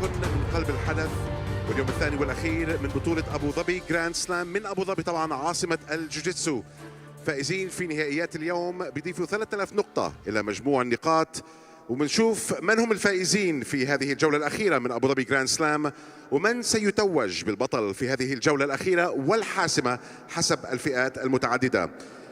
بكم من قلب الحدث واليوم الثاني والأخير من بطولة أبو ظبي جراند سلام من أبو ظبي، طبعا عاصمة الجوجيتسو. فائزين في نهائيات اليوم بيضيفوا 3000 نقطة إلى مجموع النقاط، وبنشوف من هم الفائزين في هذه الجولة الأخيرة من أبو ظبي جراند سلام، ومن سيتوج بالبطل في هذه الجولة الأخيرة والحاسمة حسب الفئات المتعددة.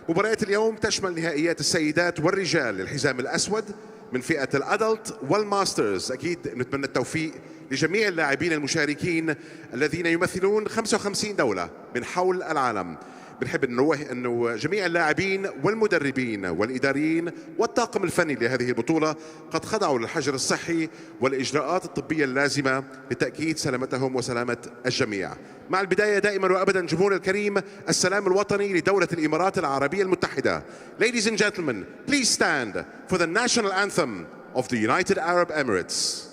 مباريات اليوم تشمل نهائيات السيدات والرجال للحزام الأسود من فئة الأدلت والماسترز. أكيد نتمنى التوفيق لجميع اللاعبين المشاركين الذين يمثلون 55 دولة من حول العالم. بنحب ننوه أنه جميع اللاعبين والمدربين والإداريين والطاقم الفني لهذه البطولة قد خضعوا للحجر الصحي والإجراءات الطبية اللازمة لتأكيد سلامتهم وسلامة الجميع. مع البداية دائما وأبدا جمهور الكريم، السلام الوطني لدولة الإمارات العربية المتحدة. Ladies and gentlemen, please stand for the national anthem of the United Arab Emirates.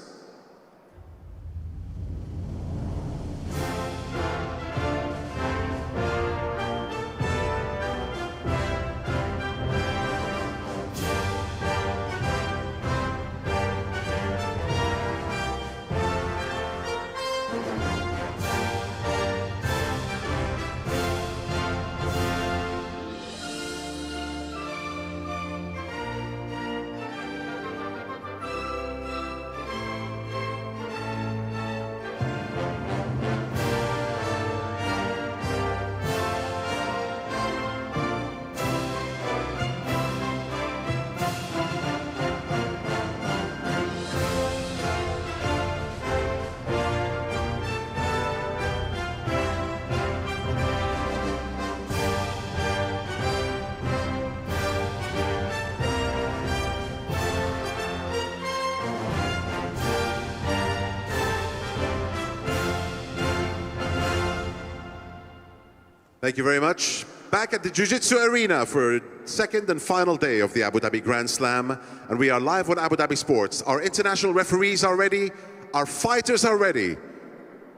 Thank you very much. Back at the Jiu-Jitsu arena for second and final day of the Abu Dhabi Grand Slam, and we are live on Abu Dhabi Sports. Our international referees are ready, our fighters are ready.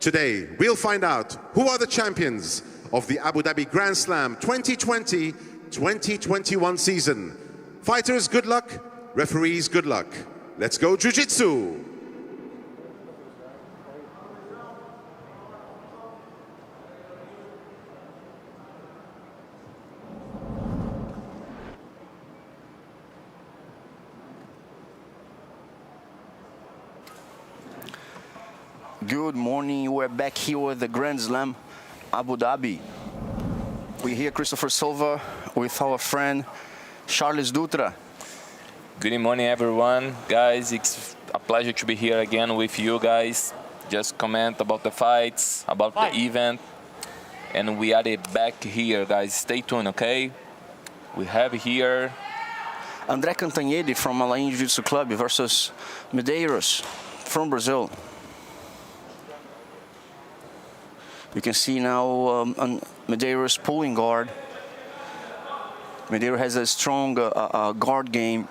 Today, we'll find out who are the champions of the Abu Dhabi Grand Slam 2020-2021 season. Fighters, good luck. Referees, good luck. Let's go Jiu-Jitsu. Good morning, we're back here with the Grand Slam, Abu Dhabi. We're here, Christopher Silva, with our friend, Charles Dutra. Good morning, everyone. Guys, it's a pleasure to be here again with you guys. Just comment about the fights, about the event. And we are back here, guys. Stay tuned, okay? We have here André Cantanhede from Alain Jiu-Jitsu Club versus Medeiros from Brazil. You can see now Medeiros pulling guard. Medeiros has a strong guard game.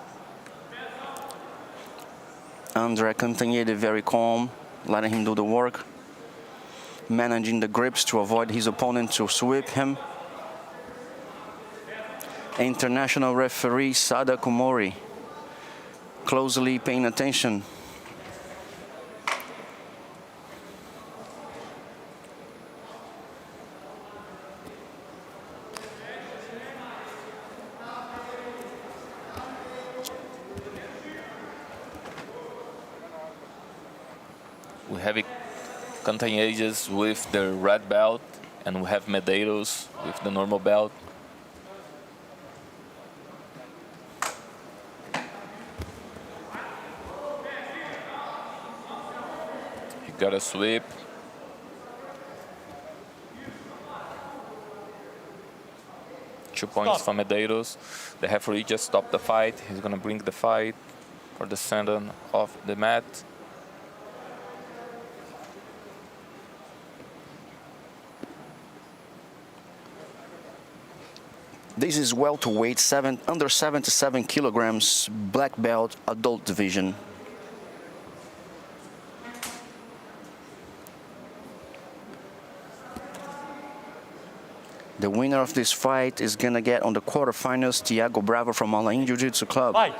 André Cantanhede very calm, letting him do the work, managing the grips to avoid his opponent to sweep him. International referee Sada Kumori closely paying attention. we have Cantanhedes with the red belt, and we have Medeiros with the normal belt. He got a sweep. Two points for Medeiros. The referee just stopped the fight. He's gonna bring the fight for the center of the mat. This is welterweight, under 77 kilograms, black belt, adult division. The winner of this fight is gonna get on the quarterfinals Thiago Bravo from Alain Jiu-Jitsu Club. Fight.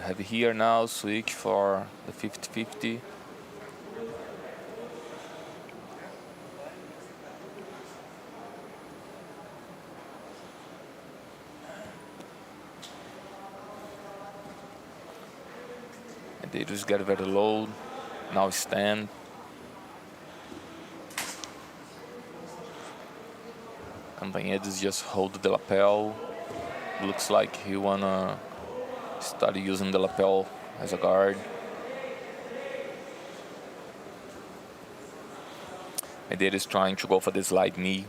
have here now switch for the 50-50. And they just get very low. Now stand. Cantanhedes just hold the lapel. Looks like he wanna start using the lapel as a guard. Medeiros trying to go for this light knee.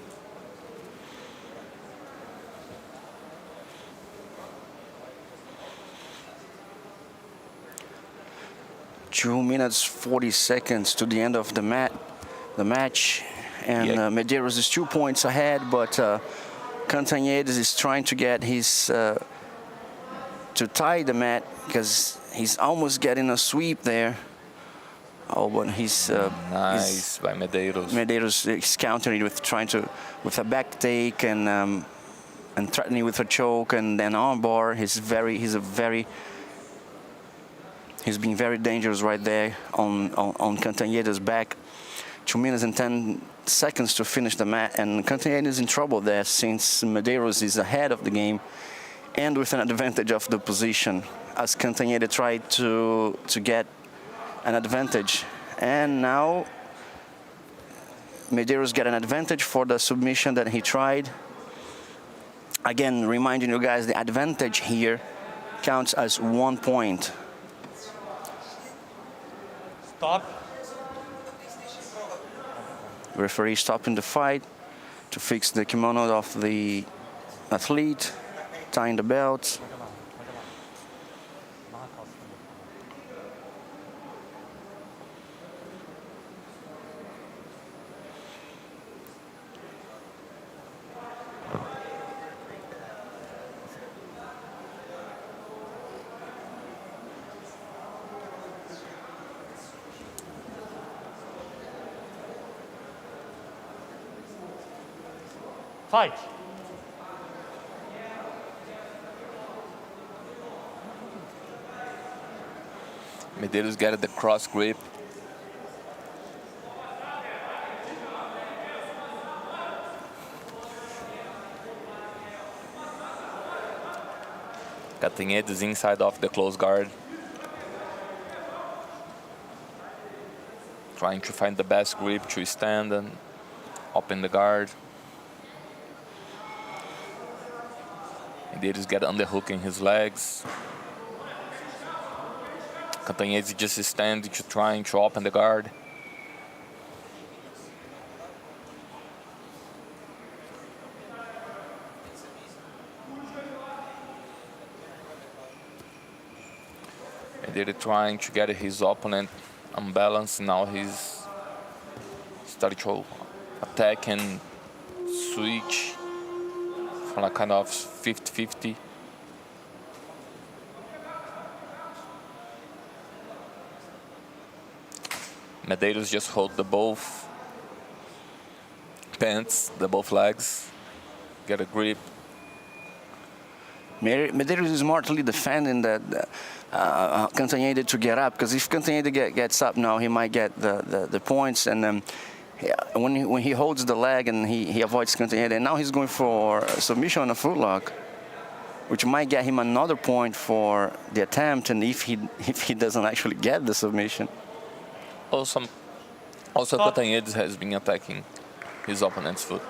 Two minutes 40 seconds to the end of the match, and Yeah. Medeiros is 2 points ahead, but Cantanhedes is trying to get his to tie the mat because he's almost getting a sweep there. Oh, but he's Nice by Medeiros. Medeiros is countering with a back take and threatening with a choke and then arm bar. He's being very dangerous right there on Cantanhedes' back. 2 minutes and 10 seconds to finish the match, and Cantanhedes is in trouble there since Medeiros is ahead of the game and with an advantage of the position as Cantanhedes tried to get an advantage. And now Medeiros get an advantage for the submission that he tried. Again, reminding you guys, the advantage here counts as 1 point. Stop. Referee stopping the fight to fix the kimono of the athlete, tying the belt. Fight. Medeiros get the cross grip. Cantanhedes inside of the close guard. Trying to find the best grip to stand and open the guard. Medeiros get underhooking his legs. Cantanhedes just standing to trying to open the guard. Medeiros trying to get his opponent unbalanced. Now he's starting to attack and switch from a kind of 50-50. Medeiros just hold the both pants, the both legs, get a grip. Medeiros is smartly defending that Cantanhedes to get up, because if Cantanhedes gets up now, he might get the points. And when he holds the leg and he avoids Cantanhedes, and now he's going for a submission on a footlock, which might get him another point for the attempt, and if he doesn't actually get the submission. Also Cantanhedes has been attacking his opponent's foot.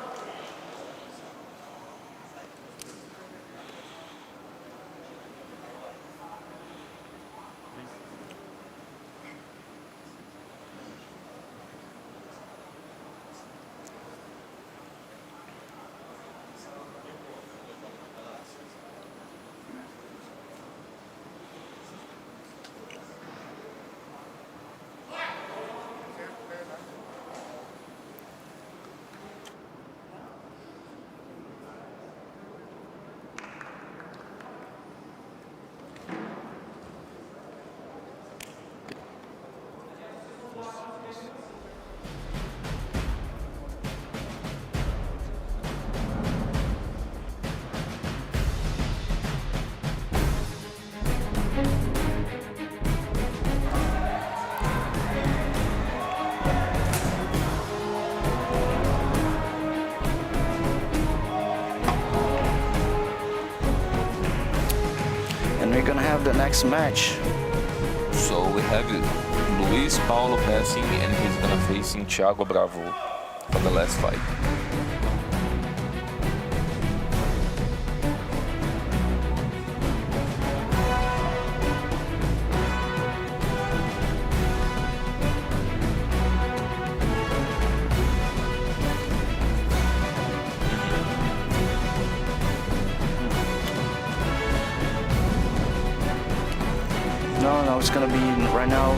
we're gonna have the next match. So we have Luis Paulo passing, and he's gonna facing Thiago Bravo for the last fight. No, it's gonna be right now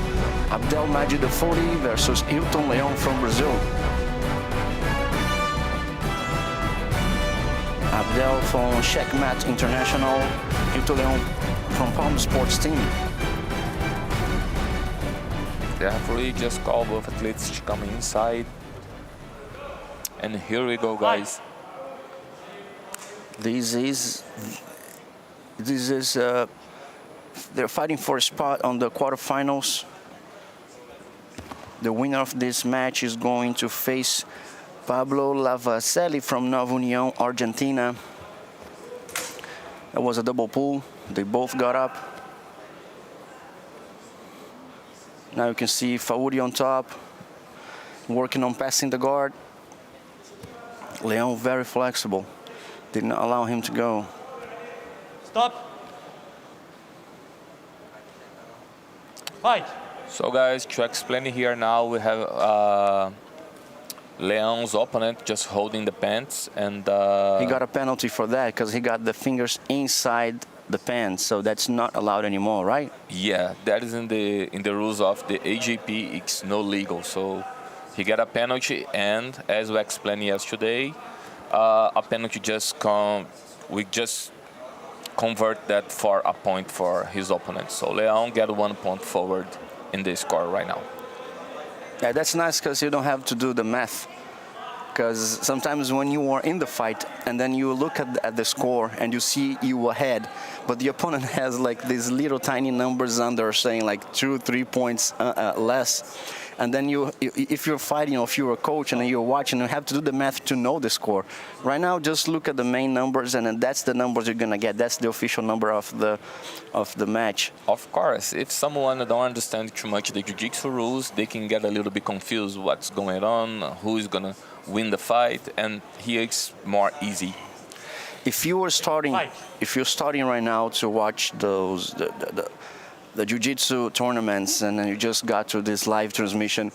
Abdel Majid the 40 versus Hilton Leon from Brazil. Abdel from Checkmate International, Hilton Leon from Palm Sports Team. The referee just called both athletes to come inside. And here we go, guys. This is they're fighting for a spot on the quarterfinals. The winner of this match is going to face Pablo Lavaselli from Nova Union, Argentina. That was a double pull. They both got up. Now you can see Faudi on top, working on passing the guard. Leon very flexible. Did not allow him to go. Stop. Fight. So guys, to explain here now, we have Leon's opponent just holding the pants, and he got a penalty for that because he got the fingers inside the pants, so that's not allowed anymore, right? yeah, that is in the rules of the AJP. It's no legal, so he got a penalty, and as we explained yesterday, a penalty we just convert that for a point for his opponent. So Leon get 1 point forward in the score right now. Yeah, that's nice because you don't have to do the math. Because sometimes when you are in the fight and then you look at the score and you see you ahead, but the opponent has like these little tiny numbers under saying like 2-3 points less. And then if you're fighting or if you're a coach and you're watching, you have to do the math to know the score. Right now, just look at the main numbers, and then that's the numbers you're gonna get. That's the official number of the match. Of course, if someone don't understand too much the Jiu-Jitsu rules, they can get a little bit confused what's going on, who is gonna win the fight, and here it's more easy. If you're starting right now to watch those the Jiu-Jitsu tournaments, and then you just got to this live transmission,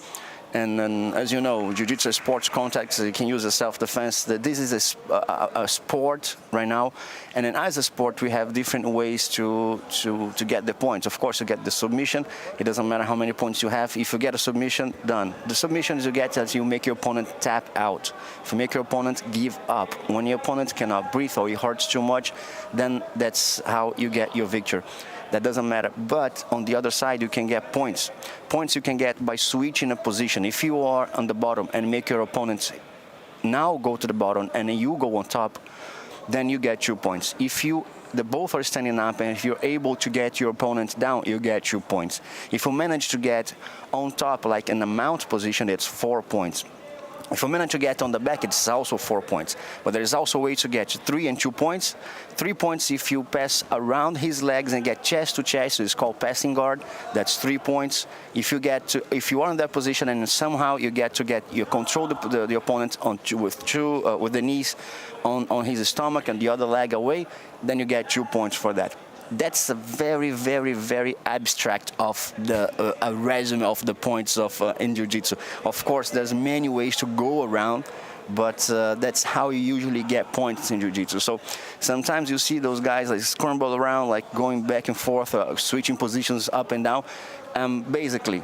and then, as you know, Jiu-Jitsu sports contacts, you can use a self-defense. This is a sport right now, and then as a sport, we have different ways to get the points. Of course, you get the submission. It doesn't matter how many points you have. If you get a submission, done. The submissions you get as you make your opponent tap out. If you make your opponent give up. When your opponent cannot breathe or he hurts too much, then that's how you get your victory. That doesn't matter. But on the other side, you can get points. Points you can get by switching a position. If you are on the bottom and make your opponent now go to the bottom and then you go on top, then you get 2 points. If the both are standing up and if you're able to get your opponent down, you get 2 points. If you manage to get on top, like in a mount position, it's 4 points. If you manage to get on the back, it's also 4 points. But there is also a way to get 3 and 2 points. 3 points if you pass around his legs and get chest to chest, so it's called passing guard. That's 3 points. If you are in that position and somehow you control the opponent with the knees on his stomach and the other leg away, then you get 2 points for that. That's a very, very, very abstract of a resume of the points of in Jiu-Jitsu. Of course, there's many ways to go around, but that's how you usually get points in Jiu-Jitsu. So sometimes you see those guys like scramble around, like going back and forth, switching positions up and down. Basically,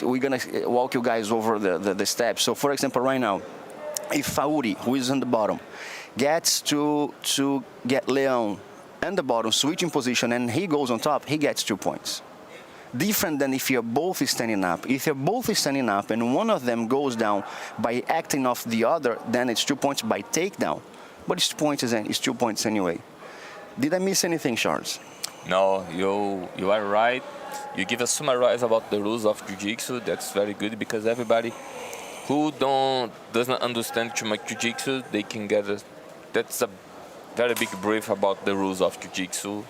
we're gonna walk you guys over the steps. So for example, right now, if Faudi, who is on the bottom, gets to get Leon and the bottom switching position and he goes on top, he gets 2 points. Different than if you're both standing up. If you're both standing up and one of them goes down by acting off the other, then it's 2 points by takedown. But it's 2 points anyway. Did I miss anything, Charles? No, you are right. You give a summarize about the rules of Jiu-Jitsu. That's very good because everybody who doesn't understand too much Jiu-Jitsu, they can that's a very big brief about the rules of Jiu-Jitsu.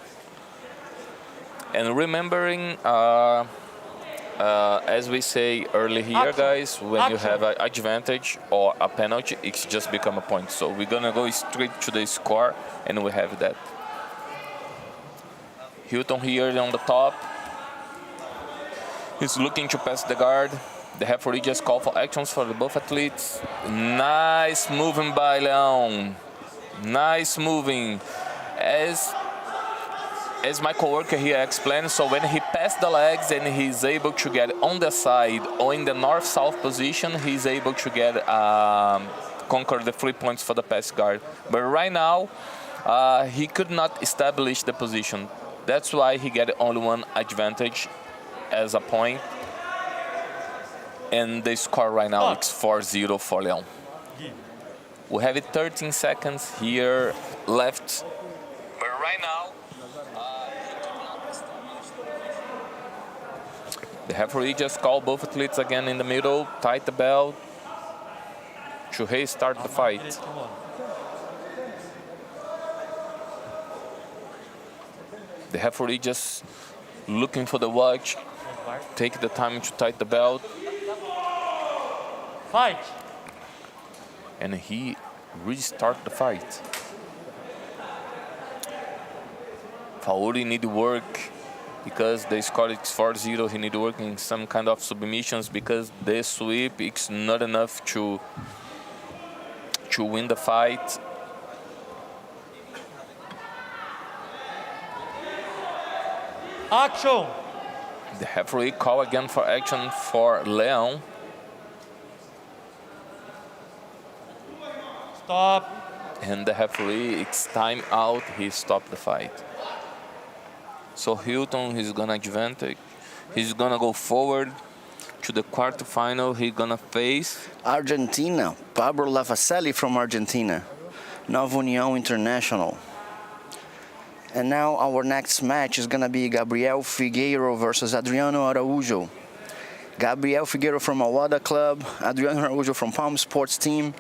And remembering, as we say early here, Action. guys, when you Action. have an advantage or a penalty, it's just become a point. So we're gonna go straight to the score, and we have that. Hilton here on the top. He's looking to pass the guard. The referee just called for actions for the both athletes. Nice moving by Leon. Nice moving. As my coworker here explained, so when he passed the legs and he's able to get on the side or in the north-south position, he's able to get conquer the 3 points for the pass guard. But right now, he could not establish the position. That's why he get only one advantage as a point. And the score right now is 4-0 for Leon. We have 13 seconds here left. But right now, the referee just called both athletes again in the middle, tight the belt to restart the fight. The referee just looking for the watch, take the time to tight the belt. Fight. And he restart the fight. Fauri need to work because the score is 4-0. He need to work in some kind of submissions because the sweep is not enough to win the fight. Action. The referee call again for action for Leon. Stop. And the referee, it's time out. He stopped the fight. So Hilton, he's gonna advantage. He's gonna go forward to the quarterfinal. He's gonna face Argentina, Pablo Lavaselli from Argentina, Nova União International. And now our next match is gonna be Gabriel Figueiro versus Adriano Araújo. Gabriel Figueiro from Awada Club, Adriano Araújo from Palm Sports Team.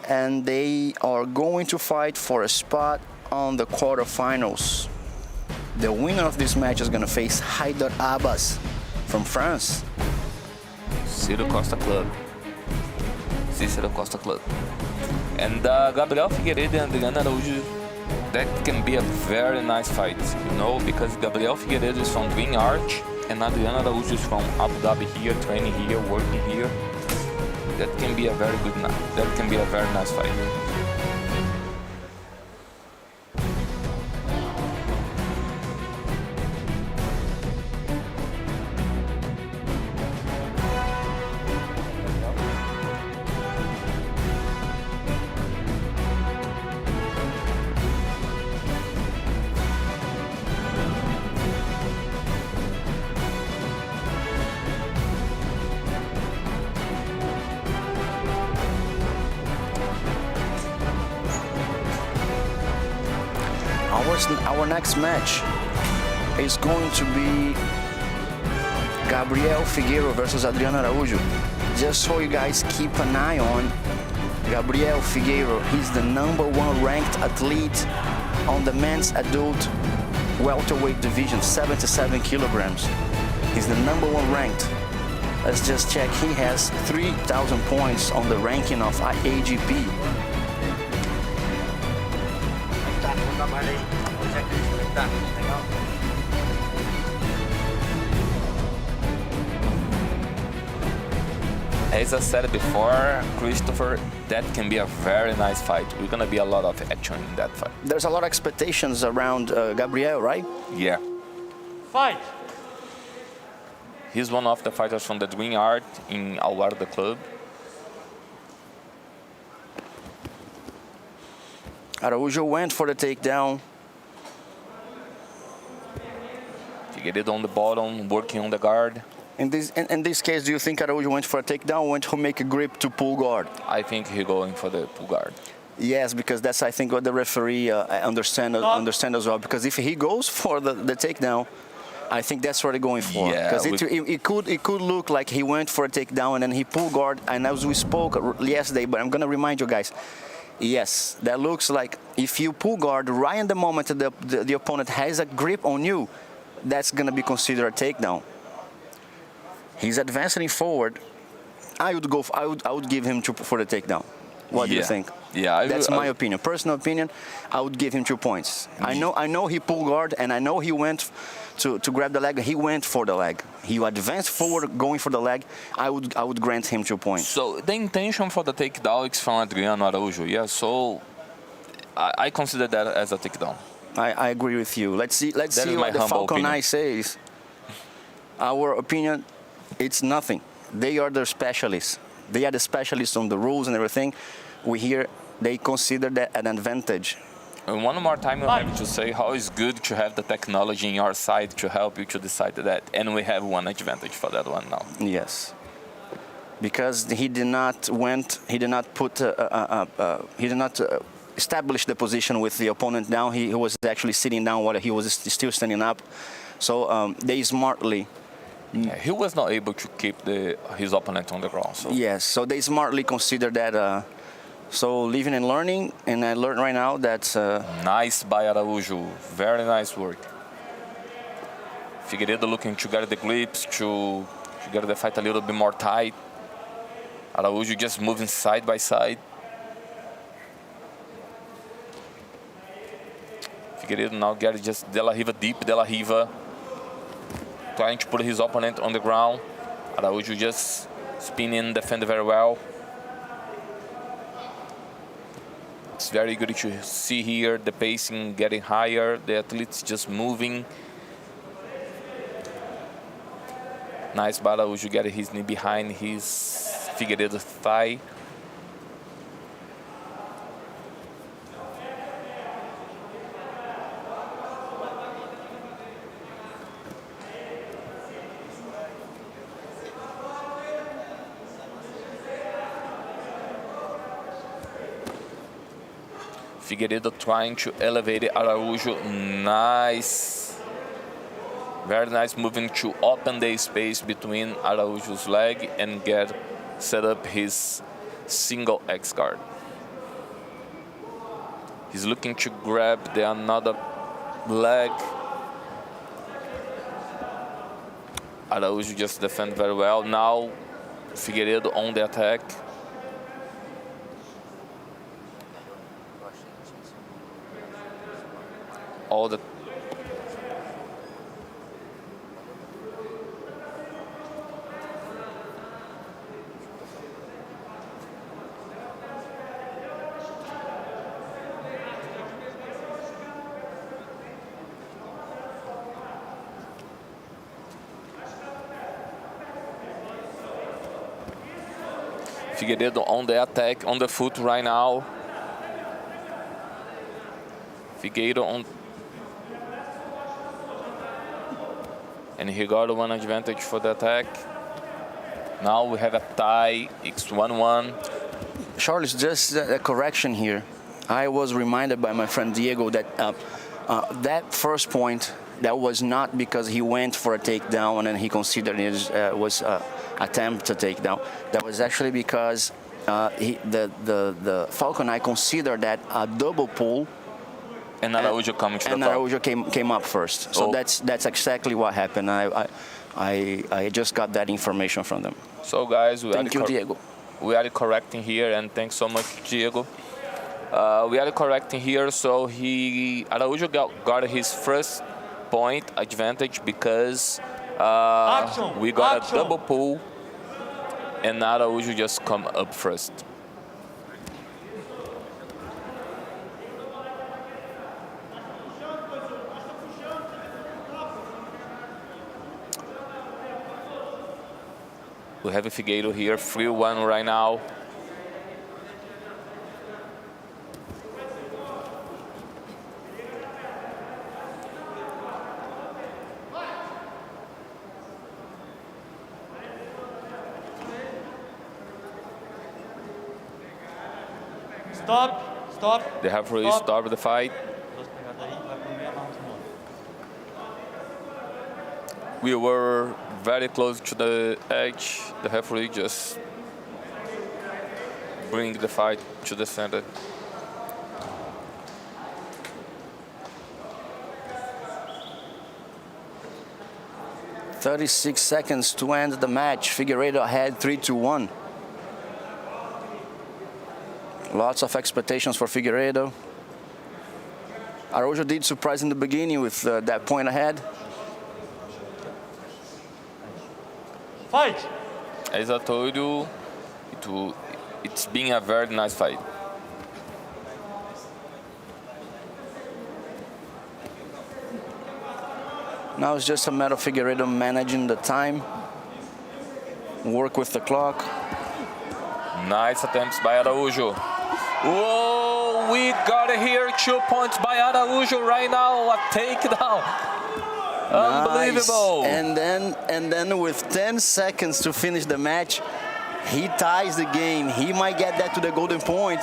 And they are going to fight for a spot on the quarterfinals. The winner of this match is gonna face Haidar Abbas from France. Cicero Costa Club. Cicero Costa Club. And Gabriel Figueiredo and Adriano Araújo, that can be a very nice fight, you know, because Gabriel Figueiredo is from Green Arch and Adriano Araújo is from Abu Dhabi here, training here, working here. That can be a very good night. That can be a very nice fight. Our next match is going to be Gabriel Figueiro versus Adriano Araújo. Just so you guys keep an eye on Gabriel Figueiro. He's the #1 ranked athlete on the men's adult welterweight division, 77 kilograms. He's the #1 ranked. Let's just check. He has 3,000 points on the ranking of IAGP. As I said before, Christopher, that can be a very nice fight. We're gonna be a lot of action in that fight. There's a lot of expectations around Gabriel, right? Yeah. Fight. He's one of the fighters from the Green Art in Awada Club. Araújo went for the takedown. Figueiredo on the bottom, working on the guard. In this case, do you think Araújo went for a takedown or went to make a grip to pull guard? I think he's going for the pull guard. Yes, because that's, I think, what the referee understand as well. Because if he goes for the takedown, I think that's what they're going for. Yeah, Because it could look like he went for a takedown and then he pulled guard. And as we spoke yesterday, but I'm going to remind you guys, Yes, that looks like if you pull guard right in the moment the opponent has a grip on you, that's going to be considered a takedown. He's advancing forward. I would give him 2 for the takedown. What do you think? Yeah, That's my opinion. Personal opinion, I would give him 2 points. I know he pulled guard, and I know he went to grab the leg. He went for the leg. He advanced forward, going for the leg. I would grant him 2 points. So the intention for the takedown is from Adriano Araújo. Yeah, so I consider that as a takedown. I agree with you. Let's see is what the my humble Falcon opinion. Eye says. Our opinion, it's nothing. They are the specialists. They are the specialists on the rules and everything. We hear they consider that an advantage. And one more time, I have to say how it's good to have the technology in your side to help you to decide that. And we have one advantage for that one now. Yes, because he did not establish the position with the opponent down. He was actually sitting down while he was still standing up. So they smartly. Yeah, he was not able to keep his opponent on the ground. So. Yes, so they smartly consider that. So living and learning, and I learned right now that. Nice by Araújo, very nice work. Figueiredo looking to get the grips, to get the fight a little bit more tight. Araújo just moving side by side. Figueiredo now get just De La Riva deep, De La Riva. Trying to put his opponent on the ground. Araújo just spinning, defend very well. It's very good to see here the pacing getting higher, the athletes just moving. Nice by Araújo getting his knee behind his Figueiredo's thigh. Figueiredo trying to elevate Araújo. Nice. Very nice moving to open the space between Araújo's leg and set up his single X guard. He's looking to grab another leg. Araújo just defend very well. Now Figueiredo on the attack. All the Figueiredo on the attack, on the foot right now. Figueiredo on. And he got one advantage for the attack. Now we have a tie. It's 1-1. Charles, just a correction here. I was reminded by my friend Diego that that first point, that was not because he went for a takedown and then he considered it was attempt to takedown. That was actually because the Falcon Eye considered that a double pull. And Araújo coming to the top. And Araújo came up first. So that's exactly what happened. I just got that information from them. So guys, Thank you, Diego. We are correcting here, and thanks so much, Diego. We are correcting here, so Araújo got his first point advantage because we got a double pull, and Araújo just come up first. We have a Figueiredo here, 3-1 right now. Stop. The referee stopped the fight. We were very close to the edge. The referee just bring the fight to the center. 36 seconds to end the match. Figueiredo ahead 3-1. Lots of expectations for Figueiredo. Araújo did surprise in the beginning with that point ahead. Fight! As I told you, it's been a very nice fight. Now it's just a matter of Figueiredo managing the time, work with the clock. Nice attempts by Araújo. Whoa, we got here 2 points by Araújo right now, a takedown. Unbelievable. Nice. And then with 10 seconds to finish the match, he ties the game. He might get that to the golden point.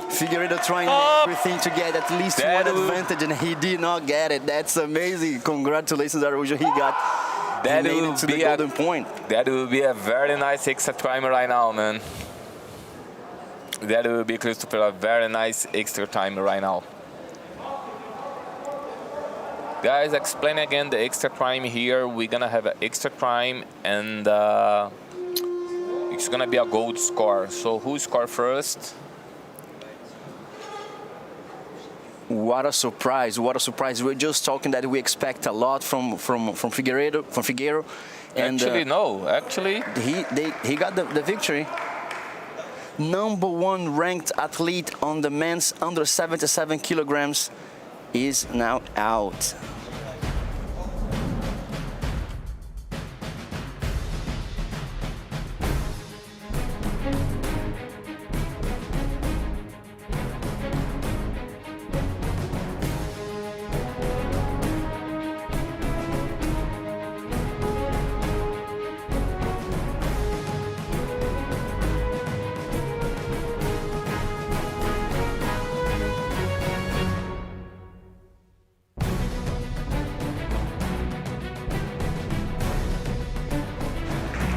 Figueiredo trying everything to get at least one advantage, and he did not get it. That's amazing. Congratulations, Araújo. He made it to the golden point. That will be a very nice extra time right now, man. That will be, Christopher, a very nice extra time right now. Guys, explain again the extra time here. We're gonna have an extra time, and it's gonna be a gold score. So who score first? What a surprise! What a surprise! We're just talking that we expect a lot from Figueiredo. And Actually, no. Actually, he got the victory. #1 ranked athlete on the men's under 77 kilograms is now out.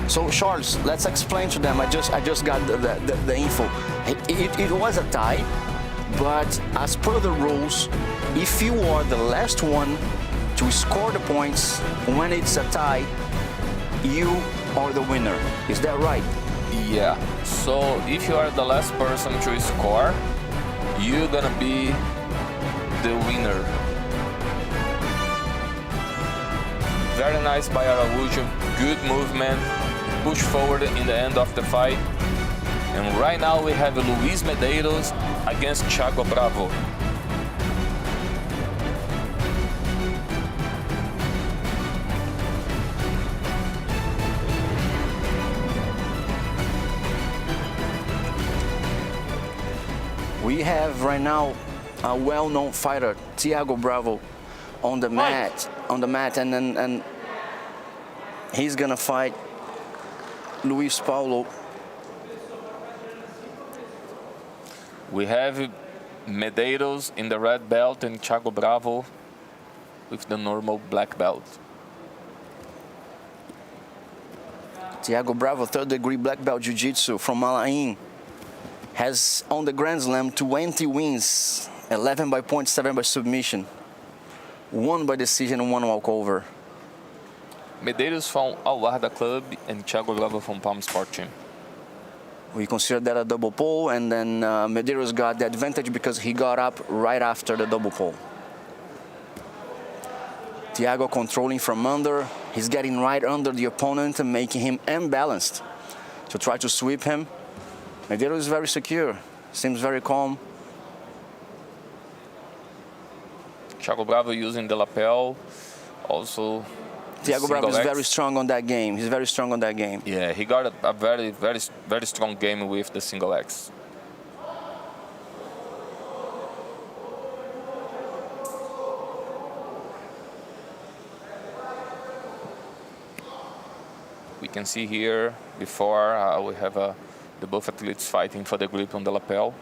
So Charles, let's explain to them. I just got the info. It was a tie, but as per the rules, if you are the last one to score the points when it's a tie, you are the winner. Is that right? yeah. So if you are the last person to score, you're gonna be the winner. Very nice by Araújo. Good movement. Push forward in the end of the fight. And right now we have Luis Medeiros against Thiago Bravo. We have right now a well-known fighter, Thiago Bravo, on the mat, and he's gonna fight Luis Paulo. We have Medeiros in the red belt and Thiago Bravo with the normal black belt. Thiago Bravo, third-degree black belt Jiu-Jitsu from Malain, has on the Grand Slam 20 wins, 11 by points, 7 by submission, 1 by decision, and 1 walkover. Medeiros from Alvarda Club and Thiago Bravo from Palm Sport Team. We consider that a double pole, and then Medeiros got the advantage because he got up right after the double pole. Thiago controlling from under. He's getting right under the opponent and making him imbalanced to try to sweep him. Medeiros is very secure, seems very calm. Thiago Bravo using the lapel, also. Thiago Bravo is very strong on that game. He's very strong on that game. Yeah, he got a very strong game with the single X. We can see here before we have the both athletes fighting for the grip on the lapel.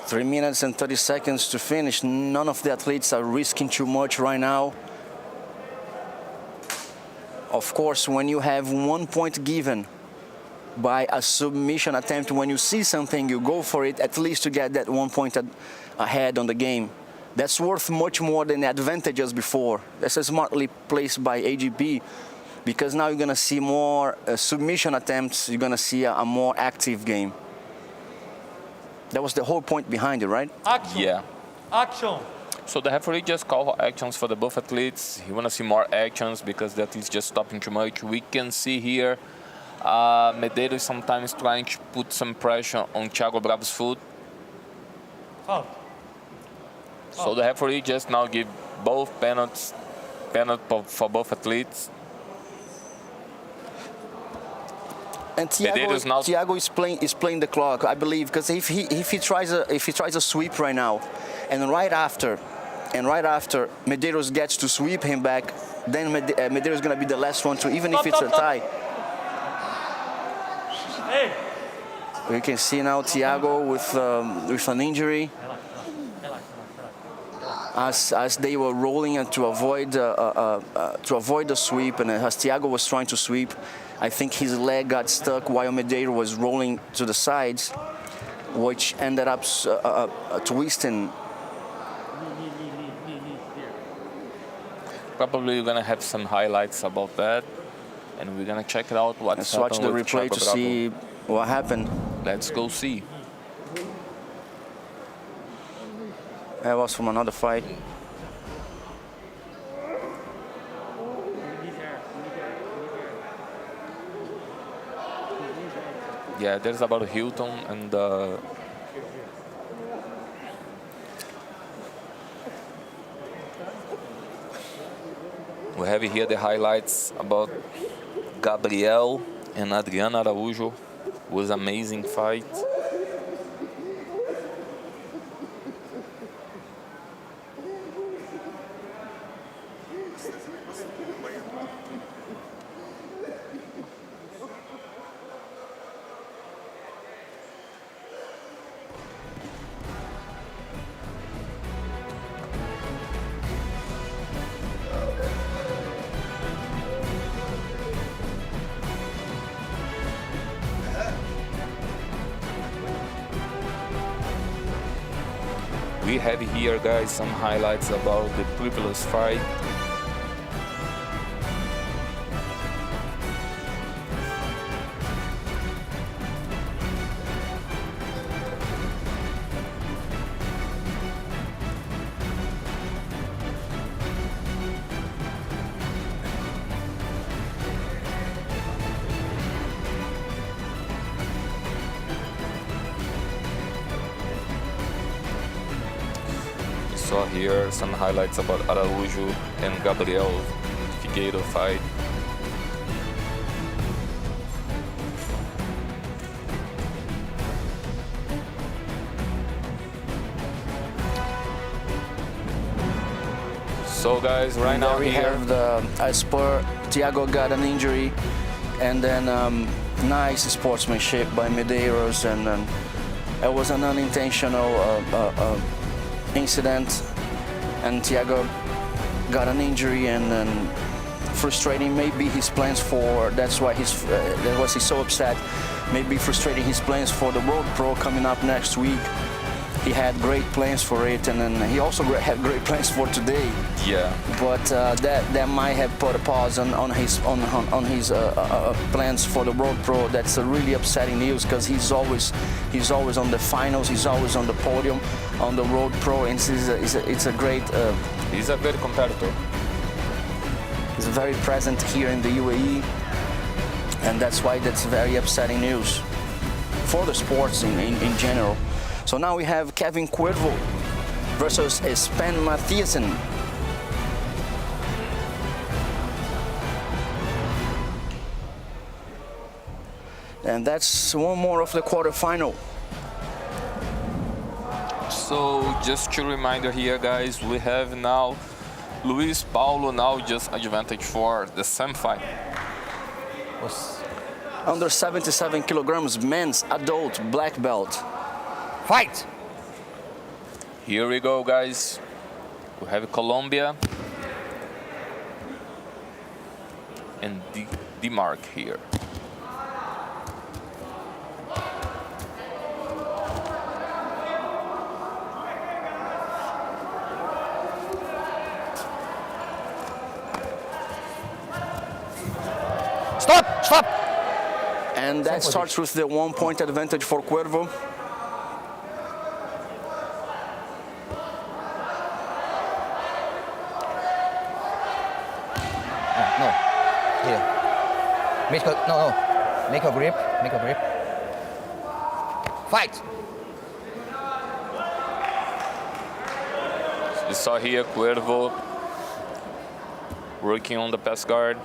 3 minutes and 30 seconds to finish. None of the athletes are risking too much right now. Of course, when you have 1 point given by a submission attempt. When you see something, you go for it, at least to get that 1 point ahead on the game. That's worth much more than the advantages before. That's smartly placed by AGP, because now you're going to see more submission attempts. You're going to see a more active game. That was the whole point behind it, right? Action. Yeah. Action. So the referee just called actions for the both athletes. He want to see more actions because that is just stopping too much. We can see here Medeiros sometimes trying to put some pressure on Thiago Bravo's foot. Foul. So the referee just now give both penalty for both athletes. And Medeiros now- Thiago is playing the clock, I believe, because if he tries a sweep right now, and right after Medeiros gets to sweep him back, then Medeiros is going to be the last one to, even if it's a tie. Hey. We can see now Thiago with an injury, as they were rolling and to avoid the sweep, and as Thiago was trying to sweep, I think his leg got stuck while Medeiros was rolling to the sides, which ended up twisting. Probably we're gonna have some highlights about that, and we're gonna check it out. Let's watch the replay to see what happened. Let's go see. That was from another fight. Yeah, there's about Hilton and we have here the highlights about Gabriel and Adriano Araújo. Was amazing fight. We have here, guys, some highlights about the previous fight. Saw here some highlights about Araújo and Gabriel Figueiredo fight. So guys, right now we here have the spur. Thiago got an injury, and then nice sportsmanship by Medeiros, and it was an unintentional incident, and Thiago got an injury, and frustrating maybe his plans for. That's why he's so upset. Maybe frustrating his plans for the World Pro coming up next week. He had great plans for it, and then he also had great plans for today. Yeah. But that might have put a pause on his plans for the World Pro. That's a really upsetting news, because he's always on the finals. He's always on the podium on the World Pro, and it's a great. He's a great competitor. He's very present here in the UAE, and that's why that's very upsetting news for the sports in general. So now we have Kevin Cuervo versus Spen Mathiesen. And that's one more of the quarterfinal. So just to reminder here, guys, we have now Luis Paulo now just advantage for the semi-fight. Under 77 kilograms, men's adult black belt. Fight. Here we go, guys. We have Colombia and Denmark here. Stop! Stop! And that starts with the 1 point advantage for Cuervo. No. Here. No. Make a grip. Fight! You saw here Cuervo working on the pass guard.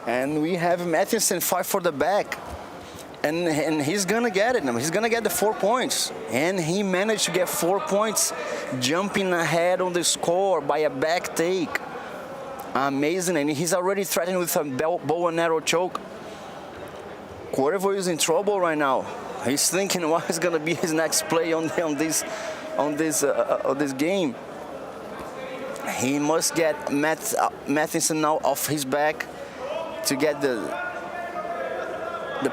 And we have Matheson fight for the back. And he's gonna get it. He's gonna get the 4 points. And he managed to get 4 points, jumping ahead on the score by a back take. Amazing, and he's already threatened with a bow and arrow choke. Cuervo is in trouble right now. He's thinking what is gonna be his next play on this game. He must get Matheson now off his back to get the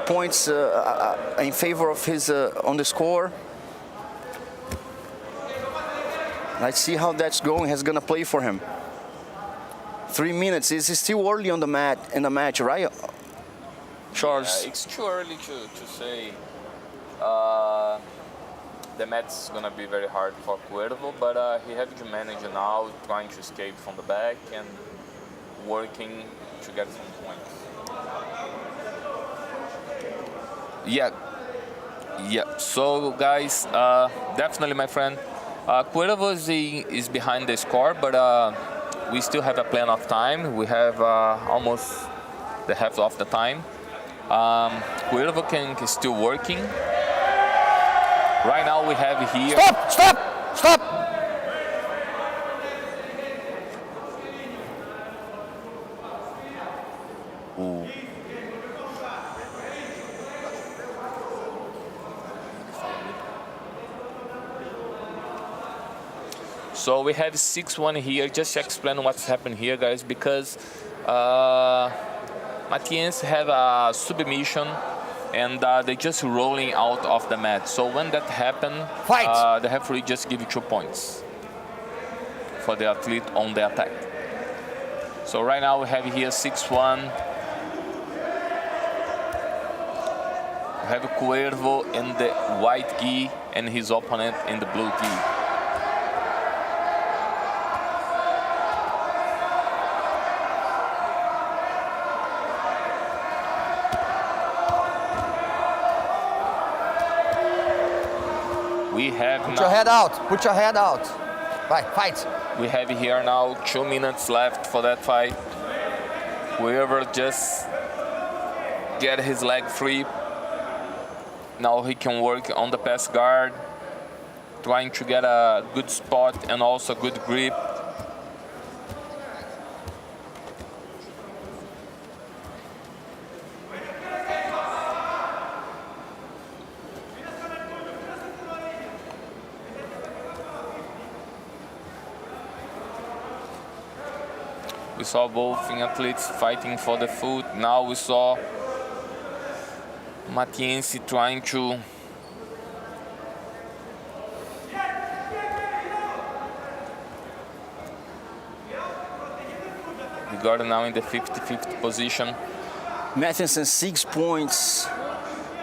points in favor of his on the score. Let's see how that's going. He's gonna play for him. 3 minutes. It's still early on the match, right, Charles? Yeah, it's too early to say. The match is gonna be very hard for Cuervo, but he has to manage now, trying to escape from the back and working to get some points. Yeah. So guys, definitely, my friend, Cuervo is behind the score, but we still have a plan of time. We have almost the half of the time. Cuervo is still working. Right now we have here. Stop! Ooh. So we have 6-1 here. Just to explain what's happened here, guys, because Matiense have a submission and they just rolling out of the mat. So when that happen, the referee just give you 2 points for the athlete on the attack. So right now we have here 6-1. We have Cuervo in the white gi and his opponent in the blue gi. We have Put your head out. Fight. We have here now 2 minutes left for that fight. Whoever just get his leg free. Now he can work on the pass guard, trying to get a good spot and also good grip. We saw both athletes fighting for the foot. Now we saw Matiense trying to we got it now in the 50-50 position. Matheson 6 points,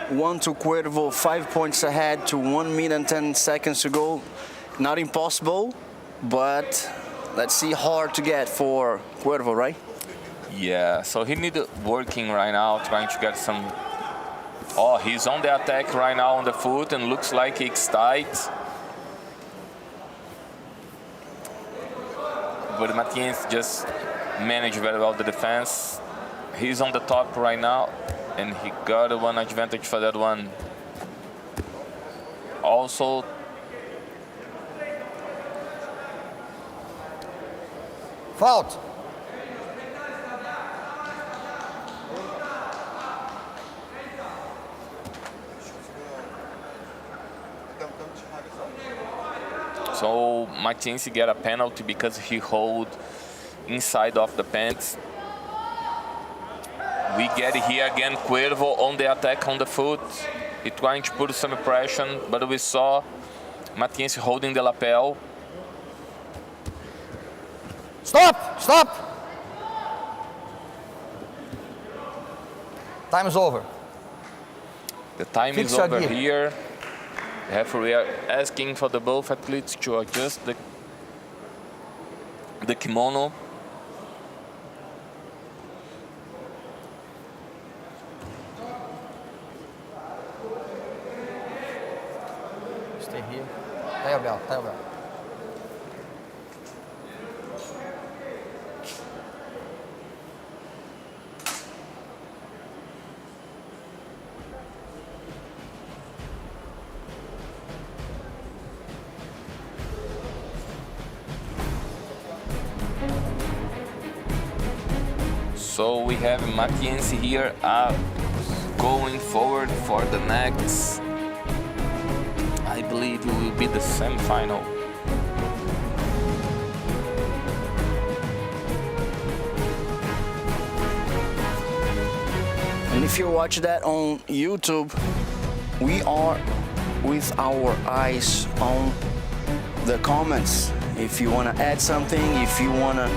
1 to Cuervo, 5 points ahead to 1 minute and 10 seconds to go. Not impossible, but let's see, hard to get for Cuervo, right? Yeah, so he needs working right now, trying to get some. Oh, he's on the attack right now on the foot and looks like it's tight. But Matiense just managed very well the defense. He's on the top right now, and he got one advantage for that one. Also, Fault. So Mackenzie get a penalty because he hold inside of the pants. We get here again Cuervo on the attack on the foot. He's trying to put some pressure, but we saw Mackenzie holding the lapel. Stop! Stop! Time is over. The time Fix is your over gear. here. The referee are asking for the both athletes to adjust the kimono. Stay here. Tie your belt, tie your belt. So we have Mackenzie here going forward for the next, I believe it will be the semi-final. And if you watch that on YouTube, we are with our eyes on the comments. If you want to add something, if you want to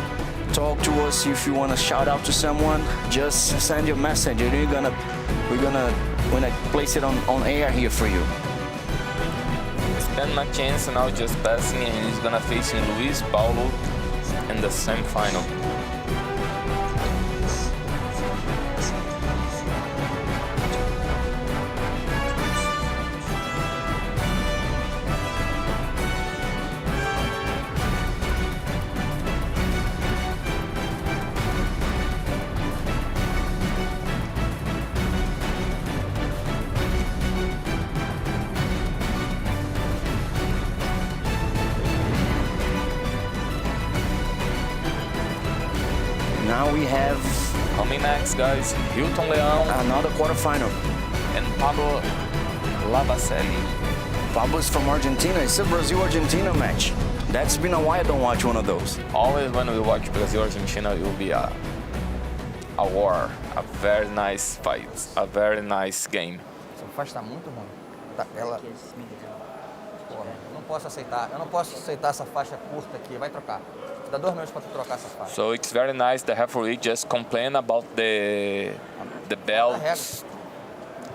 talk to us, if you want to shout out to someone, just send your message. We're gonna place it on air here for you. Stan Mackenzie now just passing and he's gonna face Luis Paulo in the semi-final. Now we have Coming next, guys, Hilton Leão another quarterfinal. and Pablo Labacelli. Pablo's from Argentina. It's a Brazil-Argentina match. That's been a while I don't watch one of those. Always when we watch Brazil-Argentina, it will be a war, a very nice fight, a very nice game. Essa faixa tá muito ruim. Ela... Porra, eu não posso aceitar essa faixa curta aqui. Vai trocar. Dá 2 minutos para tu trocar essa faixa. So it's very nice. The referee just complained about the belt.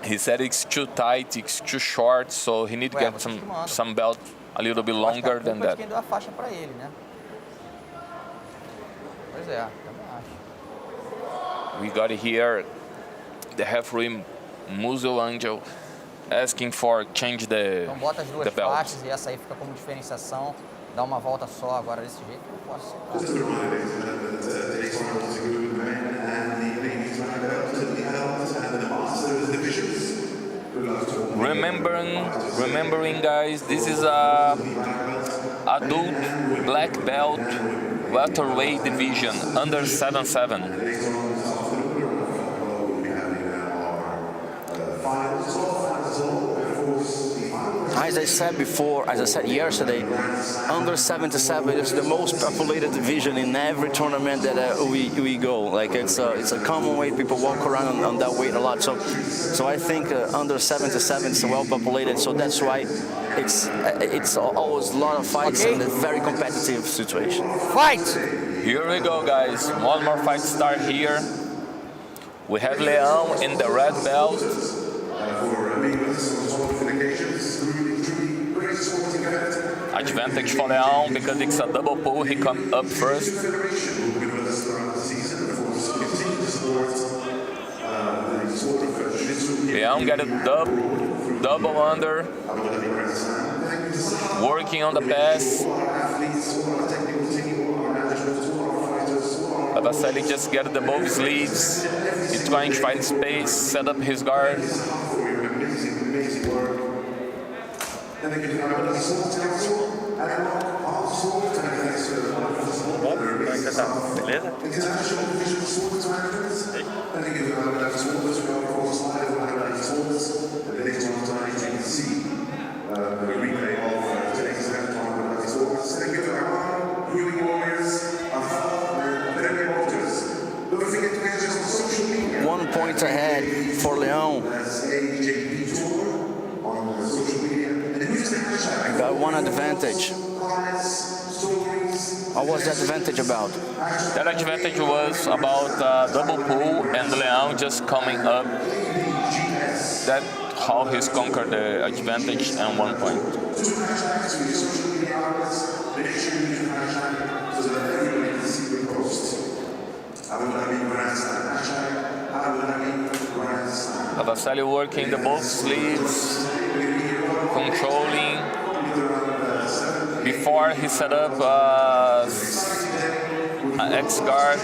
He said it's too tight, it's too short, so he need to get some belt a little bit longer than that. Quem deu a faixa para ele, né? Pois é, também acho. We got here the referee Muzo Angel asking for change the Então bota as duas the belt. faixas e essa aí fica como diferenciação. Dá uma volta só agora desse jeito. Não posso aceitar. Just a reminder, ladies and gentlemen, that today's final is going to be the men and the ladies round belt and the adults and the masters divisions. Remembering guys, this is a adult black belt welterweight division under 7'7". As I said before, as I said yesterday, under 77 is the most populated division in every tournament that we go. Like it's a common weight. People walk around on that weight a lot. So I think under 77 is well populated. So that's why it's always a lot of fights and a very competitive situation. Fight! Here we go, guys. One more fight start here. We have Leão in the red belt. Advantage for Leão because it's a double pull. He comes up first. Leão get a double under. Working on the pass. Labacelli just get the both sleeves. He's trying to find space, set up his guard. Beleza? 1 point ahead for Leão. Got one advantage. What was that advantage about? That advantage was about double pull and Leão just coming up. That's how he's conquered the advantage and 1 point. Lavasselli working the both sleeves, controlling. Before he set up an X guard.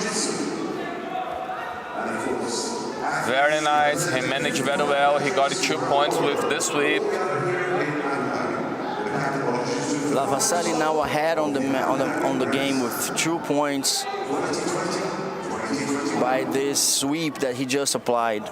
Very nice. He managed very well. He got 2 points with this sweep. Lavasselli now ahead on the game with 2 points by this sweep that he just applied.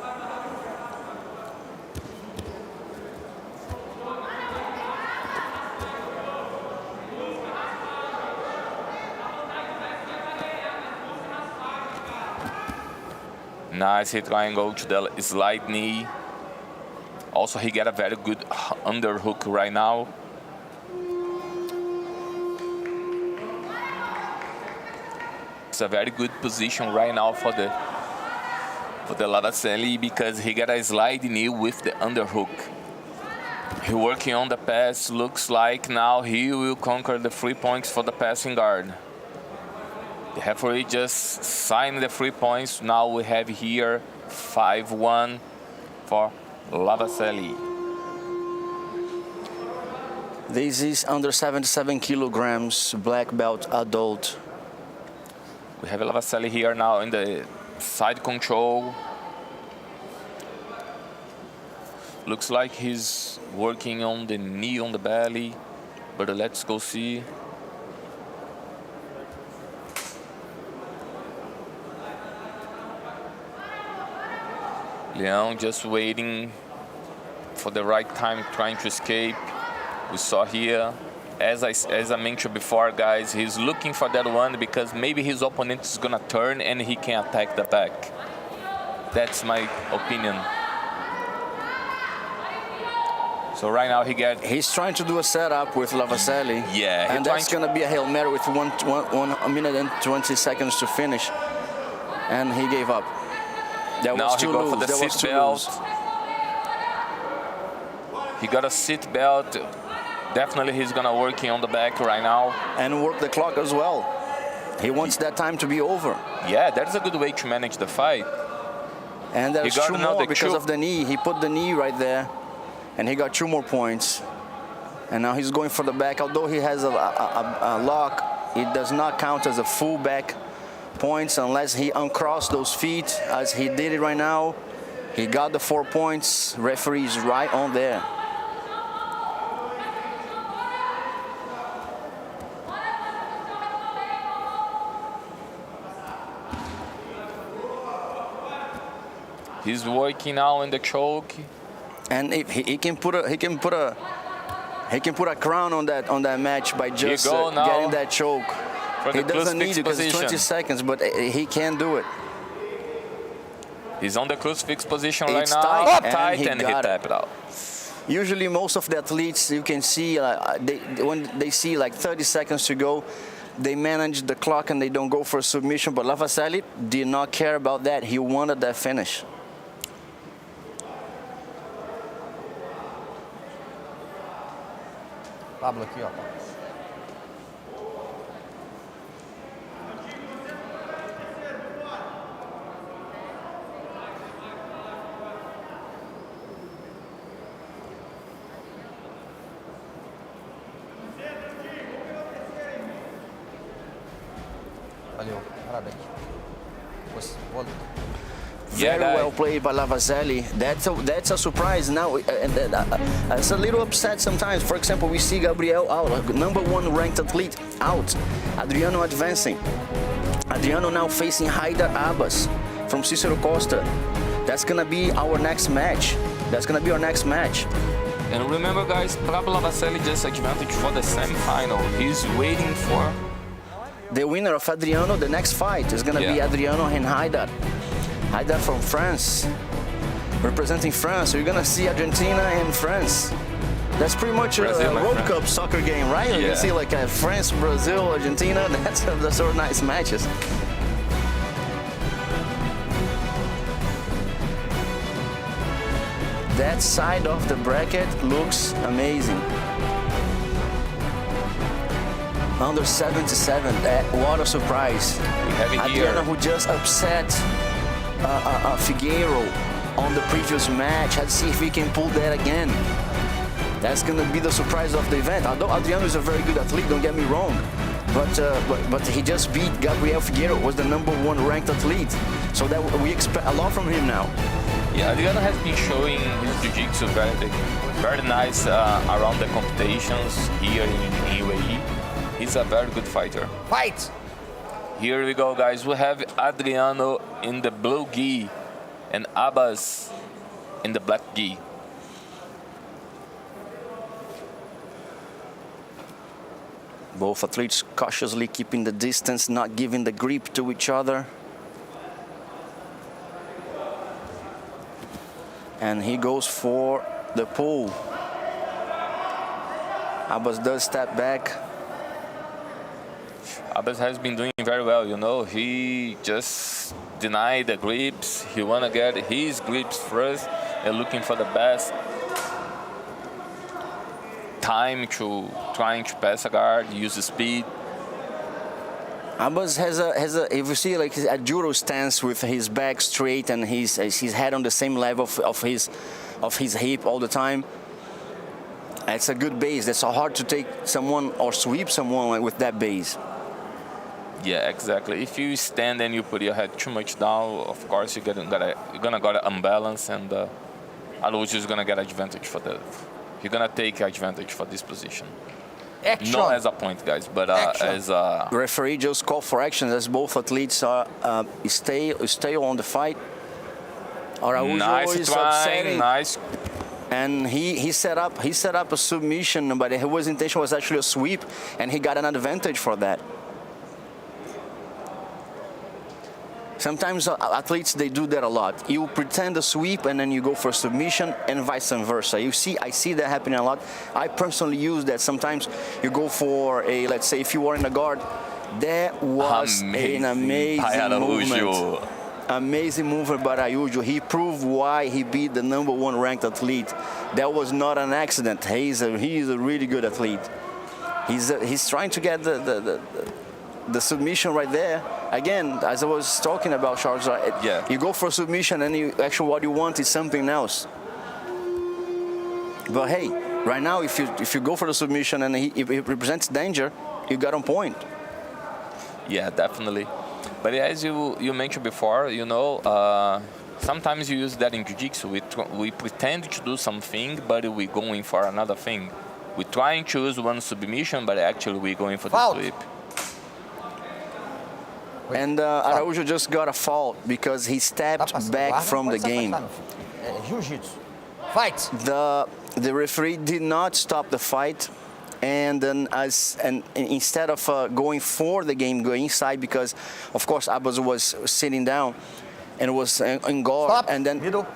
Nice hit triangle to the slide knee. Also, he got a very good underhook right now. It's a very good position right now for the Lavasselli because he got a slide knee with the underhook. He working on the pass. Looks like now he will conquer the 3 points for the passing guard. The referee just signed the 3 points. Now we have here 5-1 for Lavasselli. This is under 77 kilograms, black belt adult. We have Lavasselli here now in the side control. Looks like he's working on the knee on the belly, but let's go see. Leão just waiting for the right time, trying to escape. We saw here, as I mentioned before, guys, he's looking for that one because maybe his opponent is gonna turn and he can attack the back. That's my opinion. So right now he's trying to do a setup with Lavasselli. Yeah, and that's gonna be a Hail Mary with 1 minute and 20 seconds to finish. And he gave up. That now was too he got loose. for the That was seat too belt. loose. He got a seat belt. Definitely he's gonna working on the back right now. And work the clock as well. He wants that time to be over. Yeah, that's a good way to manage the fight. And there's got 2 another more because two. of the knee. He put the knee right there. And he got 2 more points. And now he's going for the back. Although he has a lock, it does not count as a full back points unless he uncrossed those feet as he did it right now. He got the 4 points. Referee is right on there. He's working now in the choke. And if he can put a crown on that match by just getting that choke. He doesn't need it because it's 20 seconds, but he can do it. He's on the crucifix position It's right now. tight, and he tapped it out. Usually most of the athletes, you can see, when they see like 30 seconds to go, they manage the clock and they don't go for a submission. But Lavasselli did not care about that. He wanted that finish. Pablo aqui, ó. Valeu, parabéns. Very well played by Lavasselli. That's a surprise now. It's a little upset sometimes. For example, we see Gabriel out, #1 ranked athlete out. Adriano advancing. Adriano now facing Haidar Abbas from Cicero Costa. That's gonna be our next match. And remember, guys, Pablo Lavasselli just advantage for the semi-final. He's waiting for the winner of Adriano. The next fight is gonna be Adriano and Haidar. I got from France, representing France. You're gonna see Argentina and France. That's pretty much a Brazil, my World friend. Cup soccer game, right? You Yeah. can see like France, Brazil, Argentina. That's sort of nice matches. That side of the bracket looks amazing. Under 77, what a surprise. We have it here. Adriano, who just upset Figueiro on the previous match. Let's see if we can pull that again. That's going to be the surprise of the event. Although Adriano is a very good athlete, don't get me wrong. But he just beat Gabriel Figueiro, was the #1 ranked athlete. So that we expect a lot from him now. Yeah, Adriano has been showing his jiu-jitsu very nice around the competitions here in UAE. He's a very good fighter. Fight! Here we go, guys. We have Adriano in the blue gi and Abbas in the black gi. Both athletes cautiously keeping the distance, not giving the grip to each other. And he goes for the pull. Abbas does step back. Abbas has been doing very well, you know. He just denied the grips. He wanna get his grips first and looking for the best time to trying to pass a guard, use the speed. Abbas has a if you see like a judo stance with his back straight and his head on the same level of his hip all the time. It's a good base. That's so hard to take someone or sweep someone with that base. Yeah, exactly. If you stand and you put your head too much down, of course you're gonna get unbalance, and Araújo is gonna get advantage for that. You're gonna take advantage for this position. Action! Not as a point, guys, but as a Referee just called for action as both athletes are stay on the fight. Araújo nice is trying, upsetting. nice. And he set up a submission, but his intention was actually a sweep, and he got an advantage for that. Sometimes athletes, they do that a lot. You pretend a sweep and then you go for a submission and vice versa. I see that happening a lot. I personally use that. Sometimes you go for a, let's say if you were in a guard, that was an amazing movement. Amazing movement by Araújo. He proved why he beat the #1 ranked athlete. That was not an accident. He is a really good athlete. He's trying to get the submission right there. Again, as I was talking about, Charles, Yeah. You go for a submission and actually what you want is something else. But hey, right now, if you go for the submission and if it represents danger, you got on point. Yeah, definitely. But as you mentioned before, you know, sometimes you use that in jiu-jitsu. We pretend to do something, but we're going for another thing. We try and choose one submission, but actually we're going for the sweep. And Araújo just got a fault because he stepped back from the game. Jiu-Jitsu. Fight! The referee did not stop the fight, and then instead of going for the game, going inside, because of course Abbas was sitting down and was in guard. Stop. And then Middle.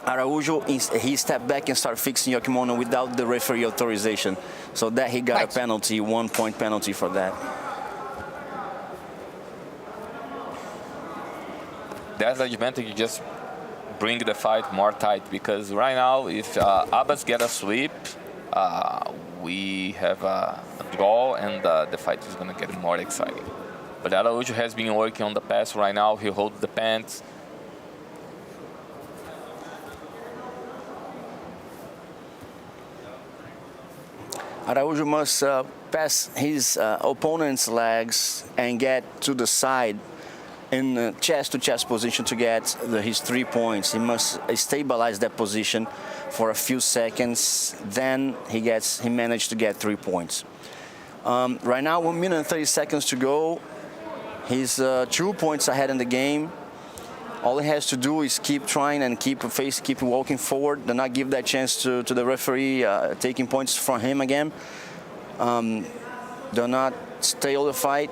Araújo, he stepped back and started fixing your kimono without the referee authorization, so that he got a penalty, 1 point penalty for that. That's the advantage. Just bring the fight more tight, because right now, if Abbas get a sweep, we have a draw, and the fight is gonna get more exciting. But Araújo has been working on the pass right now. He holds the pants. Araújo must pass his opponent's legs and get to the side in chest-to-chest position to get his 3 points. He must stabilize that position for a few seconds. Then he managed to get 3 points. Right now, 1 minute and 30 seconds to go. He's 2 points ahead in the game. All he has to do is keep trying and keep walking forward. Do not give that chance to the referee taking points from him again. Do not stale the fight.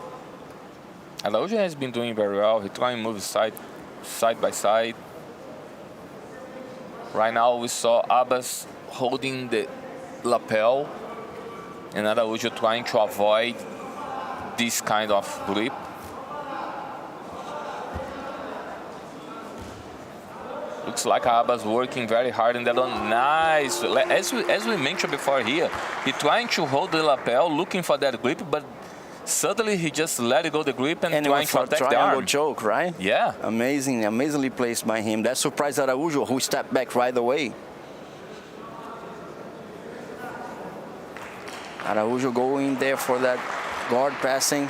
Araújo has been doing very well. He trying to move aside side by side. Right now we saw Abbas holding the lapel and Araújo trying to avoid this kind of grip. Looks like Abbas working very hard in that one. Nice. As we mentioned before here, he trying to hold the lapel, looking for that grip, but suddenly he just let it go the grip and trying to attack the arm. Choke, right? Yeah. Amazingly placed by him. That surprised Araújo, who stepped back right away. Araújo going there for that guard passing.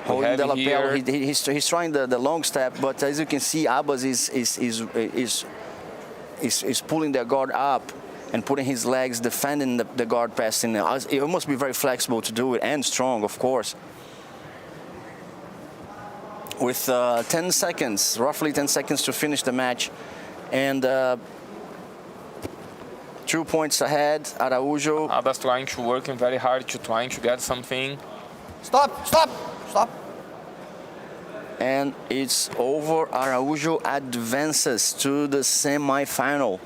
Holding the lapel, he's trying the long step, but as you can see, Abbas is pulling the guard up and putting his legs, defending the guard passing. It must be very flexible to do it, and strong, of course. With 10 seconds, roughly 10 seconds to finish the match, and 2 points ahead, Araújo. Abbas working very hard trying to get something. Stop, stop, stop. And it's over. Araújo advances to the semi-final.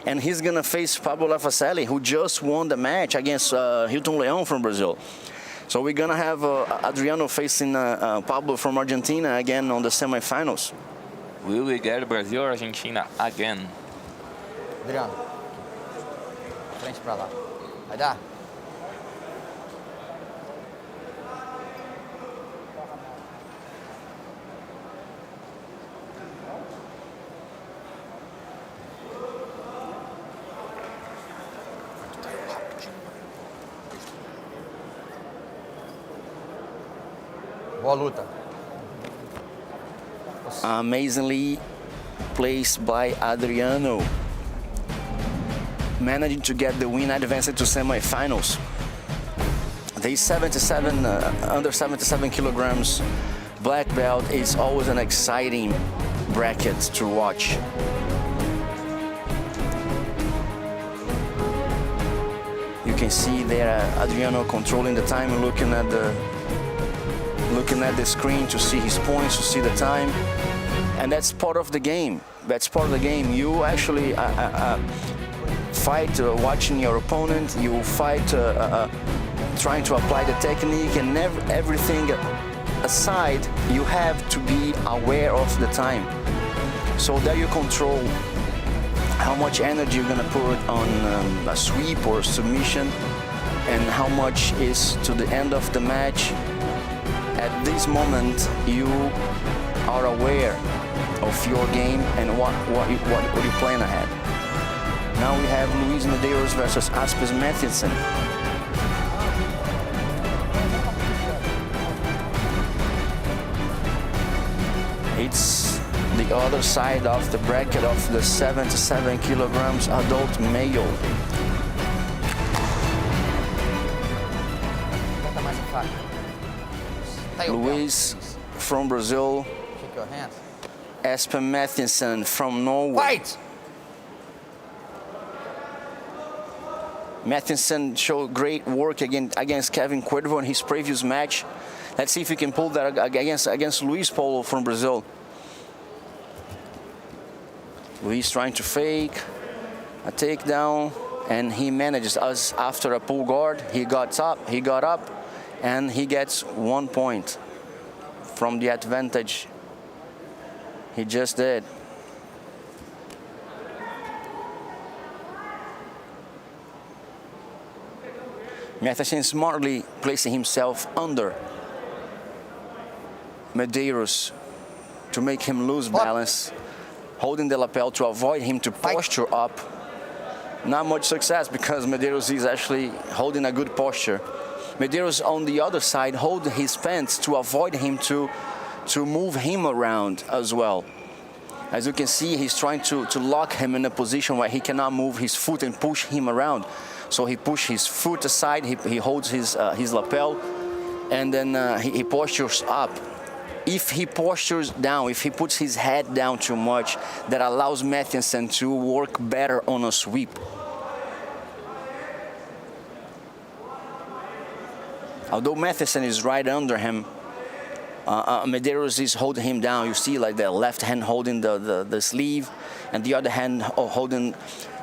And he's going to face Pablo Lafacelli, who just won the match against Hilton Leão from Brazil. So we're going to have Adriano facing Pablo from Argentina again on the semi-finals. Will we get Brazil or Argentina again? Adriano, frente pra lá. Vai dar? Boa luta. Amazingly placed by Adriano, managing to get the win, advancing to semi-finals. The 77, under 77 kilograms black belt is always an exciting bracket to watch. You can see there Adriano controlling the time and looking at the screen to see his points, to see the time, and that's part of the game. That's part of the game. You actually fight watching your opponent. You fight trying to apply the technique, and everything aside, you have to be aware of the time. So there you control how much energy you're gonna put on a sweep or submission, and how much is to the end of the match. At this moment, you are aware of your game and what you plan ahead. Now we have Luis Medeiros versus Aspes Mathieson. It's the other side of the bracket of the 77 kilograms adult male. Luis from Brazil. Shake your hands. Aspes Mathieson from Norway. Fight! Mathieson showed great work against Kevin Cuervo in his previous match. Let's see if he can pull that against Luis Paulo from Brazil. Luis trying to fake a takedown, and he manages us after a pull guard. He got up, and he gets 1 point from the advantage he just did. Mathieson smartly placing himself under Medeiros to make him lose balance, holding the lapel to avoid him to posture up. Not much success because Medeiros is actually holding a good posture. Medeiros on the other side hold his pants to avoid him to move him around as well. As you can see, he's trying to lock him in a position where he cannot move his foot and push him around. So he pushes his foot aside, he holds his lapel, and then he postures up. If he postures down, if he puts his head down too much, that allows Mathieson to work better on a sweep. Although Mathieson is right under him, Medeiros is holding him down. You see, like the left hand holding the sleeve, and the other hand holding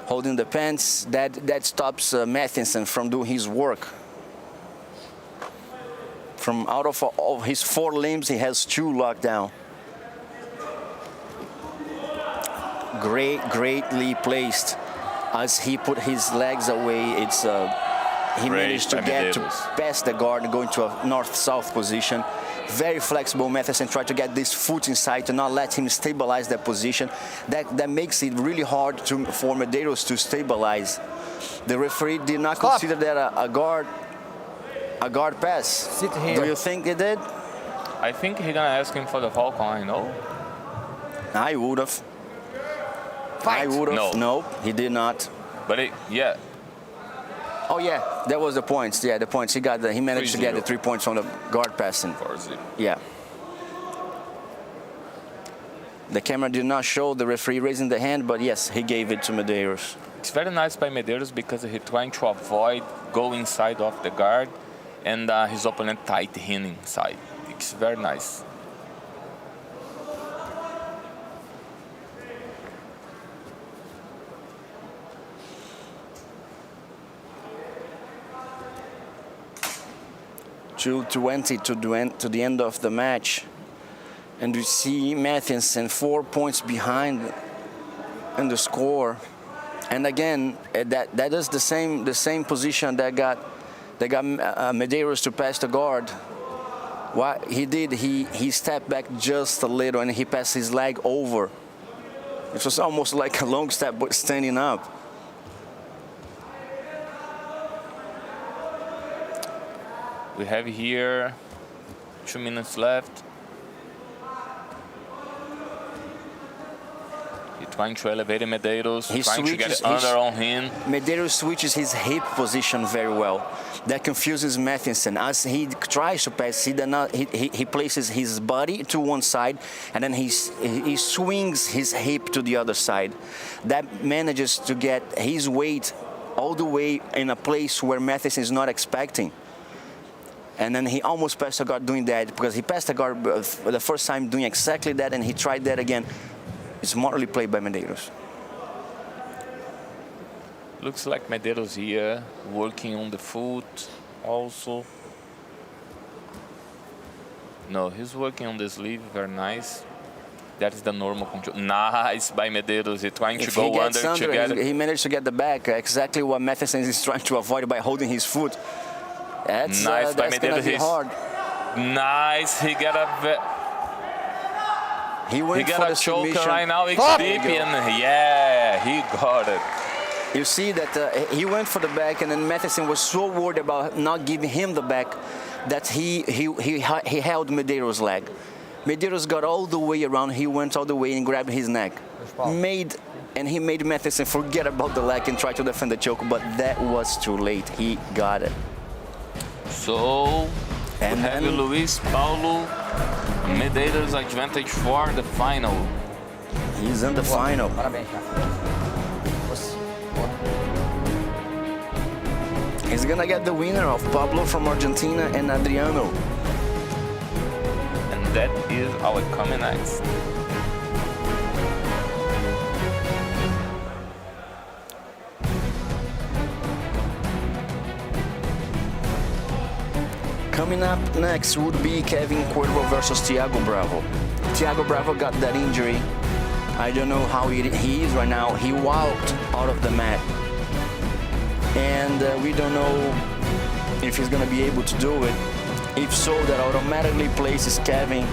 the pants. That stops Matheson from doing his work. From out of all his 4 limbs, he has 2 locked down. Greatly placed. As he put his legs away, he managed to get to past the guard and go into a north-south position. Very flexible. Matheson tried to get this foot inside to not let him stabilize that position. That makes it really hard for Medeiros to stabilize. The referee did not consider that a guard pass. Sit here. Do you think he did? I think he's gonna ask him for the Falcon, no? I would have. Fight. I would have. No. No, he did not. But yeah, Oh yeah, that was the points. Yeah, the points. He managed to get the 3 points from the guard passing. 4-0. Yeah. The camera did not show the referee raising the hand, but yes, he gave it to Medeiros. It's very nice by Medeiros because he's trying to avoid going inside of the guard and his opponent tight him inside. It's very nice. .20 to the end of the match, and we see Matheson 4 points behind in the score. And again, that is the same position that got Medeiros to pass the guard. What he did, he stepped back just a little and he passed his leg over. It was almost like a long step, but standing up. We have here 2 minutes left. He's trying to elevate Medeiros, trying to get under on him. Medeiros switches his hip position very well. That confuses Matheson. As he tries to pass, he places his body to one side and then he swings his hip to the other side. That manages to get his weight all the way in a place where Matheson is not expecting. And then he almost passed the guard doing that because he passed the guard the first time doing exactly that, and he tried that again. It's smartly played by Medeiros. Looks like Medeiros here, working on the foot also. No, he's working on the sleeve, very nice. That is the normal control. Nice by Medeiros, he's trying to go under together. He managed to get the back, exactly what Matheson is trying to avoid by holding his foot. That's nice by that's gonna be hard. Nice, he got a choker submission. right now. It's deep and yeah, he got it. You see that he went for the back, and then Matheson was so worried about not giving him the back that he held Medeiros' leg. Medeiros got all the way around. He went all the way and grabbed his neck. He made Matheson forget about the leg and try to defend the choke, but that was too late. He got it. So, and we have Luis Paulo Medeiros advantage for the final. He's in the final. Parabéns, He's gonna get the winner of Pablo from Argentina and Adriano. And that is our coming next. Coming up next would be Kevin Cuervo versus Thiago Bravo. Thiago Bravo got that injury. I don't know how he is right now. He walked out of the mat. And we don't know if he's going to be able to do it. If so, that automatically places Kevin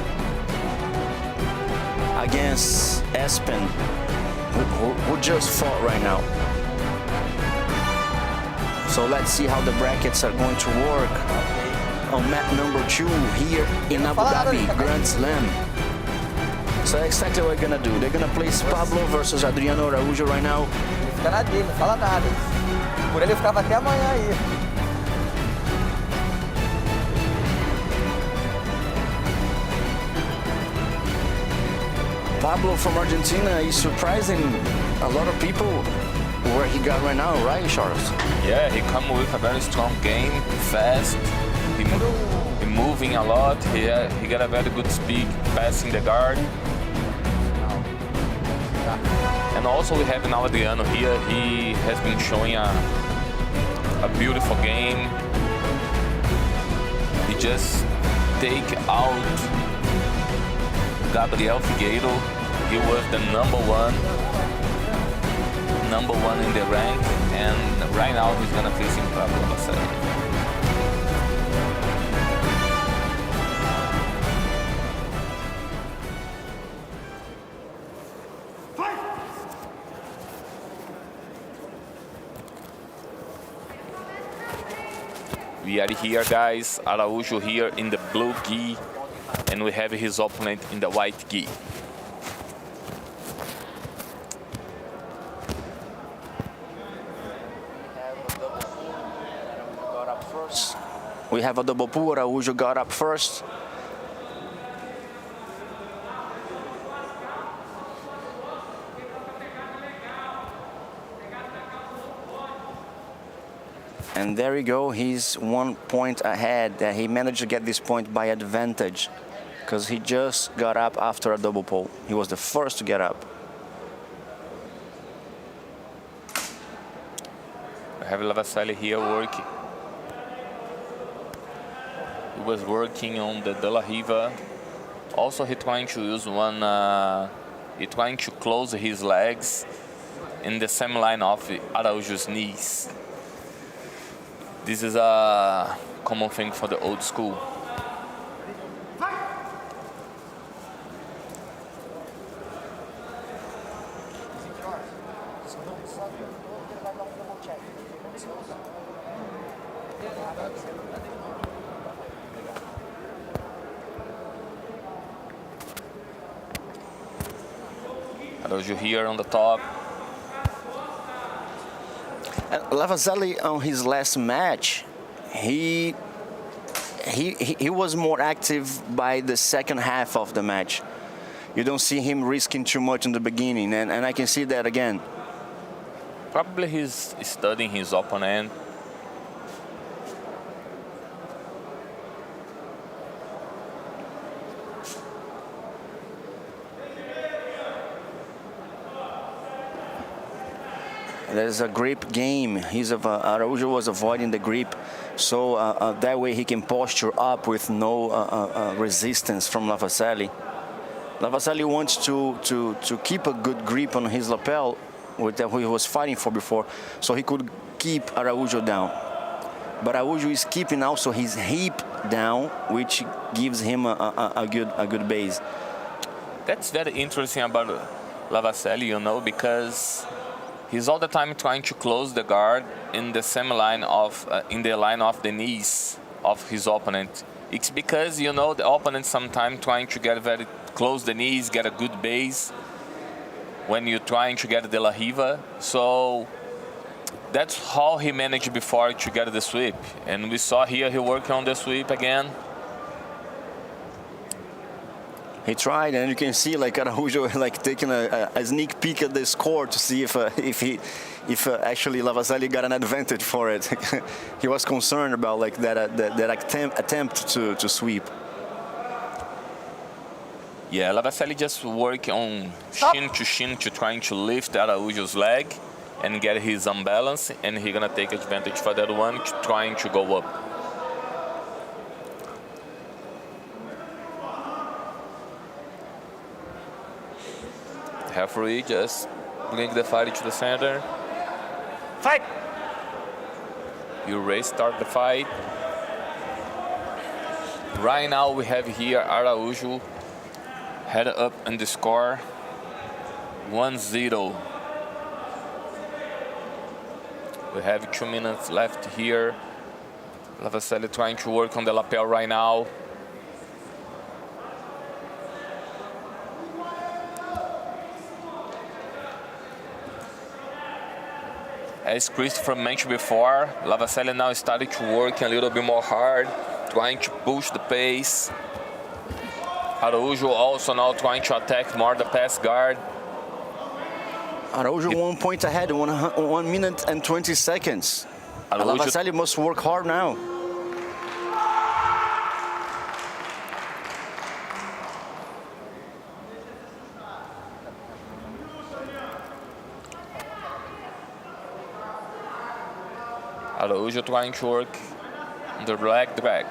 against Espen, who just fought right now. So let's see how the brackets are going to work on mat number 2 here in Abu Dhabi, Grand Slam. So exactly what we're gonna do. They're gonna place Pablo versus Adriano Araújo right now. Ele fica na dele, não fala nada. Por ele eu ficava até amanhã aí. Pablo from Argentina is surprising a lot of people where he got right now, right, Charles? Yeah, he come with a very strong game, fast. He moving a lot. He got a very good speed passing the guard. And also we have now Adriano here. He has been showing a beautiful game. He just take out Gabriel Figueiredo. He was the number one in the rank, and right now he's gonna face him Pablo Lavasselli. We are here, guys. Araújo here in the blue gi, and we have his opponent in the white gi. We have a double pull. Araújo got up first. And there we go. He's 1 point ahead. He managed to get this point by advantage because he just got up after a double pull. He was the first to get up. I have Lavasselli here working. He was working on the De La Riva. Also, he trying to use one. He trying to close his legs in the same line of Araújo's knees. This is a common thing for the old school. Araújo here on the top. Lavasselli on his last match, he was more active by the second half of the match. You don't see him risking too much in the beginning, and I can see that again. Probably he's studying his opponent. There's a grip game. Araújo was avoiding the grip, so that way he can posture up with no resistance from Lavasselli. Lavasselli wants to keep a good grip on his lapel, with that he was fighting for before, so he could keep Araújo down. But Araújo is keeping also his hip down, which gives him a good base. That's very interesting about Lavasselli, you know, because he's all the time trying to close the guard in the same line of the knees of his opponent. It's because, you know, the opponent sometimes trying to get very close the knees, get a good base when you're trying to get De La Riva. So that's how he managed before to get the sweep. And we saw here he working on the sweep again. He tried, and you can see like Araújo like taking a sneak peek at the score to see if actually Lavasselli got an advantage for it. He was concerned about like that attempt to sweep. Yeah, Lavasselli just work on shin to trying to lift Araújo's leg and get his unbalance, and he's gonna take advantage for that one, trying to go up. Referee just bring the fight to the center. Fight! You restart the fight. Right now we have here Araújo head up in the score 1-0. We have 2 minutes left here. Lavasselli trying to work on the lapel right now. As Christopher mentioned before, Lavasselli now started to work a little bit more hard, trying to push the pace. Araújo also now trying to attack more the pass guard. Araújo 1 point ahead, 1 minute and 20 seconds. Lavasselli must work hard now. Araújo trying to work the leg drag.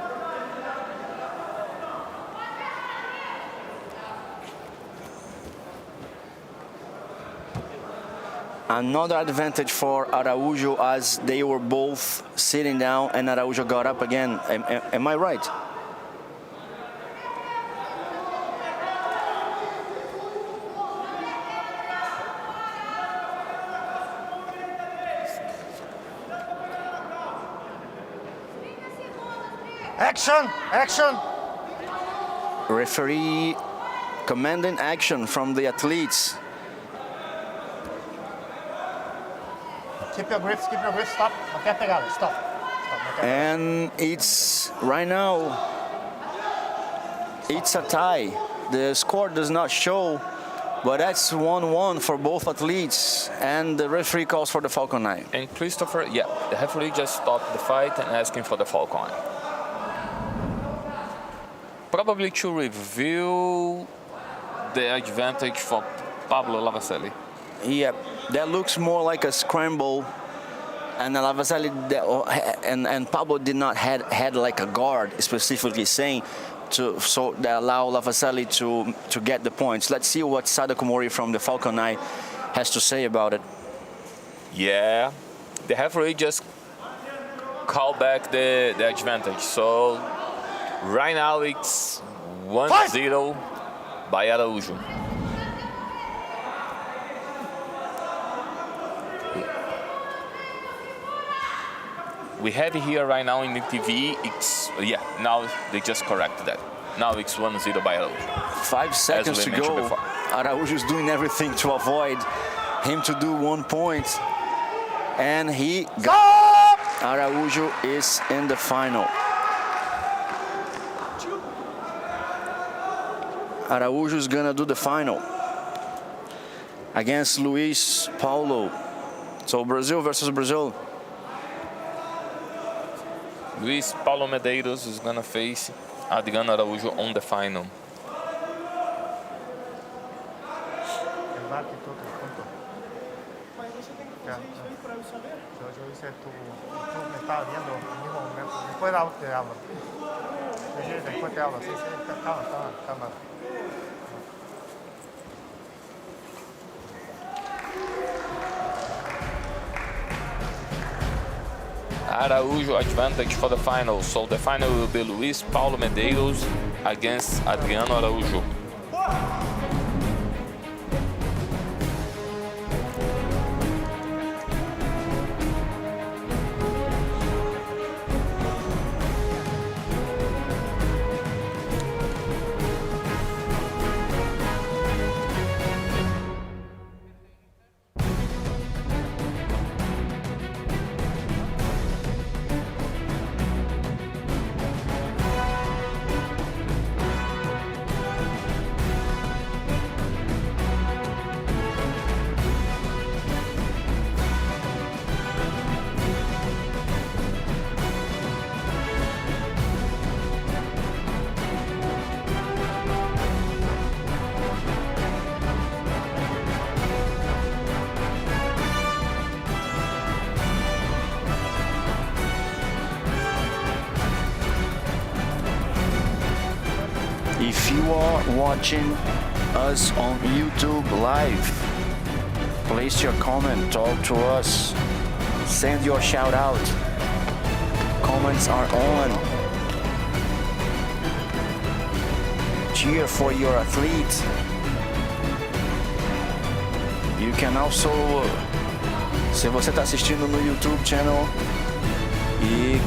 Another advantage for Araújo as they were both sitting down and Araújo got up again. Am I right? Action! Action! Referee commanding action from the athletes. Keep your grips, stop. Não quer pegada, stop. Stop. And it's right now, it's a tie. The score does not show, but that's 1-1 for both athletes, and the referee calls for the Falcon 9. And Christopher, yeah, the referee just stopped the fight and asking for the Falcon. Probably to review the advantage for Pablo Lavaselli. Yep, that looks more like a scramble, and Lavaselli and Pablo did not had like a guard specifically saying so that allow Lavaselli to get the points. Let's see what Sadako Mori from the Falcon 9 has to say about it. Yeah, the referee just called back the advantage. So right now it's 1-0 by Araújo. We have here right now in the TV, now they just corrected that. Now it's 1-0 by Araújo. 5 seconds to go. Araújo is doing everything to avoid him to do 1 point. And he got Araújo is in the final. Araújo is gonna do the final against Luis Paulo. So Brazil versus Brazil. Luis Paulo Medeiros is gonna face Adriano Araújo on the final. Araújo advantage for the final. So the final will be Luis Paulo Medeiros against Adriano Araújo. If you are watching us on YouTube live, place your comment, talk to us, send your shout out. Comments are on. Cheer for your athlete. You can also, se você está assistindo no YouTube channel e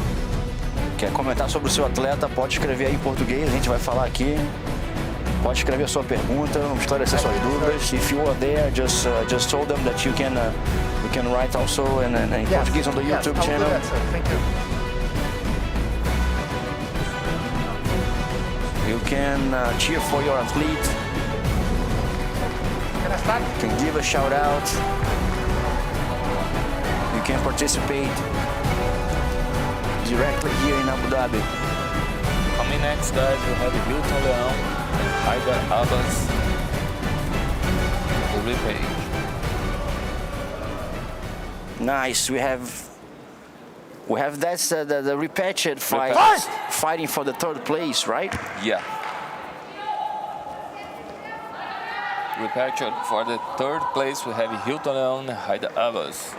quer comentar sobre o seu atleta, pode escrever aí em português, a gente vai falar aqui. Pode escrever a sua pergunta, esclarecer suas dúvidas. If you are there, just told them that you can write also in Portuguese on the YouTube channel. That, thank you. You can cheer for your athlete. Can I start? You can give a shout out. You can participate directly here in Abu Dhabi. Coming next, guys, we have Hilton Leão and Haidar Abbas. The replay. Nice, we have We have that's the repatched fight, fighting for the third place, right? Yeah. Repatched for the third place, we have Hilton Leon and Haida Abbas.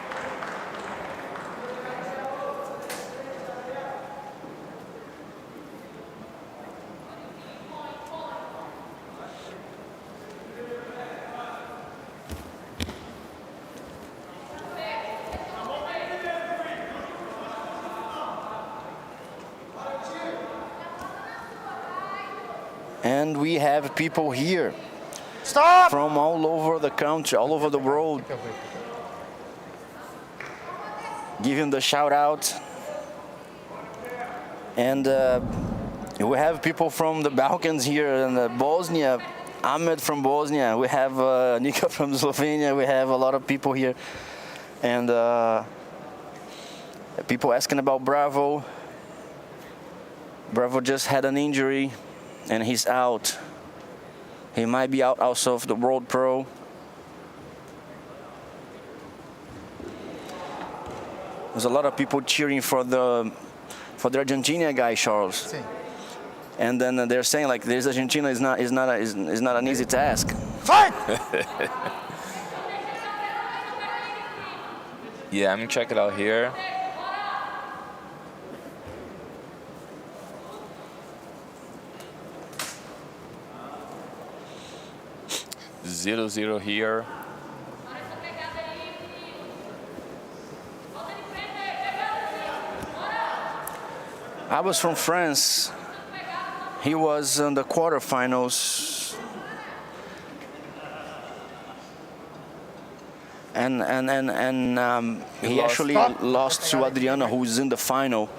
And we have people here Stop! from all over the country, all over the world, giving the shout out. And we have people from the Balkans here and Bosnia, Ahmed from Bosnia. We have Nika from Slovenia. We have a lot of people here. And people asking about Bravo. Bravo just had an injury and he's out. He might be out also of the World Pro. There's a lot of people cheering for the Argentina guy, Charles. Sim. And then they're saying like this Argentina is not an easy task. Fight! Yeah, I'm checking it out here. 0-0 here. I was from France. He was in the quarterfinals. And he actually lost to Adriano, who's in the final.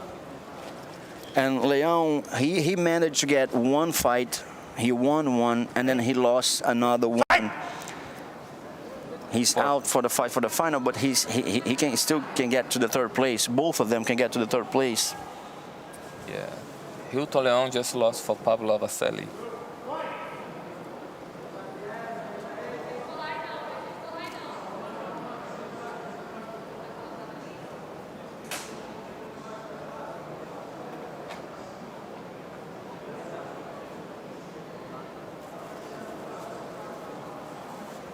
And Leon, he managed to get one fight. He won one, and then he lost another one. He's out for the fight for the final, but he can still get to the third place. Both of them can get to the third place. Yeah. Hilton Leon just lost for Pablo Vaselli.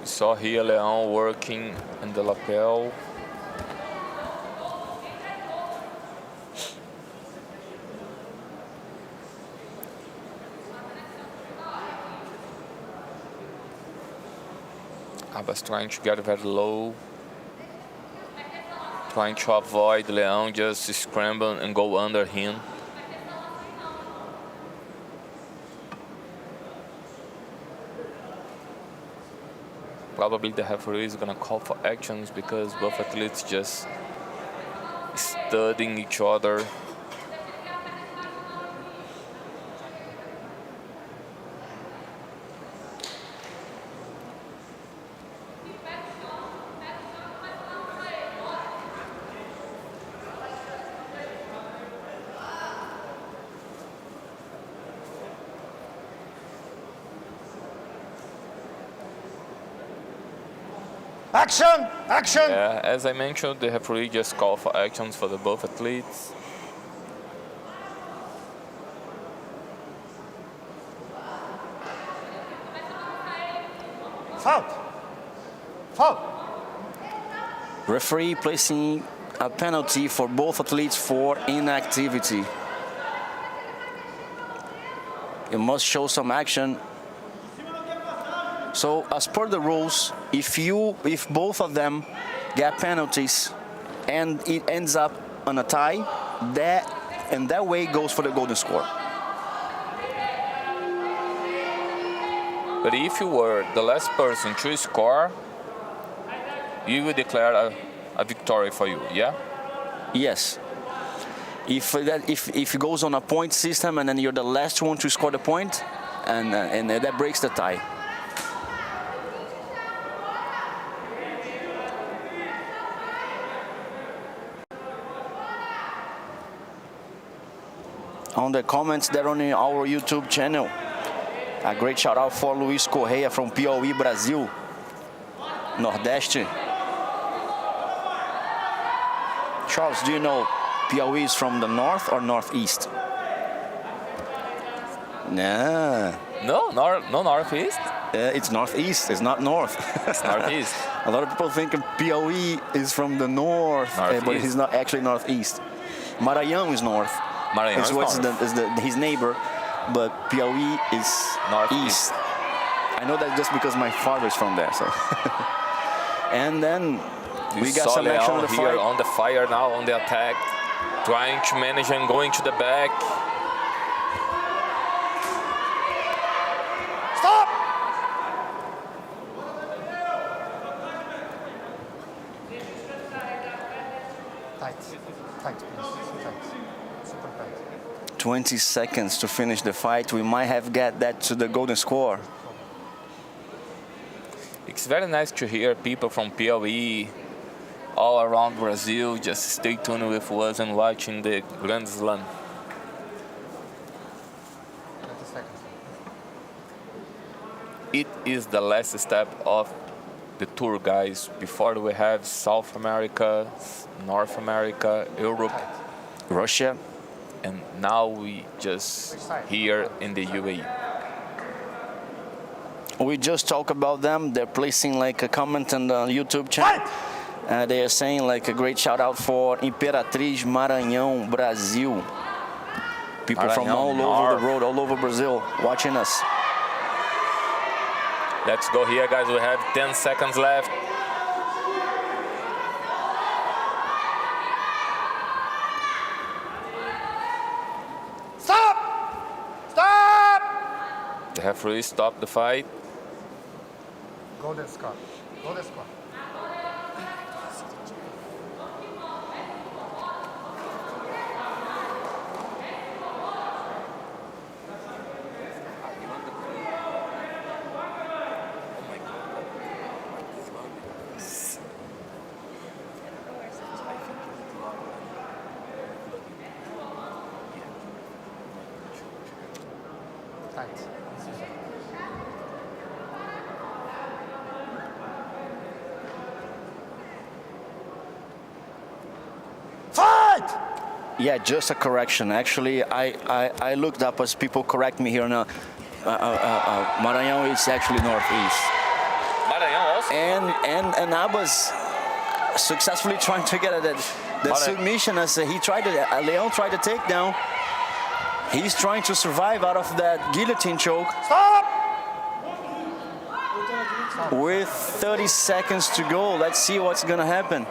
We saw here Leon working in the lapel. I was trying to get very low, trying to avoid Leon just scramble and go under him. Probably the referee is gonna call for actions because both athletes just studying each other. Action! Action! Yeah, as I mentioned, the referee just called for actions for the both athletes. Foul! Foul! Referee placing a penalty for both athletes for inactivity. You must show some action. So as per the rules, if both of them get penalties and it ends up on a tie, that way goes for the golden score. But if you were the last person to score, you will declare a victory for you, yeah? Yes. If it goes on a point system and then you're the last one to score the point, and that breaks the tie. On the comments there on our YouTube channel. A great shout out for Luiz Correia from Piauí, Brazil, Nordeste. Charles, do you know Piauí is from the north or northeast? Nah. No, no northeast. It's northeast. It's not north. It's northeast. A lot of people think Piauí is from the north, but Northeast. he's not actually northeast. Maranhão is north. Maranhão is north. His neighbor, but Piauí is Northeast. east. I know that just because my father is from there. So, and then we got saw some action on Leão the here fight. on the fire now, on the attack, trying to manage and going to the back. Stop! Tight. Tight, please. Tight. Super tight. 20 seconds to finish the fight. We might have get that to the golden score. It's very nice to hear people from Piauí, all around Brazil, just stay tuned with us and watching the Grand Slam. 30 seconds. It is the last step of the tour, guys. Before we have South America, North America, Europe, Russia. and now we just here in the UAE. We just talk about them. They're placing like a comment on the YouTube channel. They are saying like a great shout out for Imperatriz Maranhão, Brazil. People from Maranhão, all over North. the road, all over Brazil, watching us. Let's go here, guys. We have 10 seconds left. Stop! Stop! The referee stopped the fight. Golden score. Golden score. Tight. Fight! Yeah, just a correction. Actually, I looked up as people correct me here now. Maranhão is actually northeast. Maranhão also. And Abbas successfully trying to get the submission as he tried to, Leão tried to take down. He's trying to survive out of that guillotine choke. Stop! With 30 seconds to go, let's see what's gonna happen.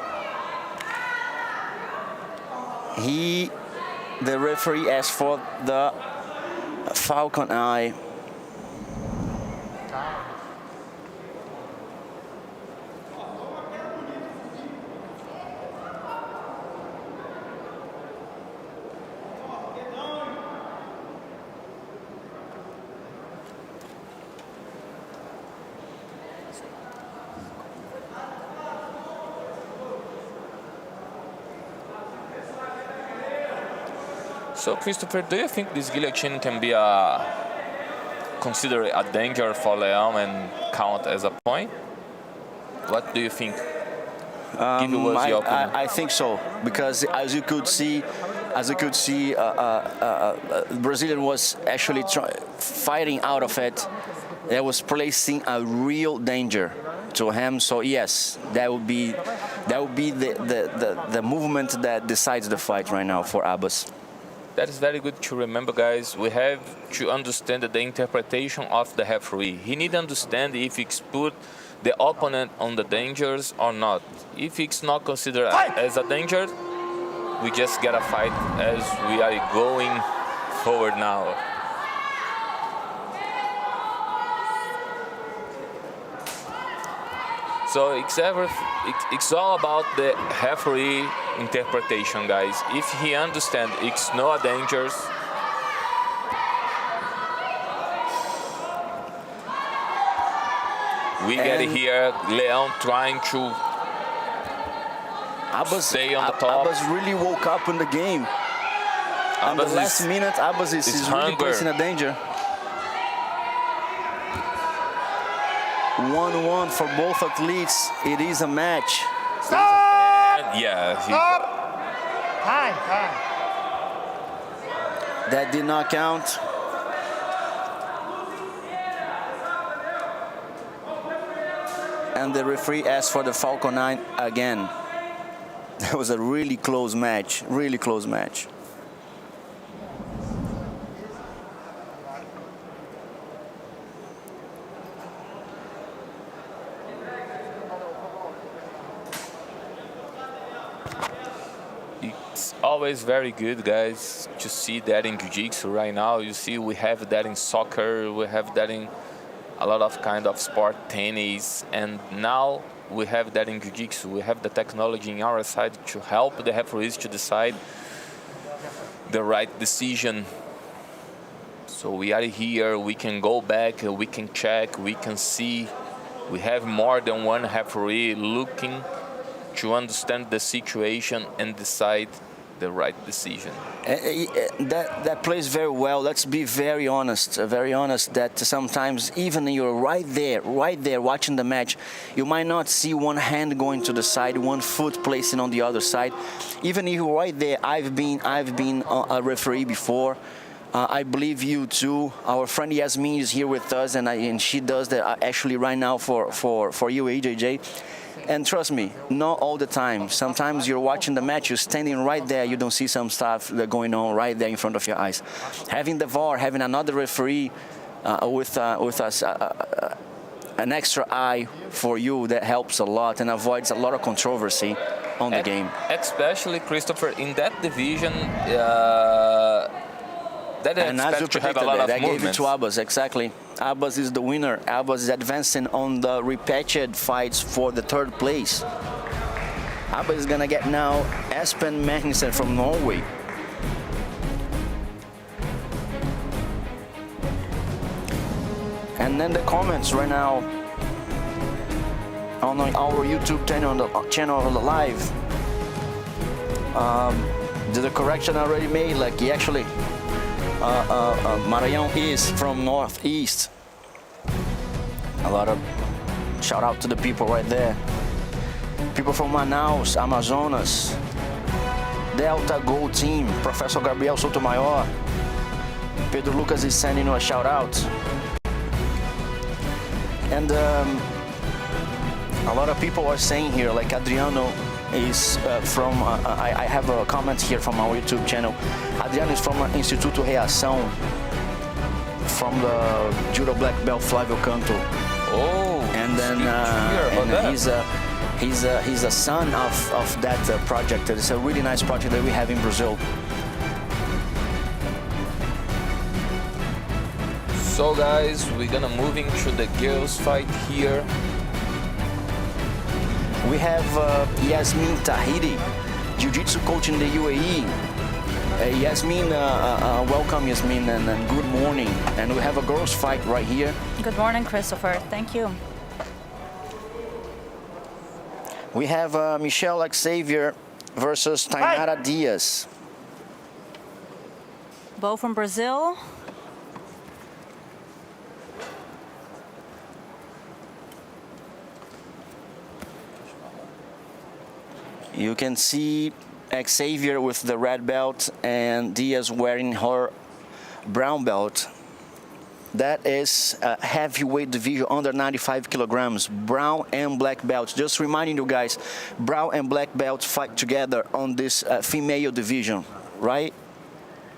The referee asked for the falcon eye. So, Christopher, do you think this guillotine can be considered a danger for Leão and count as a point? What do you think? Give us your opinion. I think so, because as you could see, Brazilian was actually fighting out of it. That was placing a real danger to him. So yes, that would be the movement that decides the fight right now for Abbas. That is very good to remember, guys. We have to understand the interpretation of the referee. He need to understand if it's put the opponent on the dangers or not. If it's not considered as a danger, we just get a fight as we are going forward now. So it's all about the referee interpretation, guys. If he understands it's no dangers, we get here Leão trying to stay on the top. Abbas really woke up in the game. In the last minute, Abbas is really placing a danger. 1-1 for both athletes. It is a match. Stop! Yeah. Time, time. That did not count. And the referee asked for the Falcon 9 again. That was a really close match, really close match. It's always very good, guys, to see that in Jiu-Jitsu right now. You see, we have that in soccer, we have that in a lot of kind of sport, tennis, and now we have that in Jiu-Jitsu. We have the technology in our side to help the referees to decide the right decision. So we are here, we can go back, we can check, we can see. We have more than one referee looking to understand the situation and decide the right decision. That plays very well. Let's be very honest that sometimes even you're right there watching the match, you might not see one hand going to the side, one foot placing on the other side. Even if you're right there, I've been a referee before. I believe you too. Our friend Yasmin is here with us, and she does that actually right now for you, AJJ. And trust me, not all the time. Sometimes you're watching the match, you're standing right there, you don't see some stuff going on right there in front of your eyes. Having the VAR, having another referee with us, an extra eye for you, that helps a lot and avoids a lot of controversy on the game. Especially, Christopher, in that division, that and as you expect to have a lot of I gave it movements. to Abbas, exactly. Abbas is the winner. Abbas is advancing on the repatched fights for the third place. Abbas is gonna get now Espen Magnussen from Norway. And then the comments right now on our YouTube channel on the live. Did the correction already made? Like he actually. Maranhão is from Northeast. A lot of shout out to the people right there. People from Manaus, Amazonas, Delta Gold Team, Professor Gabriel Sotomayor. Pedro Lucas is sending you a shout out. And a lot of people are saying here, like Adriano is from, I have a comment here from our YouTube channel. Adriano is from Instituto Reação, from the Judo Black Belt Flávio Canto. Oh, and then he's a son of that project. It's a really nice project that we have in Brazil. So guys, we're gonna move into the girls fight here. We have Yasmin Tahiri, Jiu-Jitsu coach in the UAE. Yasmin, welcome Yasmin, and good morning. And we have a girls fight right here. Good morning, Christopher. Thank you. We have Michelle Xavier versus Tainara Diaz. Both from Brazil. You can see Xavier with the red belt and Diaz wearing her brown belt. That is a heavyweight division under 95 kilograms, brown and black belts. Just reminding you guys, brown and black belts fight together on this female division, right?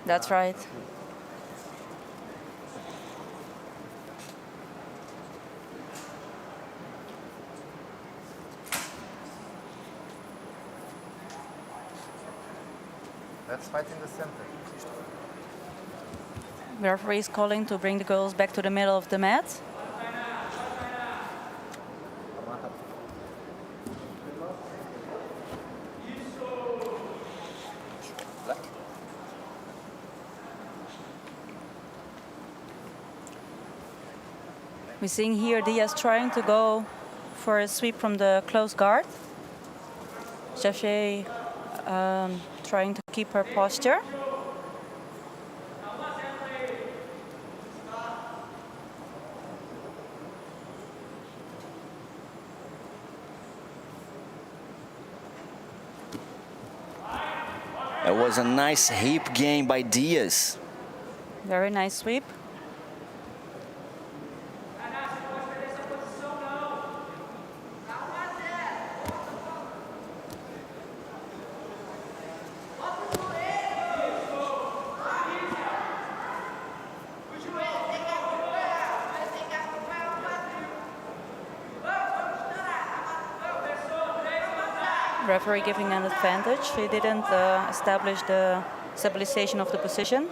That's right. Let's fight in the center. The referee is calling to bring the girls back to the middle of the mat. We're seeing here Diaz trying to go for a sweep from the close guard. Jaffe trying to keep her posture. It was a nice hip game by Diaz. Very nice sweep. Referee giving an advantage. He didn't establish the stabilization of the position.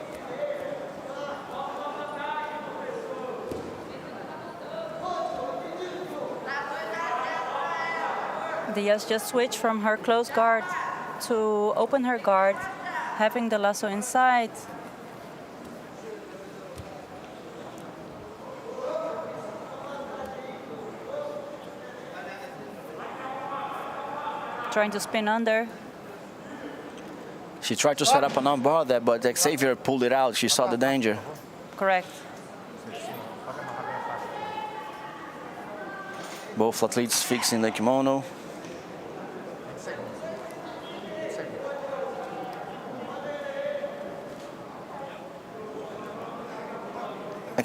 Diaz just switched from her close guard to open her guard, having the lasso inside. Trying to spin under. She tried to set up an armbar there, but Xavier pulled it out. She saw the danger. Correct. Both athletes fixing the kimono.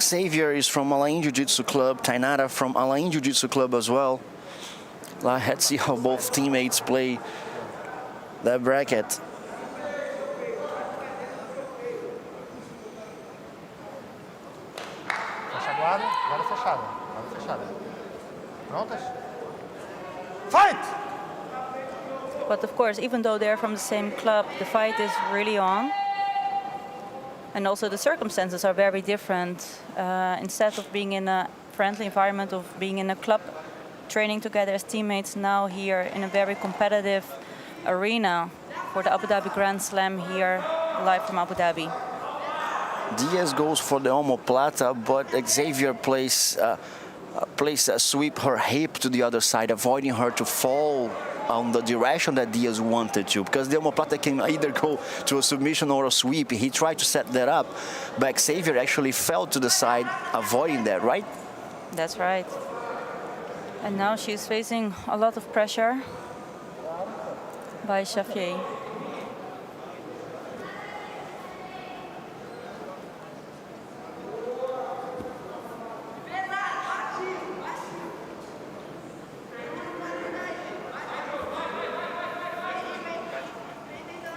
Xavier is from Alain Jiu-Jitsu Club. Tainara from Alain Jiu-Jitsu Club as well. Let's see how both teammates play that bracket. Fecha a guarda, guarda fechada. Guarda fechada. Prontas? Fight! But of course, even though they're from the same club, the fight is really on. And also the circumstances are very different. Instead of being in a friendly environment, of being in a club, training together as teammates, now here in a very competitive arena for the Abu Dhabi Grand Slam here, live from Abu Dhabi. Diaz goes for the omoplata, but Xavier plays a sweep her hip to the other side, avoiding her to fall on the direction that Diaz wanted to, because the omoplata can either go to a submission or a sweep. He tried to set that up, but Xavier actually fell to the side, avoiding that, right? That's right. And now she's facing a lot of pressure by Xavier.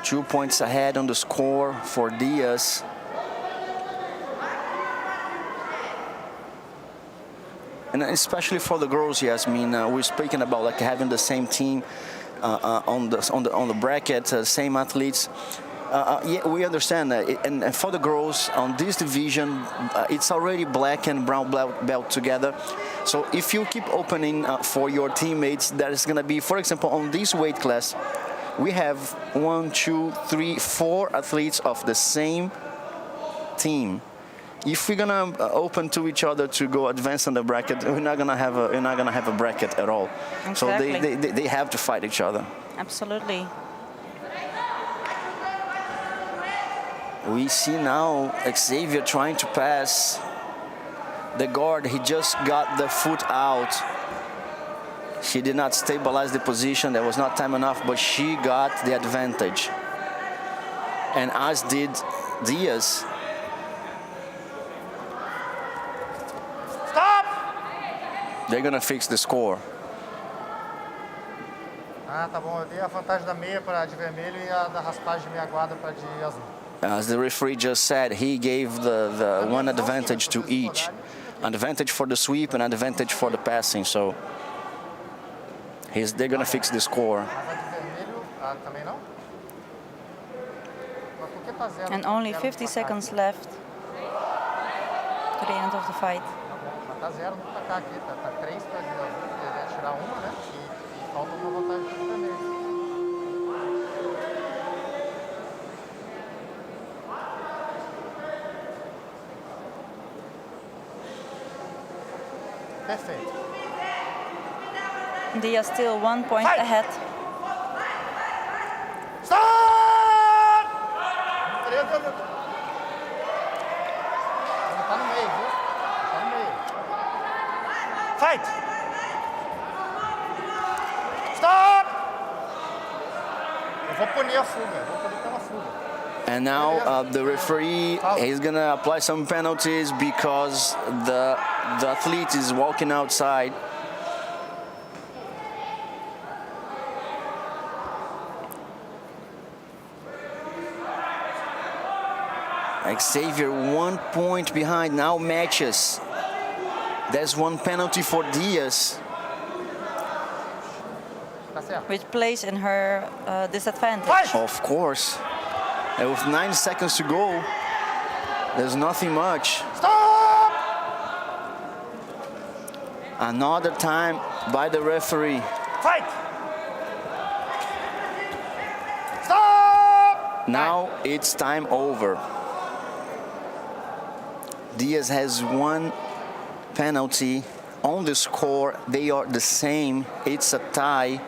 Two points ahead on the score for Diaz. And especially for the girls, yes. I mean, we're speaking about like having the same team on the bracket, same athletes. Yeah, we understand that. And for the girls on this division, it's already black and brown belt together. So if you keep opening for your teammates, that is going to be, for example, on this weight class, we have 1, 2, 3, 4 athletes of the same team. If we're gonna open to each other to go advance on the bracket, we're not gonna have a bracket at all. Exactly. So they have to fight each other. Absolutely. We see now Xavier trying to pass the guard. He just got the foot out. She did not stabilize the position. There was not time enough, but she got the advantage. And as did Diaz. Stop! They're gonna fix the score. Ah, tá bom. Eu dei a vantagem da meia para de vermelho e a da raspagem de meia guarda para de azul. As the referee just said, he gave the one advantage to each. An advantage for the sweep and an advantage for the passing. So they're gonna fix the score. Mas a de vermelho, também não? Mas por que tá zero? And only Zero 50 no placar? seconds left to the end of the fight. Mas tá zero no placar aqui. Tá 3 para de azul. Ele ia tirar uma, né? E falta uma vantagem para o vermelho. Perfeito. Diaz still 1 point ahead. Stop! Ele tá no meio, viu? Tá no meio. Fight! Stop! Eu vou punir a fuga. Vou punir pela And now the referee is gonna apply some penalties because the athlete is walking outside. Xavier 1 point behind, now matches. There's one penalty for Diaz. Which plays in her disadvantage. Of course. And with 9 seconds to go, there's nothing much. Stop! Another time by the referee. Fight! Stop! Now it's time over. Diaz has one penalty on the score. They are the same. It's a tie.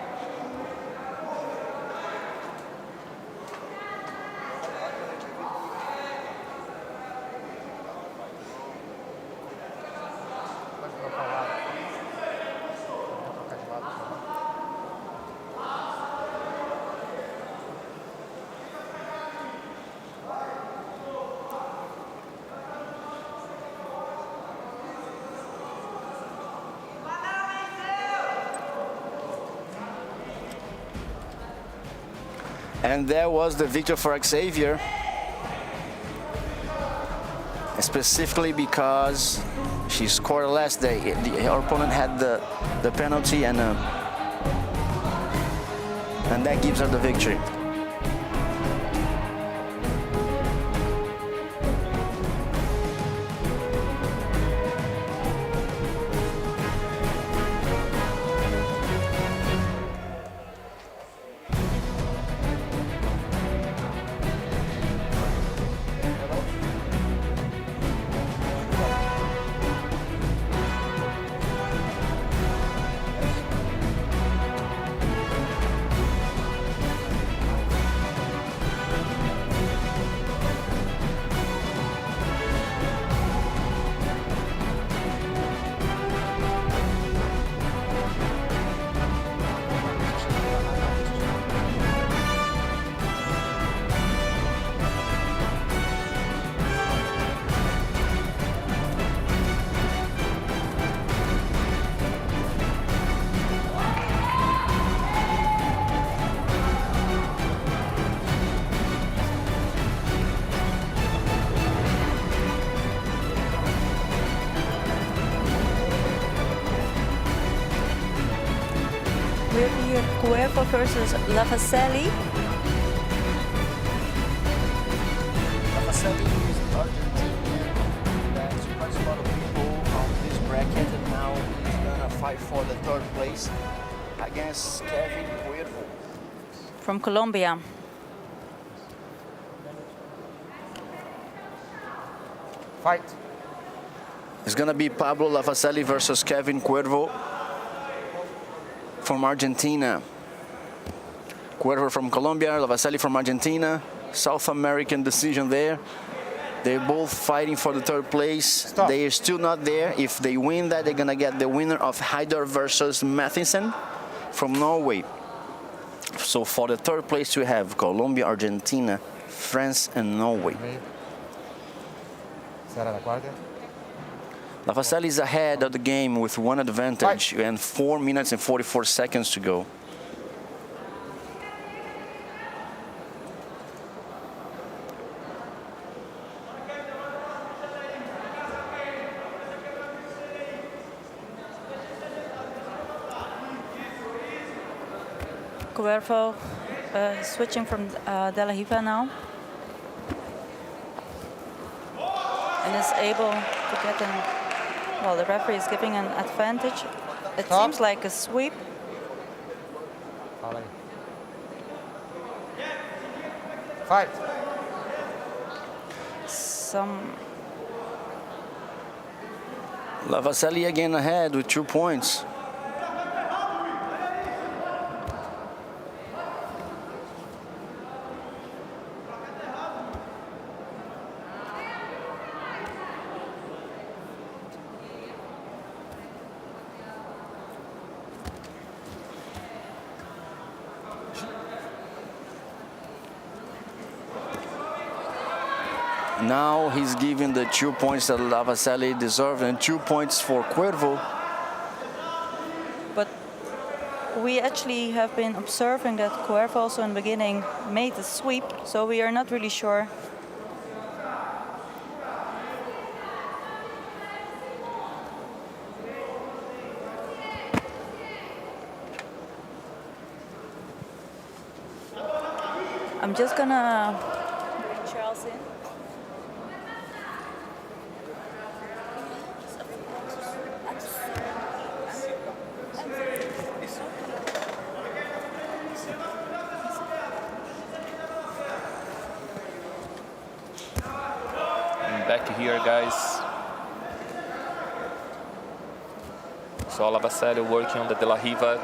Pode trocar o lado. Pode trocar de lado. And there was the victory for Xavier. Specifically because she scored less. Her opponent had the penalty and that gives her the victory. We have here Cuervo versus Lavaselli. Lavaselli is Argentinian. That's quite a lot of people on this bracket, and now he's gonna fight for the third place against Kevin Cuervo. From Colombia. Fight. It's gonna be Pablo Lavaselli versus Kevin Cuervo from Argentina. Cuervo from Colombia, Lavaselli from Argentina. South American decision there. They're both fighting for the third place. Stop. They are still not there. If they win that, they're gonna get the winner of Haidar versus Matheson from Norway. So for the third place, we have Colombia, Argentina, France, and Norway. Será da quarta? Lavaselli is ahead of the game with one advantage and 4 minutes and 44 seconds to go. Cuervo switching from De La Riva now. And is able to get in. Well, the referee is giving an advantage. It Stop. seems like a sweep. Fala aí. Fight. Some Lavaselli again ahead with 2 points. now he's giving the 2 points that Lavaselli deserved and 2 points for Cuervo. But we actually have been observing that Cuervo also in the beginning made a sweep, so we are not really sure. I'm just gonna bring Charles in. And back here, guys. So Lavaselli working on the De La Riva.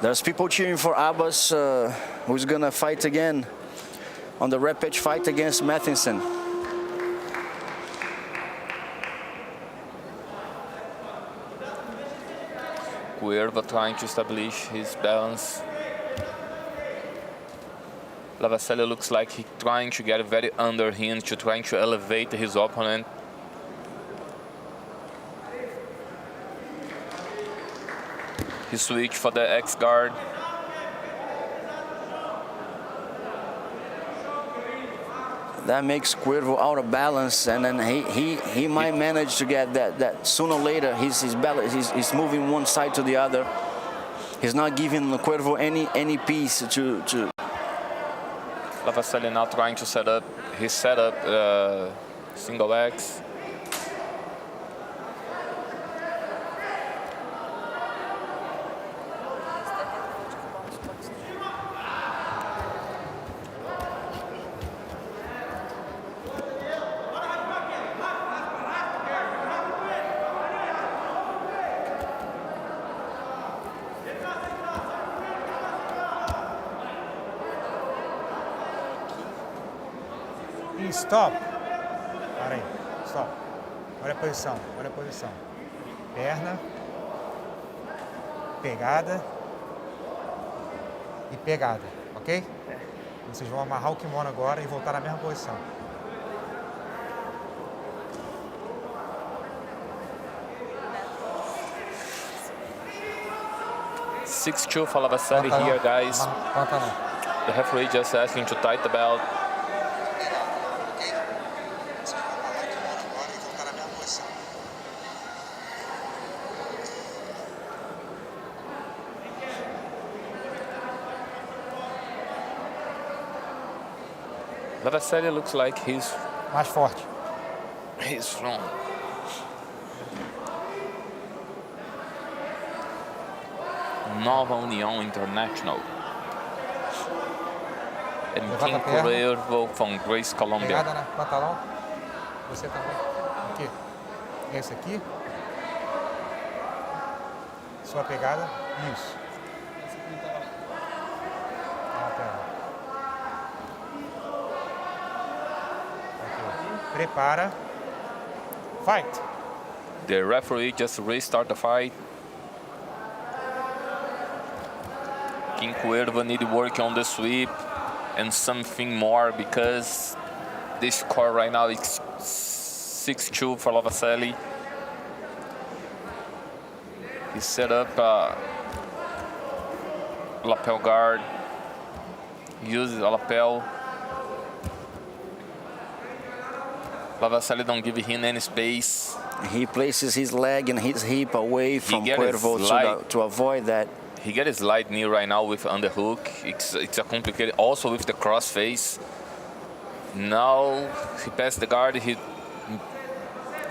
There's people cheering for Abbas, who's gonna fight again on the rematch fight against Matheson. Cuervo trying to establish his balance. Lavaselli looks like he's trying to get very underhand, to trying to elevate his opponent. He switched for the X guard. That makes Cuervo out of balance, and then he might manage to get that sooner or later. He's moving one side to the other. He's not giving Cuervo any piece to. Lavaselli now trying to set up his setup, single X. Stop. Para aí. Stop. Olha a posição. Olha a posição. Perna. Pegada. E pegada. Ok? Vocês vão amarrar o kimono agora e voltar na mesma posição. (6-2) for Lavaselli here, guys. The referee just asking to tighten the belt. Lavaselli looks like he's Mais forte. from Nova União International. And King Cuervo from Grace, Colombia. Pegada na pantalão. Você também. Aqui. Esse aqui. Sua pegada. Isso. Prepara. Fight. The referee just restart the fight. King Cuervo need to work on the sweep and something more, because the score right now is 6-2 for Lavaselli. He set up a lapel guard, uses a lapel. Lavaselli don't give him any space. He places his leg and his hip away from Cuervo to avoid that. He got his light knee right now with underhook. It's a complicated, also with the cross face. Now he passed the guard. He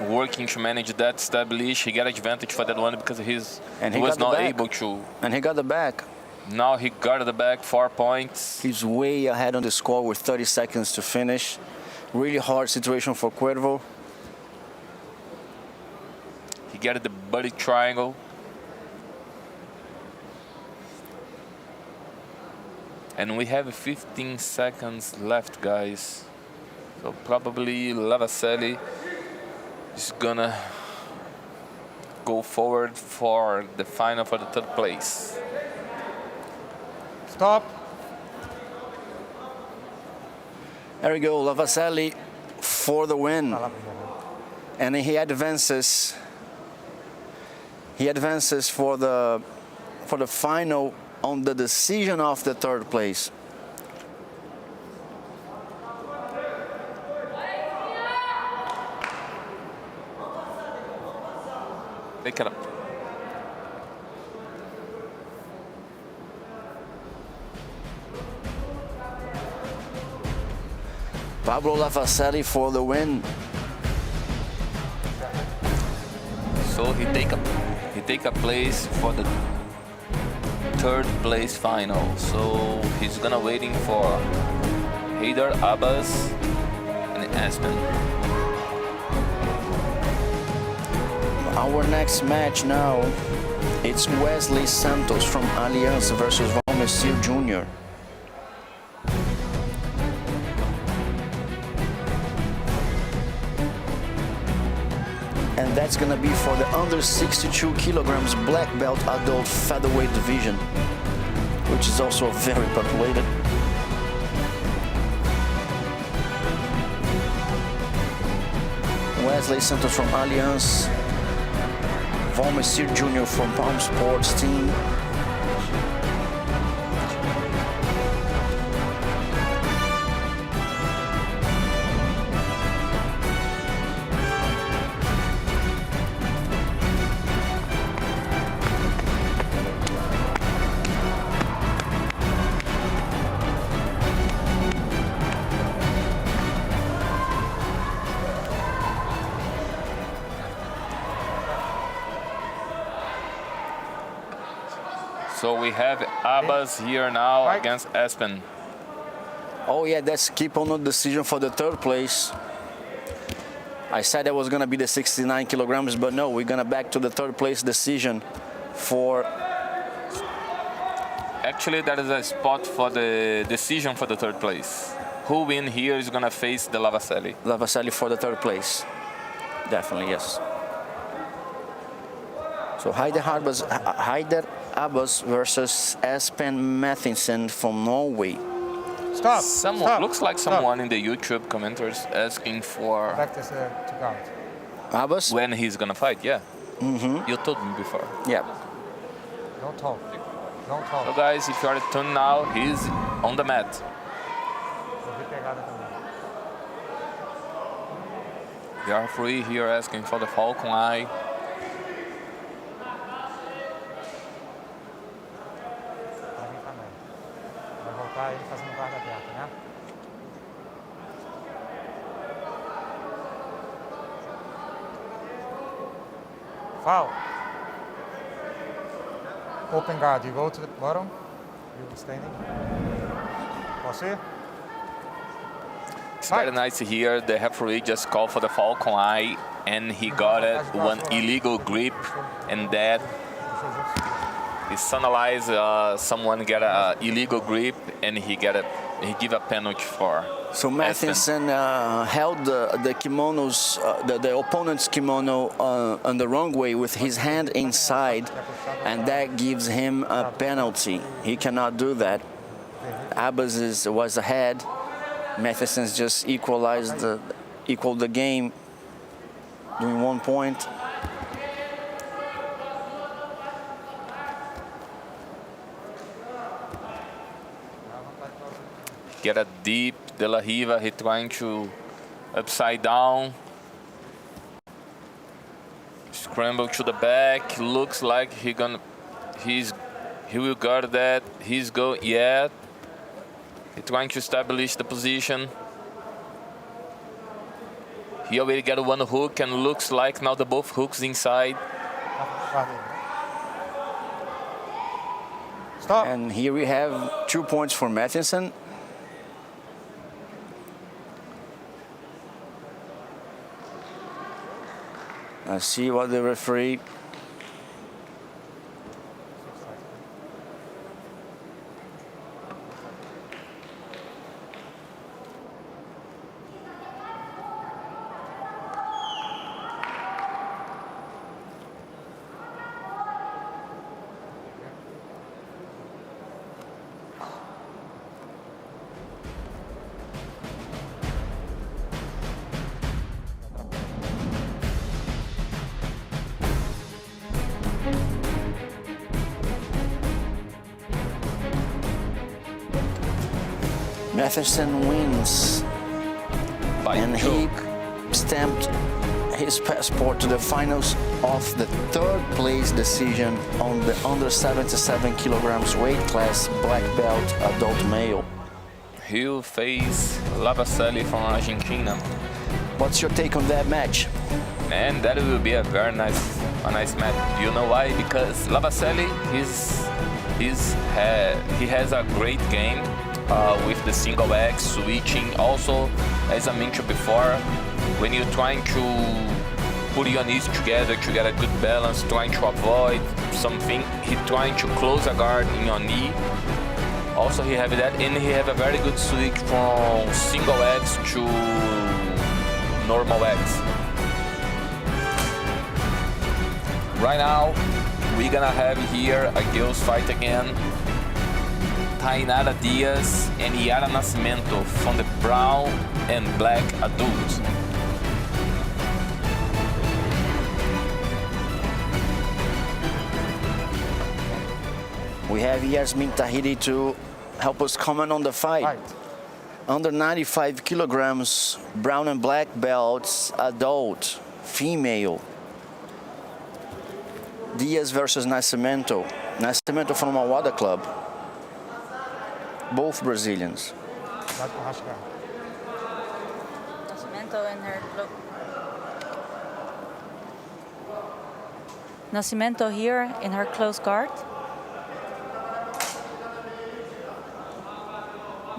working to manage that, establish. He got advantage for that one because he was not able to. And he got the back. Now he got the back, 4 points. He's way ahead on the score with 30 seconds to finish. Really hard situation for Cuervo. He got the body triangle. And we have 15 seconds left, guys. So probably Lavaselli is gonna go forward for the final for the third place. Stop. There we go, Lavaselli for the win. Vai lá primeiro. And he advances. He advances for the final on the decision of the third place. Pick it up. Pablo Lavaselli for the win. So he take a place for the third place final. So he's gonna waiting for Haider Abbas and Aspen. Our next match now, it's Wesley Santos from Allianz versus Valmecir Jr. And that's gonna be for the under 62 kilograms black belt adult featherweight division, which is also very populated. Wesley Santos from Allianz, Valmecir Jr. from Palm Sports team. So we have Abbas here now Fight. against Aspen. Oh yeah, that's keep on the decision for the third place. I said it was gonna be the 69 kilograms, but no, we're gonna back to the third place decision for. Actually, that is a spot for the decision for the third place. Who win here is gonna face the Lavaselli. Lavaselli for the third place. Definitely, yes. So Haider Abbas versus Aspen Mathinsen from Norway. Stop. Someone Stop. looks like Stop. someone in the YouTube commenters asking for Practice to count. Abbas? when he's gonna fight. Yeah. You told me before. Yeah. Don't talk. Don't So talk. guys, if you are tuned now, he's on the mat. Eu vi pegada também. The referee here asking for the Falcon Eye. Pra mim também. Vai voltar ele fazendo guarda aberta, né? Foul. Open guard, you go to the bottom. You standing. Posso ir? It's very nice to hear the referee just called for the Falcon Eye and he got it one illegal grip and that is analyzed someone get a illegal grip and he give a penalty for. So Mathinsen held the kimonos, the opponent's kimono on the wrong way with his hand inside, and that gives him a penalty. He cannot do that. Abbas was ahead. Mathinsen just equaled the game, doing 1 point. Get a deep De La Riva, he trying to upside down. Scramble to the back, looks like he will guard that. He's trying to establish the position. He already got one hook and looks like now the both hooks inside. Guarda ele. Stop. And here we have 2 points for Mathinsen. Let's see what the referee. Jefferson wins, By and he choke. stamped his passport to the finals of the third place decision on the under 77 kilograms weight class black belt adult male. He will face Lavaselli from Argentina. What's your take on that match? And that will be a very nice match. You know why? Because Lavaselli he has a great game with the single leg, switching. Also, as I mentioned before, when you're trying to put your knees together to get a good balance, trying to avoid something, he's trying to close a guard in your knee. Also, he have that, and he have a very good switch from single legs to normal legs. Right now, we're gonna have here a girls fight again. Tainara Diaz and Yara Nascimento from the brown and black adults. We have Yasmin Tahiri to help us comment on the fight. Under 95 kilograms, brown and black belts, adult, female. Diaz versus Nascimento. Nascimento from Awada Club. Both Brazilians. Vai com rascar. Nascimento here in her close guard.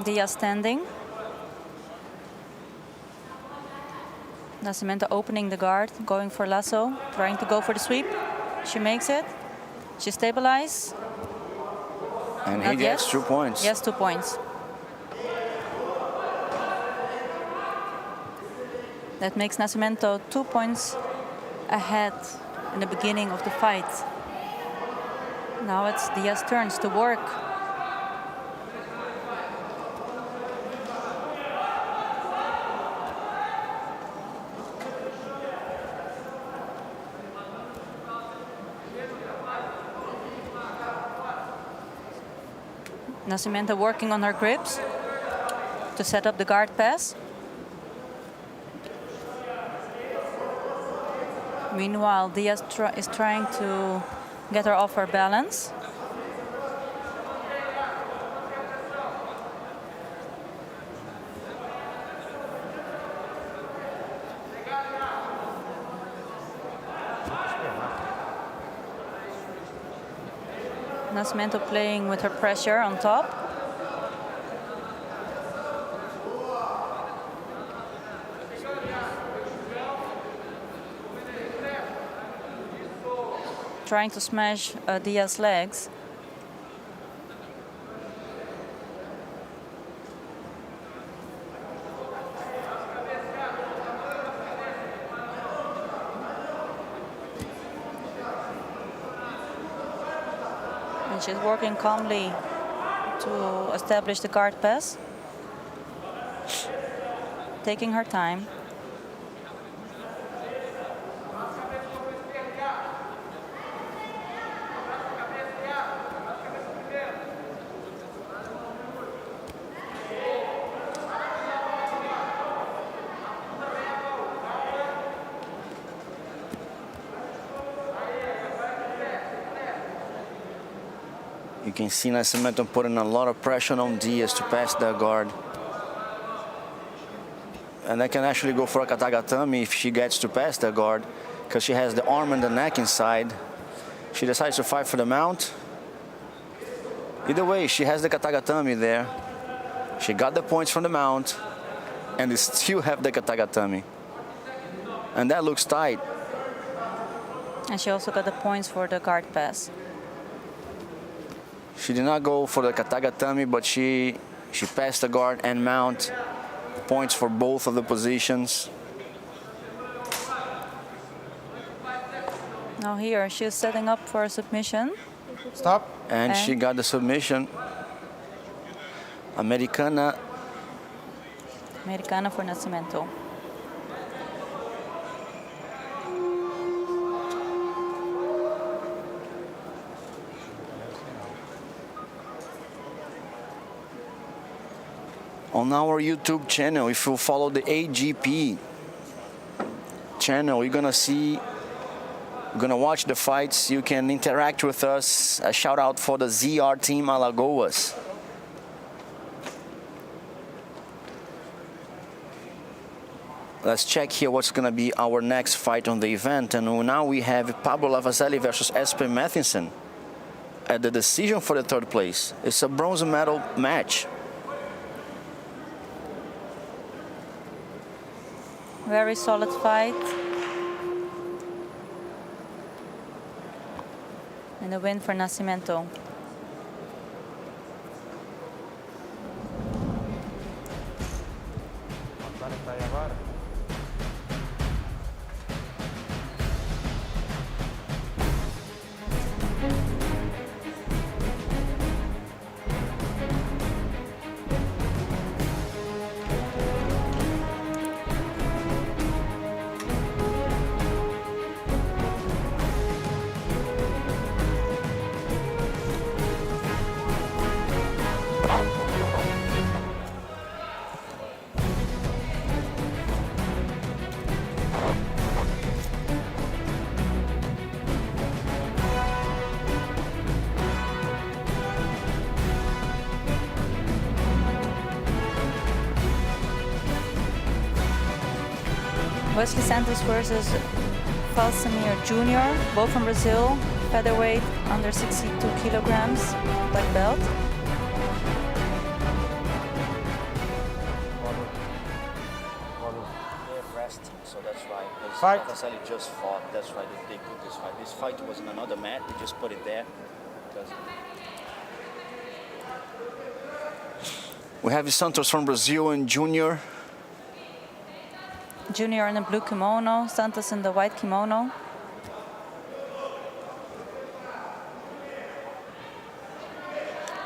Diaz standing. Nascimento opening the guard, going for lasso, trying to go for the sweep. She makes it. She stabilizes. And he gets 2 points. Yes, 2 points. That makes Nascimento 2 points ahead in the beginning of the fight. Now it's Diaz's turns to work. Nascimento working on her grips to set up the guard pass. Meanwhile, Diaz is trying to get her off her balance. Nascimento playing with her pressure on top. Trying to smash Diaz's legs. And she's working calmly to establish the guard pass. Taking her time. You can see Nascimento putting a lot of pressure on Diaz to pass that guard. And that can actually go for a katagatame if she gets to pass that guard, because she has the arm and the neck inside. She decides to fight for the mount. Either way, she has the katagatame there. She got the points from the mount, and they still have the katagatame. And that looks tight. And she also got the points for the guard pass. She did not go for the katagatame, but she passed the guard and mount. Points for both of the positions. Now here, she's setting up for a submission. Stop. And she got the submission. Americana. Americana for Nascimento. on our YouTube channel. If you follow the AGP channel, you're gonna watch the fights. You can interact with us. A shout out for the ZR team Alagoas. Let's check here what's gonna be our next fight on the event. And now we have Pablo Lavazelli versus Espen Mathisen at the decision for the third place. It's a bronze medal match. Very solid fight. And a win for Nascimento. Batalha tá aí agora? Wesley Santos versus Falsamir Jr., both from Brazil, featherweight, under 62 kilograms, black belt. They're resting, so that's why. Fight. Lavazelli just fought. That's why they put this fight. This fight was in another mat. They just put it there. We have Santos from Brazil and Junior. Junior in the blue kimono, Santos in the white kimono.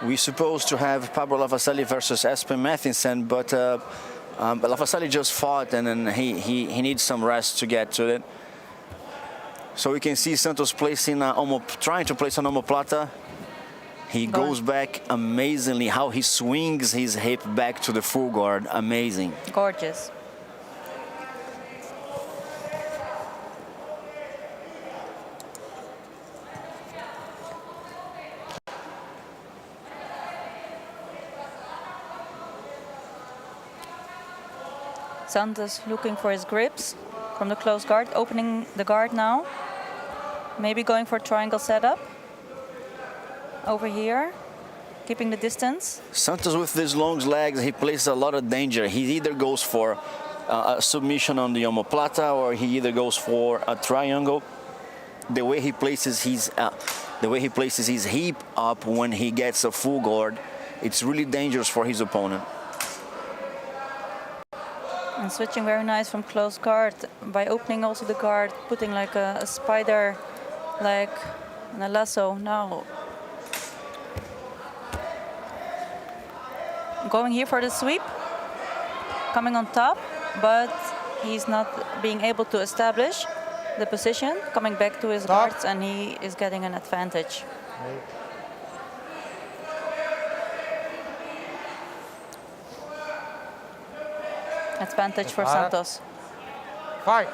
We're supposed to have Pablo Lavazelli versus Espen Mathisen, but Lavazelli just fought and then he needs some rest to get to it. So we can see Santos placing trying to place an omoplata. He goes back amazingly. How he swings his hip back to the full guard, amazing. Gorgeous. Santos looking for his grips from the close guard, opening the guard now. Maybe going for a triangle setup. Over here, keeping the distance. Santos with these long legs, he places a lot of danger. He either goes for a submission on the omoplata or he either goes for a triangle. The way he places his hip up when he gets a full guard, it's really dangerous for his opponent. And switching very nice from close guard by opening also the guard, putting like a spider leg and a lasso. Now going here for the sweep, coming on top, but he's not being able to establish the position, coming back to his guards, and he is getting an advantage. Advantage for Santos. Fight!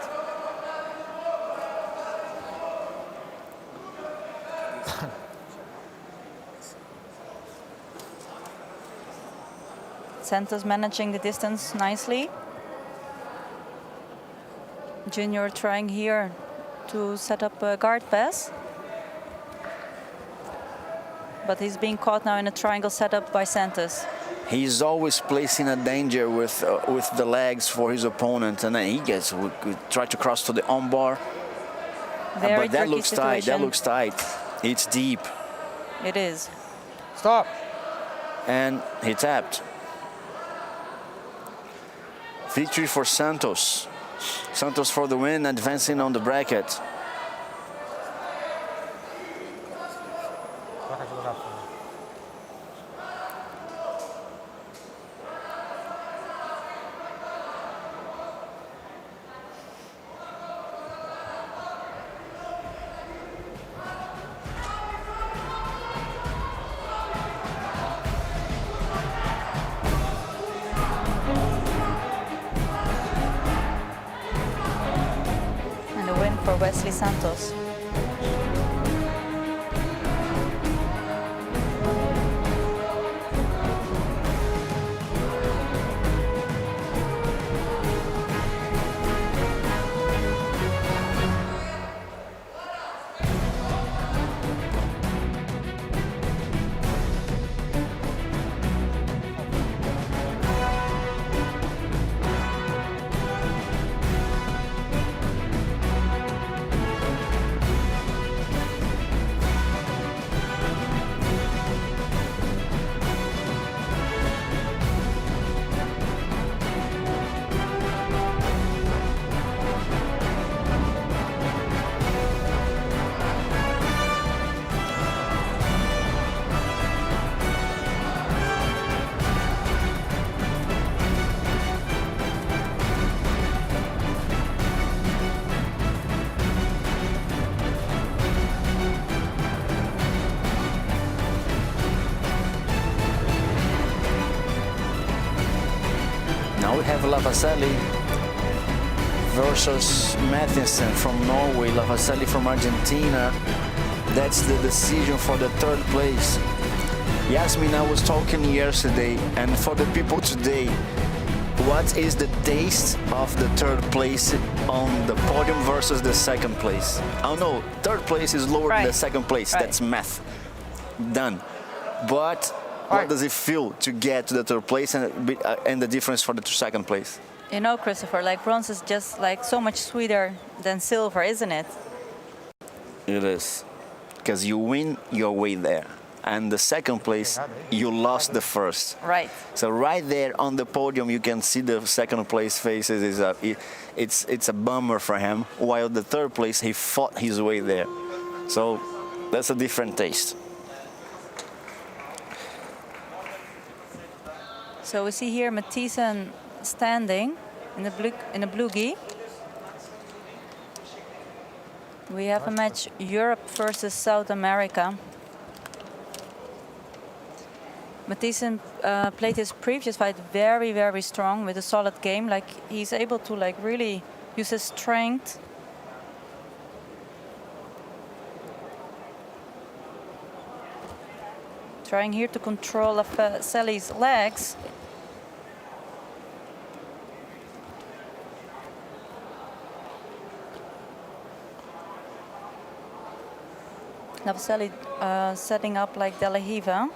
Santos managing the distance nicely. Junior trying here to set up a guard pass. But he's being caught now in a triangle setup by Santos. He's always placing a danger with the legs for his opponent, and then he would try to cross to the armbar. But that looks tight. That looks tight. It's deep. It is. Stop. And he tapped. Victory for Santos. Santos for the win, advancing on the bracket. Troca de lugar. Wesley Santos. Now we have Lavaselli versus Matheson from Norway, Lavaselli from Argentina. That's the decision for the third place. Yasmin, I was talking yesterday, and for the people today, what is the taste of the third place on the podium versus the second place? Oh no, third place is lower than the second place. Right. That's math. Done. But what does it feel to get to the third place and the difference for the second place? You know, Christopher, like bronze is just like so much sweeter than silver, isn't it? It is. Because you win your way there. And the second place, you lost the first. Right. So right there on the podium, you can see the second place faces. It's a bummer for him. While the third place, he fought his way there. So that's a different taste. So we see here Matheson standing in a blue gi. We have a match Europe versus South America. Matheson played his previous fight very, very strong with a solid game. Like he's able to like really use his strength. Trying here to control Lavaselli's legs. Lavaselli setting up like De La Riva.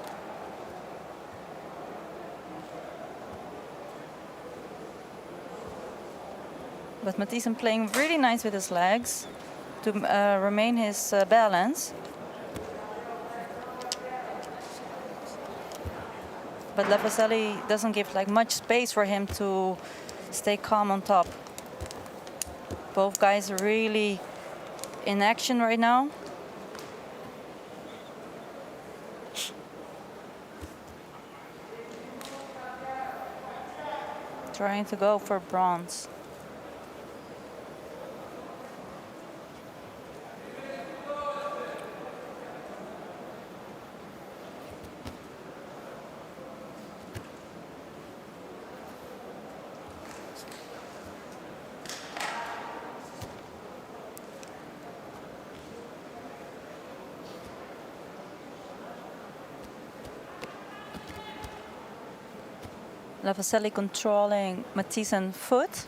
But Matheson playing really nice with his legs to remain his balance. But Lavaselli doesn't give like much space for him to stay calm on top. Both guys are really in action right now. Trying to go for bronze. Lavaselli controlling Matheson's foot.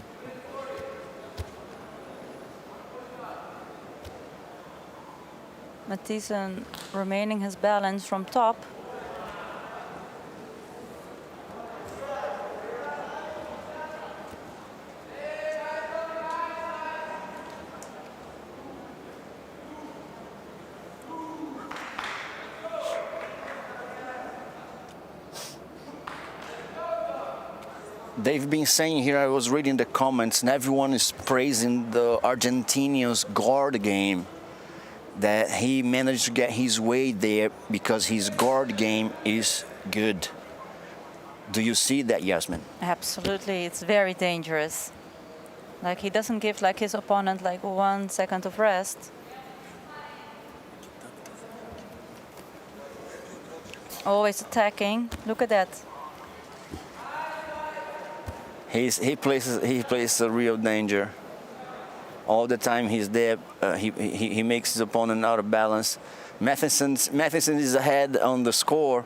Matheson remaining his balance from top. They've been saying here, I was reading the comments, and everyone is praising the Argentinian's guard game. That he managed to get his way there because his guard game is good. Do you see that, Yasmin? Absolutely, it's very dangerous. Like he doesn't give like his opponent like 1 second of rest. Always attacking. Look at that. He plays a real danger. All the time he's there, he makes his opponent out of balance. Matheson is ahead on the score,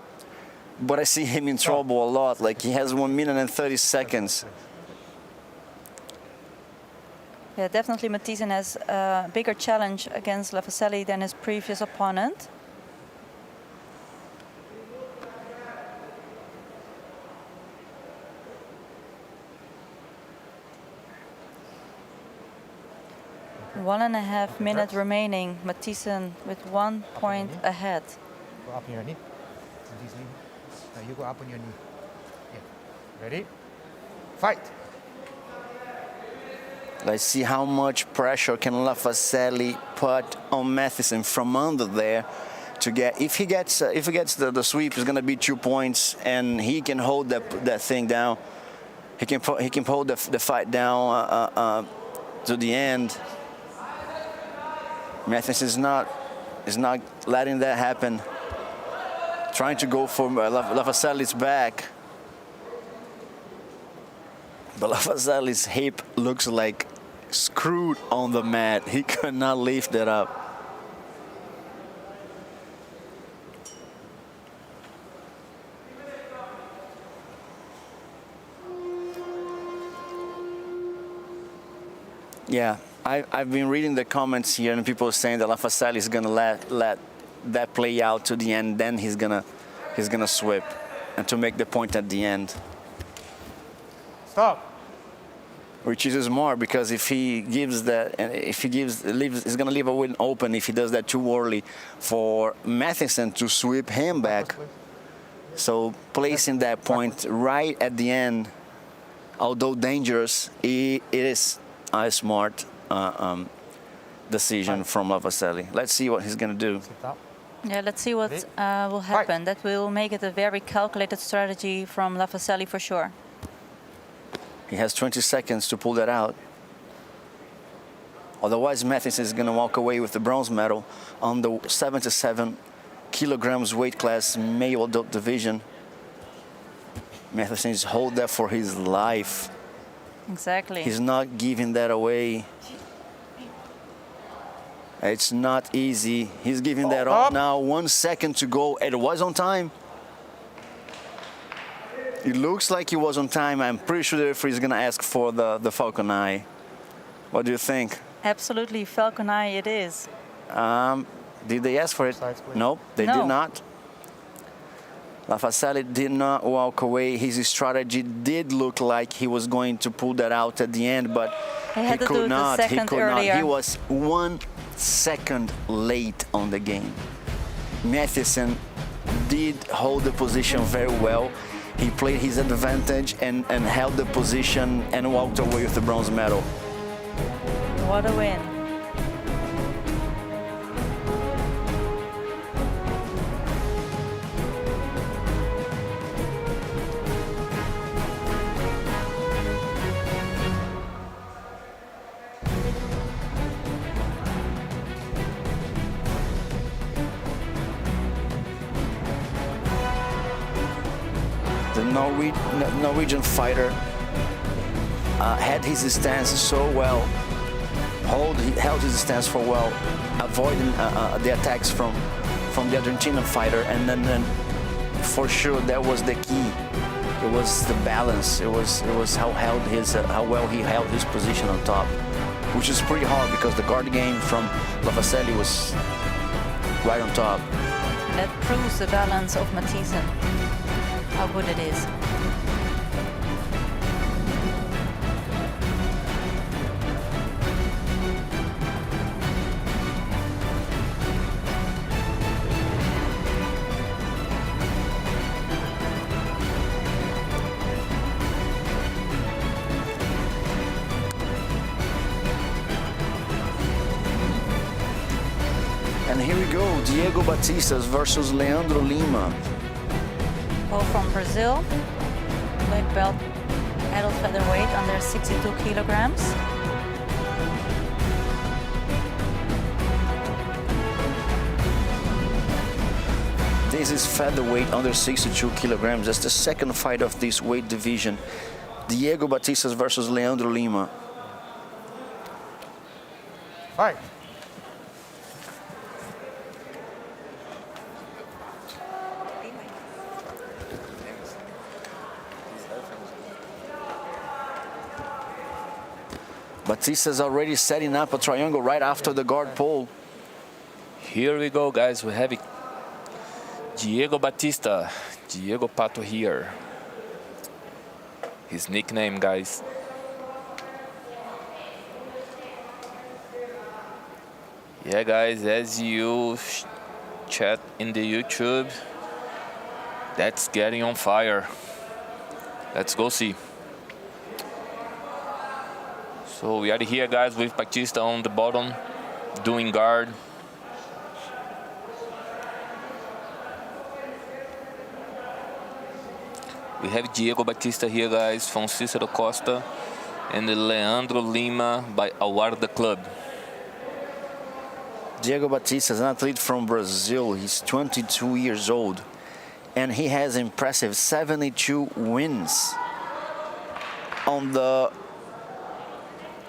but I see him in trouble a lot. Like he has 1 minute and 30 seconds. Yeah, definitely Mathisen has a bigger challenge against Lafaselli than his previous opponent. One and a half minute remaining. Mathisen with 1 point ahead. Go up on your knee. These knee. Now you go up on your knee. Yeah. Ready? Fight. Let's see how much pressure can Lafaselli put on Mathisen from under there to get. If he gets the sweep, it's gonna be 2 points, and he can hold that thing down. He can hold the fight down to the end. Mathisen is not letting that happen. Trying to go for Lafaselli's back. But Lafaselli's hip looks like screwed on the mat. He could not lift it up. Yeah, I've been reading the comments here, and people are saying that Lafaselli is gonna let that play out to the end. Then he's gonna sweep, and to make the point at the end. Stop. Which is smart, because if he gives that, he's gonna leave a win open if he does that too early for Mathisen to sweep him back. So placing that point right at the end, although dangerous, it is a smart decision from Lafaselli. Let's see what he's gonna do. Yeah, let's see what will happen. That will make it a very calculated strategy from Lafaselli for sure. He has 20 seconds to pull that out. Otherwise, Mathisen is going to walk away with the bronze medal on the 77 kilograms weight class male adult division. Mathisen is hold that for his life. Exactly. He's not giving that away. It's not easy. He's giving that up now. 1 second to go. It was on time. It looks like he was on time. I'm pretty sure the referee is going to ask for the Falcon Eye. What do you think? Absolutely, Falcon Eye it is. Did they ask for it? Nope, they did not. Lafaselli did not walk away. His strategy did look like he was going to pull that out at the end, but he could not. He could not. He was 1 second late on the game. Mathisen did hold the position very well. He played his advantage and held the position and walked away with the bronze medal. What a win. The Norwegian fighter had his stance so well, held his stance for well, avoiding the attacks from the Argentinian fighter, and then for sure that was the key. It was the balance. It was how well he held his position on top, which is pretty hard because the guard game from Lafaselli was right on top. That proves the balance of Mathisen, how good it is. And here we go, Diego Batistas versus Leandro Lima. Both from Brazil, black belt, adult featherweight under 62 kilograms. This is featherweight under 62 kilograms. That's the second fight of this weight division. Diego Batistas versus Leandro Lima. Fight. Batista's already setting up a triangle right after the guard pole. Here we go, guys. We have Diego Batista, Diego Pato here. His nickname, guys. Yeah, guys, as you chat in the YouTube, that's getting on fire. Let's go see. So we are here, guys, with Batista on the bottom, doing guard. We have Diego Batista here, guys, from Cicero Costa, and Leandro Lima by Awarda Club. Diego Batista is an athlete from Brazil. He's 22 years old, and he has impressive 72 wins on the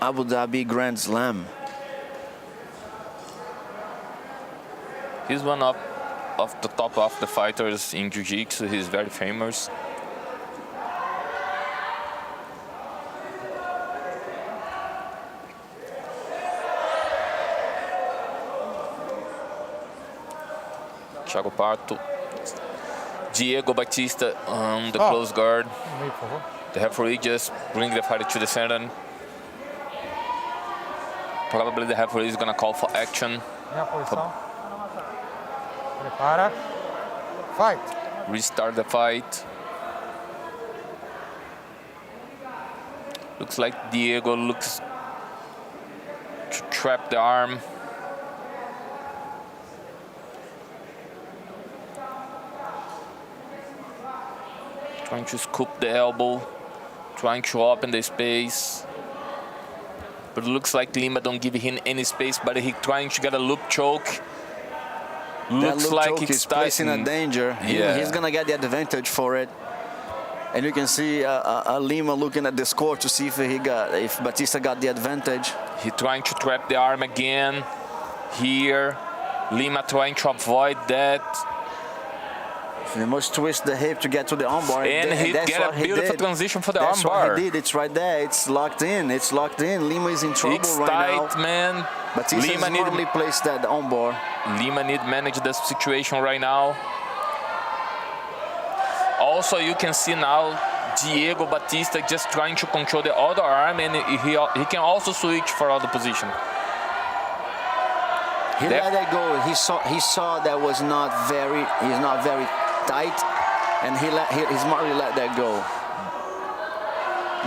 Abu Dhabi Grand Slam. He's one of the top of the fighters in Jiu-Jitsu. He's very famous. Thiago Pato, Diego Batista on the close guard. The referee just bring the fighter to the center. Probably the referee is gonna call for action. Minha posição. Prepara. Fight. Restart the fight. Looks like Diego looks to trap the arm. Trying to scoop the elbow, trying to open the space. But it looks like Lima don't give him any space, but he trying to get a loop choke. Looks like it's placing a danger. Yeah. He's gonna get the advantage for it. And you can see Lima looking at the score to see if Batista got the advantage. He trying to trap the arm again. Here, Lima trying to avoid that. He must twist the hip to get to the armbar. And he get a beautiful transition for the armbar. That's what he did. It's right there. It's locked in. It's locked in. Lima is in trouble It's right tight, now. man. Batista Lima smartly placed that armbar. Lima need to manage the situation right now. Also, you can see now Diego Batista just trying to control the other arm, and he can also switch for other position. He let it go. He saw that he's not very tight, and he smartly let that go.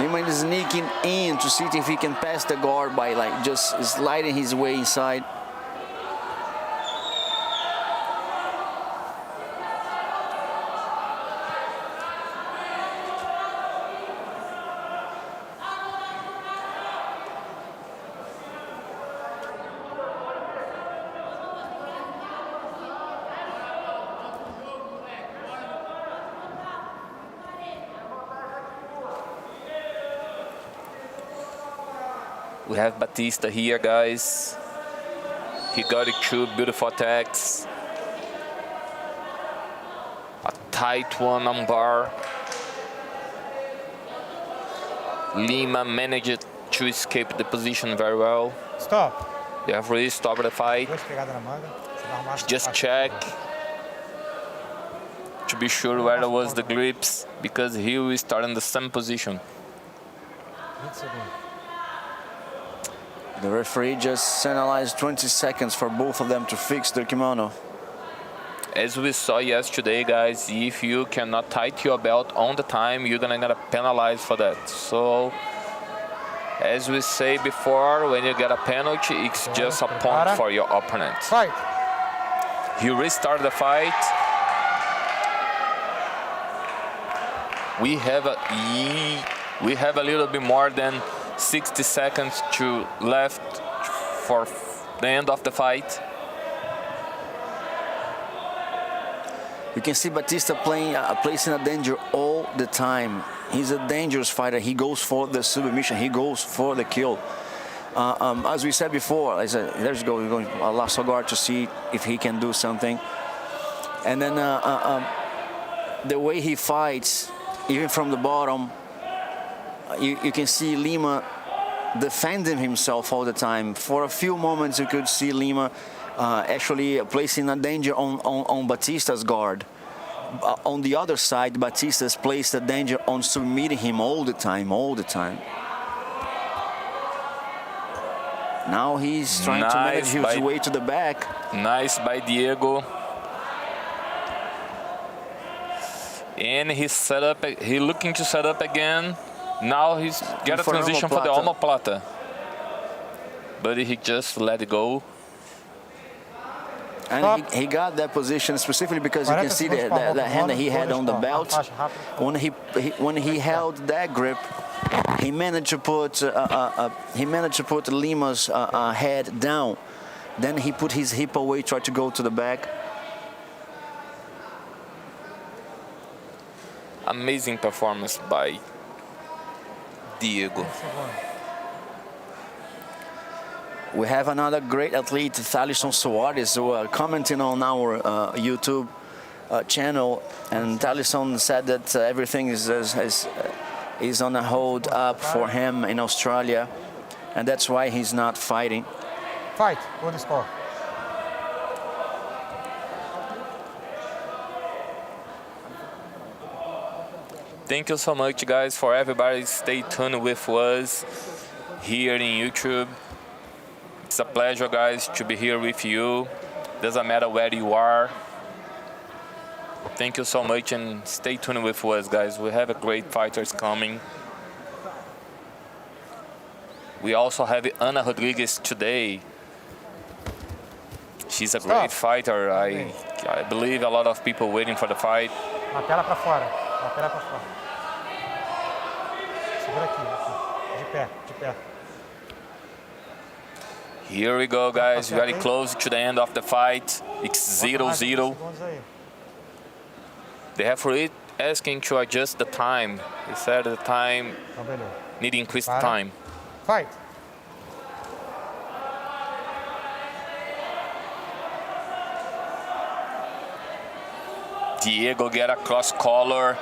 Lima is sneaking in to see if he can pass the guard by just sliding his way inside. We have Batista here, guys. He got 2 beautiful attacks. A tight one on bar. Lima managed to escape the position very well. Stop. The referee stopped the fight. Duas pegadas na manga. Você vai arrumar Just check to be sure where was the grips, because he will start in the same position. 20 segundos. The referee just analyzed 20 seconds for both of them to fix their kimono. As we saw yesterday, guys, if you cannot tighten your belt on the time, you're gonna get penalized for that. So, as we say before, when you get a penalty, it's just a point for your opponent. Fight. He restarted the fight. We have a little bit more than 60 seconds left for the end of the fight. You can see Batista placing a danger all the time. He's a dangerous fighter. He goes for the submission. He goes for the kill. As we said before, I said, there's going lasso guard to see if he can do something. And then the way he fights, even from the bottom, you can see Lima defending himself all the time. For a few moments, you could see Lima actually placing a danger on Batista's guard. On the other side, Batista's placed a danger on submitting him all the time. Now he's trying to manage his way to the back. Nice by Diego. And he looking to set up again. Now he's got a transition for the omoplata. But he just let it go. And he got that position specifically because you can see the hand that he had on the belt. When he held that grip, he managed to put Lima's head down. Then he put his hip away, tried to go to the back. Amazing performance by Diego. We have another great athlete, Thalisson Soares, who are commenting on our YouTube channel, and Thalisson said that everything is on a hold up for him in Australia, and that's why he's not fighting. Fight, good score. Thank you so much, guys, for everybody. Stay tuned with us here in YouTube. It's a pleasure, guys, to be here with you. Doesn't matter where you are. Thank you so much, and stay tuned with us, guys. We have a great fighters coming. We also have Ana Rodriguez today. She's a great fighter. I believe a lot of people waiting for the fight. Lapela pra fora. Lapela pra fora. Segura aqui. De pé, de pé. Here we go, guys. Very close to the end of the fight. It's 0-0. The referee asking to adjust the time. He said the time need to increase the time. Fight. Diego get a cross collar.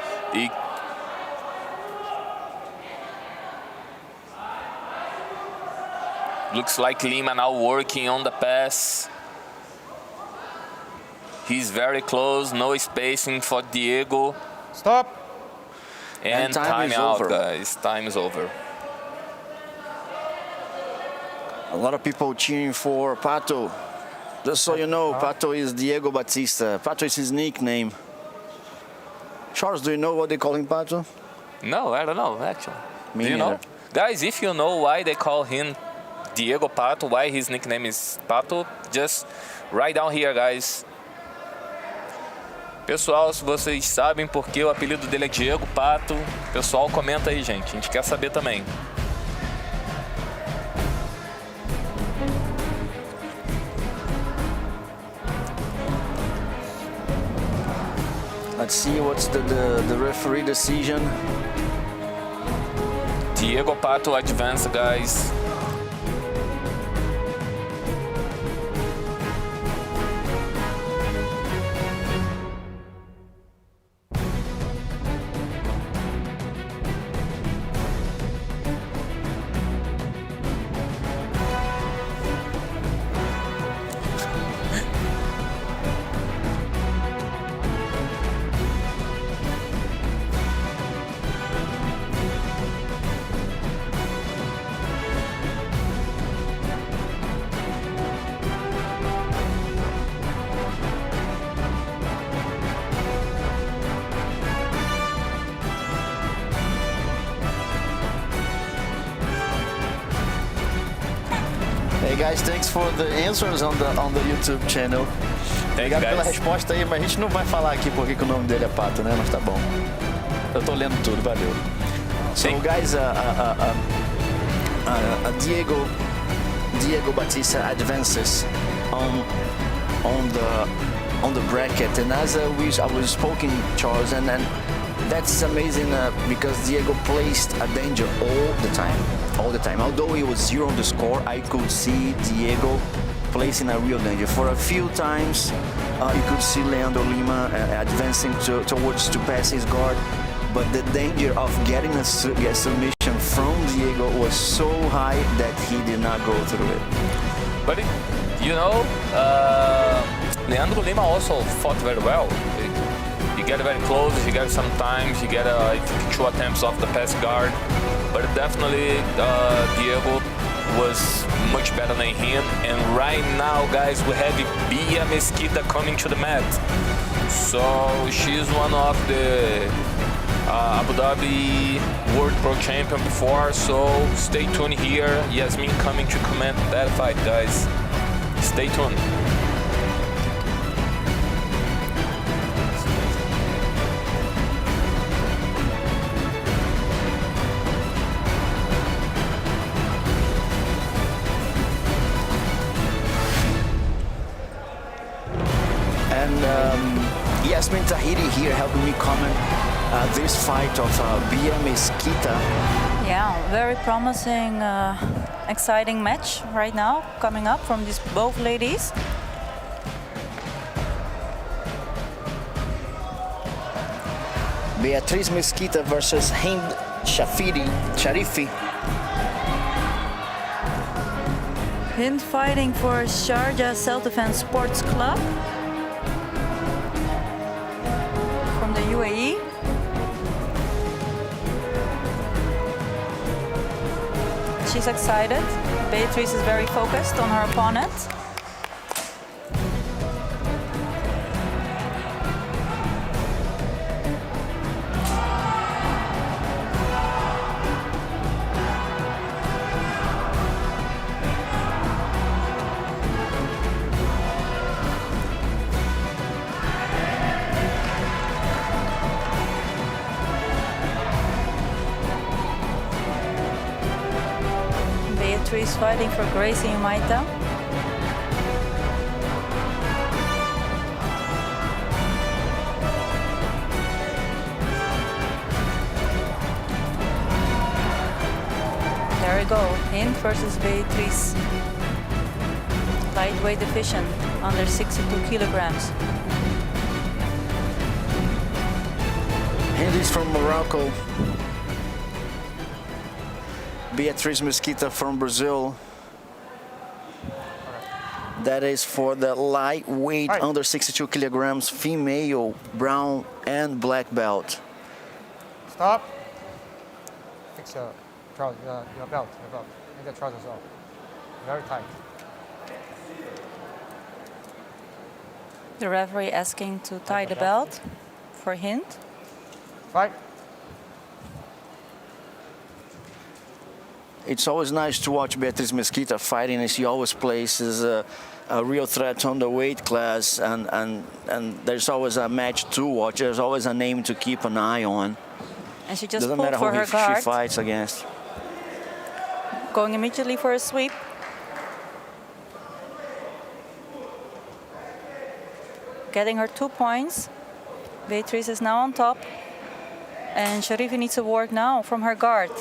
Looks like Lima now working on the pass. He's very close, no spacing for Diego. Stop. And time out, over. Guys. Time is over. A lot of people cheering for Pato. Just so you know, Pato is Diego Batista. Pato is his nickname. Charles, do you know what they call him, Pato? No, I don't know, actually. Me do you neither. know? Guys, if you know why they call him Diego Pato, why his nickname is Pato, just write down here, guys. Pessoal, se vocês sabem por que o apelido dele é Diego Pato, pessoal, comenta aí, gente. A gente quer saber também. Let's see what's the referee decision. Diego Pato advance, guys. Hey guys, thanks for the answers on the YouTube channel. Obrigado pela resposta aí, mas a gente não vai falar aqui porque que o nome dele é Pato, né? Mas tá bom. Eu tô lendo tudo, valeu. So guys, Diego Batista advances on the bracket, and as I was speaking, Charles, and That's amazing because Diego placed a danger all the time. Although it was 0 on the score, I could see Diego placing a real danger. For a few times, you could see Leandro Lima advancing towards to pass his guard, but the danger of getting a submission from Diego was so high that he did not go through it. But Leandro Lima also fought very well. He got very close, he got some times, he got I think 2 attempts off the pass guard, but definitely Diego was much better than him. And right now, guys, we have Bia Mesquita coming to the mat. So she's one of the Abu Dhabi World Pro Champion before, so stay tuned here. Yasmin coming to comment that fight, guys. Stay tuned. Yasmin Tahiri here helping me comment this fight of Bia Mesquita. Yeah, very promising, exciting match right now coming up from these both ladies. Beatriz Mesquita versus Hind Sharifi. Hind fighting for Sharjah Self-Defense Sports Club from the UAE. She's excited. Beatriz is very focused on her opponent. Beatriz fighting for Gracie Umaita. There we go, Hind versus Beatriz. Lightweight division, under 62 kilograms. Hind is from Morocco. Beatriz Mesquita from Brazil. That is for the lightweight under 62 kilograms female brown and black belt. Stop. Fix your trousers, your belt. Make the trousers off. Very tight. The referee asking to tie the belt for Hind. Fight. It's always nice to watch Beatriz Mesquita fighting, and she always places a real threat on the weight class, and there's always a match to watch. There's always a name to keep an eye on. And she just Doesn't pulled matter for who her guard. she fights against. Going immediately for a sweep. Getting her 2 points. Beatriz is now on top. And Sharifi needs to work now from her guard.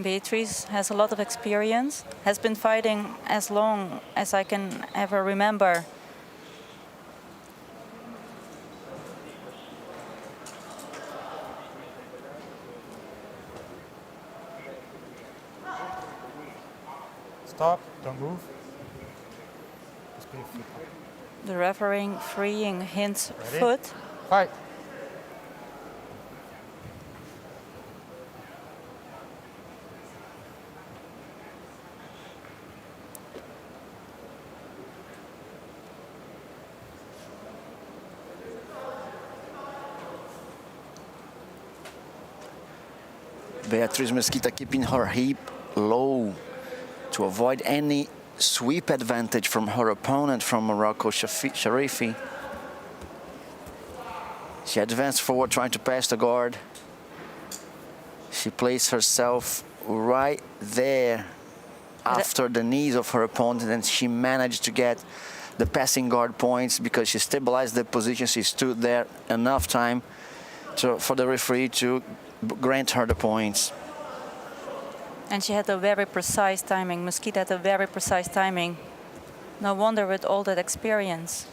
Beatriz has a lot of experience, has been fighting as long as I can ever remember. Stop. Don't move. Just put your feet up. The referee freeing Hind's Ready? foot. Fight. Beatriz Mesquita keeping her hip low to avoid any sweep advantage from her opponent from Morocco, Sharifi. She advanced forward, trying to pass the guard. She placed herself right there after the knees of her opponent, and she managed to get the passing guard points because she stabilized the position. She stood there enough time for the referee to grant her the points. And she had a very precise timing. Mesquita had a very precise timing. No wonder with all that experience.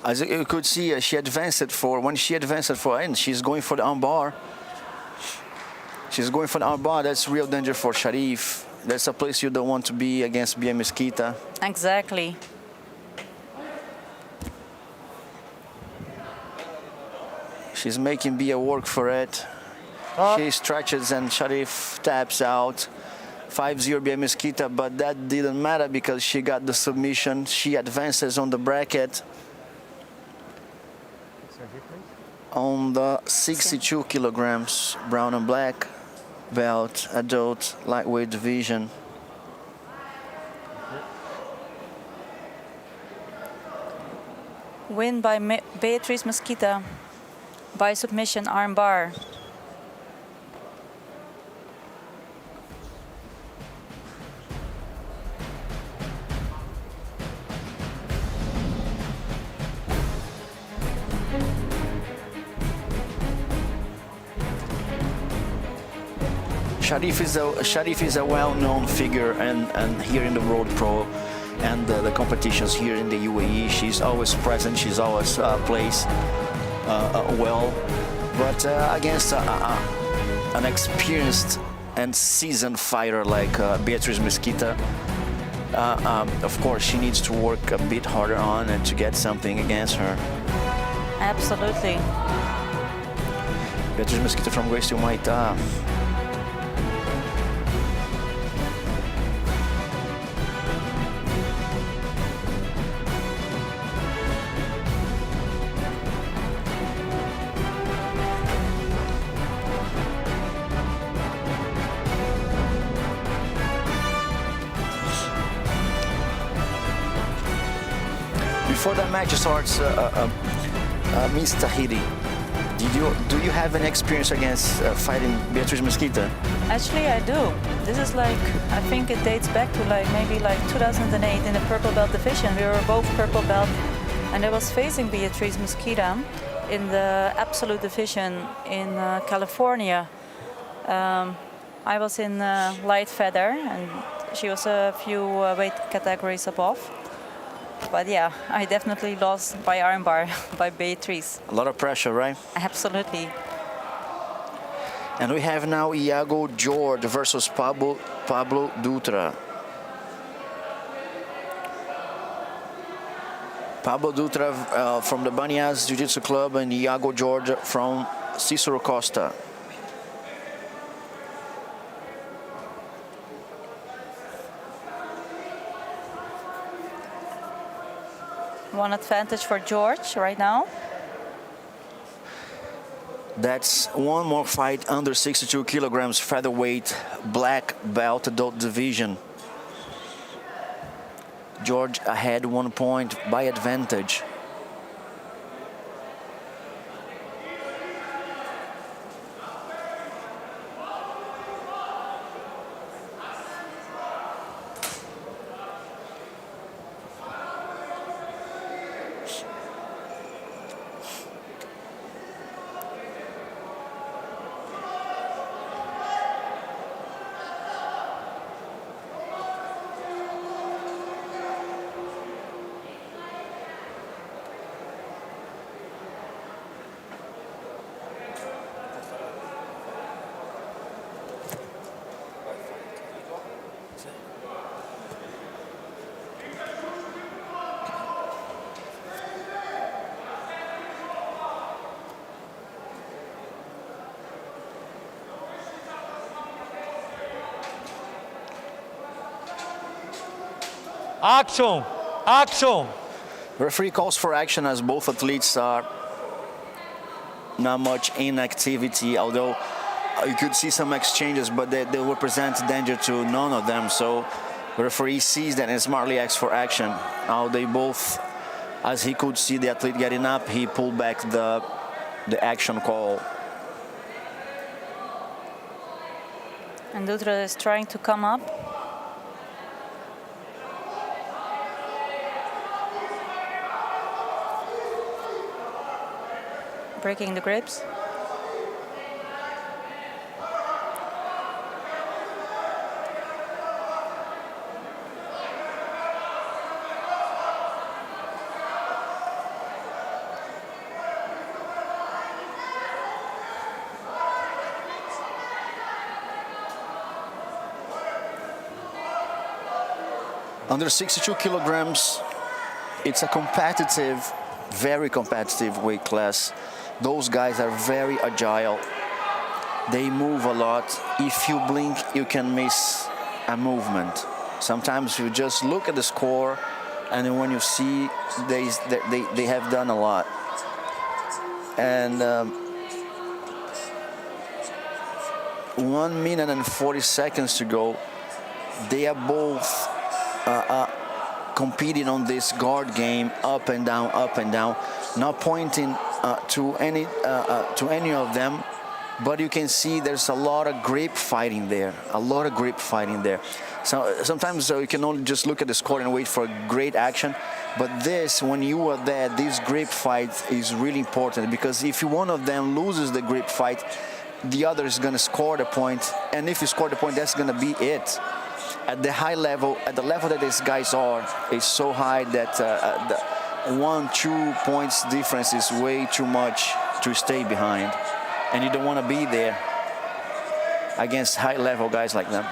As you could see, when she advanced for, and she's going for the armbar. She's going for the armbar. That's real danger for Sharif. That's a place you don't want to be against Bia Mesquita. Exactly. She's making Bia work for it. She stretches and Sharif taps out. 5-0 Bia Mesquita, but that didn't matter because she got the submission. She advances on the bracket. On the 62 kilograms, brown and black belt, adult lightweight division. Win by Beatriz Mesquita by submission armbar. Sharif is a well-known figure and here in the World Pro and the competitions here in the UAE. She's always present. She's always plays well, but against an experienced and seasoned fighter like Beatriz Mesquita, of course she needs to work a bit harder on and to get something against her. Absolutely. Beatriz Mesquita from Grace to Maita. Before the match starts, Ms. Tahiri, do you have any experience against fighting Beatriz Mesquita? Actually, I do. This is like, I think it dates back to maybe 2008 in the purple belt division. We were both purple belt, and I was facing Beatriz Mesquita in the absolute division in California. I was in light feather, and she was a few weight categories above. But yeah, I definitely lost by armbar by Beatriz. A lot of pressure, right? Absolutely. And we have now Iago George versus Pablo Dutra. Pablo Dutra from the Banias Jiu-Jitsu Club and Iago George from Cicero Costa. One advantage for George right now. That's one more fight under 62 kilograms featherweight black belt adult division. George ahead 1 point by advantage. Action! Action! Referee calls for action as both athletes are not much inactivity, although you could see some exchanges, but they represent danger to none of them. So The referee sees that and smartly asks for action. Now they both, as he could see the athlete getting up, he pulled back the action call. And Dutra is trying to come up. Breaking the grips. Under 62 kilograms, it's a competitive, very competitive weight class. Those guys are very agile. They move a lot. If you blink, you can miss a movement. Sometimes you just look at the score, and then when you see, they have done a lot. And 1 minute and 40 seconds to go. They are both competing on this guard game, up and down, not pointing to any of them, but you can see there's a lot of grip fighting there, So sometimes you can only just look at the score and wait for great action, but this, when you are there, this grip fight is really important, because if one of them loses the grip fight, the other is going to score the point, and if you score the point, that's going to be it. At the high level, at the level that these guys are, is so high that the 1-2 points difference is way too much to stay behind, and you don't want to be there against high-level guys like them.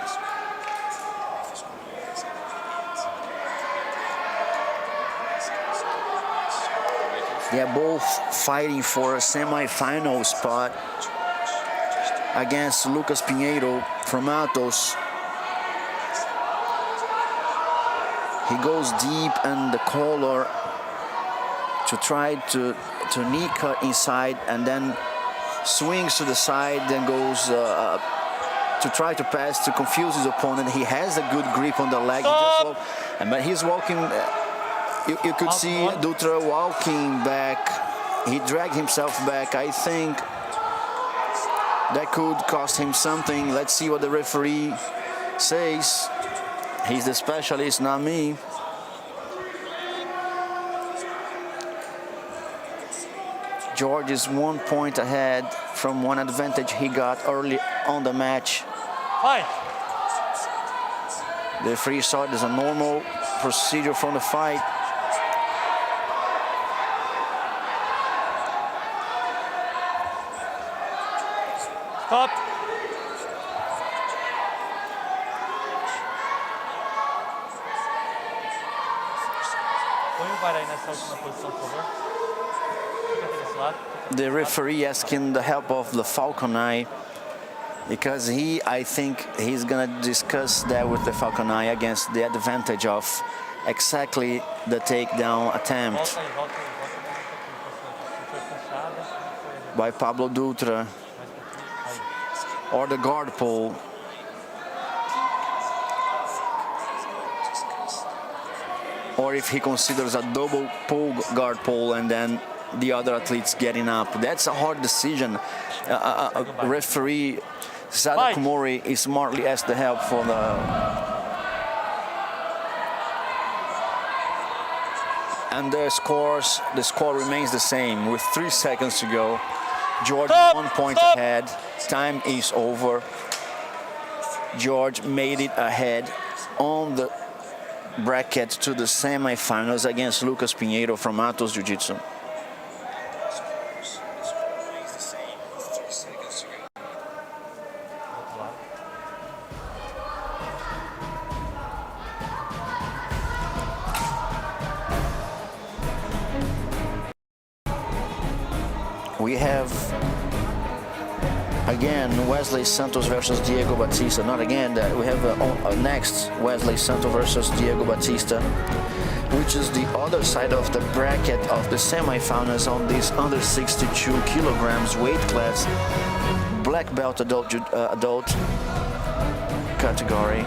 They are both fighting for a semi-final spot against Lucas Pinheiro from Atos. He goes deep in the collar to try to knee cut inside, and then swings to the side, then goes to try to pass to confuse his opponent. He has a good grip on the leg, but he's walking. You could see Dutra walking back. He dragged himself back. I think that could cost him something. Let's see what the referee says. He's the specialist, not me. George is 1 point ahead from one advantage he got early on the match. Fight. The free start is a normal procedure from the fight. Stop. The referee asking the help of the Falcon Eye, because I think he's gonna discuss that with the Falcon Eye against the advantage of exactly the takedown attempt by Pablo Dutra, or the guard pull. Or if he considers a double pull guard pull and then the other athletes getting up. That's a hard decision. Referee Sada Kumori is smartly asked the help for the... And the score remains the same with 3 seconds to go. George 1 point ahead. Time is over. George made it ahead on the bracket to the semi-finals against Lucas Pinheiro from Atos Jiu-Jitsu. We have again Wesley Santos versus Diego Batista. Not again, we have next Wesley Santos versus Diego Batista, which is the other side of the bracket of the semifinals on this under 62 kilograms weight class, black belt adult category.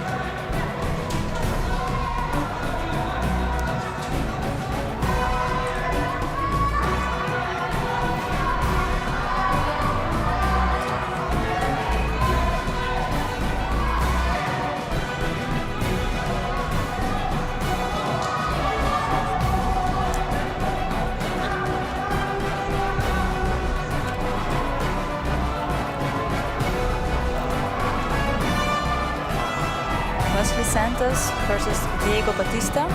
Santos versus Diego Batista.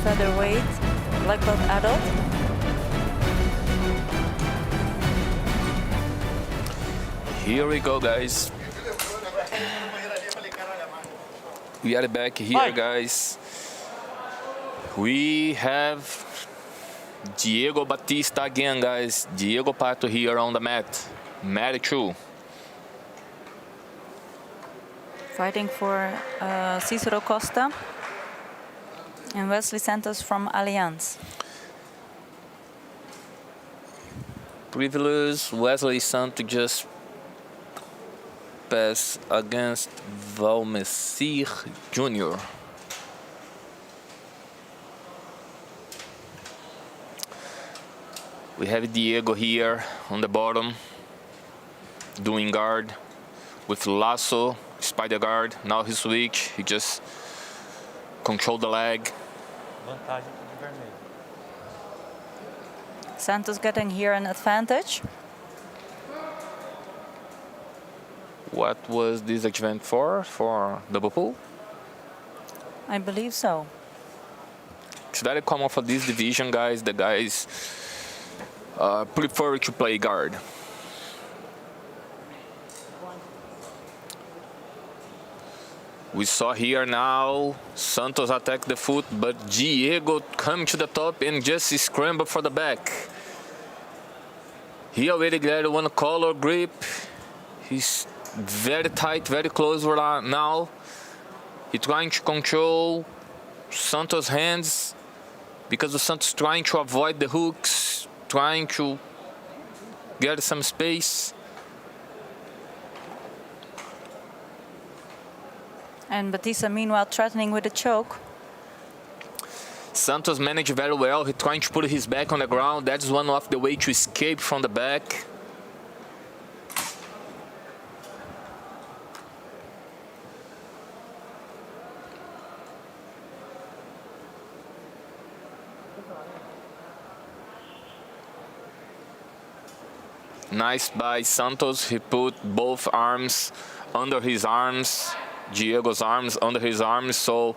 Featherweight, black belt adult. Here we go, guys. We are back here, guys. We have Diego Batista again, guys. Diego Pato here on the mat. Mat 2. Fighting for Cicero Costa and Wesley Santos from Allianz. Privilege Wesley Santos just pass against Valmesir Jr. We have Diego here on the bottom, doing guard with lasso, spider guard. Now he switch, he just control the leg. Vantagem de vermelho. Santos getting here an advantage. What was this event for? For double pull? I believe so. It's very common for this division, guys. The guys prefer to play guard. We saw here now Santos attack the foot, but Diego come to the top and just scramble for the back. He already got one collar grip. He's very tight, very close now. He's trying to control Santos' hands because Santos trying to avoid the hooks, trying to get some space. And Batista meanwhile threatening with a choke. Santos managed very well. He's trying to put his back on the ground. That's one of the way to escape from the back. Nice by Santos. He put both arms under his arms, Diego's arms under his arms, so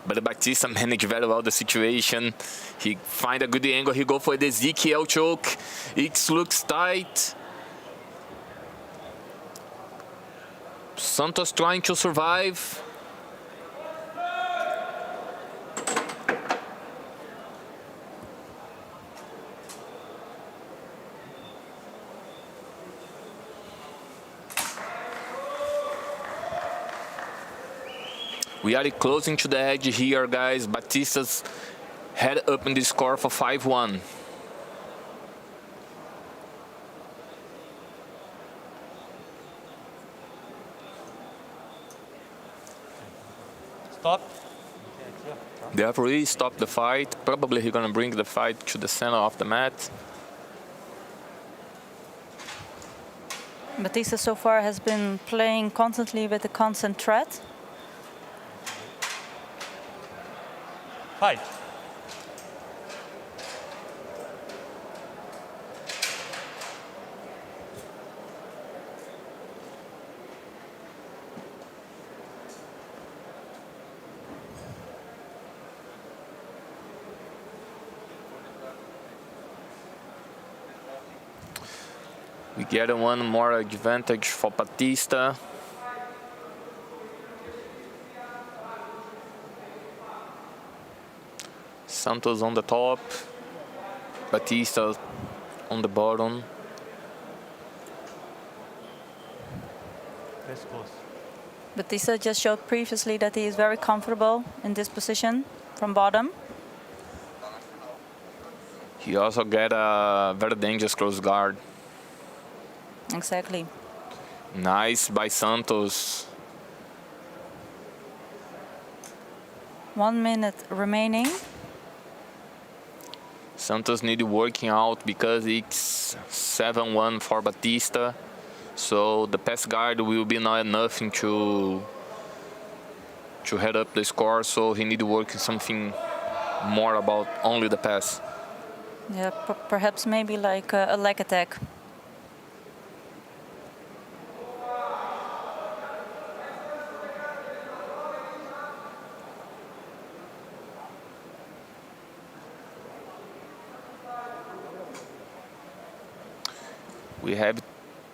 but Batista managed very well the situation. He find a good angle, he go for the Ezekiel choke. It looks tight. Santos trying to survive. We are closing to the edge here, guys. Batista's head up in the score for 5-1. Stop. The referee stopped the fight. Probably he's gonna bring the fight to the center of the mat. Batista so far has been playing constantly with a constant threat. Fight. We get one more advantage for Batista. Santos on the top, Batista on the bottom. Press close. Batista just showed previously that he is very comfortable in this position from bottom. He also got a very dangerous close guard. Exactly. Nice by Santos. 1 minute remaining. Santos need working out because it's 7-1 for Batista. So the pass guard will be not enough to head up the score. So he need to work something more about only the pass. Yeah, perhaps maybe like a leg attack. We have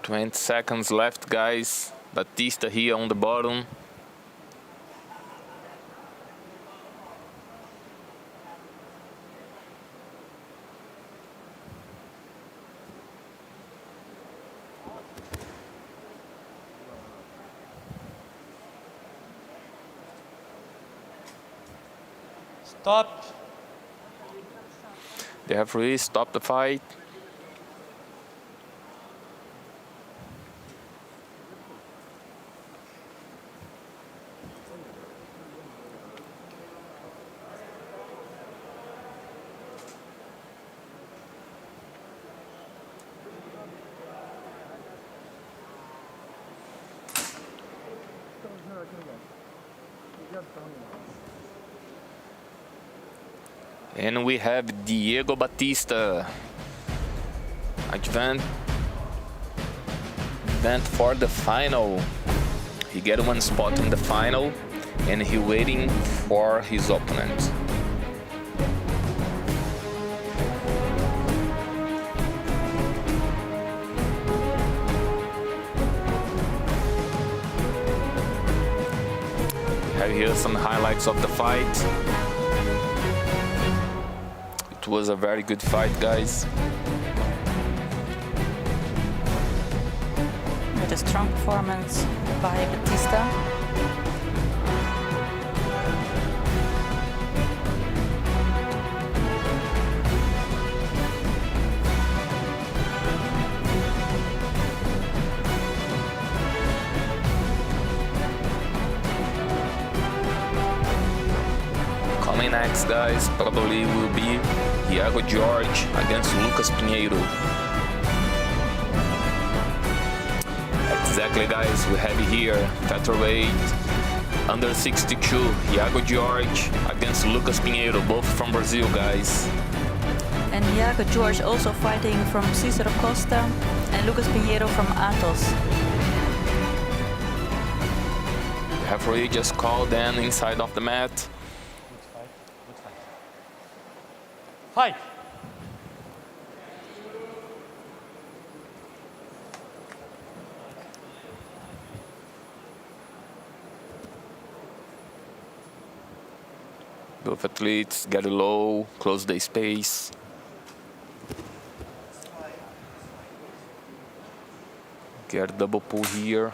20 seconds left, guys. Batista here on the bottom. Stop. The referee stopped the fight. And we have Diego Batista advance for the final. He get one spot in the final and he waiting for his opponent. We have here some highlights of the fight. It was a very good fight, guys. With a strong performance by Batista. Coming next, guys, probably will be Thiago George against Lucas Pinheiro. Exactly, guys, we have here featherweight under 62, Thiago George against Lucas Pinheiro, both from Brazil, guys. And Thiago George also fighting from Cicero Costa and Lucas Pinheiro from Atos. The referee just called them inside of the mat. Fight. Both athletes get low, close the space. Get a double pull here.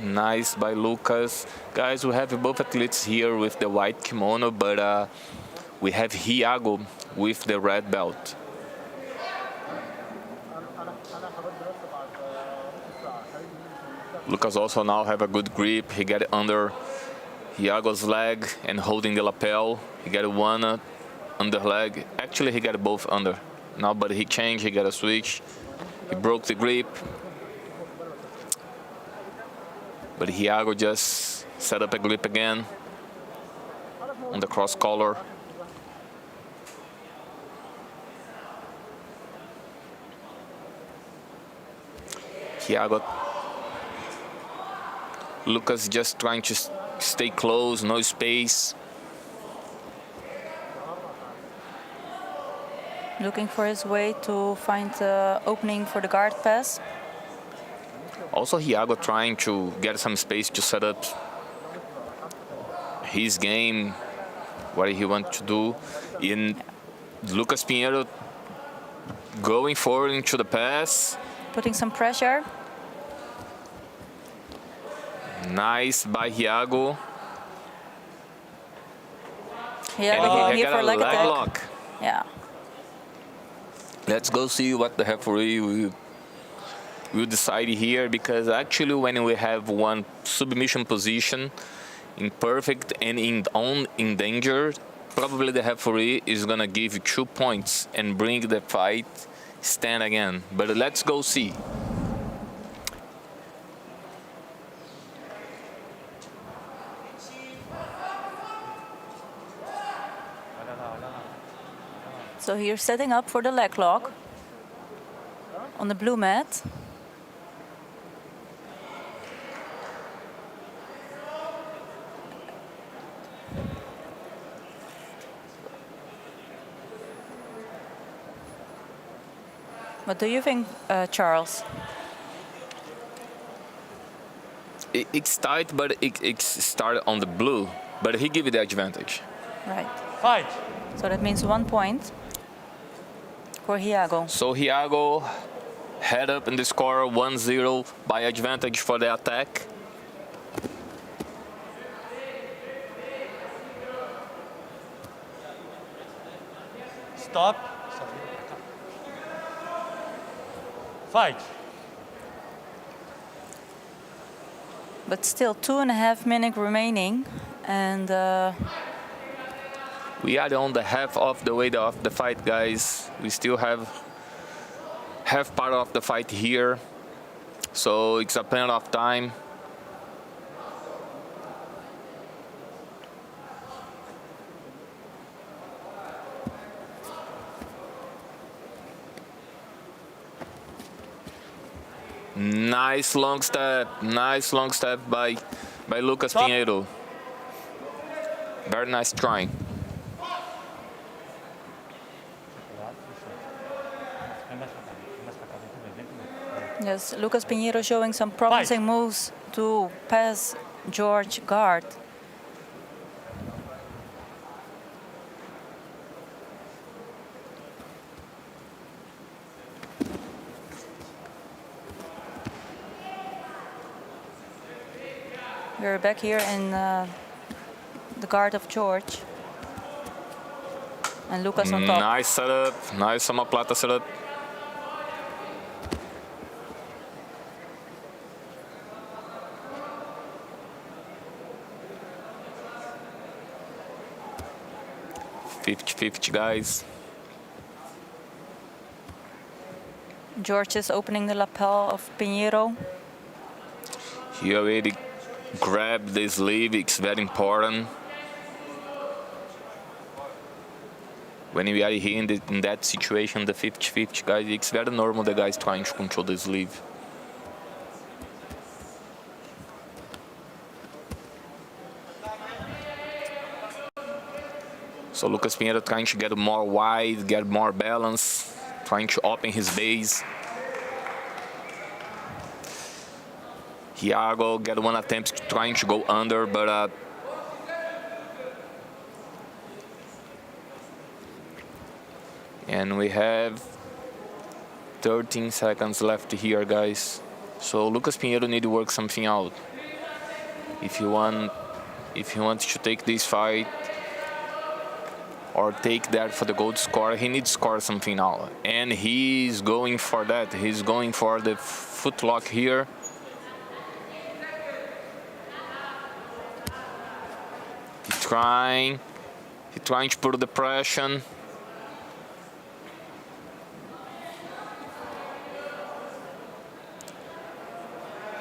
Nice by Lucas. Guys, we have both athletes here with the white kimono, but we have Thiago with the red belt. Lucas also now have a good grip. He got it under Thiago's leg and holding the lapel. He got one under leg. Actually, he got both under. Now, but he changed, he got a switch. He broke the grip. But Thiago just set up a grip again on the cross collar. Thiago, Lucas just trying to stay close, no space. Looking for his way to find the opening for the guard pass. Also, Thiago trying to get some space to set up his game, what he wants to do. In Lucas Pinheiro going forward into the pass. Putting some pressure. Nice by Thiago. Yeah, he here for got a leg attack. lock. Yeah. Let's go see what the referee will decide here, because actually when we have one submission position, in perfect and in danger, probably the referee is gonna give you 2 points and bring the fight stand again. But let's go see. So here setting up for the leg lock on the blue mat. What do you think, Charles? It's tight, but it started on the blue, but he gave you the advantage. Right. Fight. So that means 1 point for Hiago. So Hiago head up in the score 1-0 by advantage for the attack. Stop. Fight. But still 2.5 minutes remaining, and We are on the half of the way of the fight, guys. We still have half part of the fight here, so it's a plenty of time. Nice long step by Lucas Stop. Pinheiro. Very nice trying. yes, Lucas Pinheiro showing some promising moves to pass George guard. We're back here in the guard of George. And Lucas on top. Nice setup, nice omoplata setup. $50-50, guys. George is opening the lapel of Pinheiro. He already grabbed the sleeve, it's very important. When we are here in that situation, the 50-50, guys, it's very normal the guys trying to control the sleeve. So Lucas Pinheiro trying to get more wide, get more balance, trying to open his base. Hiago get one attempt trying to go under, but and we have 13 seconds left here, guys. So Lucas Pinheiro need to work something out. If he wants to take this fight or take that for the gold score, he needs to score something now. And he's going for that. He's going for the foot lock here. He's trying to put the pressure.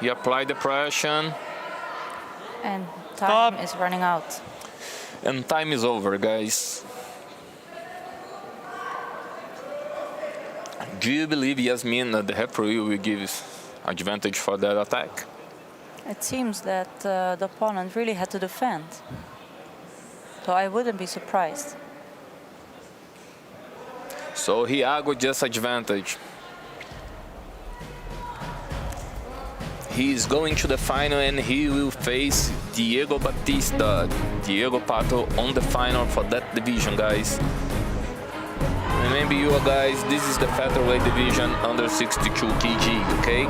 He applied the pressure. And time is running out. And time is over, guys. Do you believe Yasmin, the referee, will give advantage for that attack? It seems that the opponent really had to defend. So I wouldn't be surprised. So Hiago just advantage. He is going to the final and he will face Diego Batista, Diego Pato on the final for that division, guys. Remember you guys, this is the featherweight division under 62 kg, okay?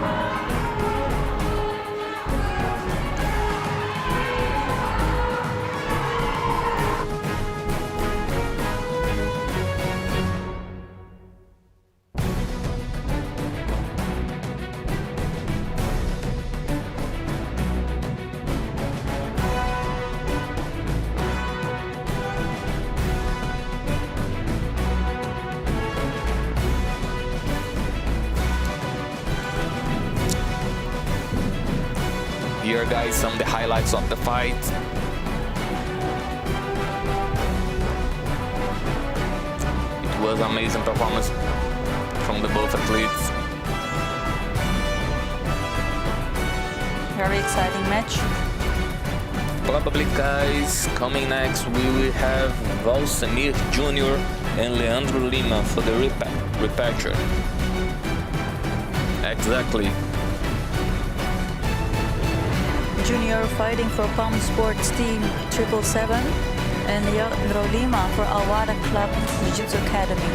Here, guys, some of the highlights of the fight. It was amazing performance from the both athletes. Very exciting match. Probably, guys, coming next we will have Valsamir Jr. and Leandro Lima for the repatriation. Exactly. Junior fighting for Palm Sports Team 777 and Leandro Lima for Alwada Club Jiu-Jitsu Academy.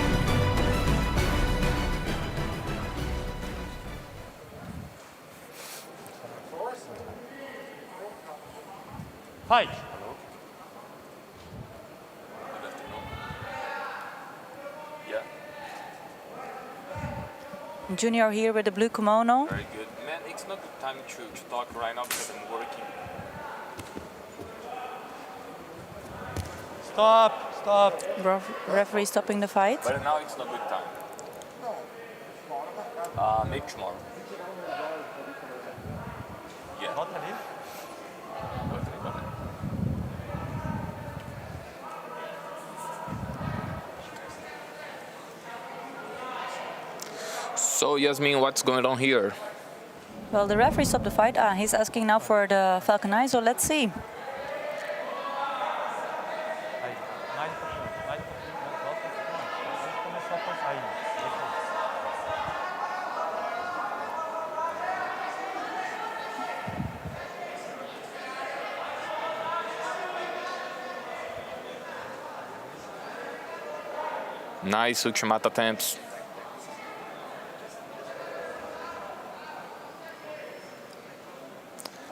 Fight. Junior here with the blue kimono. Very good. Man, it's not good time to talk right now because I'm working. Stop. Stop. Referee stopping the fight. But now it's not good time. Maybe tomorrow. Yeah. Not ali. So, Yasmin, what's going on here? Well, the referee stopped the fight. He's asking now for the Falcon Eye, so let's see. Nice ultimate attempts.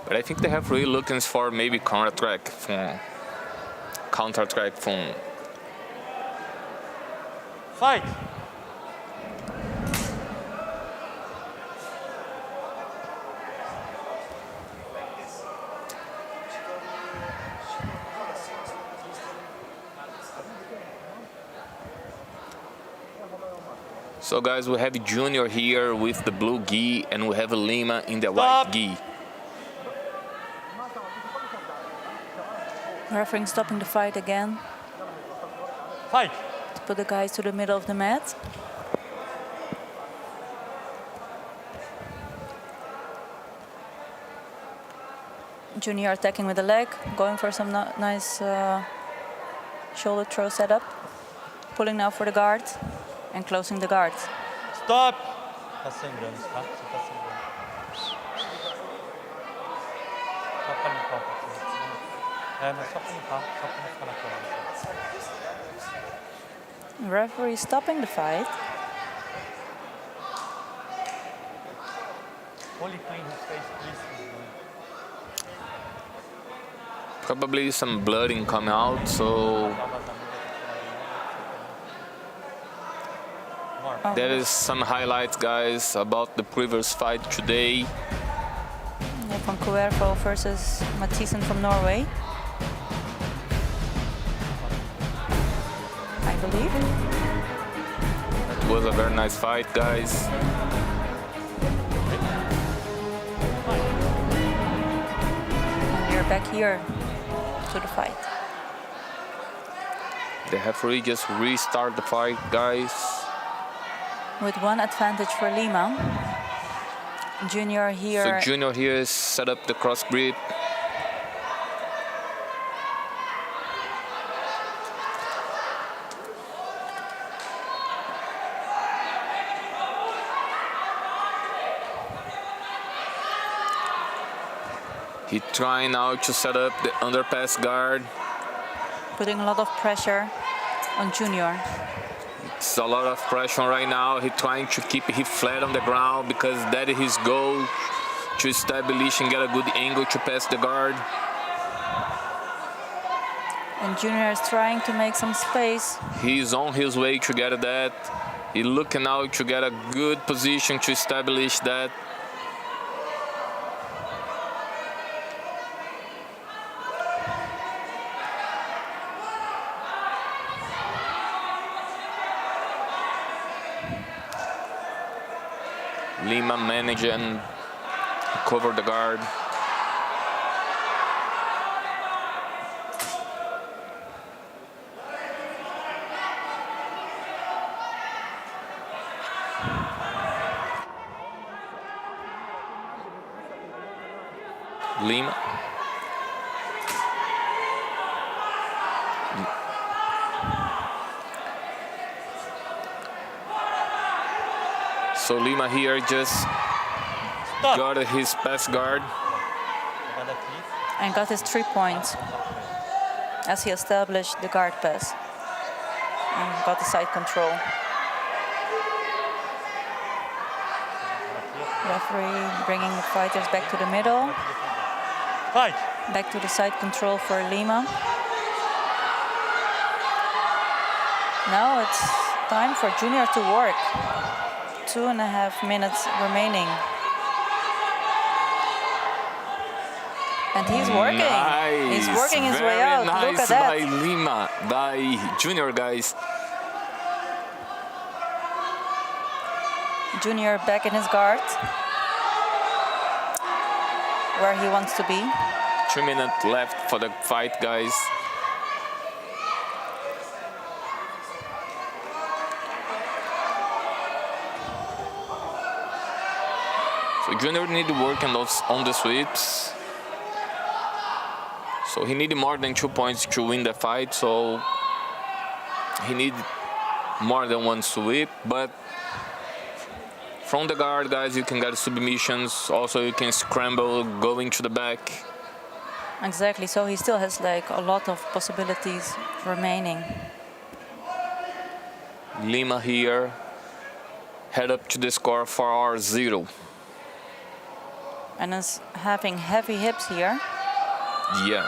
But I think they have really looking for maybe counter-attack from Fight. So guys, we have Junior here with the blue gi and we have Lima in the Stop. white gi. Referee stopping the fight again. Fight. To put the guys to the middle of the mat. Junior attacking with the leg, going for some nice shoulder throw setup. Pulling now for the guard and closing the guard. Stop. Tá sangrando, tá? Você tá sangrando. Só pra limpar um pouquinho. Mas só pra limpar, só pra não ficar na câmera. Referee stopping the fight. Only clean his face, please. Probably some blooding coming out, so there is some highlights, guys, about the previous fight today. Van Cuervo versus Mathisen from Norway. I believe. It was a very nice fight, guys. And we're back here to the fight. The referee just restart the fight, guys. With one advantage for Lima. Junior here. So Junior here set up the cross grip. He trying now to set up the underpass guard. Putting a lot of pressure on Junior. It's a lot of pressure right now. He's trying to keep him flat on the ground because that is his goal, to establish and get a good angle to pass the guard. And Junior is trying to make some space. He's on his way to get that. He's looking now to get a good position to establish that. Lima managed and covered the guard. Lima. So Lima here just got his pass guard. And got his 3 points as he established the guard pass and got the side control. Referee bringing the fighters back to the middle. Fight. Back to the side control for Lima. Now it's time for Junior to work. 2.5 minutes remaining. And he's working. Nice. He's working his way Very out. Nice Look at that. by Lima, by Junior, guys. Junior back in his guard, where he wants to be. 2 minutes left for the fight, guys. So Junior need to work on the sweeps. So he needed more than 2 points to win the fight. So he need more than one sweep, but from the guard, guys, you can get submissions. Also, you can scramble going to the back. Exactly. So he still has like a lot of possibilities remaining. Lima here, head up to the score 4-0. And is having heavy hips here. Yeah.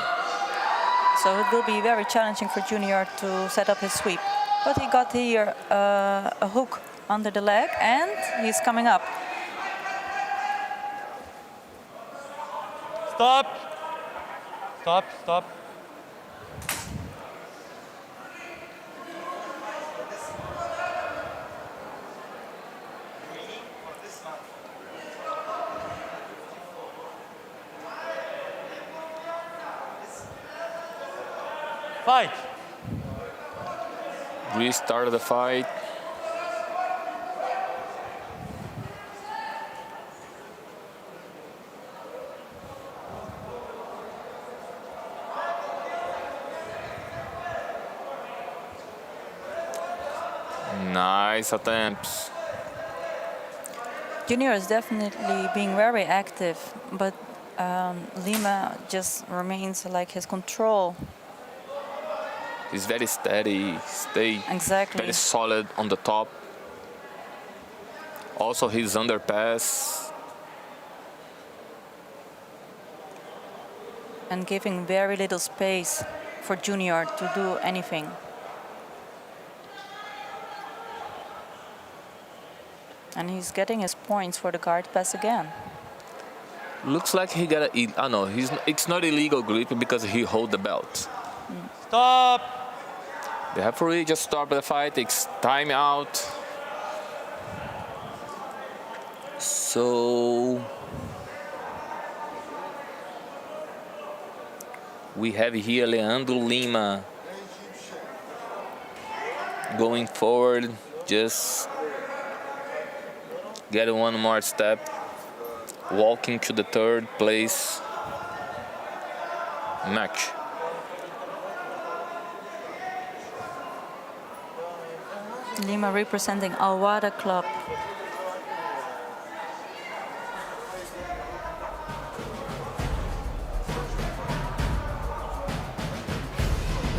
So it will be very challenging for Junior to set up his sweep. But he got here a hook under the leg and he's coming up. Stop. Stop, stop. Fight. Restart the fight. Nice attempts. Junior is definitely being very active, but Lima just remains like his control. He's very steady, stay Exactly. very solid on the top. Also his underpass. And giving very little space for Junior to do anything. And he's getting his points for the guard pass again. Looks like he got a, oh no, it's not illegal grip because he hold the belt. Stop. The referee just stopped the fight, takes time out. So we have here Leandro Lima going forward, just getting one more step, walking to the third place match. Lima representing Alwada Club.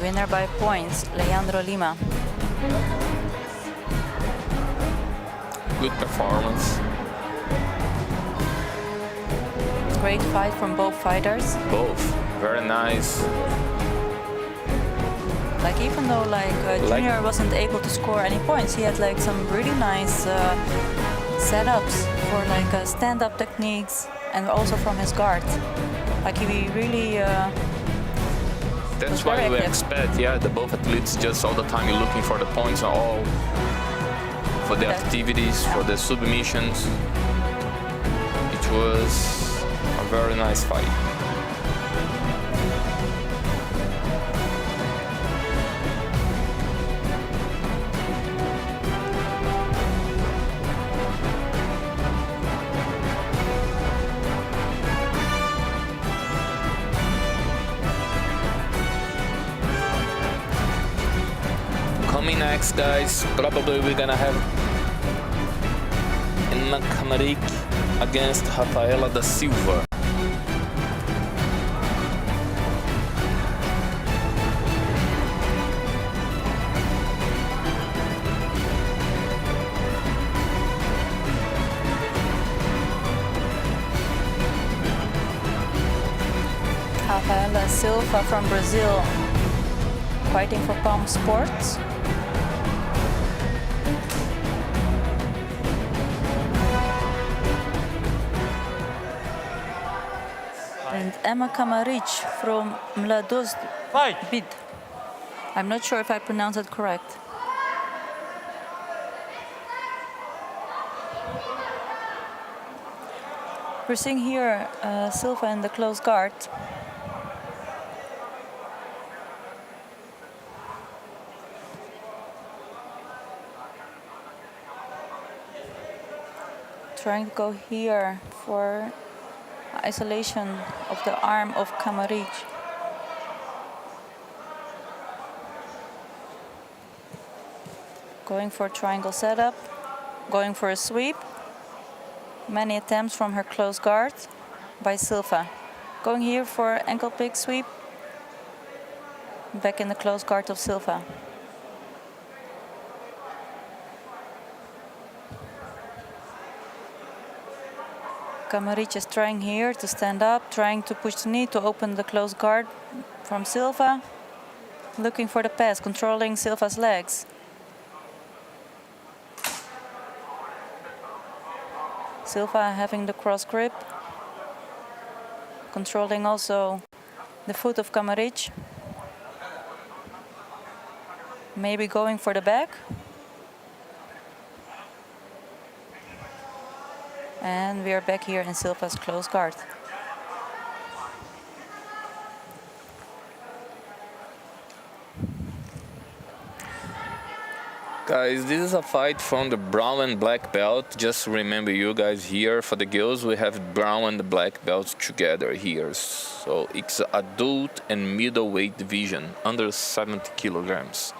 Winner by points, Leandro Lima. Good performance. Great fight from both fighters. Both, very nice. Like even though Junior wasn't able to score any points, he had like some really nice setups for like stand-up techniques and also from his guard. Like he really. That's why we expect, yeah, the both athletes just all the time you're looking for the points are all for the activities, for the submissions. It was a very nice fight. next, guys, probably we're gonna have Emma Camaric against Rafaela da Silva. Rafaela Silva from Brazil, fighting for Palm Sports. And Emma Camaric from Mladost Fight! Bid. I'm not sure if I pronounced it correct. We're seeing here Silva in the close guard. Trying to go here for isolation of the arm of Camaric. Going for a triangle setup, going for a sweep. Many attempts from her close guard by Silva. Going here for ankle pick sweep. Back in the close guard of Silva. Camaric is trying here to stand up, trying to push the knee to open the close guard from Silva. Looking for the pass, controlling Silva's legs. Silva having the cross grip. Controlling also the foot of Camaric. Maybe going for the back. And we are back here in Silva's close guard. Guys, this is a fight from the brown and black belt. Just remember, you guys, here for the girls we have brown and black belts together here. So it's adult and middleweight division, under 70 kilograms.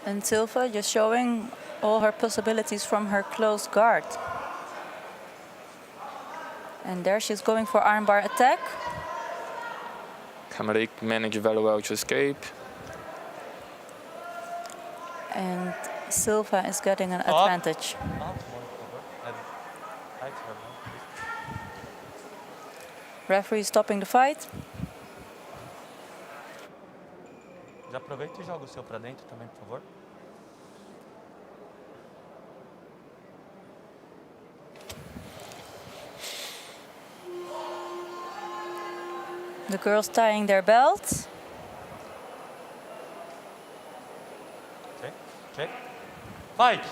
And Silva just showing all her possibilities from her close guard. And there she's going for armbar attack. Camaric managed very well to escape. And Silva is getting an advantage. Referee stopping the fight. Já aproveita e joga o seu pra dentro também, por favor. The girls tying their belts. Check, check. Fight!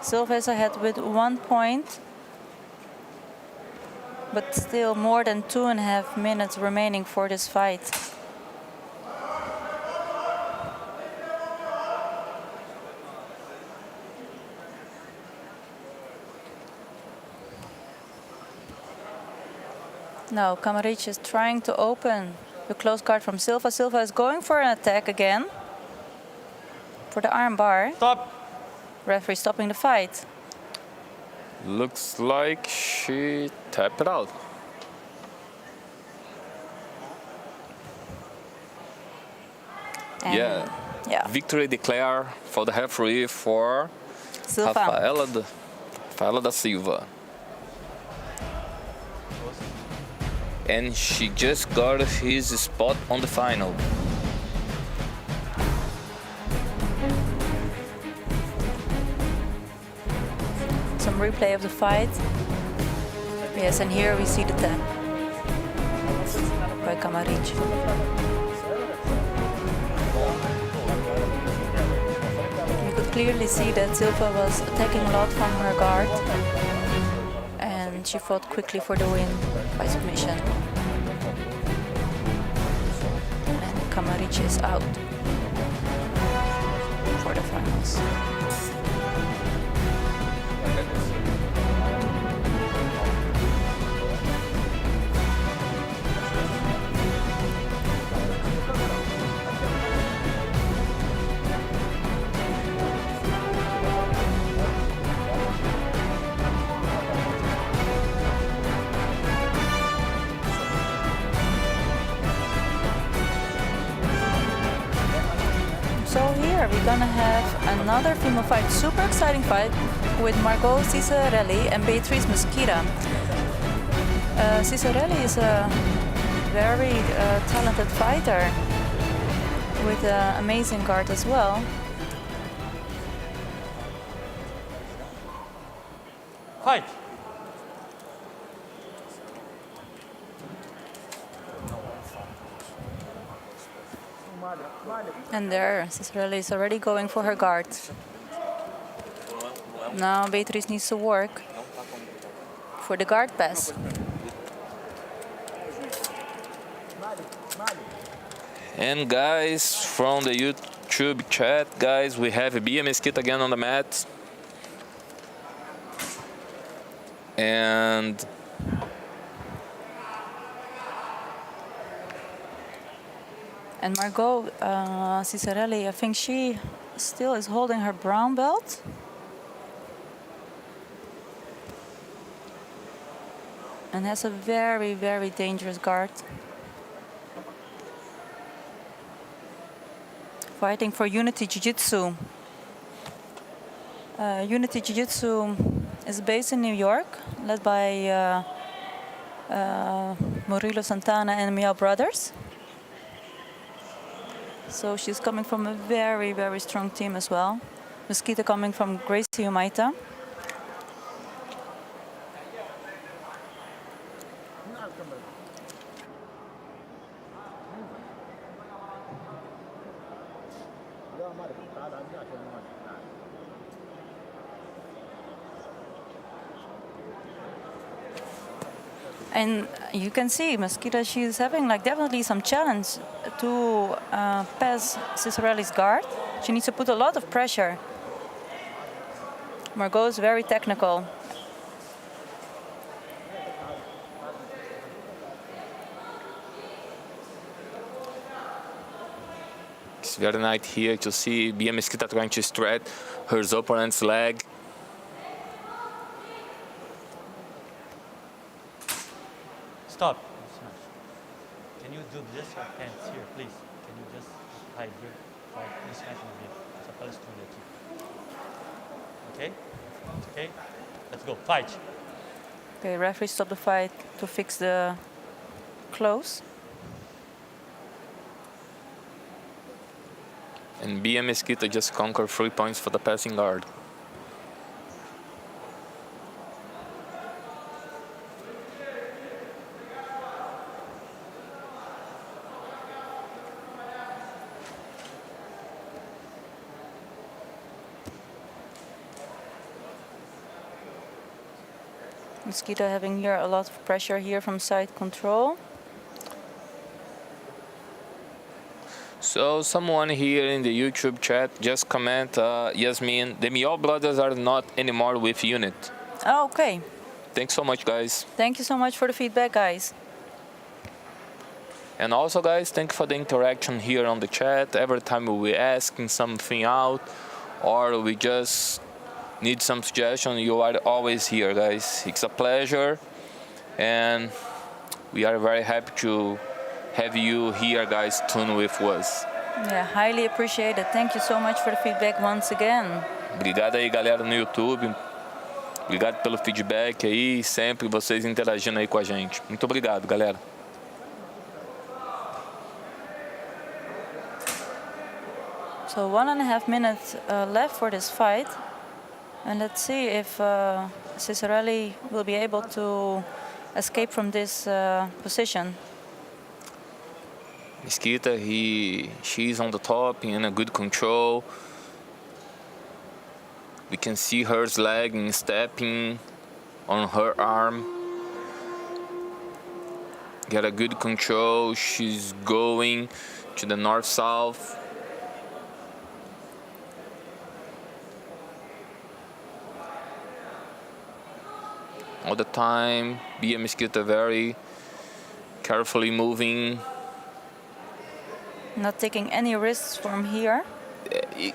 Silva is ahead with 1 point. But still more than 2.5 minutes remaining for this fight. Now Camaric is trying to open the close guard from Silva. Silva is going for an attack again. For the arm bar. Stop! Referee stopping the fight. Looks like she tapped out. And yeah. Victory declared for the referee for Silva. Rafaela da Silva. And she just got his spot on the final. Some replay of the fight. Yes, and here we see the tap by Camaric. You could clearly see that Silva was attacking a lot from her guard, and she fought quickly for the win by submission. And Camaric is out for the finals. here we're gonna have another female fight, super exciting fight with Margot Cicerelli and Beatrice Mesquita. Cicerelli is a very talented fighter with an amazing guard as well. Fight. And there, Cicerelli is already going for her guard. Now Beatrice needs to work for the guard pass. And guys, from the YouTube chat, guys, we have Bia Mesquita again on the mat. And Margot Cicerelli, I think she still is holding her brown belt. And has a very, very dangerous guard. Fighting for Unity Jiu-Jitsu. Unity Jiu-Jitsu is based in New York, led by Murilo Santana and Miao brothers. So she's coming from a very, very strong team as well. Mesquita coming from Gracie Humaita. And you can see Mesquita, she's having like definitely some challenge to pass Cicerelli's guard. She needs to put a lot of pressure. Margot is very technical. it's very nice here to see Bia Mesquita trying to stretch her opponent's leg. Stop. Can you do this or pants here, please? Can you just hide here? Like this matching here. It's a Palestinian too. Okay? Okay? Let's go. Fight. Okay, referee stop the fight to fix the close. And Bia Mesquita just conquered 3 points for the passing guard. Mesquita having here a lot of pressure here from side control. So someone here in the YouTube chat just comment, Yasmin, the Miao brothers are not anymore with Unit. Oh, okay. Thanks so much, guys. Thank you so much for the feedback, guys. And also, guys, thank you for the interaction here on the chat. Every time we asking something out or we just need some suggestion, you are always here, guys. It's a pleasure. And we are very happy to have you here, guys, tune with us. Yeah, highly appreciated. Thank you so much for the feedback once again. Obrigado aí, galera, no YouTube. Obrigado pelo feedback aí, sempre vocês interagindo aí com a gente. Muito obrigado, galera. So 1.5 minutes left for this fight. And let's see if Cicerelli will be able to escape from this position. Mesquita, she's on the top in a good control. We can see her leg stepping on her arm. Get a good control. She's going to the north-south. All the time, Bia Mesquita very carefully moving. Not taking any risks from here.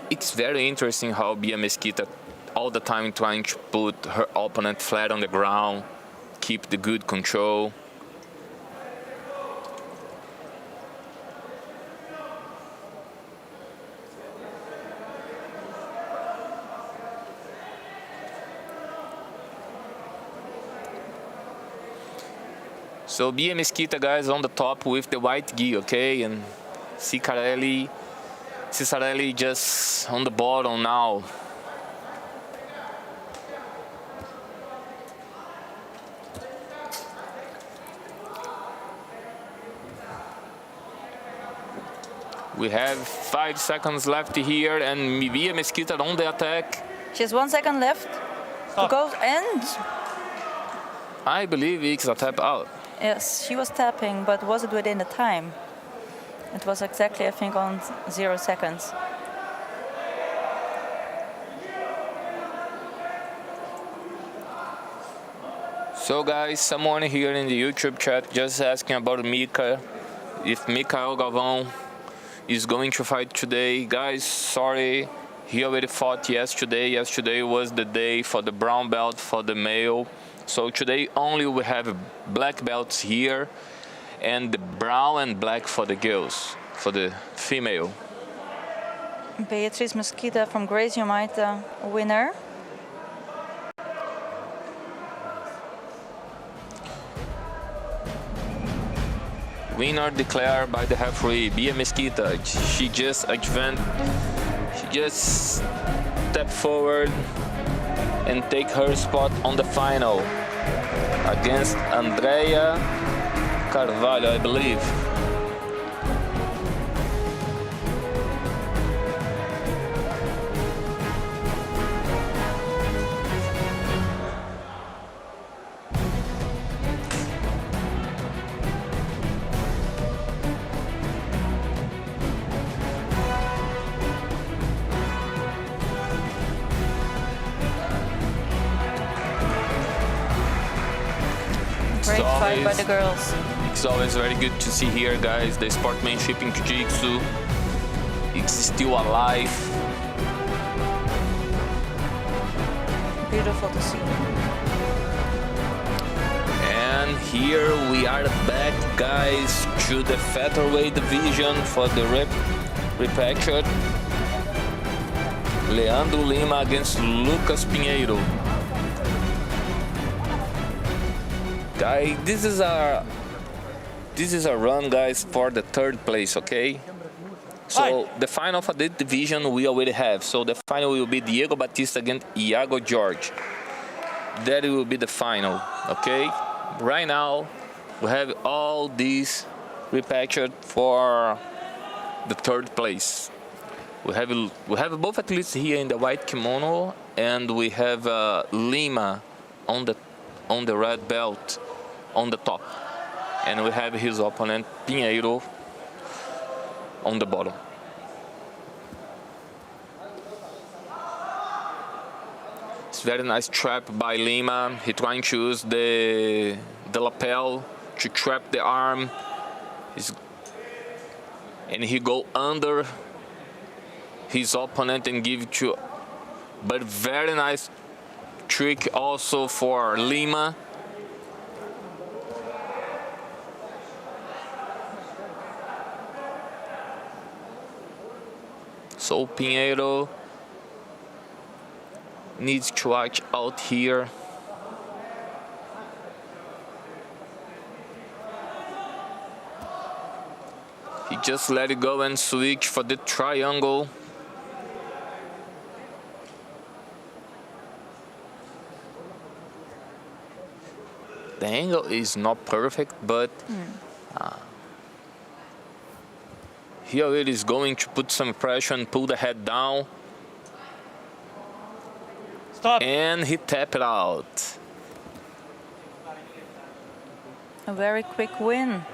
It's very interesting how Bia Mesquita all the time trying to put her opponent flat on the ground, keep the good control. So Bia Mesquita, guys, on the top with the white gi, okay? And Cesarelli just on the bottom now. We have 5 seconds left here, and Bia Mesquita on the attack. She has 1 second left to go, and I believe it's a tap out. yes, she was tapping, but was it within the time? It was exactly, I think, on 0 seconds. So guys, someone here in the YouTube chat just asking about Mika, if Mikael Galvão is going to fight today. Guys, sorry, he already fought yesterday. Yesterday was the day for the brown belt for the male. So today only we have black belts here and the brown and black for the girls, for the female. Beatriz Mesquita from Gracie Omaita, winner. Winner declared by the referee, Bia Mesquita. She just advanced, she just stepped forward and take her spot on the final against Andrea Carvalho, I believe. Great fight by the girls. It's always very good to see here, guys, the sportsmanship in Jiu-Jitsu. It's still alive. Beautiful to see. And here we are back, guys, to the featherweight division for the repackaged. Leandro Lima against Lucas Pinheiro. Guys, this is a run, guys, for the 3rd place, okay? So the final for this division we already have. So the final will be Diego Batista against Iago Jorge. That will be the final, okay? Right now we have all these repackaged for the 3rd place. We have both athletes here in the white kimono, and we have Lima on the red belt on the top, and we have his opponent Pinheiro on the bottom. It's very nice trap by Lima. He trying to use the lapel to trap the arm. And he go under his opponent and give it to, but very nice trick also for Lima. So Pinheiro needs to watch out here. He just let it go and switch for the triangle. The angle is not perfect, but here it is going to put some pressure and pull the head down. Stop. And he tapped it out. A very quick win.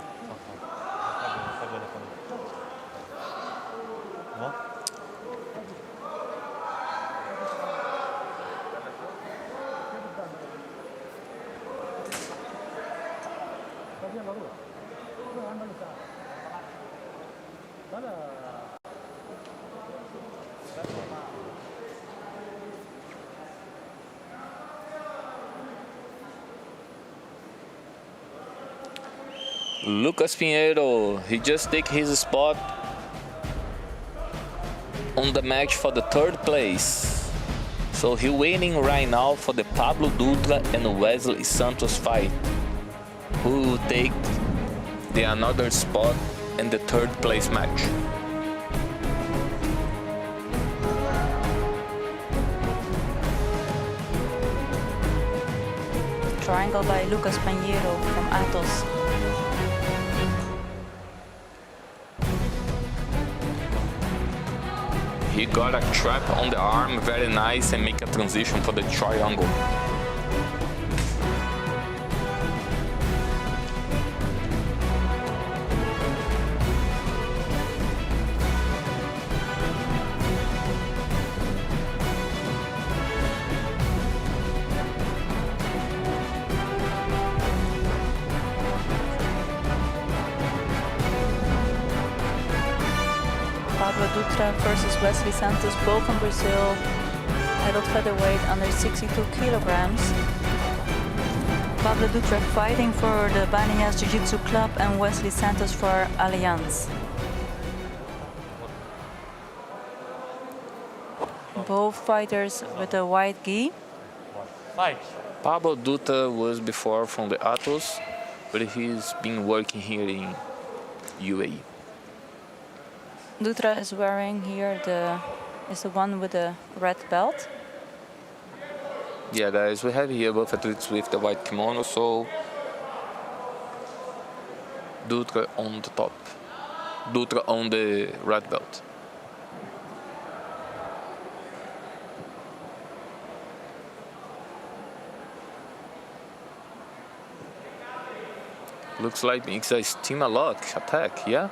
Lucas Pinheiro, he just take his spot on the match for the 3rd place. So he waiting right now for the Pablo Dutra and Wesley Santos fight. who will take the another spot in the third place match. Triangle by Lucas Pinheiro from Atos. He got a trap on the arm, very nice, and make a transition for the triangle. Pablo Dutra versus Wesley Santos, both from Brazil, adult featherweight under 62 kilograms. Pablo Dutra fighting for the Banias Jiu-Jitsu Club and Wesley Santos for Allianz. Both fighters with a white gi. Fight. Pablo Dutra was before from the Atos, but he's been working here in UAE. Dutra is wearing here the one with the red belt. Yeah, guys, we have here both athletes with the white kimono, so Dutra on the top, Dutra on the red belt. Looks like it's a steam a lock attack, yeah?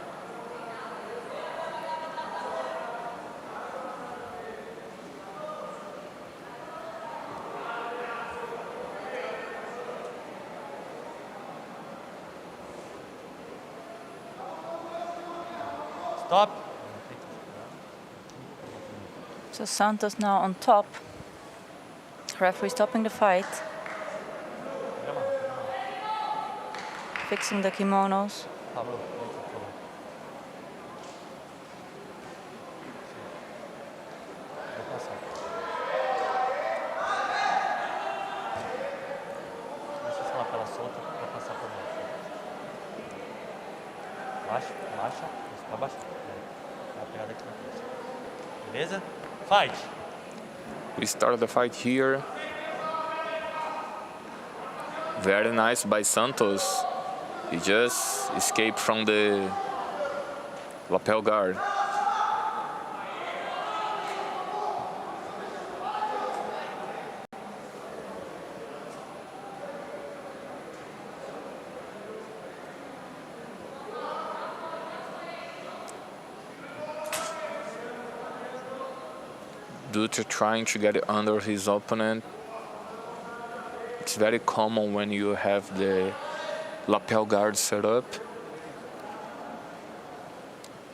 Stop. So Santos now on top. Referee stopping the fight. Fixing the kimonos. Pablo. Vou passar. Deixa essa lapela solta para passar por baixo. Baixa, baixa. Isso, pra baixar. Dá uma pegada aqui na frente. Beleza? Fight! We started the fight here. Very nice by Santos. He just escaped from the lapel guard. Dutra trying to get it under his opponent. It's very common when you have the lapel guard set up.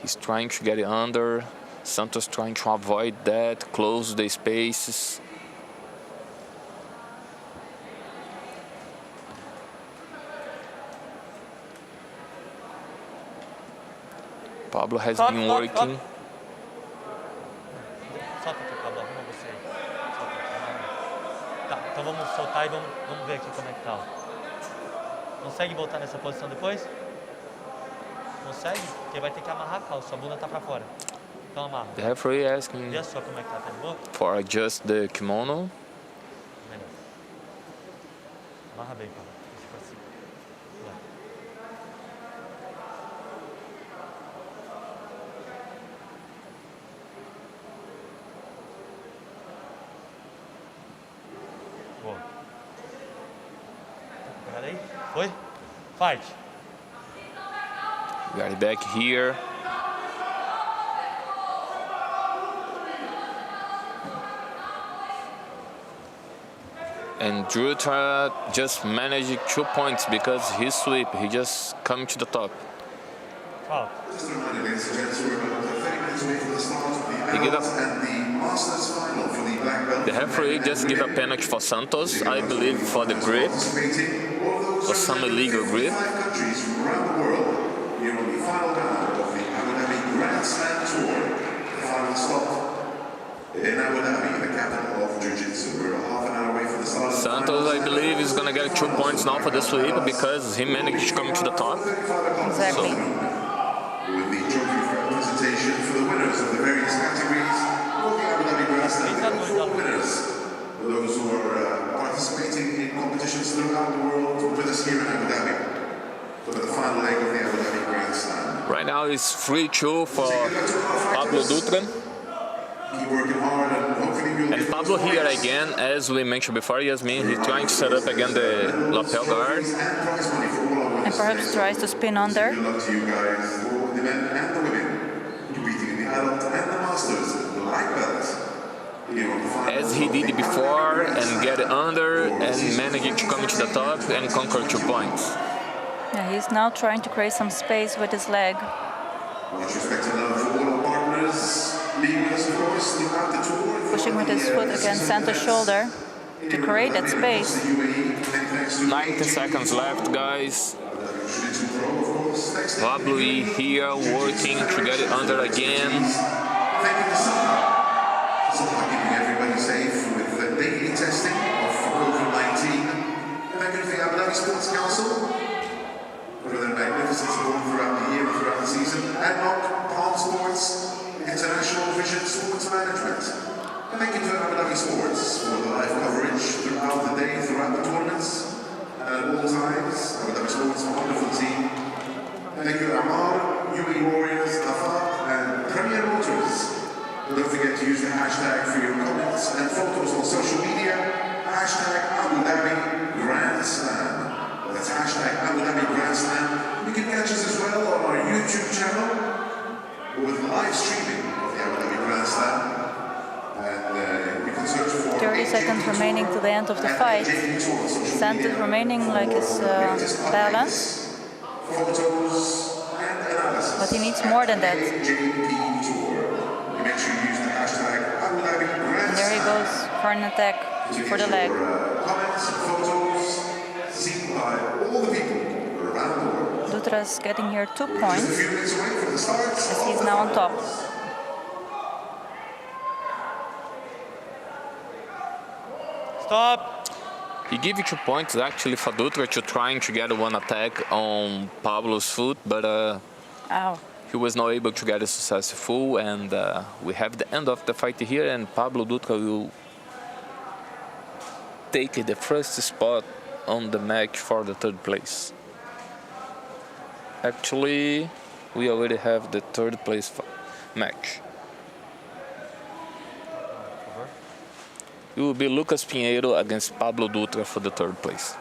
He's trying to get it under. Santos trying to avoid that, close the spaces. Pablo has been working. Solta aqui, Pablo, arruma você aí. Solta aqui. Tá, então vamos soltar e vamos ver aqui como é que tá. Ó. Consegue voltar nessa posição depois? Consegue? Porque vai ter que amarrar a calça, a bunda tá pra fora. Então amarra. The referee asking Vê só como é que tá de boa? for adjust the kimono. Melhor. Amarra bem, Pablo. Deixa pra cima. Vai. Boa. Tá pegada aí? Foi? Fight. Got it back here. And Dutra just managed 2 points because his sweep, he just come to the top. Foul. He give a, the referee just give a penalty for Santos, I believe for the grip, or some illegal grip. In Abu Dhabi, the capital of Jiu-Jitsu. We're half an hour away from the start. Santos, I believe, is gonna get 2 points now for this week because he managed to come to the top. Exactly. With the trophy presentation for the winners of the various categories of the Abu Dhabi Grand Slam. We have 4 winners. For those who are participating in competitions throughout the world with us here in Abu Dhabi for the final leg of the Abu Dhabi Grand Slam. Right now it's 3-2 for Pablo Dutra. Keep working hard and hopefully we'll And Pablo here again, as we mentioned before, Yasmin, he's trying to set up again the lapel guard. And perhaps tries to spin under. Good luck to you guys, for the men and the women, competing in the adult and the masters, the light belt. As he did before and get under and managing to come to the top and conquer 2 points. Yeah, he's now trying to create some space with his leg. Much respect and love for all our partners, being with us, of course, throughout the tour. Pushing with his foot against Santos' shoulder to create that space. 90 seconds left, guys. Pablo here working to get it under again. Thank you for keeping everybody safe with the daily testing of COVID-19. Thank you to the Abu Dhabi Sports Council for their magnificent support throughout the year and throughout the season. ADNOC, Palm Sports, International Vision Sports Management. And thank you to Abu Dhabi Sports for the live coverage throughout the day, throughout the tournaments, and at all times. Abu Dhabi Sports, a wonderful team. And thank you Amar, UAE Warriors, Afaq, and Premier Motors. Don't forget to use the hashtag for your comments and photos on social media. Hashtag Abu Dhabi Grand Slam. That's hashtag Abu Dhabi Grand Slam. You can catch us as well on our YouTube channel with live streaming of the Abu Dhabi Grand Slam. And you can search for 30 seconds remaining to the end of the fight. Santos remaining like his balance. Photos and analysis. But he needs more than that. Make sure you use the hashtag Abu Dhabi Grand And there he goes for an attack for the leg. Comments and photos seen by all the people around the world. Dutra's getting here 2 points Just a few minutes away from the start. as he's now on top. Stop. He gave you 2 points actually for Dutra to trying to get one attack on Pablo's foot, but Ow. he was not able to get it successful, and we have the end of the fight here, and Pablo Dutra will take the first spot on the match for the 3rd place. Actually, we already have the 3rd place match. It will be Lucas Pinheiro against Pablo Dutra for the 3rd place.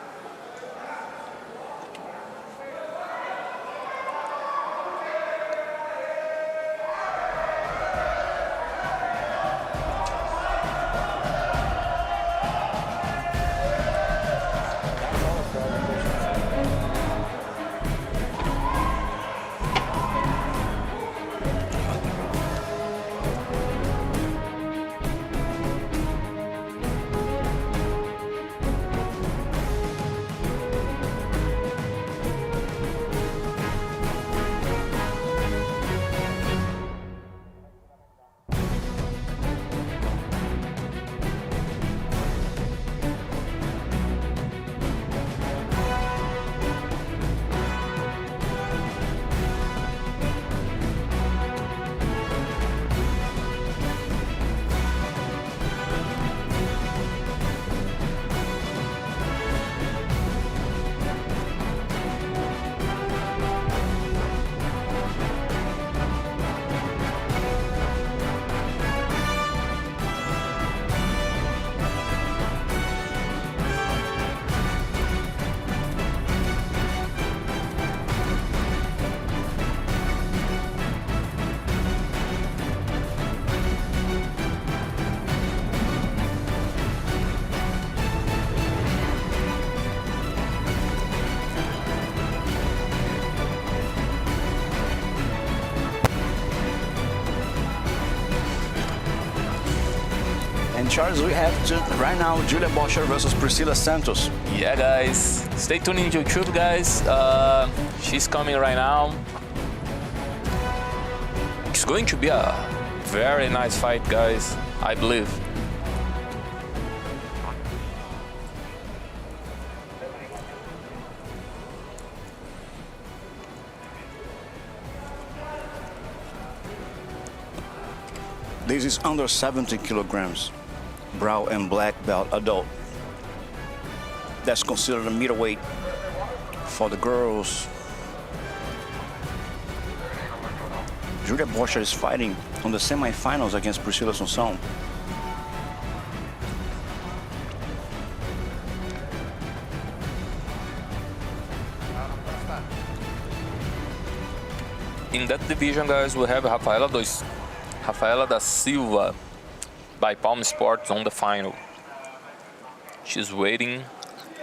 And Charles, we have right now Julia Boscher versus Priscila Santos. Yeah, guys, stay tuned in YouTube, guys. She's coming right now. It's going to be a very nice fight, guys, I believe. This is under 70 kilograms, brown and black belt adult. That's considered a middleweight for the girls. Julia Boscher is fighting on the semifinals against Priscila Assunção. In that division, guys, we have Rafaela da Silva by Palm Sports on the final. She's waiting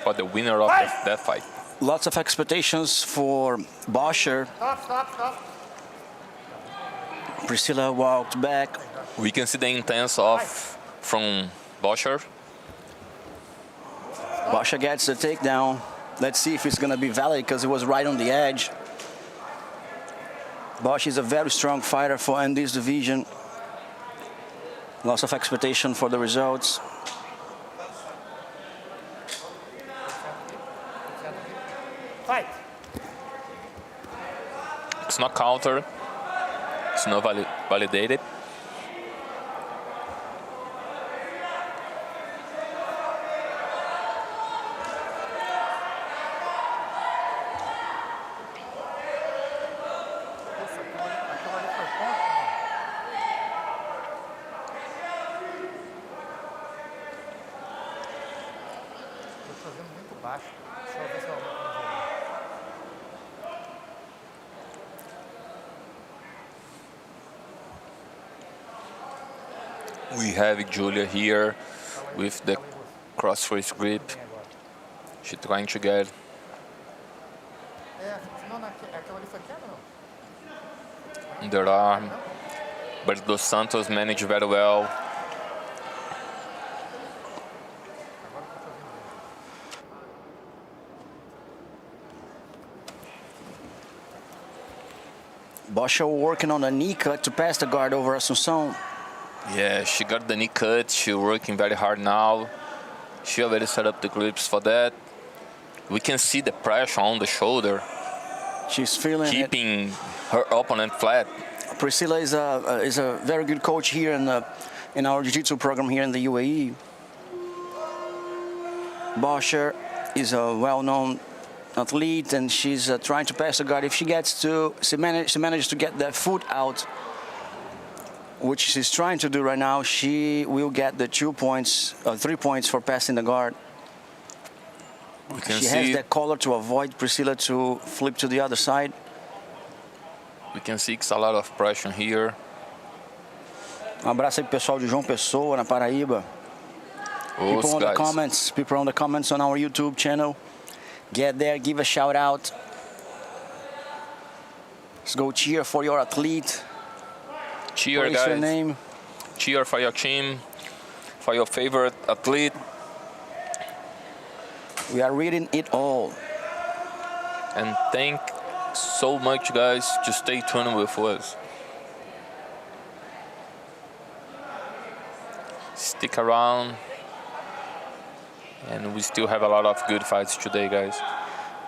for the winner of that fight. Lots of expectations for Boscher. Stop. Priscila walked back. We can see the intense from Boscher. Boscher gets the takedown. Let's see if it's going to be valid because it was right on the edge. Bosch is a very strong fighter in this division. Lots of expectation for the results. Fight. It's not counter. It's not validated. Aquilo ali foi ponto, não? Tô chovendo muito baixo. Deixa eu ver se eu aumento mais volume. We have Julia here with the cross-face grip. She's trying to get. Não, aquilo ali foi queda, não? There are. But Dos Santos managed very well. Boscher working on a knee cut to pass the guard over Assunção. Yeah, she got the knee cut. She's working very hard now. She already set up the grips for that. We can see the pressure on the shoulder, She's feeling keeping her opponent flat. Priscila is a very good coach here in our Jiu-Jitsu program here in the UAE. Boscher is a well-known athlete, and she's trying to pass the guard. If she manages to get that foot out, which she's trying to do right now, she will get the 3 points for passing the guard. She has that collar to avoid Priscila to flip to the other side. We can see it's a lot of pressure here. Abraço aí pro pessoal de João Pessoa, na Paraíba. People on the comments on our YouTube channel. Get there, give a shout out. Let's go cheer for your athlete. Cheer, What is guys. your name? Cheer for your team, for your favorite athlete. We are reading it all. And thank so much, guys, to stay tuned with us. Stick around. And we still have a lot of good fights today, guys.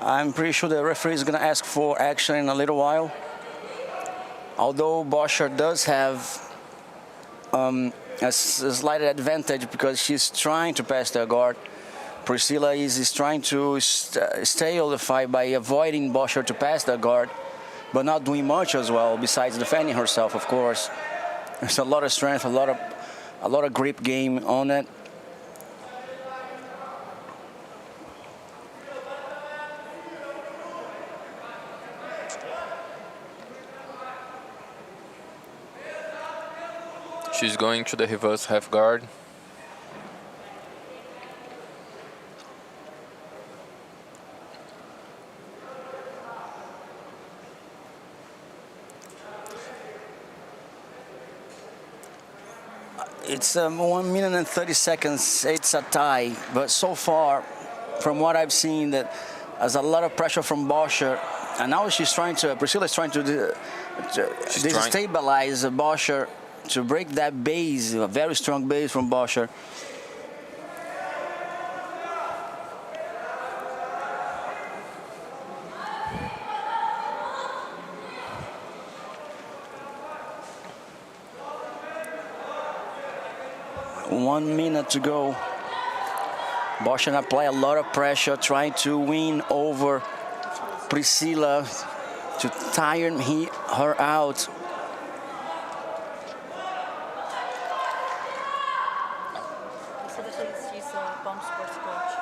I'm pretty sure the referee is going to ask for action in a little while. Although Boscher does have a slight advantage because she's trying to pass the guard. Priscila is trying to stale the fight by avoiding Boscher to pass the guard, but not doing much as well, besides defending herself, of course. There's a lot of strength, a lot of grip game on it. She's going to the reverse half guard. It's 1 minute and 30 seconds. It's a tie, but so far, from what I've seen, that there's a lot of pressure from Boscher, and now Priscila is trying to destabilize Boscher to break that base, a very strong base from Boscher. 1 minute to go. Bosher apply a lot of pressure, trying to win over Priscilla to tire her out. So she's a bomb sports coach.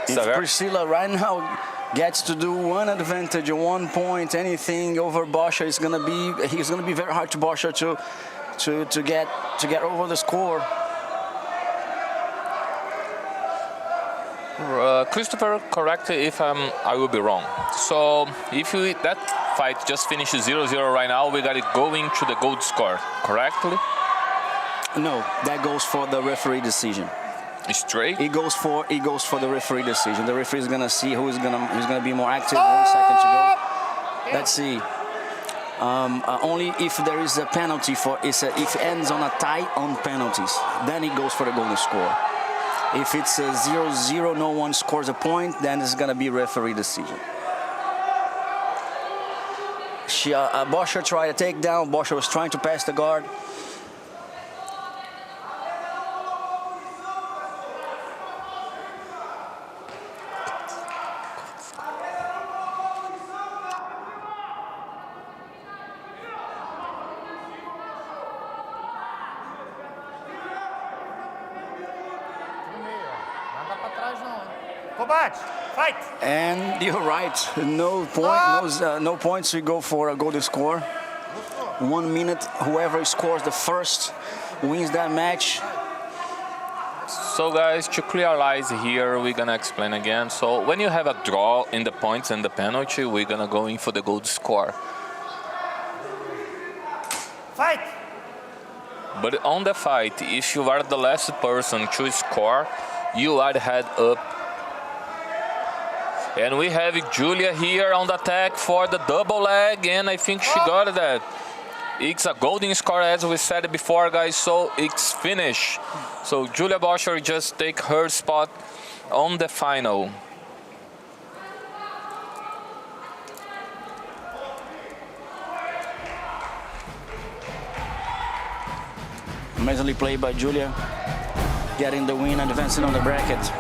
If Priscilla right now gets to do one advantage, 1 point, anything over Bosher, he's gonna be very hard to Bosher to get over the score. Christopher, correct if I will be wrong. So if that fight just finishes 0-0 right now, we got it going to the gold score, correctly? No, that goes for the referee decision. Straight? It goes for the referee decision. The referee is gonna see who's gonna be more active. 1 second to go. Let's see. Only if there is a penalty if it ends on a tie on penalties, then it goes for the golden score. If it's a 0-0, no one scores a point, then it's gonna be referee decision. Bosher tried a takedown. Bosher was trying to pass the guard. Combate! Fight! And you're right. No points. We go for a golden score. 1 minute. Whoever scores the first wins that match. So guys, to clearize here, we're gonna explain again. So when you have a draw in the points and the penalty, we're gonna go in for the gold score. Fight! But on the fight, if you are the last person to score, you are head up. And we have Julia here on the attack for the double leg, and I think she got that. It's a golden score, as we said before, guys, so it's finished. So Julia Bosher just take her spot on the final. Amazingly played by Julia, getting the win and advancing on the bracket.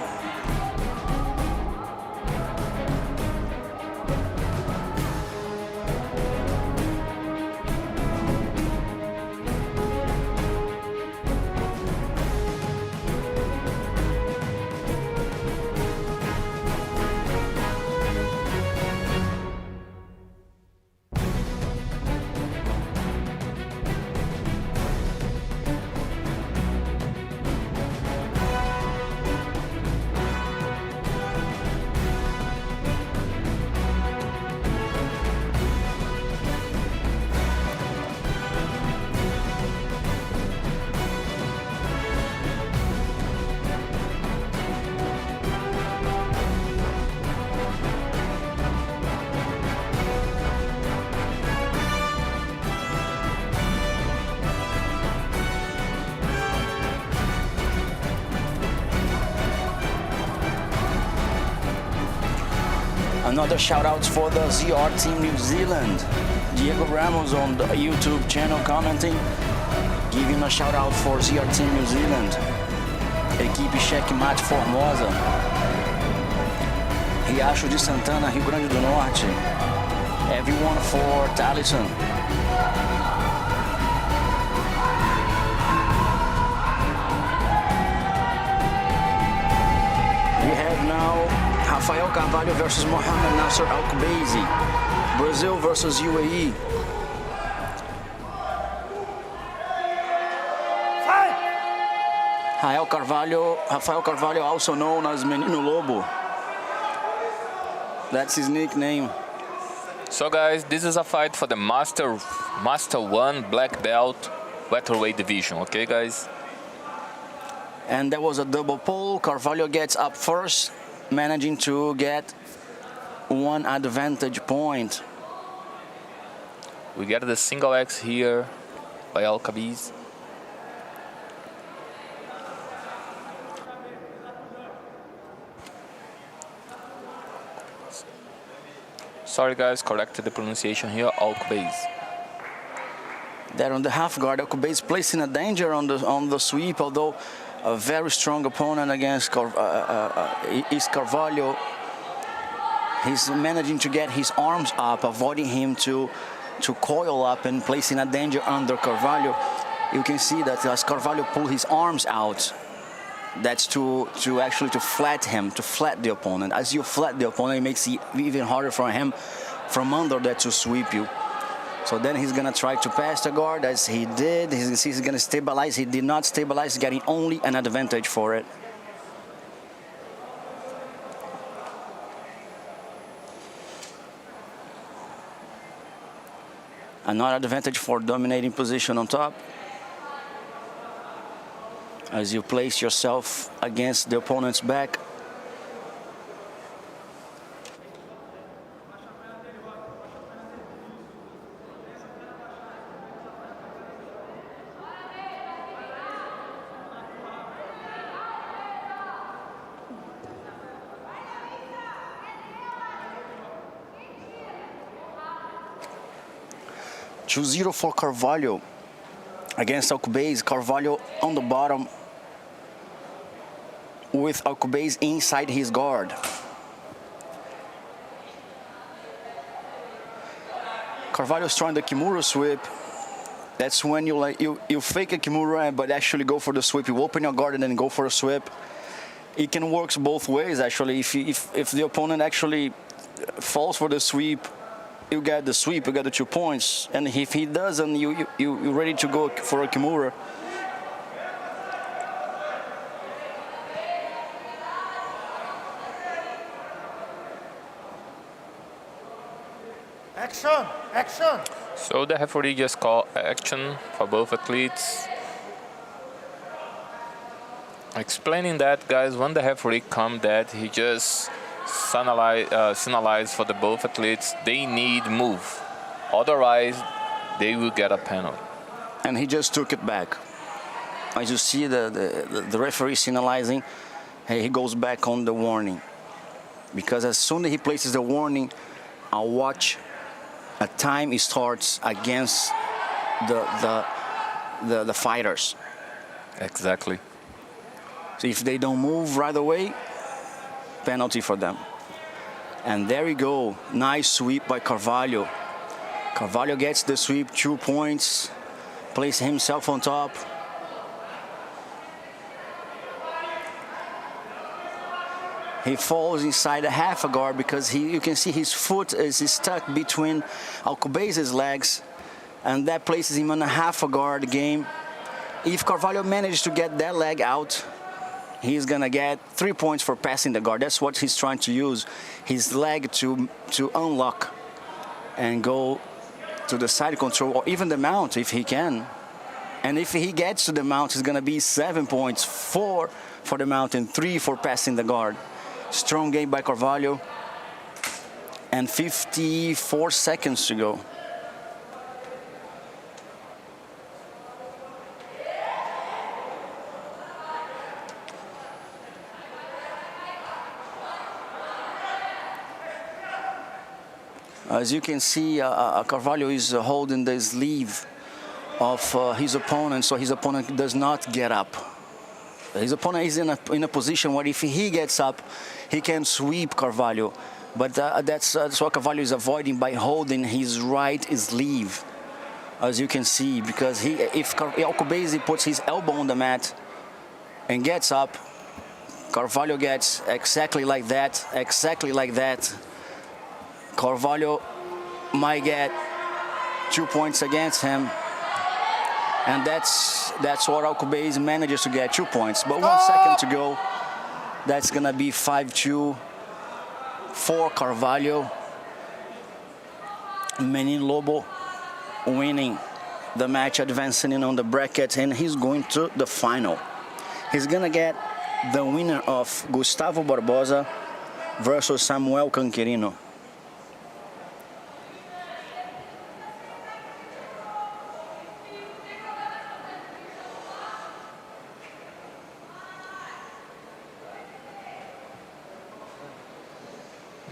Another shout out for the ZR Team New Zealand. Diego Ramos on the YouTube channel commenting. Giving a shout out for ZR Team New Zealand. Equipe Checkmate Formosa. Riacho de Santana, Rio Grande do Norte. Everyone for Talisson. We have now Rafael Carvalho versus Mohamed Nasser Al-Kubaisi. Brazil versus UAE. Rafael Carvalho, also known as Menino Lobo. That's his nickname. So guys, this is a fight for the Master 1 Black Belt Welterweight division, okay guys? And there was a double pull. Carvalho gets up first, managing to get 1 advantage point. We get the single X here by Al-Kubaisi. Sorry guys, corrected the pronunciation here, Alcubez. There on the half guard, Alcubez placing a danger on the sweep, although a very strong opponent against is Carvalho. He's managing to get his arms up, avoiding him to coil up and placing a danger under Carvalho. You can see that as Carvalho pull his arms out, that's to flat him, to flat the opponent. As you flat the opponent, it makes it even harder for him from under that to sweep you. So then he's gonna try to pass the guard as he did. He's gonna stabilize. He did not stabilize, getting only an advantage for it. Another advantage for dominating position on top. As you place yourself against the opponent's back. (2-0) for Carvalho against Alcubez. Carvalho on the bottom with Alcubez inside his guard. Carvalho's trying the Kimura sweep. That's when you fake a Kimura but actually go for the sweep. You open your guard and then go for a sweep. It can work both ways actually. If the opponent actually falls for the sweep, you get the sweep, you get the 2 points. And if he doesn't, you're ready to go for a Kimura. Action! Action! So the referee just called action for both athletes. Explaining that, guys, when the referee comes that, he just signalize for the both athletes they need move. Otherwise, they will get a penalty. And he just took it back. As you see the referee signalizing, he goes back on the warning. Because as soon as he places the warning, I'll watch a time starts against the fighters. Exactly. So if they don't move right away, penalty for them. And there we go. Nice sweep by Carvalho. Carvalho gets the sweep, 2 points, places himself on top. He falls inside a half a guard because you can see his foot is stuck between Alcubez's legs, and that places him on a half a guard game. If Carvalho manages to get that leg out, he's gonna get 3 points for passing the guard. That's what he's trying to use, his leg to unlock and go to the side control or even the mount if he can. And if he gets to the mount, it's gonna be 7 points, 4 for the mount and 3 for passing the guard. Strong game by Carvalho. And 54 seconds to go. As you can see, Carvalho is holding the sleeve of his opponent, so his opponent does not get up. His opponent is in a position where if he gets up, he can sweep Carvalho. But that's what Carvalho is avoiding by holding his right sleeve, as you can see, because if Alcubez puts his elbow on the mat and gets up, Carvalho gets exactly like that, Carvalho might get 2 points against him. And that's what Alcubez manages to get, 2 points. But 1 second to go. That's gonna be 5-2 for Carvalho. Menin Lobo winning the match, advancing in on the bracket, and he's going to the final. He's gonna get the winner of Gustavo Barbosa versus Samuel Canquerino.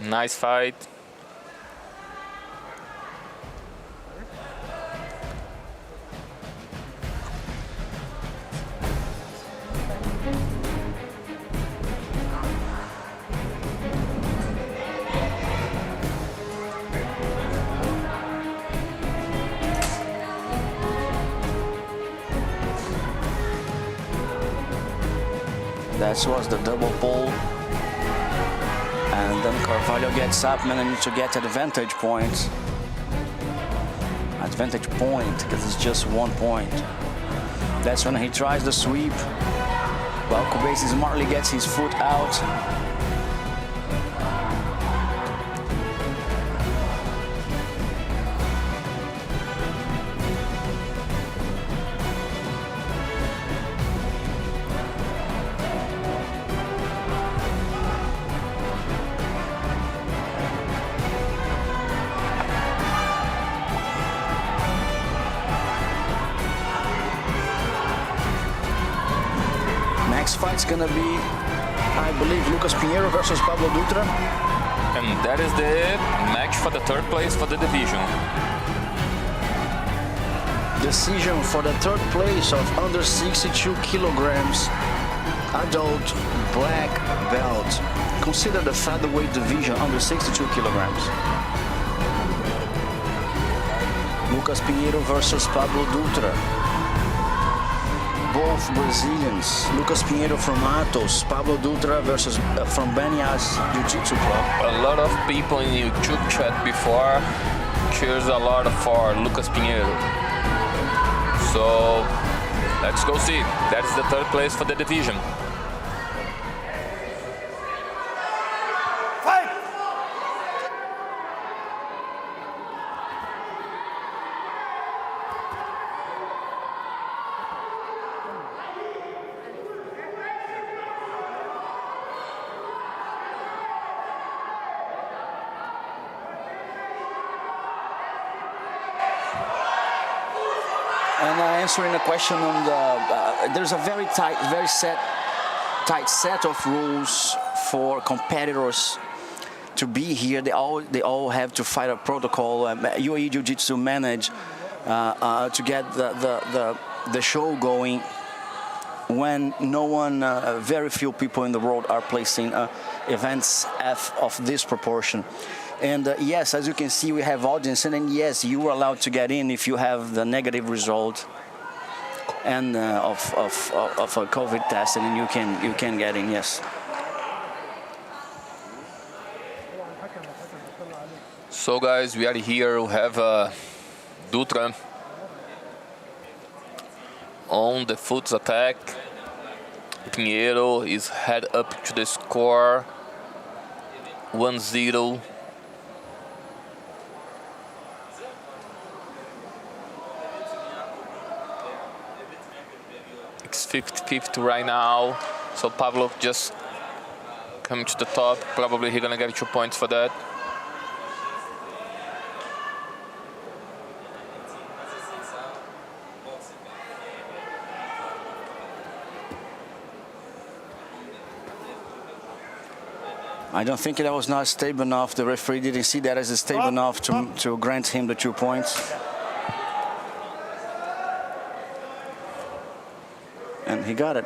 Nice fight. That was the double pull. And then Carvalho gets up, managing to get advantage point. Advantage point, because it's just 1 point. That's when he tries the sweep. While Kubasi smartly gets his foot out. Next fight's gonna be, I believe, Lucas Pinheiro versus Pablo Dutra. And that is the match for the third place for the division. Decision for the third place of under 62 kilograms adult black belt. Consider the featherweight division under 62 kilograms. Lucas Pinheiro versus Pablo Dutra. Both Brazilians. Lucas Pinheiro from Atos, Pablo Dutra versus from Benias Jiu-Jitsu Club. A lot of people in YouTube chat before cheers a lot for Lucas Pinheiro. So let's go see. That's the third place for the division. And answering the question on the, there's a very tight set of rules for competitors to be here. They all have to fight a protocol. UAE Jiu-Jitsu manage to get the show going when no one, very few people in the world are placing events of this proportion. And yes, as you can see, we have audience, and then yes, you are allowed to get in if you have the negative result and of a COVID test, and then you can get in. Yes. So guys, we are here. We have Dutra on the foot attack. Pinheiro is head up to the score 1-0. It's 50-50 right now. So Pavlov just coming to the top. Probably he's gonna get 2 points for that. I don't think that was not stable enough. The referee didn't see that as stable enough to grant him the 2 points. And he got it.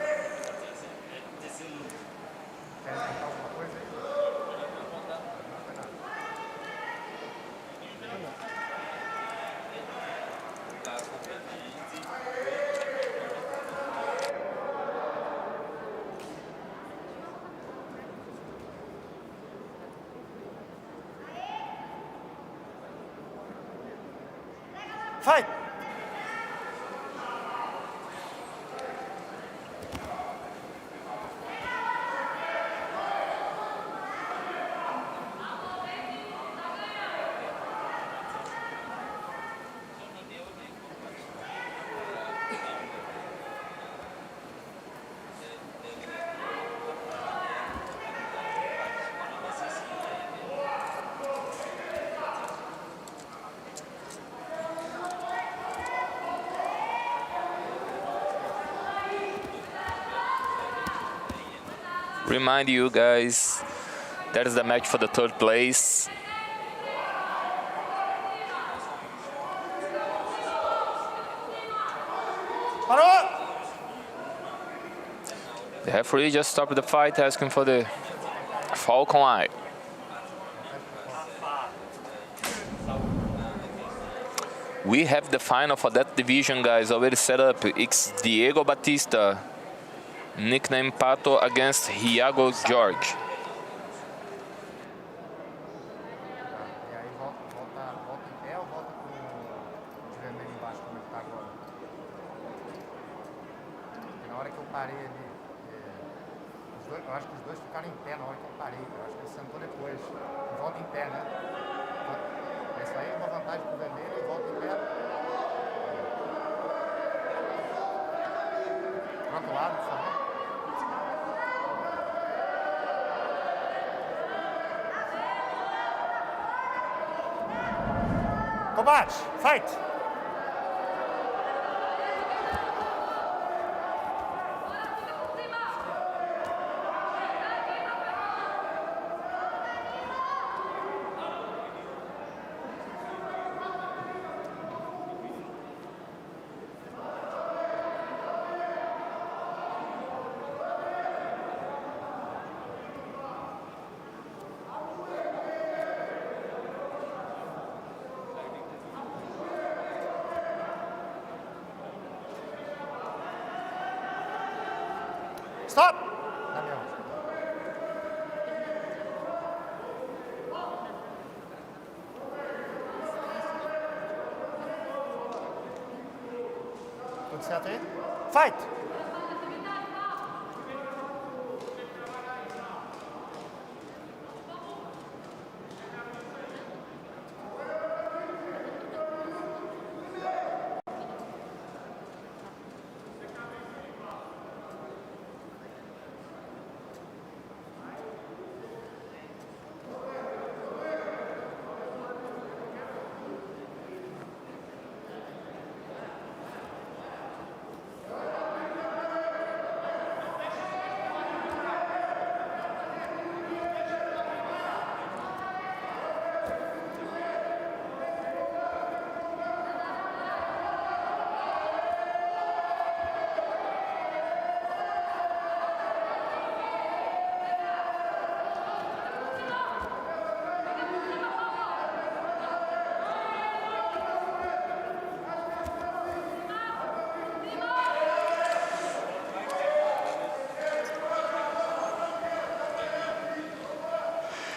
Fight! Remind you guys, that is the match for the third place. The referee just stopped the fight, asking for the Falcon Eye. We have the final for that division, guys, already set up. It's Diego Batista Nickname Pato against Iago George. E aí volta em pé ou volta com o vermelho embaixo, como ele tá agora? Porque na hora que eu parei ali, eu acho que os dois ficaram em pé na hora que eu parei. Eu acho que ele sentou depois. E volta em pé, né? Isso aí é uma vantagem pro vermelho e volta em pé. Pro outro lado, por favor. Combate! Fight! Stop! Damião. Tudo certo aí? Fight!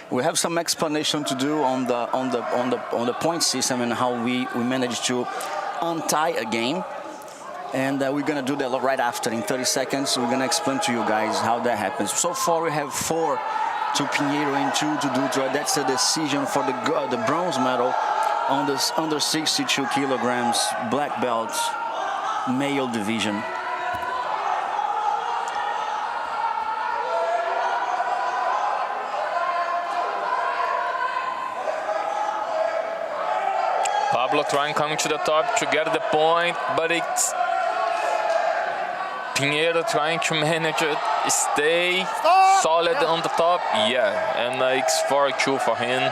We have some explanation to do on the point system and how we managed to untie a game, and we're gonna do that right after. In 30 seconds, we're gonna explain to you guys how that happens. So far, we have 4 to Pinheiro and 2 to Dutra. That's a decision for the bronze medal on this under 62 kilograms black belt male division. Pablo trying coming to the top to get the point, but it's Pinheiro trying to manage it, stay solid on the top. Yeah, and it's 4-2 for him.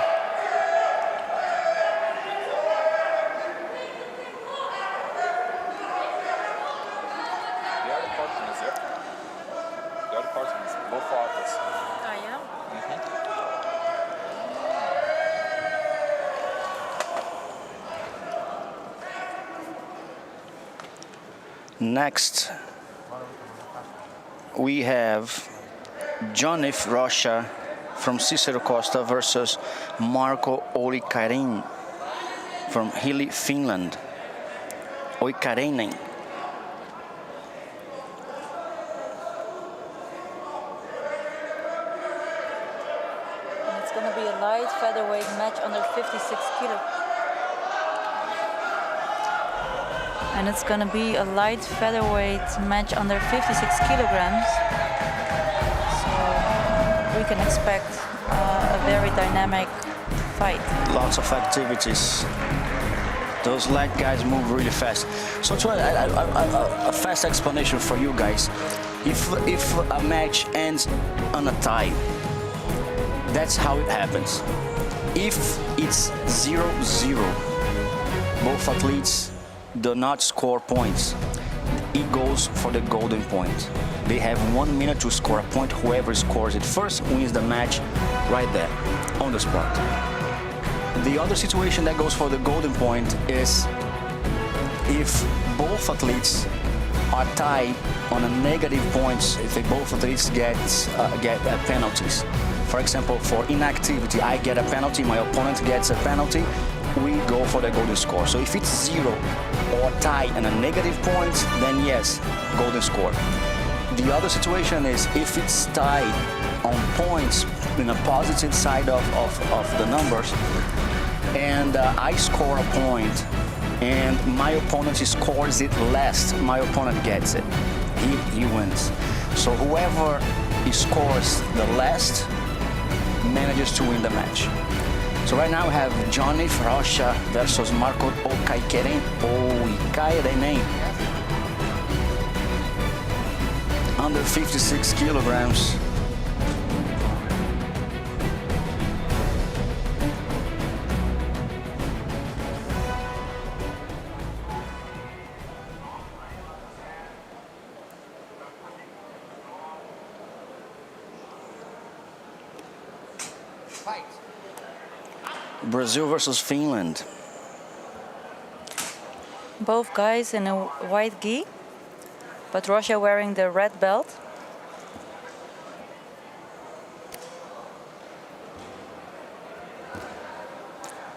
Next, we have Jonif Rocha from Cicero Costa versus Marco Oikainen from Hili, Finland. Oikainen. And it's going to be a light featherweight match under 56 kilos. And it's going to be a light featherweight match under 56 kilograms. So we can expect a very dynamic fight. Lots of activities. Those leg guys move really fast. So to a fast explanation for you guys. If a match ends on a tie, that's how it happens. If it's 0-0, both athletes do not score points, it goes for the golden point. They have 1 minute to score a point. Whoever scores it first wins the match right there, on the spot. The other situation that goes for the golden point is if both athletes are tied on a negative points if they both of these get penalties. For example, for inactivity, I get a penalty, my opponent gets a penalty, we go for the golden score. So if it's 0 or tie and a negative points, then yes, golden score. The other situation is if it's tied on points in a positive side of the numbers, and I score a point, and my opponent scores it last, my opponent gets it. He wins. So whoever scores the last manages to win the match. So right now we have Johnny Rocha versus Marco Oikainen. Under 56 kilograms. Fight. Brazil versus Finland. Both guys in a white gi, but Russia wearing the red belt.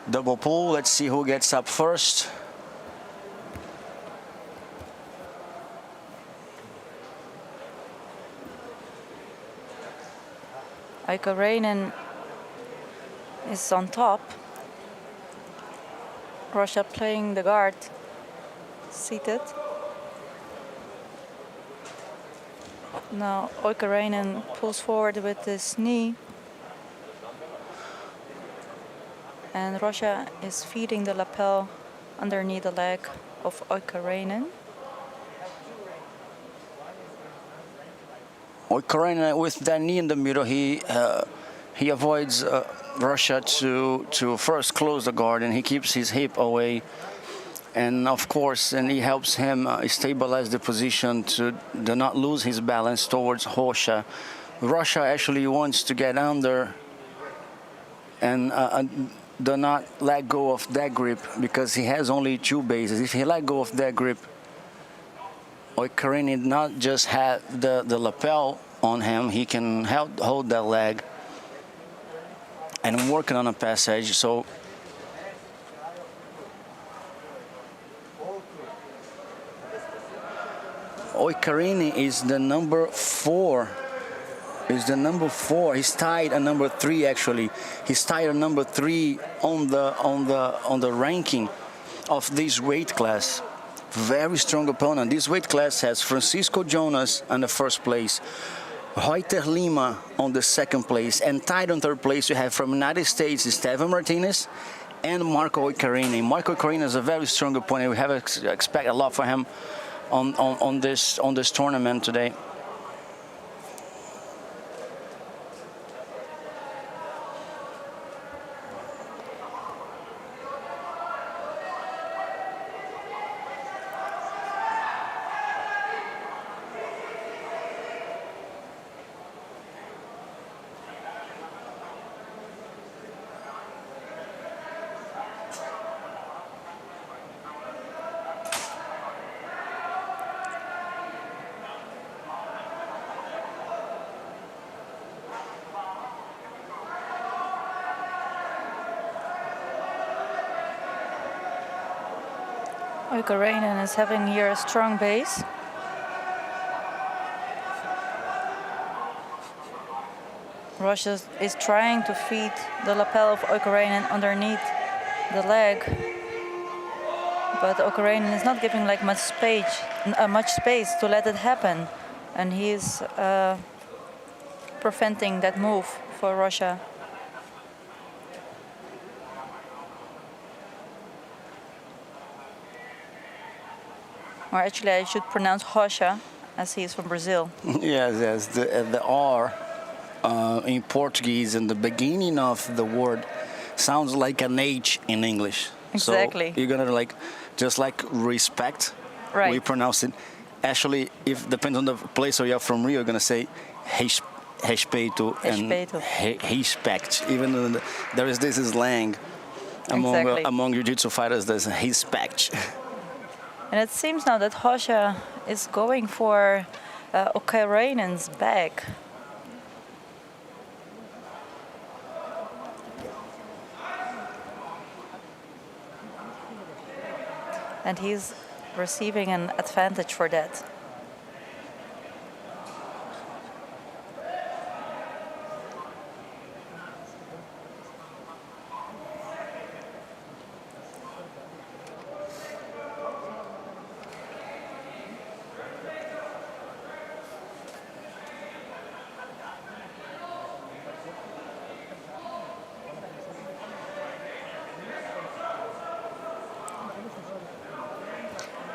Double pull, let's see who gets up first. Oikainen is on top. Russia playing the guard, seated. Now Oikainen pulls forward with his knee. And Russia is feeding the lapel underneath the leg of Oikainen. Oikainen with that knee in the middle, he avoids Russia to first close the guard, and he keeps his hip away, and of course, and he helps him stabilize the position to do not lose his balance towards Rocha. Russia actually wants to get under and do not let go of that grip because he has only 2 bases. If he let go of that grip, Oikainen not just have the lapel on him, he can hold that leg and working on a passage. So Oikainen is the number 4. He's tied at number 3 actually. He's tied at number 3 on the ranking of this weight class. Very strong opponent. This weight class has Francisco Jonas on the first place, Reuter Lima on the second place, and tied on third place you have from United States Esteban Martinez and Marco Oikainen. Marco Oikainen is a very strong opponent. We have expect a lot for him on this tournament today. Oikainen is having here a strong base. Russia is trying to feed the lapel of Oikainen underneath the leg, but Oikainen is not giving like much space to let it happen, and he is preventing that move for Russia. Or actually, I should pronounce Rocha, as he is from Brazil. Yes. The R in Portuguese in the beginning of the word sounds like an H in English. Exactly. So you're gonna just like respect. Right. We pronounce it. Actually, if depends on the place where you're from, Rio, you're gonna say respeito and respect. Even though there is this slang among Jiu-Jitsu fighters, there's respect. And it seems now that Rocha is going for Okarinen's back. And he's receiving an advantage for that.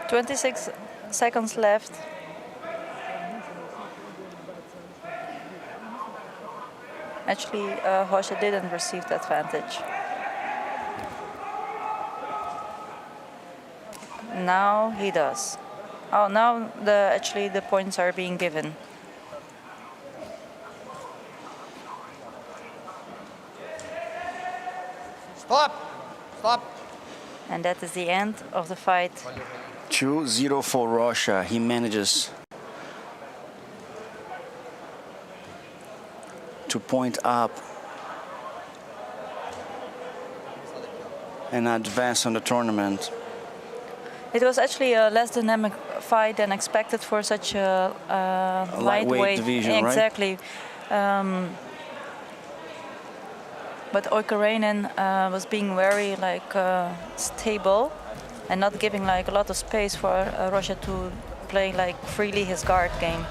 "26 seconds left. Actually, Rocha didn't receive the advantage. Now he does. Oh, now actually the points are being given. Stop! Stop! And that is the end of the fight. 2-0 for Rocha. He manages to point up and advance on the tournament. It was actually a less dynamic fight than expected for such a lightweight division, exactly. But Okainen was being very stable and not giving a lot of space for Rocha to play freely his guard game.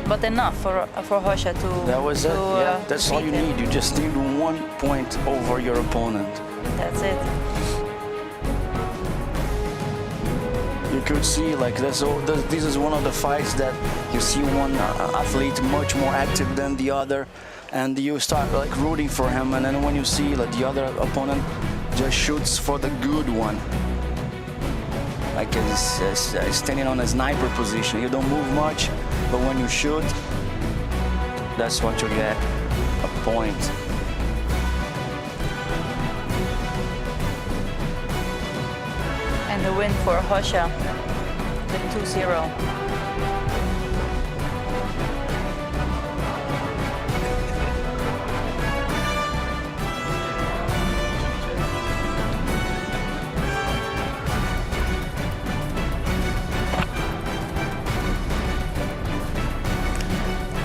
But enough for Rocha to. That was it. Yeah, that's all you need. You just need 1 point over your opponent. That's it. You could see this is one of the fights that you see one athlete much more active than the other, and you start rooting for him, and then when you see the other opponent just shoots for the good one, he's standing on a sniper position. You don't move much, but when you shoot, that's what you get, a point. And the win for Rocha with 2-0.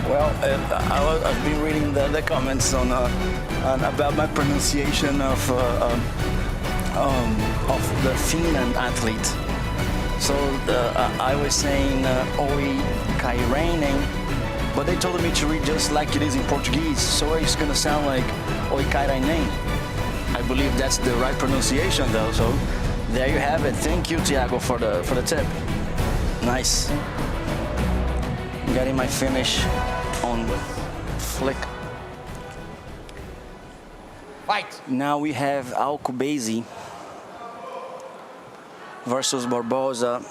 Well, I've been reading the comments on about my pronunciation of the Finland athlete. So I was saying Oi Kairainen, but they told me to read just like it is in Portuguese. So it's gonna sound like Oi Kairainen. I believe that's the right pronunciation, though. So there you have it. Thank you, Thiago, for the tip. Nice. Getting my finish on flick. Fight! Now we have Alcobazi versus Barbosa.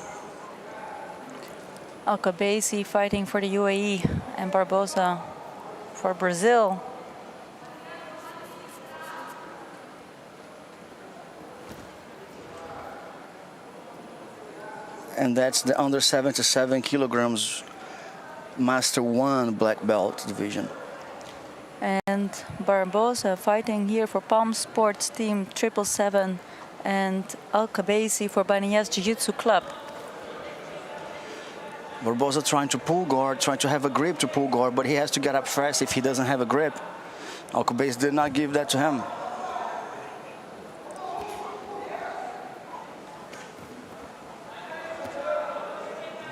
Alcobazi fighting for the UAE and Barbosa for Brazil. And that's the under 77 kilograms Master 1 black belt division. And Barbosa fighting here for Palm Sports Team 777 and Alcobazi for Banias Jiu-Jitsu Club. Barbosa trying to pull guard, trying to have a grip to pull guard, but he has to get up fast if he doesn't have a grip. Alcobazi did not give that to him.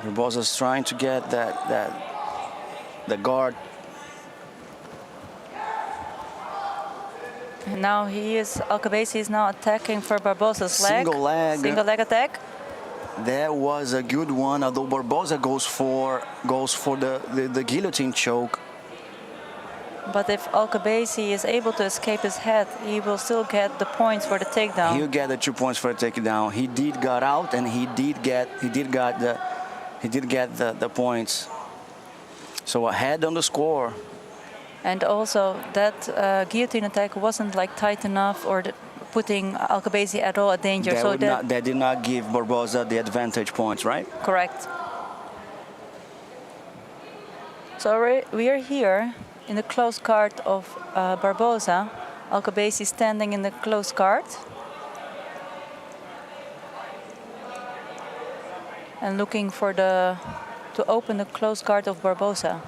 Barbosa's trying to get the guard. And now Alcobazi is now attacking for Barbosa's leg. Single leg. Single leg attack. That was a good one, although Barbosa goes for the guillotine choke. But if Alcobazi is able to escape his head, he will still get the points for the takedown. He'll get the 2 points for the takedown. He did got out, and he did get the points. So ahead on the score. And also that guillotine attack wasn't tight enough, or putting Alcabasi at all at danger. That did not give Barbosa the advantage points, right? Correct. So we are here in the close guard of Barbosa. Alcabasi standing in the close guard. And looking for to open the close guard of Barbosa.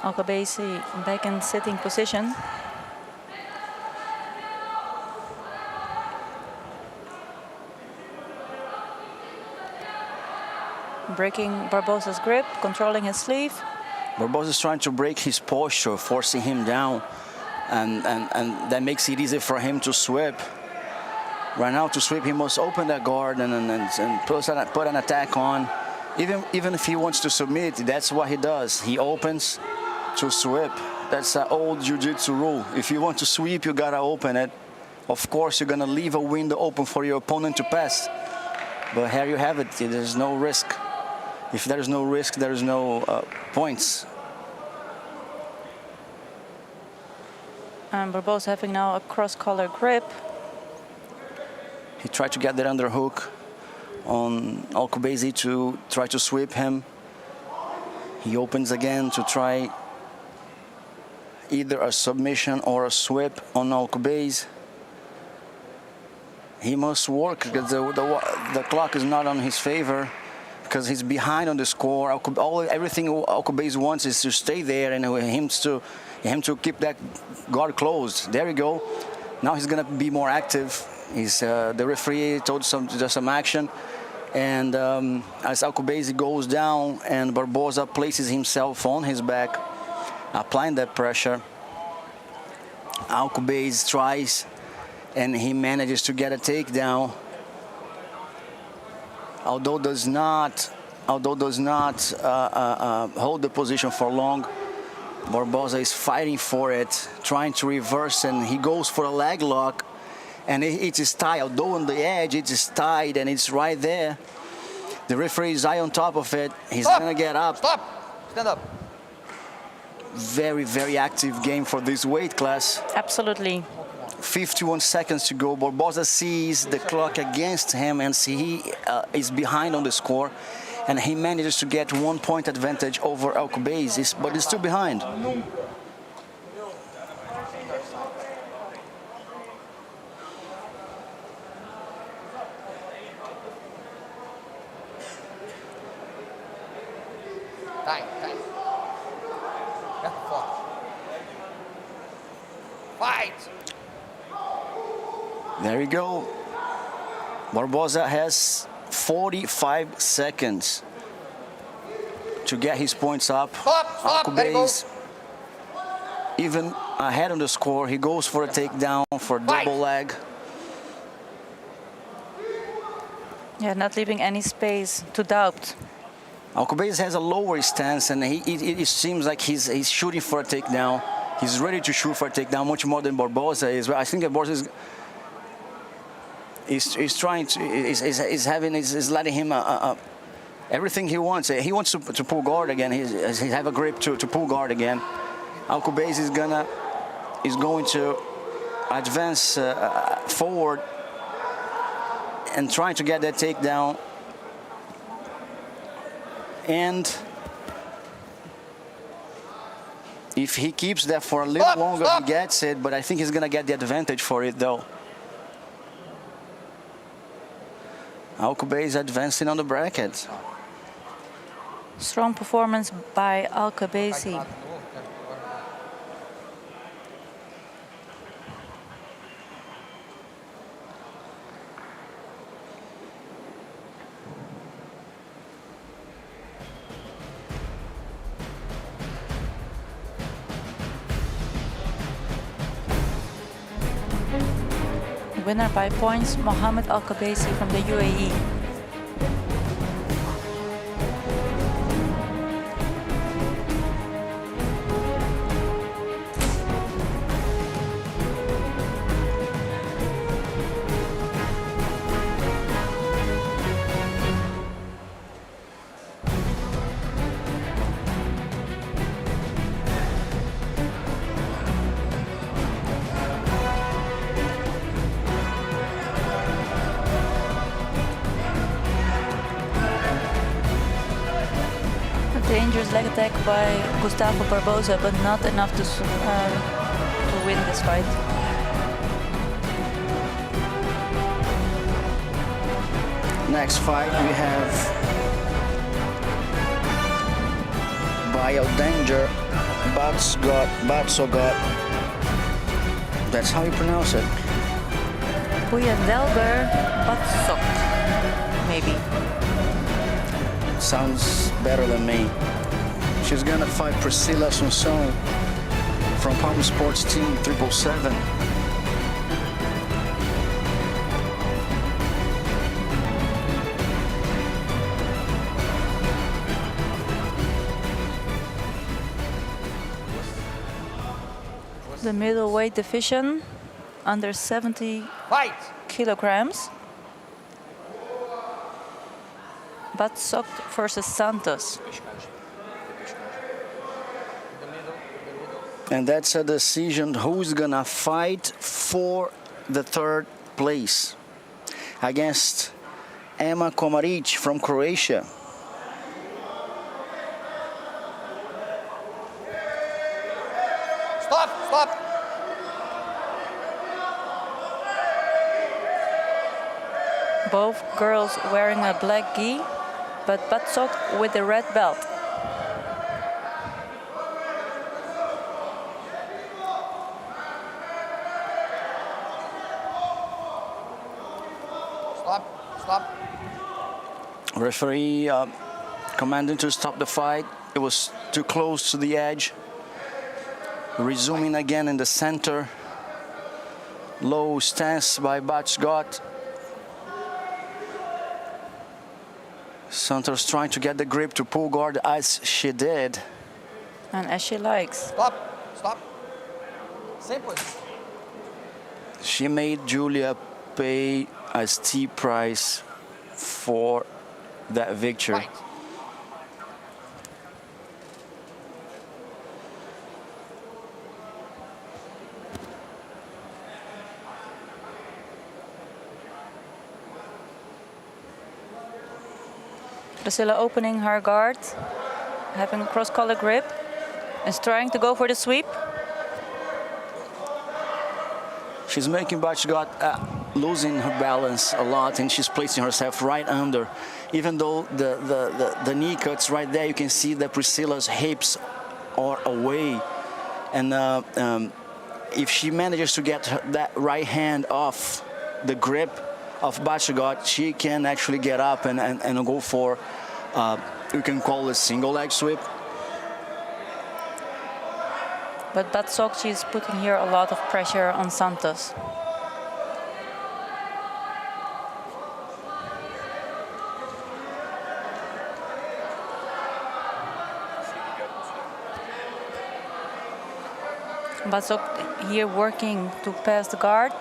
Alcabasi back in sitting position. Breaking Barbosa's grip, controlling his sleeve. Barbosa's trying to break his posture, forcing him down, and that makes it easy for him to sweep. Right now, to sweep, he must open that guard and put an attack on. Even if he wants to submit, that's what he does. He opens to sweep. That's an old Jiu-Jitsu rule. If you want to sweep, you gotta open it. Of course, you're gonna leave a window open for your opponent to pass. But here you have it. There's no risk. If there is no risk, there is no points. And Barbosa having now a cross-collar grip. He tried to get that underhook on Alcabasi to try to sweep him. He opens again to try either a submission or a sweep on Alcabasi. He must work because the clock is not on his favor, because he's behind on the score. Everything Alcabasi wants is to stay there and him to keep that guard closed. There we go. Now he's gonna be more active. The referee told some action, and as Alcabasi goes down and Barbosa places himself on his back, applying that pressure, Alcabasi tries and he manages to get a takedown. Although does not hold the position for long. Barbosa is fighting for it, trying to reverse, and he goes for a leg lock, and it is tied. Although on the edge, it is tied, and it's right there. The referee is eye on top of it. He's gonna get up. Stop! Stand up. Very, very active game for this weight class. Absolutely. 51 seconds to go. Barbosa sees the clock against him and he is behind on the score, and he manages to get 1 point advantage over Alcabasi, but he's still behind. Time. Fight! There we go. Barbosa has 45 seconds to get his points up. Stop. There he goes. Even ahead on the score, he goes for a takedown for double leg. Yeah, not leaving any space to doubt. Alcabasi has a lower stance, and it seems like he's shooting for a takedown. He's ready to shoot for a takedown much more than Barbosa is. I think Barbosa is letting him everything he wants. He wants to pull guard again. He have a grip to pull guard again. Alcabasi is going to advance forward and trying to get that takedown. And if he keeps that for a little longer, he gets it, but I think he's gonna get the advantage for it though. Alcabasi is advancing on the bracket. Strong performance by Alcabasi. Winner by points, Mohammed Alcabasi from the UAE. leg attack by Gustavo Barbosa, but not enough to win this fight. Next fight we have Biodanger Batsogot. That's how you pronounce it. Buyandelber Batsok, maybe. Sounds better than me. She's gonna fight Priscilla Assunção from Palm Sports Team 777. The middleweight division, under 70 Fight! kilograms. Batsok versus Santos. And that's a decision who's gonna fight for the third place against Emma Komaric from Croatia. Stop! Stop! Both girls wearing a black gi, but Batsok with the red belt. Stop! Stop! Referee commanding to stop the fight. It was too close to the edge. Resuming again in the center. Low stance by Batsgot. Santos trying to get the grip to pull guard as she did. And as she likes. Stop! Stop! Simple. She made Julia pay a steep price for that victory. Fight. Priscilla opening her guard, having a cross-collar grip, is trying to go for the sweep. She's making Batsgot losing her balance a lot, and she's placing herself right under. Even though the knee cuts right there, you can see that Priscilla's hips are away. And if she manages to get that right hand off the grip of Batsgot, she can actually get up and go for, you can call it single leg sweep. But Batsok, she's putting here a lot of pressure on Santos. Batsok here working to pass the guard.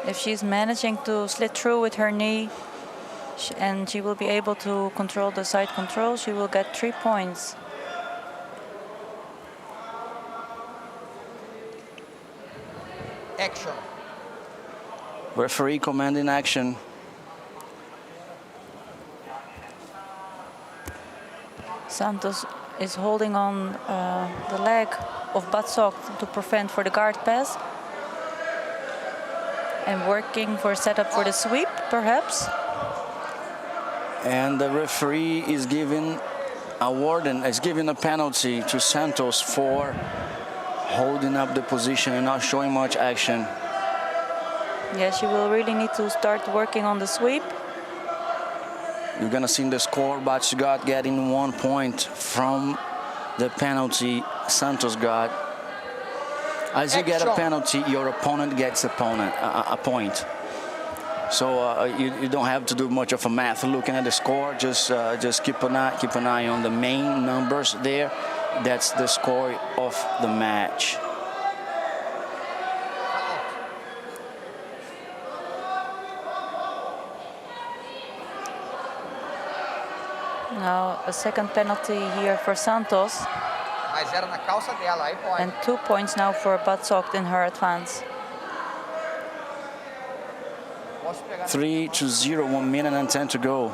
If she's managing to slip through with her knee, and she will be able to control the side control, she will get 3 points. Action. Referee commanding action. Santos is holding on the leg of Batsok to prevent for the guard pass. And working for setup for the sweep, perhaps. And the referee is giving a penalty to Santos for holding up the position and not showing much action. Yeah, she will really need to start working on the sweep. You're gonna see the score, Batsgot getting 1 point from the penalty Santos got. As you get a penalty, your opponent gets a point. So you don't have to do much of a math looking at the score. Just keep an eye on the main numbers there. That's the score of the match. Now a second penalty here for Santos. Mas era na calça dela, aí pode. And 2 points now for Batsok in her advance. 3-0, 1 minute and 10 to go.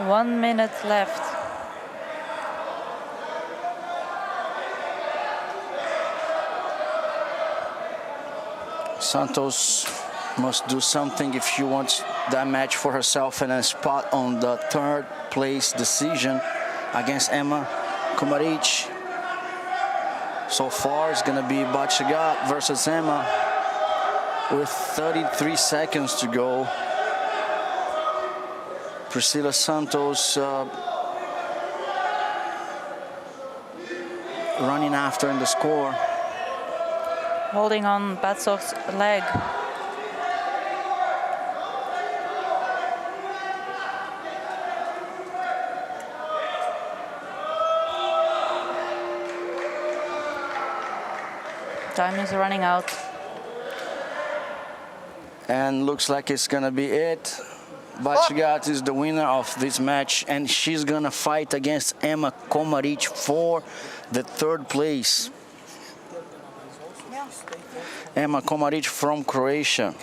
One minute left. Santos must do something if she wants that match for herself and a spot on the third place decision against Emma Komaric. So far it's gonna be Bachigat versus Emma with 33 seconds to go. Priscila Santos running after in the score. Holding on Batsov's leg. Time is running out. And looks like it's gonna be it. Bachigat is the winner of this match, and she's gonna fight against Emma Komaric for the third place. Emma Komaric from Croatia.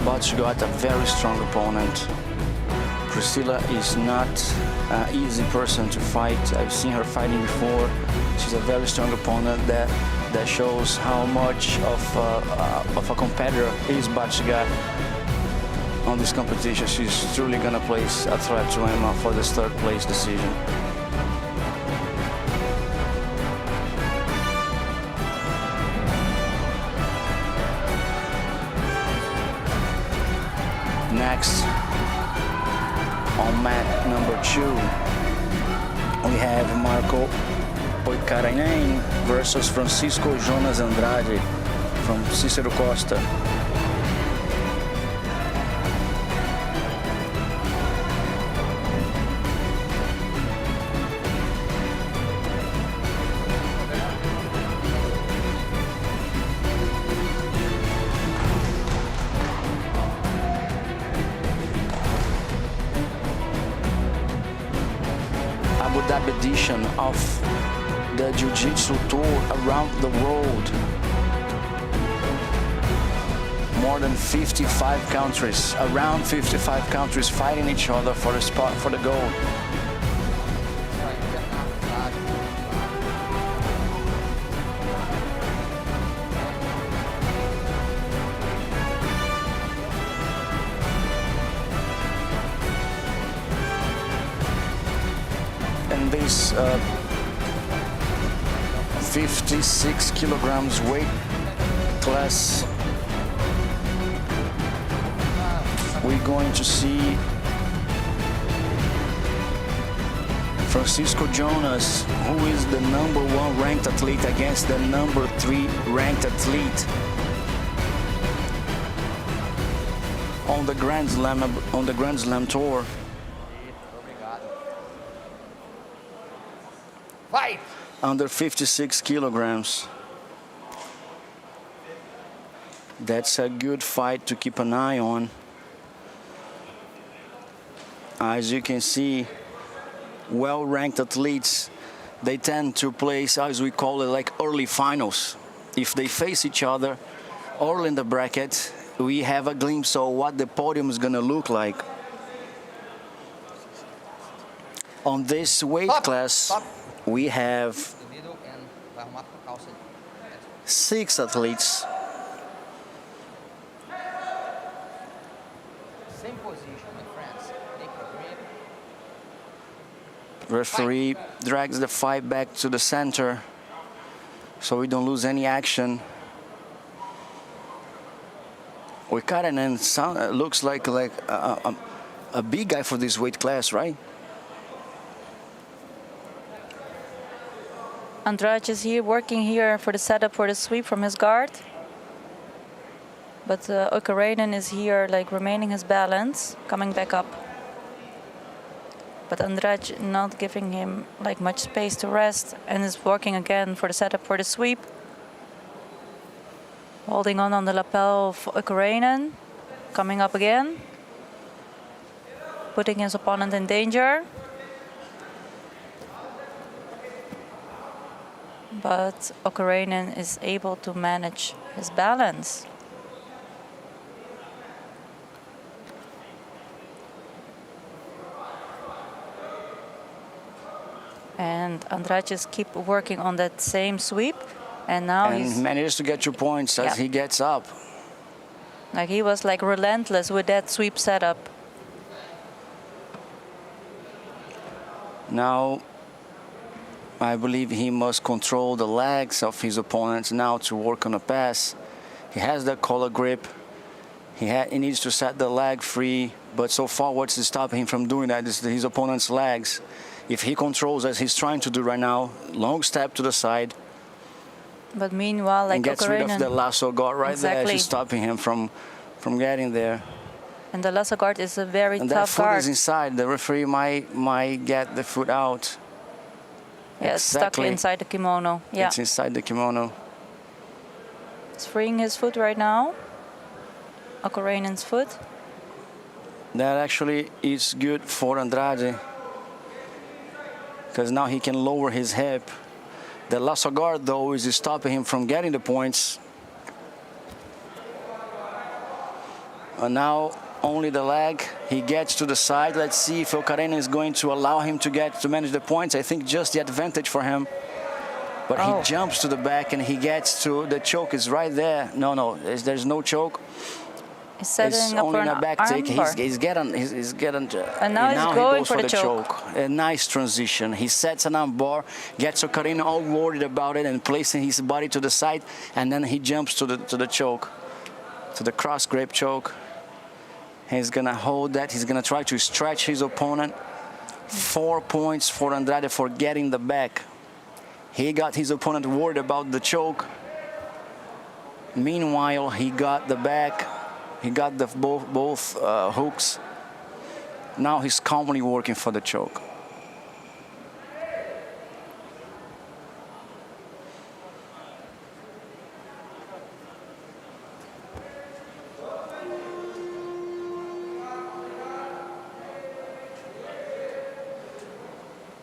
Bachigat, a very strong opponent. Priscila is not an easy person to fight. I've seen her fighting before. She's a very strong opponent that shows how much of a competitor is Bachigat on this competition. She's truly gonna place a threat to Emma for this third place decision. Next, on mat number 2, we have Marco Oikarainen versus Francisco Jonas Andrade from Cícero Costa. Dhabi edition of the Jiu-Jitsu tour around the world. More than 55 countries, around 55 countries fighting each other for a spot for the gold. In this 56 kilograms weight class, we're going to see Francisco Jonas, who is the #1 ranked athlete, against the #3 ranked athlete on the Grand Slam tour. Fight! Under 56 kilograms. That's a good fight to keep an eye on. As you can see, well-ranked athletes, they tend to place, as we call it, like early finals. If they face each other early in the bracket, we have a glimpse of what the podium is gonna look like. On this weight class, we have 6 athletes. Same position, my friends. Take a grip. Referee drags the fight back to the center. so we don't lose any action. Oikarinen looks like a big guy for this weight class, right? Andrade is here working here for the setup for the sweep from his guard. But Oikarinen is here like remaining his balance, coming back up. But Andrade not giving him like much space to rest and is working again for the setup for the sweep. Holding on the lapel of Oikarinen, coming up again. Putting his opponent in danger. But Oikarinen is able to manage his balance. And Andrade just keep working on that same sweep. And now he manages to get 2 points as he gets up. Like he was like relentless with that sweep setup. Now, I believe he must control the legs of his opponents now to work on a pass. He has that collar grip. He needs to set the leg free, but so far what's stopping him from doing that is his opponent's legs. If he controls, as he's trying to do right now, long step to the side. But meanwhile, like and gets rid of the lasso guard right there, she's stopping him from getting there. And the lasso guard is a very and tough that guard. foot is inside. The referee might get the foot out. Yeah, it's stuck inside the kimono. Yeah, it's inside the kimono. It's freeing his foot right now. Okarinen's foot. That actually is good for Andrade, because now he can lower his hip. The lasso guard, though, is stopping him from getting the points. And now only the leg. He gets to the side. Let's see if Oikarinen is going to allow him to manage the points. I think just the advantage for him. But he jumps to the back and he gets to the choke. Is right there. No, there's no choke. He's setting it's up only for in a back take. He's getting. And now he's going for the choke. A nice transition. He sets an arm bar, gets Oikarinen all worried about it and placing his body to the side, and then he jumps to the choke, to the cross grip choke. He's gonna hold that. He's gonna try to stretch his opponent. 4 points for Andrade for getting the back. He got his opponent worried about the choke. Meanwhile, he got the back. He got the both hooks. Now he's calmly working for the choke.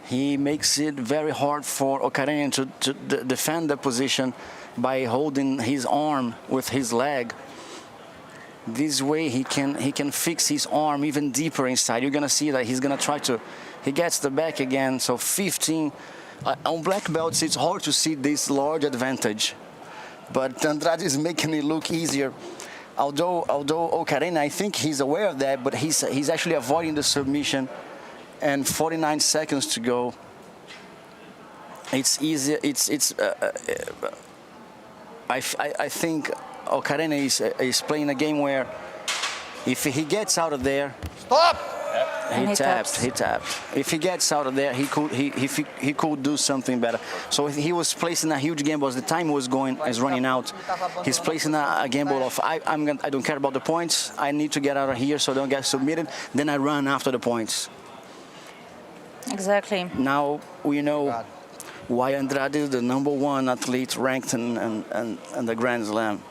He makes it very hard for Oikarinen to defend the position by holding his arm with his leg. This way he can fix his arm even deeper inside. You're gonna see that he's gonna try to. He gets the back again. So 15 on black belts. It's hard to see this large advantage, but Andrade is making it look easier. Although Oikarinen, I think he's aware of that, but he's actually avoiding the submission. And 49 seconds to go. It's easy. I think Oikarinen is playing a game where if he gets out of there, stop. He tapped. If he gets out of there, he could do something better. So he was placing a huge gamble as the time was running out. He's placing a gamble of I don't care about the points. I need to get out of here so I don't get submitted. Then I run after the points. Exactly. Now we know why Andrade is the #1 athlete ranked in the Grand Slam.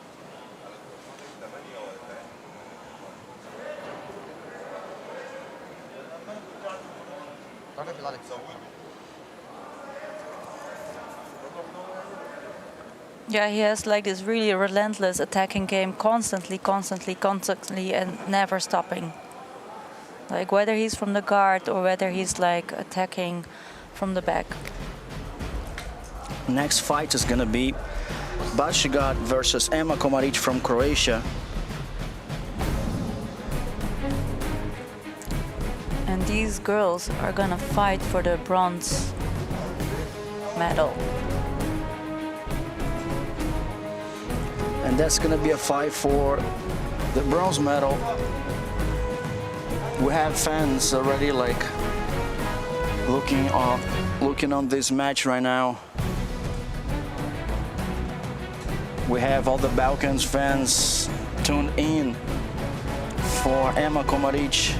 Yeah, he has like this really relentless attacking game, constantly, and never stopping. Like whether he's from the guard or whether he's like attacking from the back. Next fight is gonna be Bashigat versus Emma Komaric from Croatia. And these girls are gonna fight for the bronze medal. And that's gonna be a fight for the bronze medal. We have fans already like looking on this match right now. We have all the Balkans fans tuned in for Emma Komaric.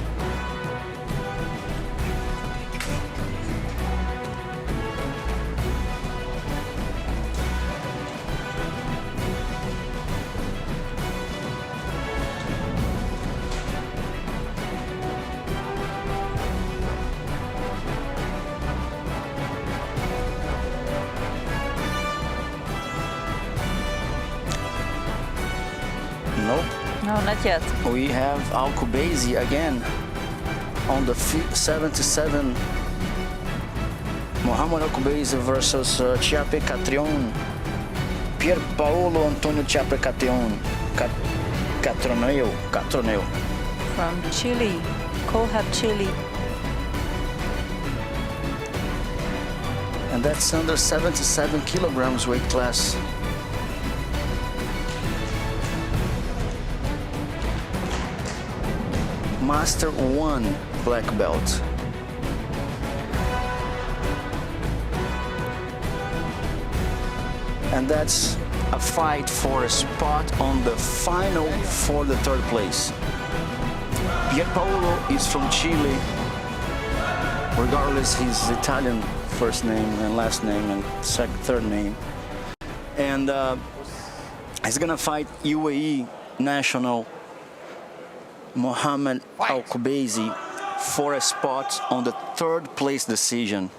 Nope. No, not yet. We have Alcobazi again on the 77. Mohamed Alcobazi versus Chiappe Catrion. Pier Paolo Antonio Chiappe Catroneo. From Chile, Cohab, Chile. And that's under 77 kilograms weight class. Master 1 black belt. And that's a fight for a spot on the final for the third place. Pierpaolo is from Chile. Regardless, his Italian first name and last name and third name. And he's gonna fight UAE national Mohamed Alcobazi for a spot on the third place decision.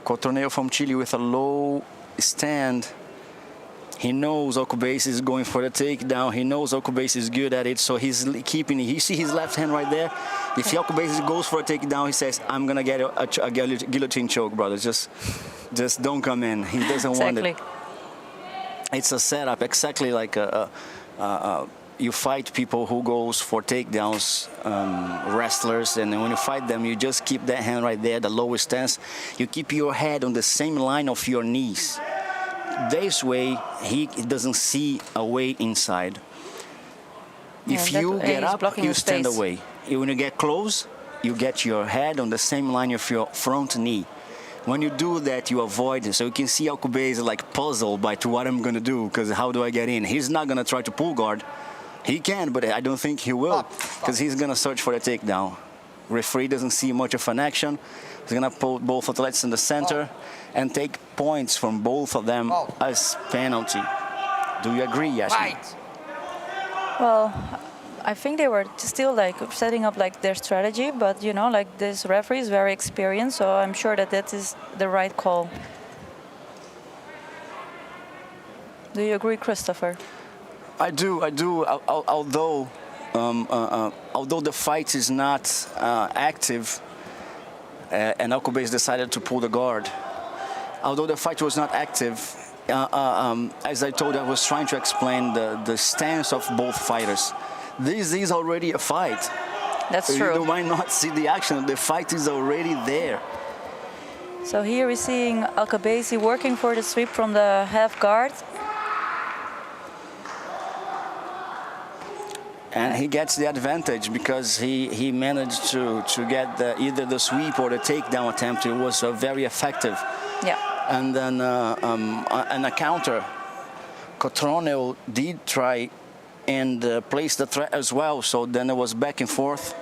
Cotroneo from Chile with a low stand. He knows Alcobazi is going for the takedown. He knows Alcobazi is good at it, so he's keeping it. You see his left hand right there? If Alcobazi goes for a takedown, he says, I'm gonna get a guillotine choke, brother. Just don't come in. He doesn't want it. It's a setup, exactly like you fight people who goes for takedowns, wrestlers, and when you fight them, you just keep that hand right there, the lowest stance. You keep your head on the same line of your knees. This way, he doesn't see a way inside. If you get up, you stand away. When you get close, you get your head on the same line of your front knee. When you do that, you avoid it. So you can see Alcobazi like puzzled by what I'm gonna do, because how do I get in? He's not gonna try to pull guard. He can, but I don't think he will, because he's gonna search for a takedown. Referee doesn't see much of an action. He's gonna put both athletes in the center and take points from both of them as penalty. Do you agree, Yasmin? Well, I think they were still like setting up like their strategy, but you know, like this referee is very experienced, so I'm sure that that is the right call. Do you agree, Christopher? I do. Although the fight is not active, and Alcobazi decided to pull the guard. Although the fight was not active, as I told you, I was trying to explain the stance of both fighters. This is already a fight. That's true. You might not see the action. The fight is already there. So here we're seeing Alcobazi working for the sweep from the half guard. And he gets the advantage because he managed to get either the sweep or the takedown attempt. It was very effective. Yeah. And then on a counter, Cotroneo did try and place the threat as well. So then it was back and forth.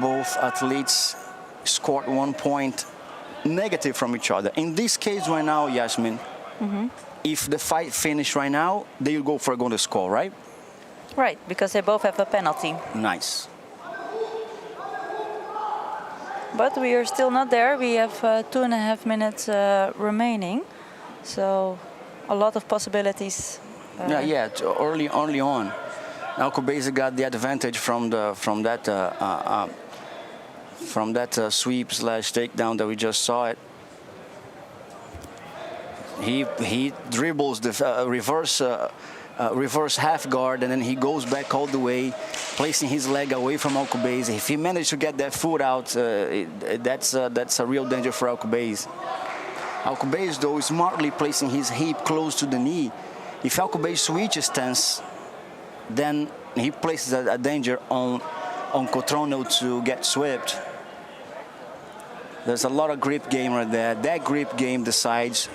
Both athletes scored 1 point negative from each other. In this case right now, Yasmin, if the fight finished right now, they will go for a golden score, right? Right, because they both have a penalty. Nice. But we are still not there. We have 2.5 minutes remaining. So a lot of possibilities. Early on. Alcobazi got the advantage from that sweep / takedown that we just saw it. He dribbles the reverse reverse half guard, and then he goes back all the way, placing his leg away from Alcobazi. If he managed to get that foot out, that's a real danger for Alcobazi. Alcobazi, though, is smartly placing his hip close to the knee. If Alcobazi switches stance, then he places a danger on Cotroneo to get swept. There's a lot of grip game right there. That grip game decides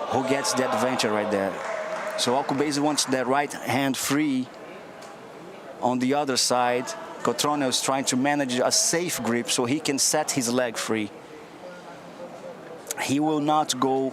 who gets the advantage right there. So Alcobazi wants that right hand free. On the other side, Cotroneo is trying to manage a safe grip so he can set his leg free. He will not go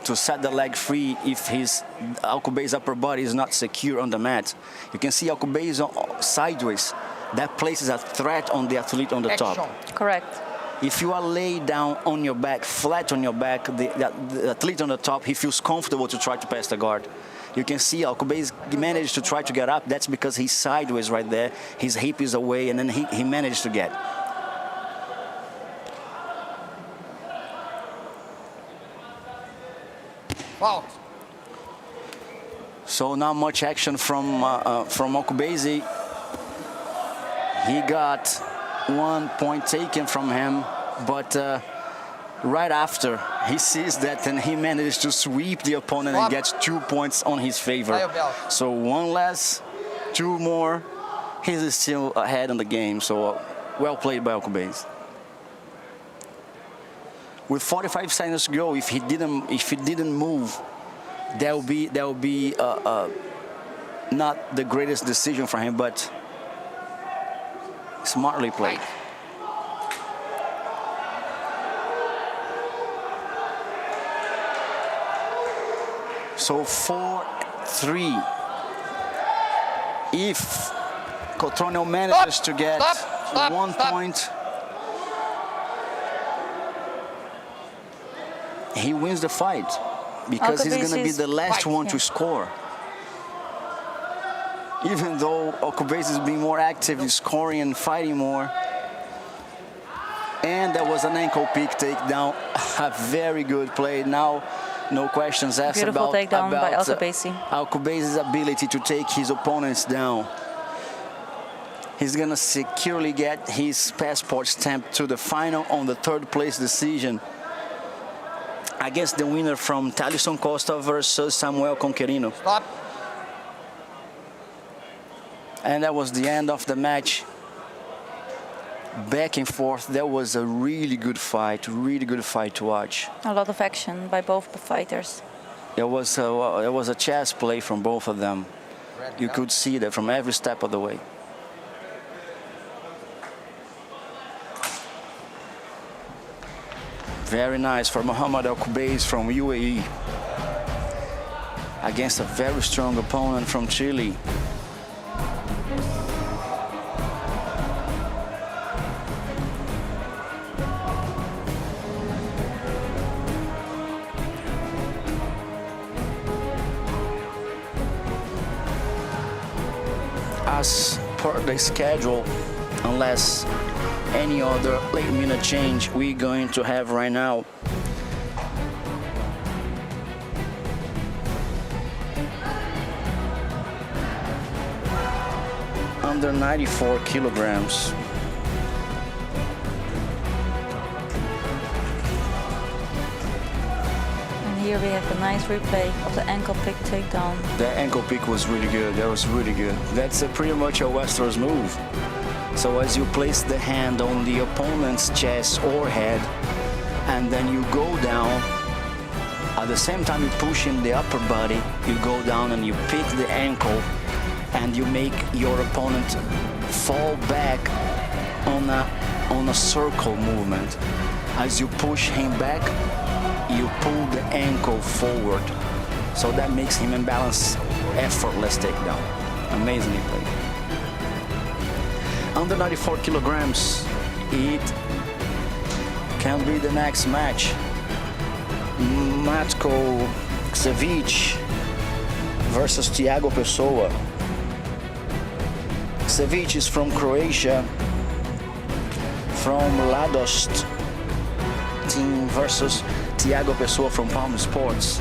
to set the leg free if his Alcobazi's upper body is not secure on the mat. You can see Alcobazi sideways. That places a threat on the athlete on the top. Correct. If you are laid down on your back, flat on your back, the athlete on the top, he feels comfortable to try to pass the guard. You can see Alcobazi managed to try to get up. That's because he's sideways right there. His hip is away, and then he managed to get. Fault. So not much action from Alcobazi. He got 1 point taken from him, but right after he sees that, and he managed to sweep the opponent and gets 2 points on his favor. So one less, 2 more, he's still ahead in the game. So well played by Alcobazi. With 45 seconds to go, if he didn't move, that will be not the greatest decision for him, but smartly played. So 4-3. If Cotroneo manages to get 1 point, he wins the fight because he's going to be the last one to score. Even though Alcobazi is being more active, he's scoring and fighting more. And there was an ankle pick takedown. A very good play. Now, no questions asked Beautiful about takedown by Alcobazi. Alcobazi's ability to take his opponents down. He's going to securely get his passport stamped to the final on the 3rd place decision against the winner from Thaleson Costa versus Samuel Conquerino. Stop. And that was the end of the match. Back and forth. That was a really good fight to watch. A lot of action by both fighters. It was a chess play from both of them. You could see that from every step of the way. Very nice for Muhammad Alcobazi from UAE against a very strong opponent from Chile. As per the schedule, unless any other late minute change we're going to have right now, under 94 kilograms. And here we have a nice replay of the ankle pick takedown. That ankle pick was really good. That was really good. That's pretty much a Western's move. So as you place the hand on the opponent's chest or head, and then you go down, at the same time you push in the upper body, you go down and you pick the ankle, and you make your opponent fall back on a circle movement. As you push him back, you pull the ankle forward. So that makes him imbalance, effortless takedown. Amazingly played. Under 94 kilograms, it can be the next match. Matko Ksevic versus Thiago Pessoa. Ksevic is from Croatia, from Ladost team versus Thiago Pessoa from Palm Sports.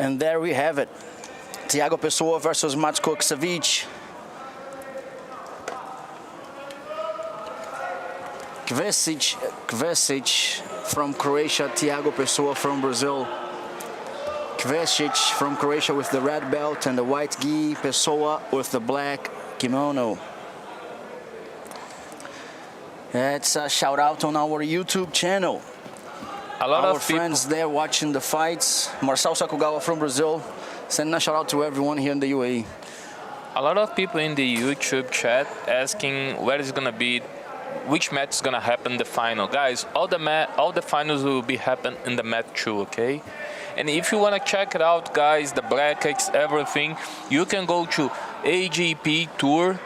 And there we have it. Thiago Pessoa versus Matko Ksevic. Kvesic from Croatia, Thiago Pessoa from Brazil. Kvesic from Croatia with the red belt and the white gi, Pessoa with the black kimono. That's a shout out on our YouTube channel. A lot Our of people, friends there watching the fights. Marcel Sakugawa from Brazil. Sending a shout out to everyone here in the UAE. a lot of people in the YouTube chat asking where is gonna be, which match is gonna happen the final. Guys, all the finals will be happen in the match 2, okay? And if you wanna check it out, guys, the brackets, everything, you can go to agptour.com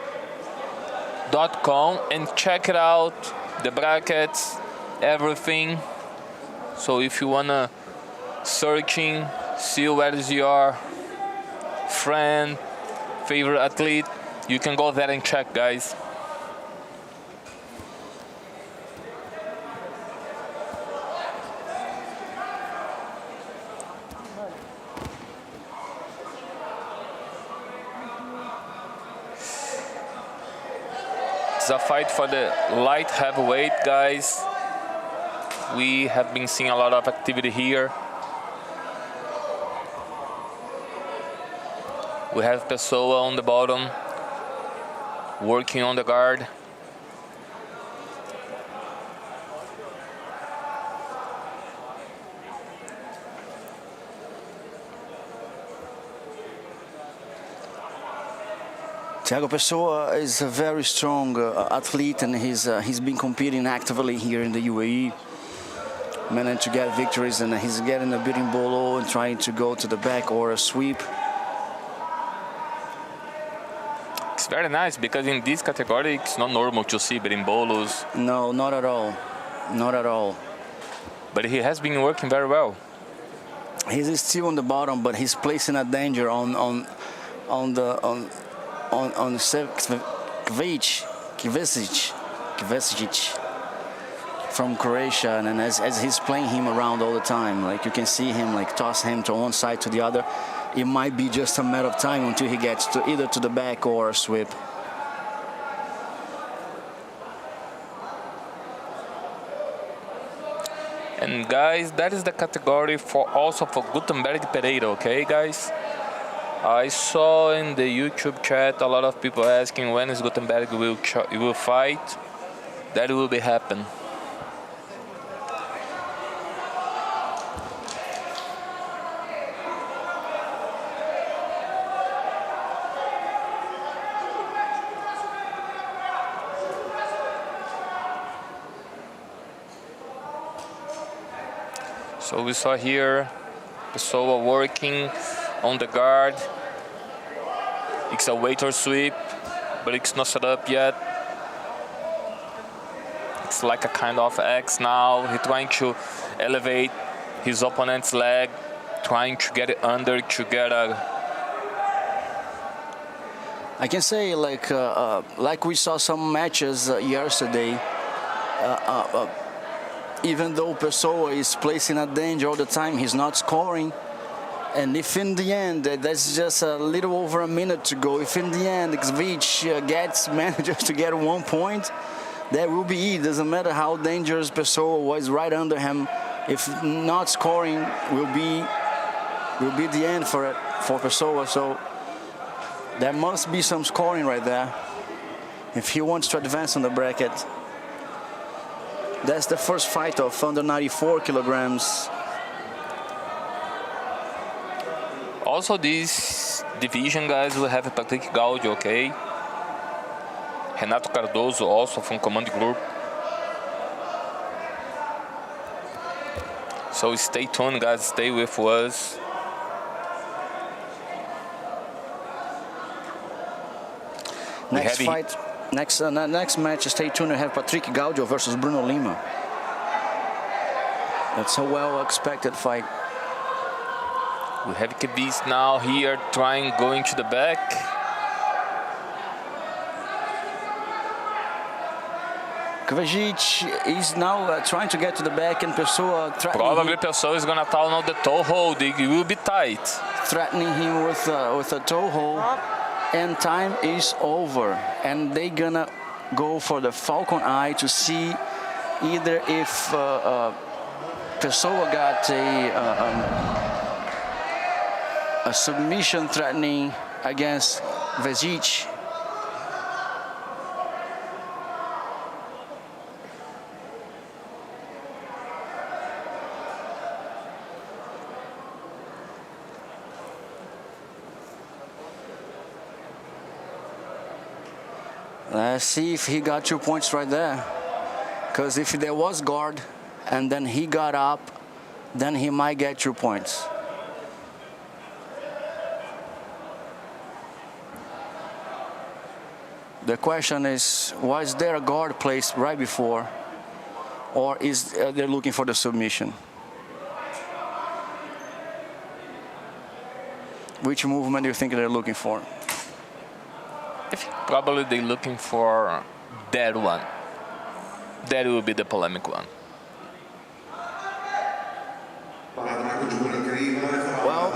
and check it out, the brackets, everything. So if you wanna searching, see where is your friend, favorite athlete, you can go there and check, guys. It's a fight for the light heavyweight, guys. We have been seeing a lot of activity here. We have Pessoa on the bottom, working on the guard. Thiago Pessoa is a very strong athlete, and he's been competing actively here in the UAE. Managed to get victories, and he's getting a beating bolo and trying to go to the back or a sweep. It's very nice because in this category it's not normal to see berimbolos. No, not at all. Not at all. But he has been working very well. He's still on the bottom, but he's placing a danger on Kvesic from Croatia, and as he's playing him around all the time, like you can see him like toss him to one side to the other. It might be just a matter of time until he gets to either to the back or a sweep. And guys, that is the category for also for Gutenberg Pereira, okay guys? I saw in the YouTube chat a lot of people asking when is Gutenberg will fight. That will be happen. So we saw here Pessoa working on the guard. It's a waiter sweep, but it's not set up yet. It's like a kind of X now. He's trying to elevate his opponent's leg, trying to get it under to get a... I can say like we saw some matches yesterday. Even though Pessoa is placing a danger all the time, he's not scoring. And if in the end, there's just a little over a minute to go, if in the end Ksevic manages to get 1 point, that will be it. Doesn't matter how dangerous Pessoa was right under him. If not scoring, will be the end for Pessoa. So there must be some scoring right there if he wants to advance on the bracket. That's the first fight of under 94 kilograms. Also this division, guys, we have Patrick Gaudio, okay? Renato Cardoso also from Command Group. So stay tuned, guys, stay with us. Next match, stay tuned. We have Patrick Gaudio versus Bruno Lima. That's a well-expected fight. We have Khabib now here going to the back. Kvajic is now trying to get to the back, and Pessoa threatening Probably him, Pessoa is gonna tunnel the toe hold. It will be tight. threatening him with a toe hold, and time is over. And they gonna go for the Falcon Eye to see either if Pessoa got a submission threatening against Kvajic. Let's see if he got 2 points right there. Because if there was guard and then he got up, then he might get 2 points. The question is, was there a guard placed right before, or is they're looking for the submission? Which movement do you think they're looking for? Probably they're looking for that one. That will be the polemic one. Well,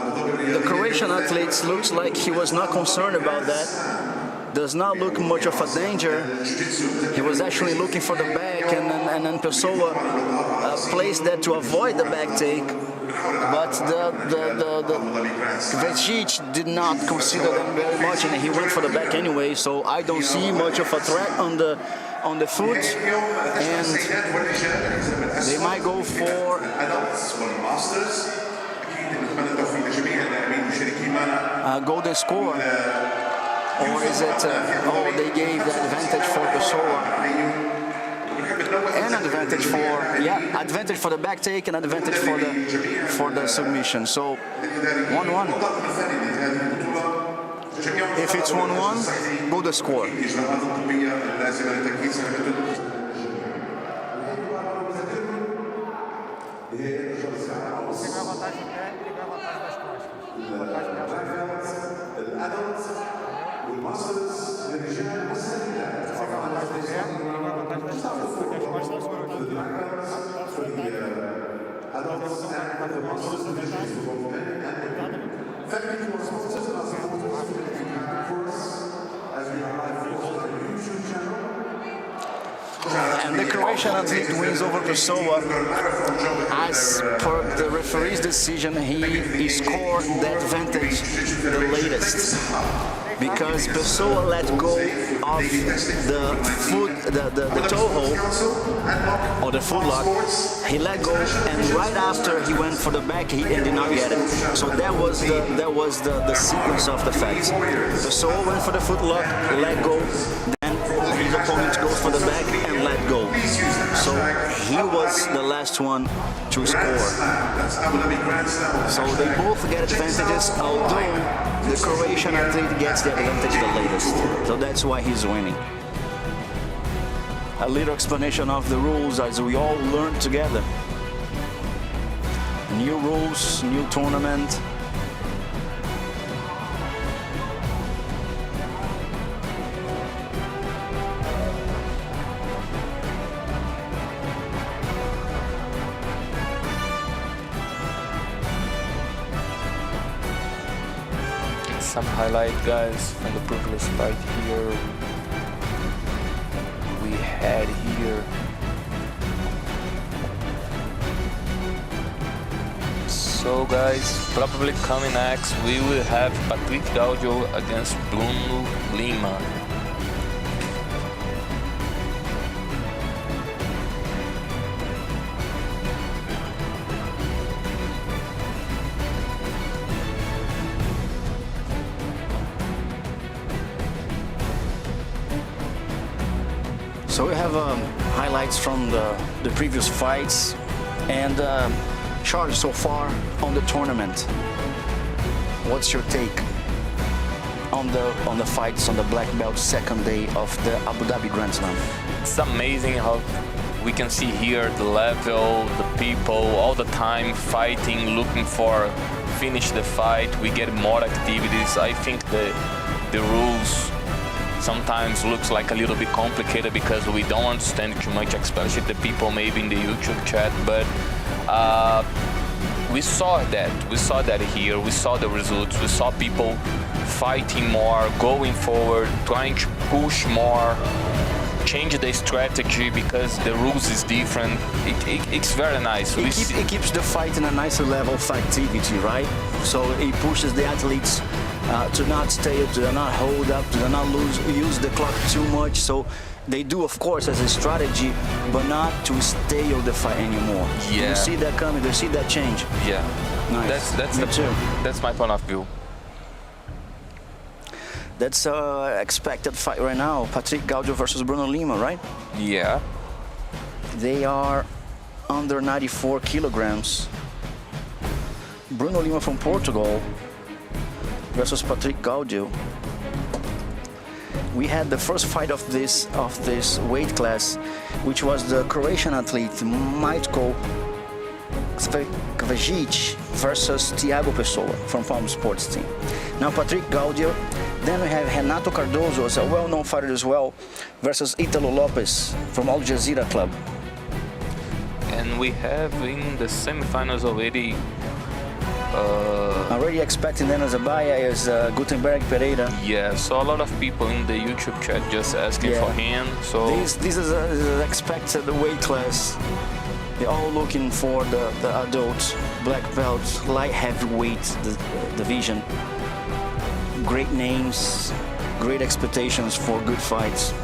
the Croatian athlete looks like he was not concerned about that. Does not look much of a danger. He was actually looking for the back, and then Pessoa placed that to avoid the back take. But the Kvajic did not consider them very much, and he went for the back anyway. So I don't see much of a threat on the foot, and they might go for a golden score. Or is it, they gave the advantage for Pessoa. And advantage advantage for the back take and advantage for the submission. So 1-1. If it's 1-1, go the score. And the Croatian athlete wins over Pessoa. As per the referee's decision, he scored the advantage the latest, because Pessoa let go of the toe hold or the foot lock. He let go, and right after he went for the back, he did not get it. So that was the sequence of the facts. Pessoa went for the foot lock, let go, then his opponent goes for the back and let go. So he was the last one to score. So they both get advantages, although the Croatian athlete gets the advantage the latest. So that's why he's winning. A little explanation of the rules as we all learn together. New rules, new tournament. Some highlight, guys, from the previous fight here. We had here so guys, probably coming next we will have Patrick Gaudio against Bruno Lima. So we have highlights from the previous fights, and Charles, so far on the tournament, what's your take on the fights on the black belt second day of the Abu Dhabi Grand Slam? It's amazing how we can see here the level, the people, all the time fighting, looking for finish the fight. We get more activities. I think the rules sometimes looks like a little bit complicated because we don't understand too much, especially the people maybe in the YouTube chat, but we saw that here, we saw the results, we saw people fighting more, going forward, trying to push more, change the strategy because the rules is different. It's very nice. It keeps the fight in a nicer level of activity, right? So it pushes the athletes to not stay up, to not hold up, to not use the clock too much. So they do, of course, as a strategy, but not to stay on the fight anymore. Yeah. You see that coming, you see that change. Yeah. Nice. That's my point of view. That's expected fight right now. Patrick Gaudio versus Bruno Lima, right? Yeah. They are under 94 kilograms. Bruno Lima from Portugal versus Patrick Gaudio. We had the first fight of this weight class, which was the Croatian athlete Majko Kvajic versus Thiago Pessoa from Palm Sports team. Now Patrick Gaudio. Then we have Renato Cardoso, as a well-known fighter as well, versus Italo Lopes from Al Jazeera Club. And we have in the semifinals already. Already expecting them as a buyer is Gutenberg Pereira. Yeah, so a lot of people in the YouTube chat just asking for him. So this is an expected weight class. They're all looking for the adult black belt light heavyweight division. Great names, great expectations for good fights.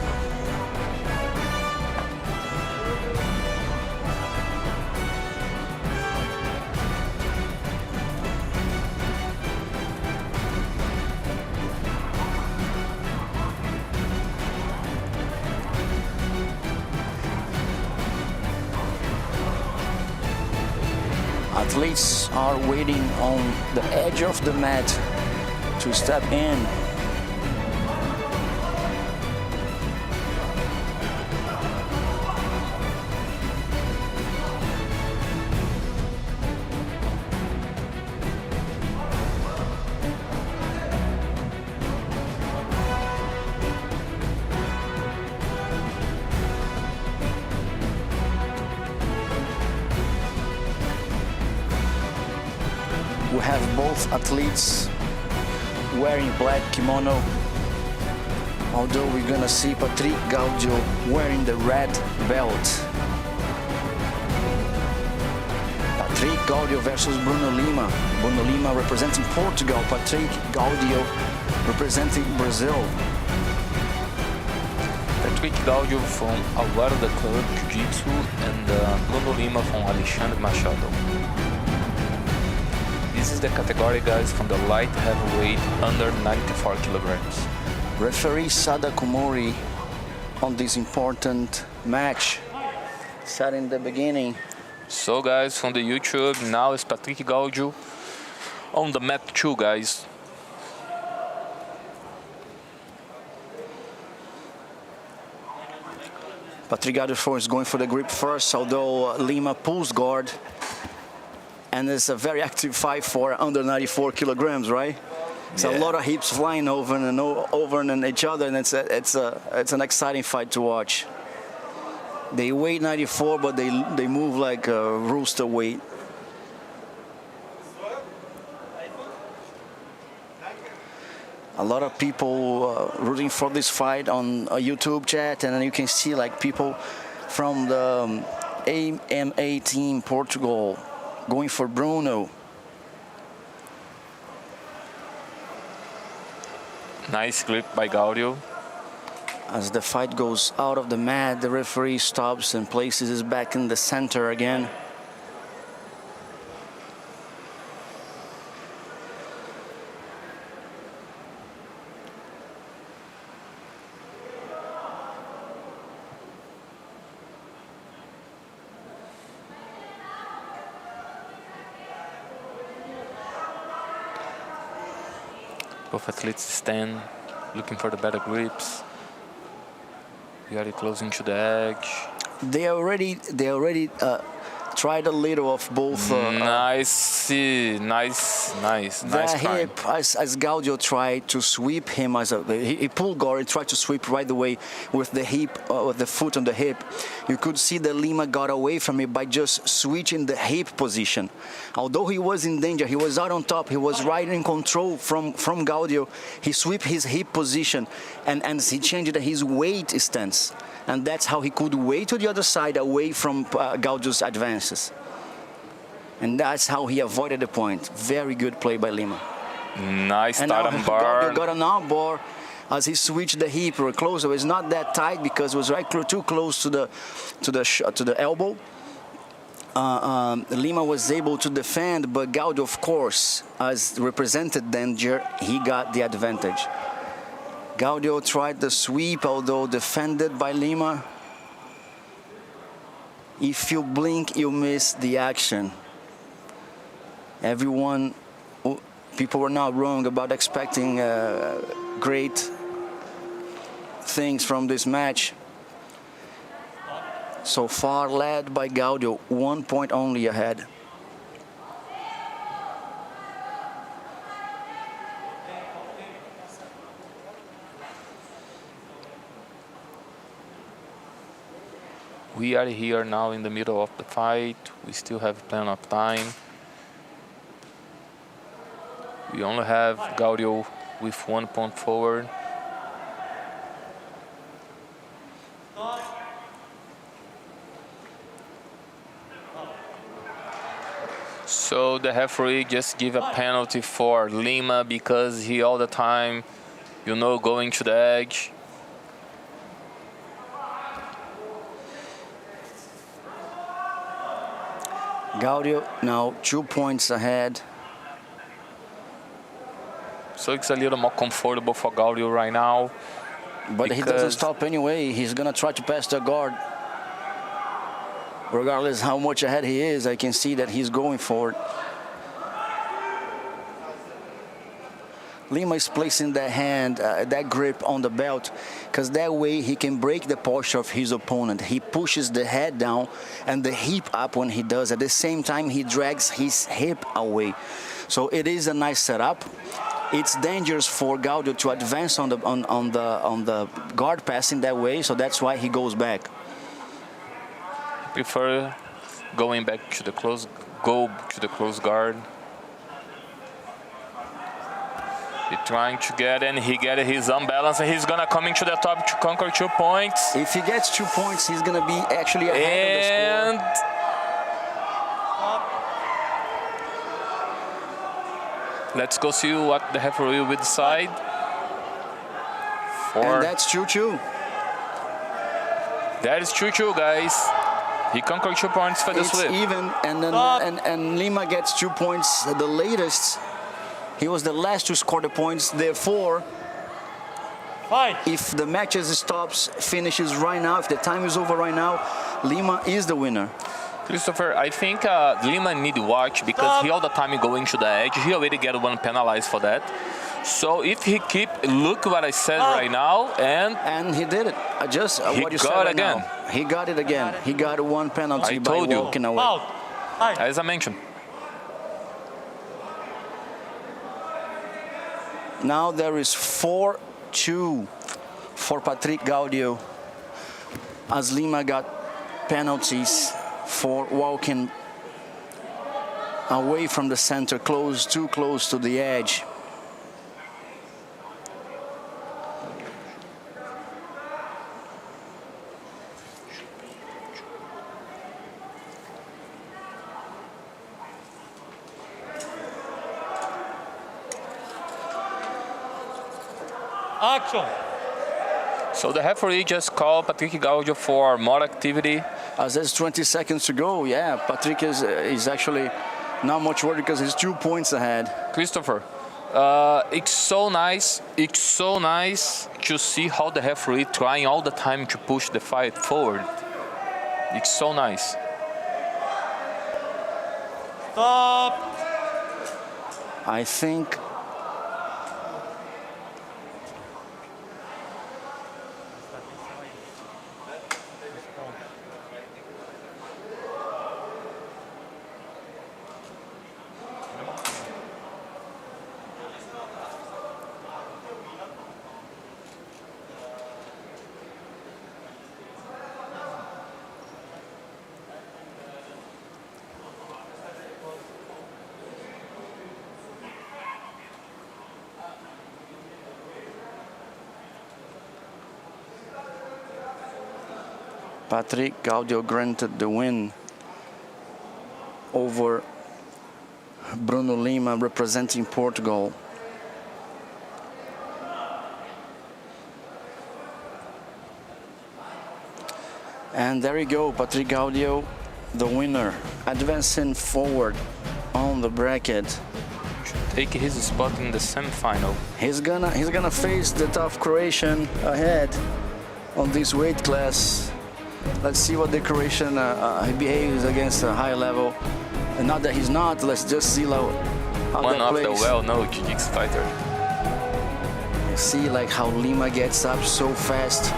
Athletes are waiting on the edge of the mat to step in. We have both athletes wearing black kimono, although we're gonna see Patrick Gaudio wearing the red belt. Patrick Gaudio versus Bruno Lima. Bruno Lima representing Portugal, Patrick Gaudio representing Brazil. Patrick Gaudio from Alvarado Club Jiu-Jitsu and Bruno Lima from Alexandre Machado. This is the category, guys, from the light heavyweight under 94 kilograms. Referee Sada Kumori on this important match, said in the beginning. So, guys, from the YouTube, now is Patrick Gaudio on the mat 2, guys. Patrick Gaudio is going for the grip first, although Lima pulls guard. And it's a very active fight for under 94 kilograms, right? It's a lot of hips flying over and each other, and it's an exciting fight to watch. They weigh 94, but they move like a rooster weight. A lot of people rooting for this fight on a YouTube chat, and then you can see like people from the AMA team Portugal going for Bruno. Nice grip by Gaudio. As the fight goes out of the mat, the referee stops and places his back in the center again. Both athletes stand, looking for the better grips. We are closing to the edge. They already tried a little of both. Nice. The try. hip, as Gaudio tried to sweep him, he pulled guard and tried to sweep right away with the hip, with the foot on the hip. You could see that Lima got away from it by just switching the hip position. Although he was in danger, he was out on top, he was right in control from Gaudio. He swept his hip position and he changed his weight stance. And that's how he could wait to the other side away from Gaudio's advances. And that's how he avoided the point. Very good play by Lima. Nice And now start and bar. Gaudio got an arm bar as he switched the hip or closer. It's not that tight because it was right too close to the elbow. Lima was able to defend, but Gaudio, of course, as represented danger, he got the advantage. Gaudio tried the sweep, although defended by Lima. If you blink, you miss the action. People were not wrong about expecting great things from this match. So far, led by Gaudio, 1 point only ahead. We are here now in the middle of the fight. We still have plenty of time. We only have Gaudio with 1 point forward. So the referee just give a penalty for Lima because he all the time, going to the edge. Gaudio now 2 points ahead. So it's a little more comfortable for Gaudio right now. But he doesn't stop anyway. He's going to try to pass the guard. Regardless how much ahead he is, I can see that he's going for it. Lima is placing that hand, that grip on the belt, because that way he can break the posture of his opponent. He pushes the head down and the hip up when he does. At the same time, he drags his hip away. So it is a nice setup. It's dangerous for Gaudio to advance on the guard passing that way, so that's why he goes back. Prefer going back to the close guard. He's trying to get in, he get his unbalance, and he's gonna come into the top to conquer 2 points. If he gets 2 points, he's gonna be actually ahead of the score. Let's go see what the referee will decide. And that's 2-2. That is 2-2, guys. He conquered 2 points for the It's sweep. even, and then and Lima gets 2 points. The latest, he was the last to score the points. Therefore, if the match finishes right now, if the time is over right now, Lima is the winner. Christopher, I think Lima need to watch because he all the time going to the edge. He already get one penalized for that. So if he look what I said right now, and he did it. Just what you said right now. He got it again. He got one penalty by walking away. As I mentioned. Now there is 4-2 for Patrick Gaudio, as Lima got penalties for walking away from the center, too close to the edge. Action. So the referee just called Patrick Gaudio for more activity. As there's 20 seconds to go, yeah, Patrick is actually not much worried because he's 2 points ahead. Christopher, it's so nice to see how the referee trying all the time to push the fight forward. It's so nice. Stop. I think Patrick Gaudio granted the win over Bruno Lima, representing Portugal. And there you go, Patrick Gaudio, the winner, advancing forward on the bracket. Take his spot in the semi-final. He's gonna face the tough Croatian ahead on this weight class. Let's see what the Croatian behaves against a high level. And not that he's not. Let's just see how One that of plays. the well-known Jiu-Jitsu fighter. See like how Lima gets up so fast.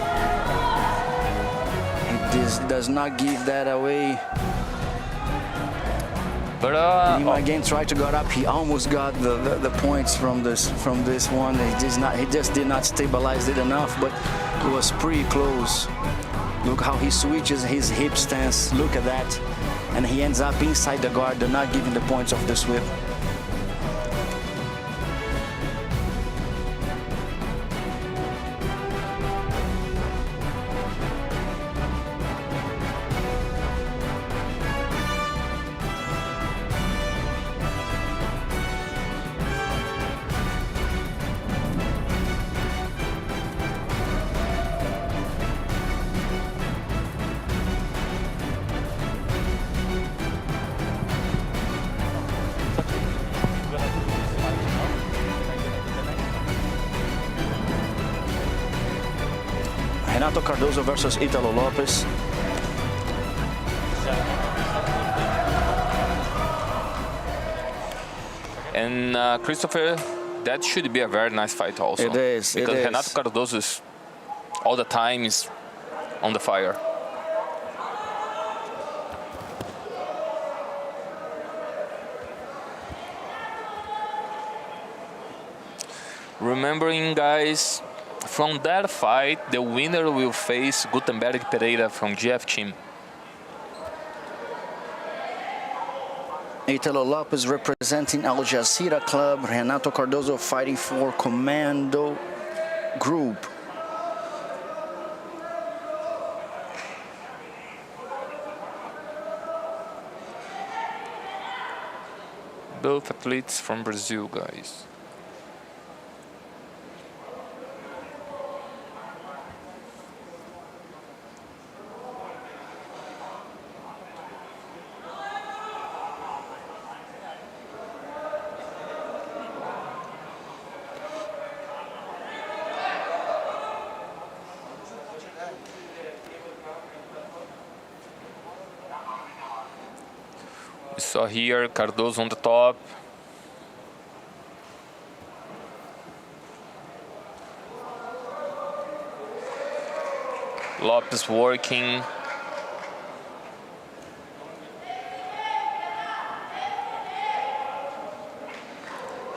He does not give that away. But Lima again tried to get up. He almost got the points from this one. He just did not stabilize it enough, but it was pretty close. Look how he switches his hip stance. Look at that. And he ends up inside the guard. They're not giving the points of the sweep. Renato Cardoso versus Italo Lopes. And Christopher, that should be a very nice fight also. It is. Because it is. Renato Cardoso is all the time is on the fire. Remembering, guys, from that fight, the winner will face Gutenberg Pereira from GF Team. Italo Lopes representing Al Jazeera Club. Renato Cardoso fighting for Commando Group. Both athletes from Brazil, guys. We saw here Cardoso on the top. Lopes working.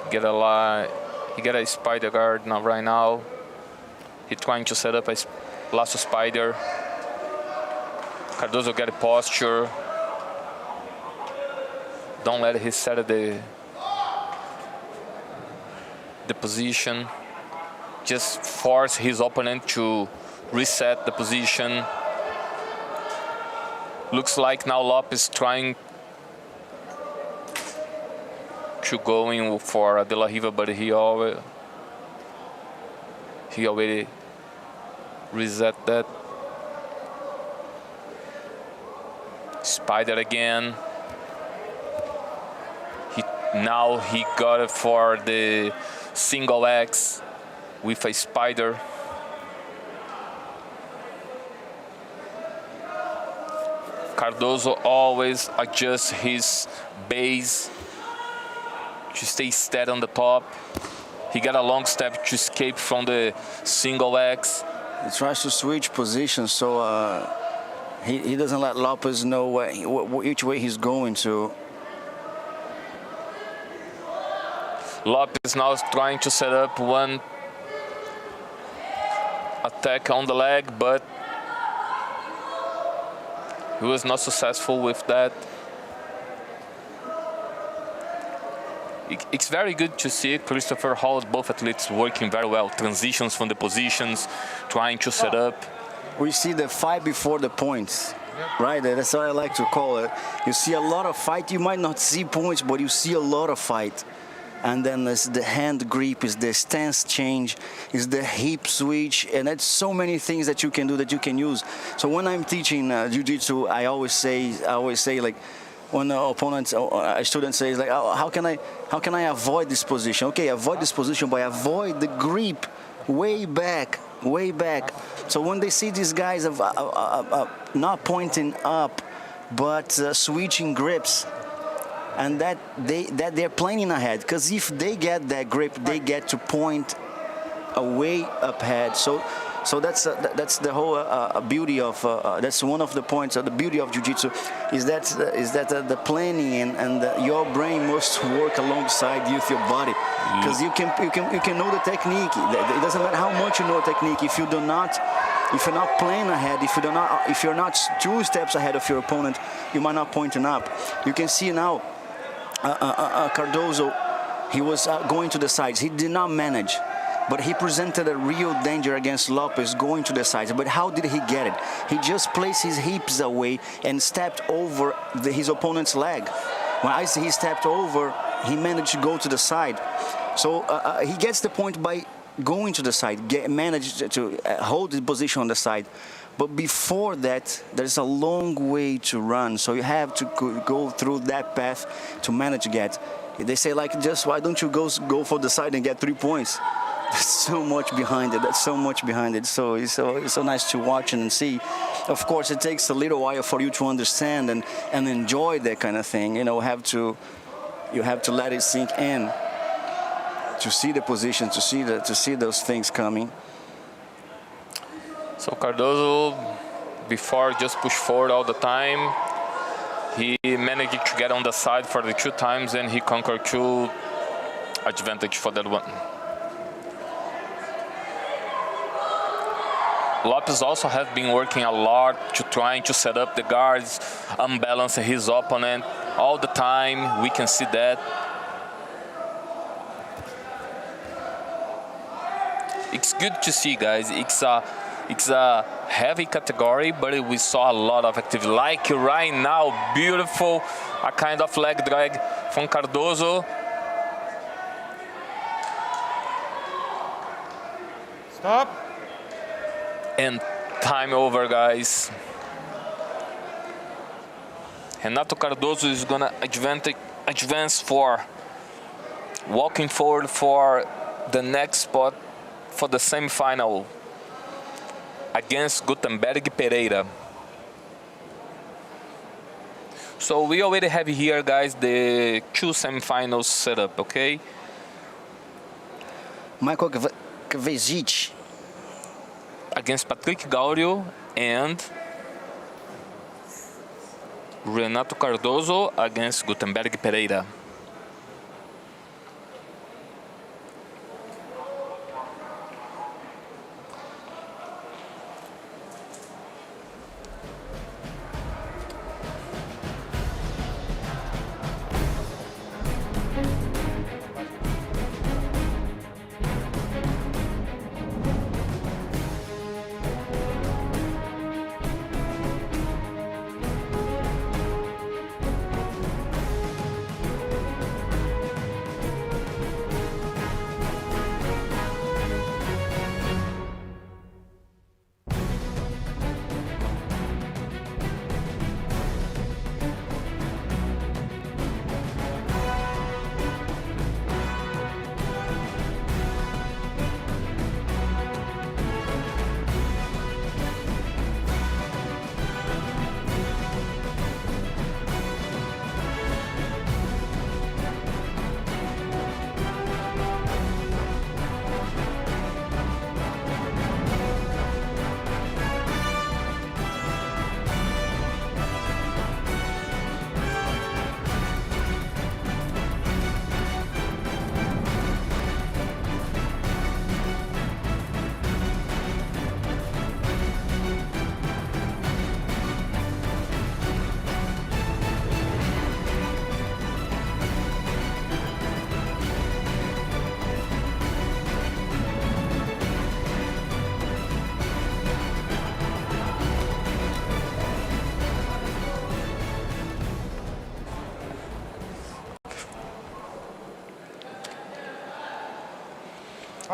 He get a spider guard now right now. He's trying to set up a lasso spider. Cardoso get a posture. Don't let him set the position. Just force his opponent to reset the position. Looks like now Lopes trying to go in for a De La Riva, but he already reset that. Spider again. Now he got it for the single X with a spider. Cardoso always adjusts his base to stay steady on the top. He got a long step to escape from the single X. He tries to switch positions, so he doesn't let Lopes know which way he's going to. Lopes now is trying to set up one attack on the leg, but he was not successful with that. It's very good to see Christopher Hall, both athletes working very well. Transitions from the positions, trying to set up. we see the fight before the points, right? That's what I like to call it. You see a lot of fight. You might not see points, but you see a lot of fight. And then there's the hand grip, is the stance change, is the hip switch, and that's so many things that you can do, that you can use. So when I'm teaching Jiu-Jitsu, I always say like, when the opponent, a student says like, oh, how can I avoid this position? Okay, avoid this position by avoid the grip way back. So when they see these guys not pointing up, but switching grips, and that they're planning ahead, because if they get that grip, they get to point away up ahead. So that's the whole beauty of that's one of the points of the beauty of Jiu-Jitsu, is that the planning and your brain must work alongside with your body, because you can know the technique. It doesn't matter how much you know a technique, if you're not playing ahead, if you're not 2 steps ahead of your opponent, you might not pointing up. You can see now Cardozo, he was going to the sides. He did not manage, but he presented a real danger against Lopez going to the sides. But how did he get it? He just placed his hips away and stepped over his opponent's leg. When I say he stepped over, he managed to go to the side. So he gets the point by going to the side, managed to hold the position on the side. But before that, there's a long way to run. So you have to go through that path to manage to get. They say like, just why don't you go for the side and get 3 points? There's so much behind it. So it's so nice to watch and see. Of course, it takes a little while for you to understand and enjoy that kind of thing. You know, you have to let it sink in to see the position, to see those things coming. So Cardozo, before just push forward all the time, he managed to get on the side for the 2 times, and he conquered 2 advantage for that one. Lopez also has been working a lot to trying to set up the guards, unbalance his opponent all the time. We can see that. It's good to see, guys. It's a heavy category, but we saw a lot of activity. Like right now, beautiful, a kind of leg drag from Cardozo. Stop. And time over, guys. Renato Cardozo is gonna advance for walking forward for the next spot for the semifinal against Gutenberg Pereira. So we already have here, guys, the 2 semifinals set up, okay? Michael Kvezic against Patrick Gaudio and Renato Cardozo against Gutenberg Pereira.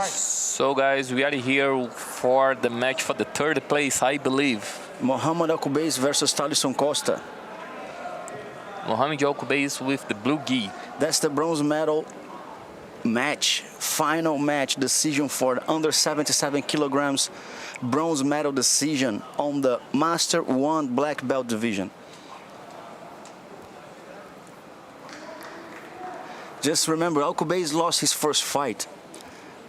So guys, we are here for the match for the third place, I believe. Mohamed Alcoubez versus Thaleson Costa. Mohamed Alcoubez with the blue gi. That's the bronze medal match, final match decision for the under 77 kilograms bronze medal decision on the Master 1 black belt division. Just remember, Alcoubez lost his first fight,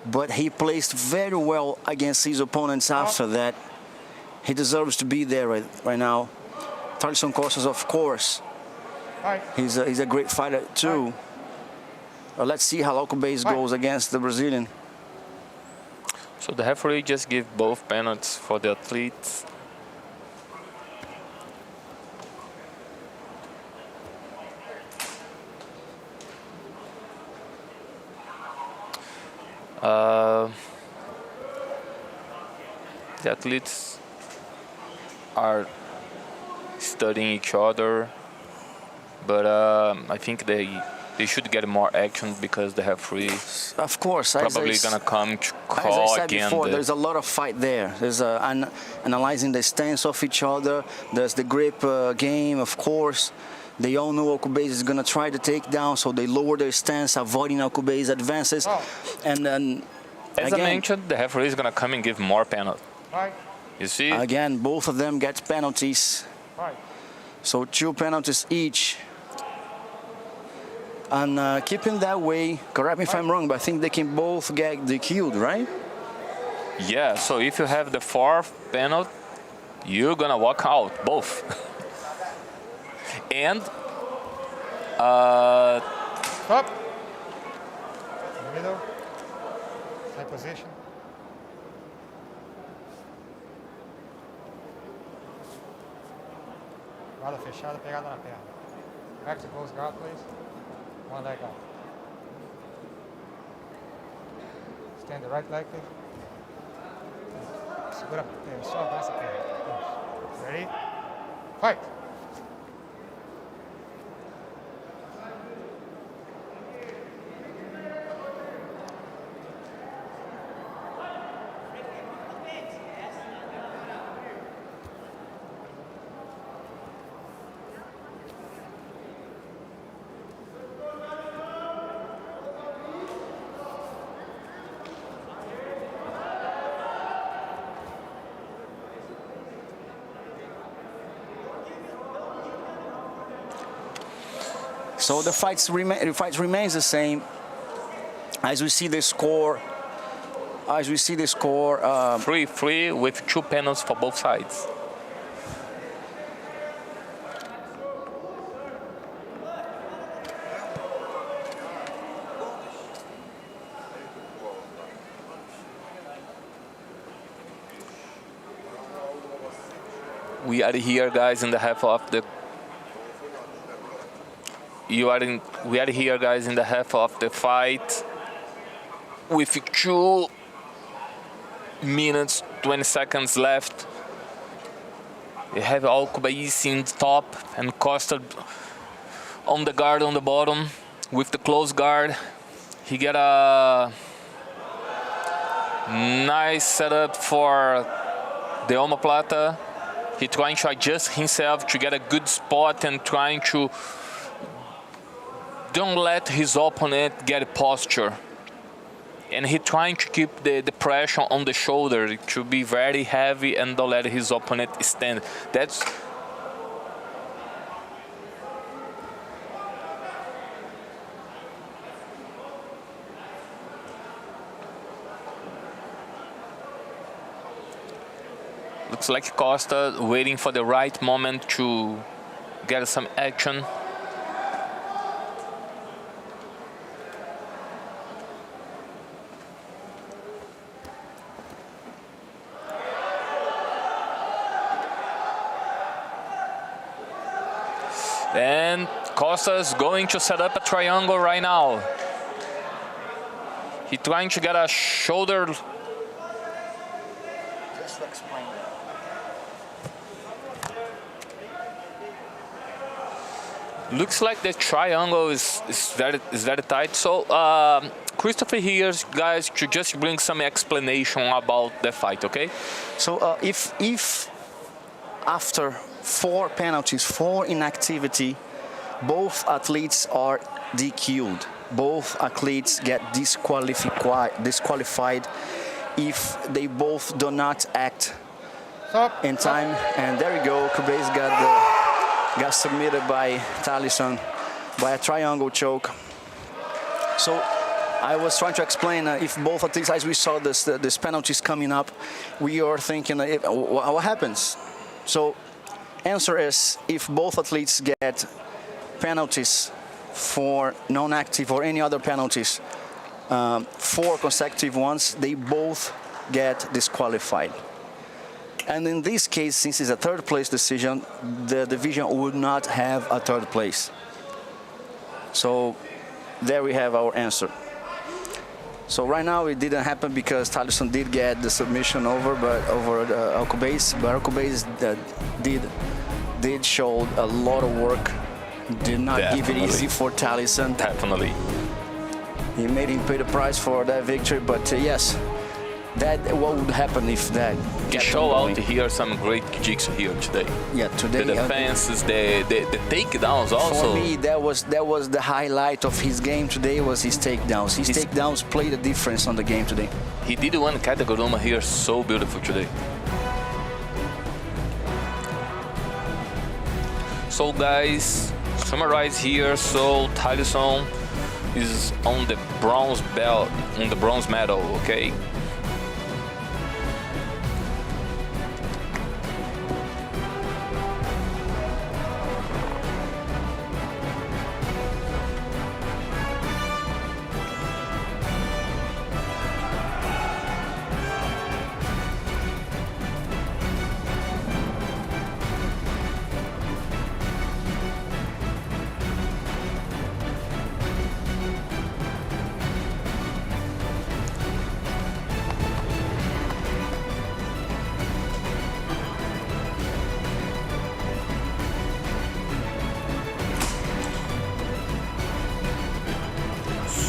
but he placed very well against his opponents after that. He deserves to be there right now. Thaleson Costa, of course, he's a great fighter too. Let's see how Alcoubez goes against the Brazilian. So the referee just gave both penalties for the athletes. The athletes are studying each other, but I think they should get more action because the referee of course probably gonna come to call as I said again. Before, there's a lot of fight there. There's analyzing the stance of each other. There's the grip game, of course. They all know Alcoubez is gonna try to take down, so they lower their stance, avoiding Alcoubez advances. And then as I mentioned, the referee is gonna come and give more penalties. You see? Again, both of them get penalties. So 2 penalties each. And keeping that way, correct me if I'm wrong, but I think they can both get DQ'd, right? Yeah, so if you have the 4th penalty, you're gonna walk out, both. And Stop. In the middle. Side position. Guarda fechada, pegada na perna. Back to close guard, please. One leg up. Stand the right leg, please. Segura, só abraça a perna. Ready? Fight! So the fight remains the same. As we see the score, 3-3 with 2 penalties for both sides. We are here, guys, in the half of the. We are here, guys, in the half of the fight with 2 minutes 20 seconds left. We have Alcoubez in the top and Costa on the guard on the bottom with the close guard. He got a nice setup for the omoplata. He trying to adjust himself to get a good spot and trying to don't let his opponent get a posture. And he trying to keep the pressure on the shoulder to be very heavy and don't let his opponent stand. That's looks like Costa waiting for the right moment to get some action. And Costa's going to set up a triangle right now. He's trying to get a shoulder. Just to explain that. Looks like the triangle is very tight. So Christopher here, guys, to just bring some explanation about the fight, okay? So if after 4 penalties, 4 inactivity, both athletes are DQ'd. Both athletes get disqualified if they both do not act in time. And there we go. Kubais got submitted by Talisson by a triangle choke. So I was trying to explain if both athletes, as we saw this penalties coming up, we are thinking what happens. So answer is if both athletes get penalties for non-active or any other penalties, 4 consecutive ones, they both get disqualified. And in this case, since it's a 3rd place decision, the division would not have a 3rd place. So there we have our answer. So right now it didn't happen because Talisson did get the submission over Alcobace, but Alcobace did show a lot of work. Did not give it easy for Talisson. Definitely. He made him pay the price for that victory, but yes, what would happen if that He showed out here some great jiu-jitsu here today. Yeah, today. The defenses, the takedowns also. For me, that was the highlight of his game today, was his takedowns. His takedowns played a difference on the game today. He did one Kataguruma here so beautiful today. So guys, summarize here. So Talisson is on the bronze belt, on the bronze medal, okay?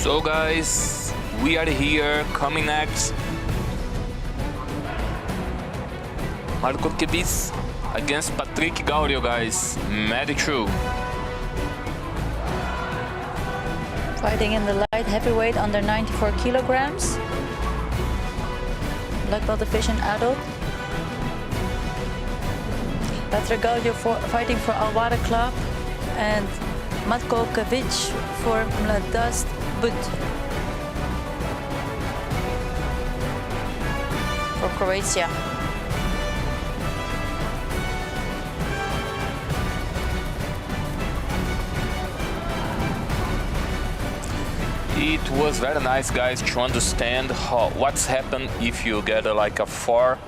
So guys, we are here, coming next. Marco Kebis against Patrick Gaudio, guys. Medic 2. Fighting in the light heavyweight under 94 kilograms. Black belt division adult. Patrick Gaudio fighting for Alwada Club and Matko Kavic for Mladost Bud for Croatia. It was very nice, guys, to understand what's happened if you get like a 4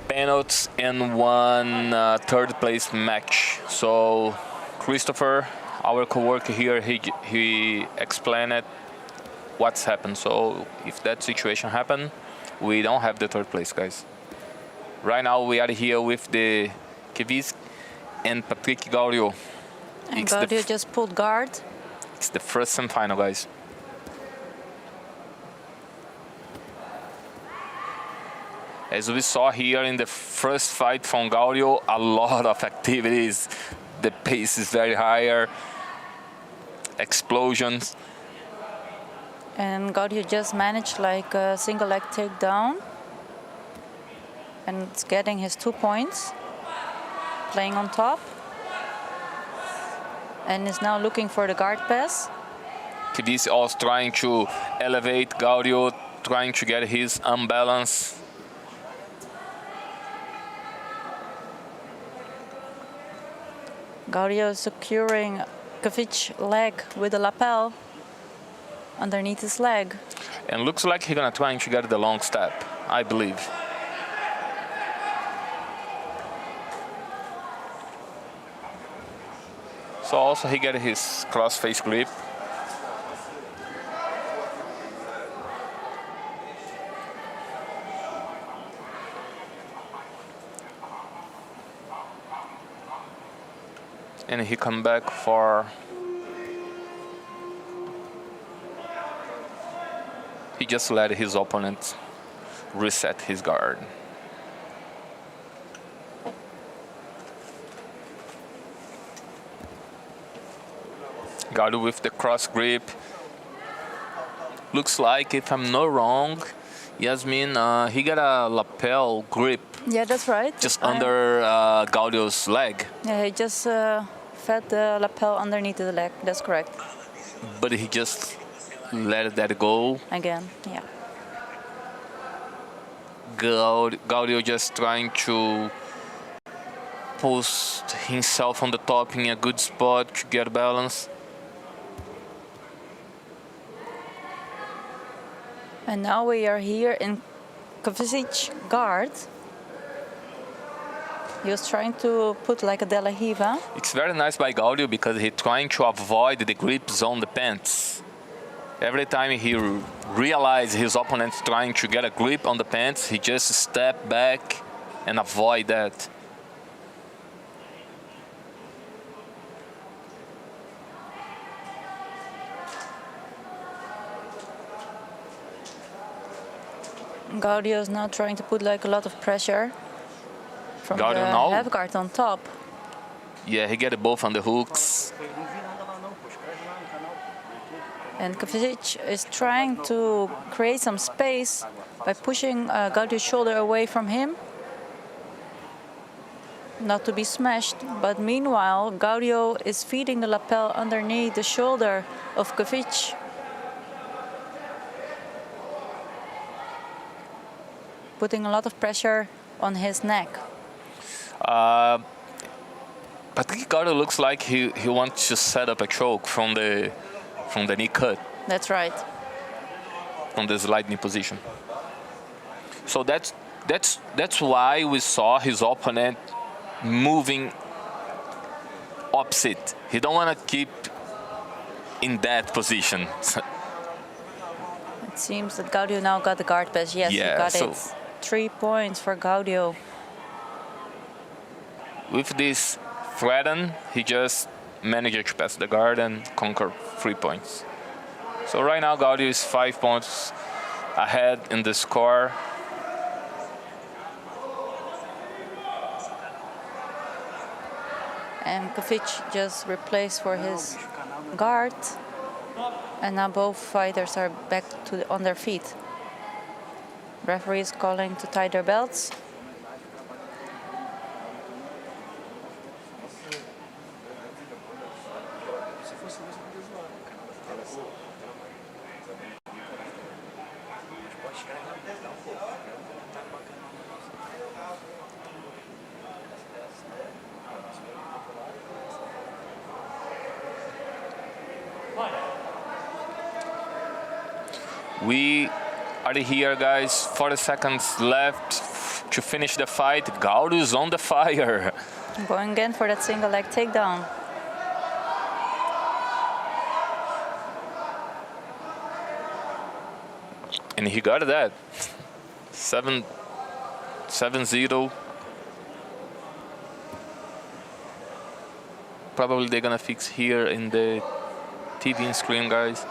penalties and 1 third place match. So Christopher, our co-worker here, he explained it, what's happened. So if that situation happened, we don't have the 3rd place, guys. Right now we are here with the Kevis and Patrick Gaudio. And Gaudio just pulled guard. It's the first semi-final, guys. As we saw here in the first fight from Gaudio, a lot of activities. The pace is very higher. Explosions. And Gaudio just managed like a single leg takedown. And it's getting his 2 points. Playing on top. And is now looking for the guard pass. Kibis also trying to elevate Gaudio, trying to get his unbalance. Gaudio is securing Kavic's leg with a lapel underneath his leg. And looks like he's gonna try to get the long step, I believe. So also he get his cross face grip. And he come back for he just let his opponent reset his guard. Gaudio with the cross grip. Looks like, if I'm not wrong, Yasmin, he got a lapel grip Yeah, that's right. just under Gaudio's leg. Yeah, he just fed the lapel underneath the leg. That's correct. But he just let that go. Again, yeah. Gaudio just trying to post himself on the top in a good spot to get balance. And now we are here in Kovacic guard. He was trying to put like a De La Riva. It's very nice by Gaudio because he's trying to avoid the grips on the pants. Every time he realizes his opponent's trying to get a grip on the pants, he just step back and avoid that. Gaudio is now trying to put like a lot of pressure from Gaudio the now? half guard on top. Yeah, he get it both on the hooks. And Kovacic is trying to create some space by pushing Gaudio's shoulder away from him. Not to be smashed, but meanwhile Gaudio is feeding the lapel underneath the shoulder of Kovacic. Putting a lot of pressure on his neck. Patrick Gaudio looks like he wants to set up a choke from the knee cut, That's right. from the slide knee position. So that's why we saw his opponent moving opposite. He don't want to keep in that position. It seems that Gaudio now got the guard pass. Yes, Yeah, he got so- it. 3 points for Gaudio. With this threaten, he just managed to pass the guard and conquer 3 points. So right now Gaudio is 5 points ahead in the score. And Kovacic just replaced for his guard. And now both fighters are back on their feet. Referee is calling to tie their belts. We are here, guys. 40 seconds left to finish the fight. Gaudio is on the fire. Going again for that single leg takedown. And he got that. 7-0. Probably they're gonna fix here in the TV screen, guys.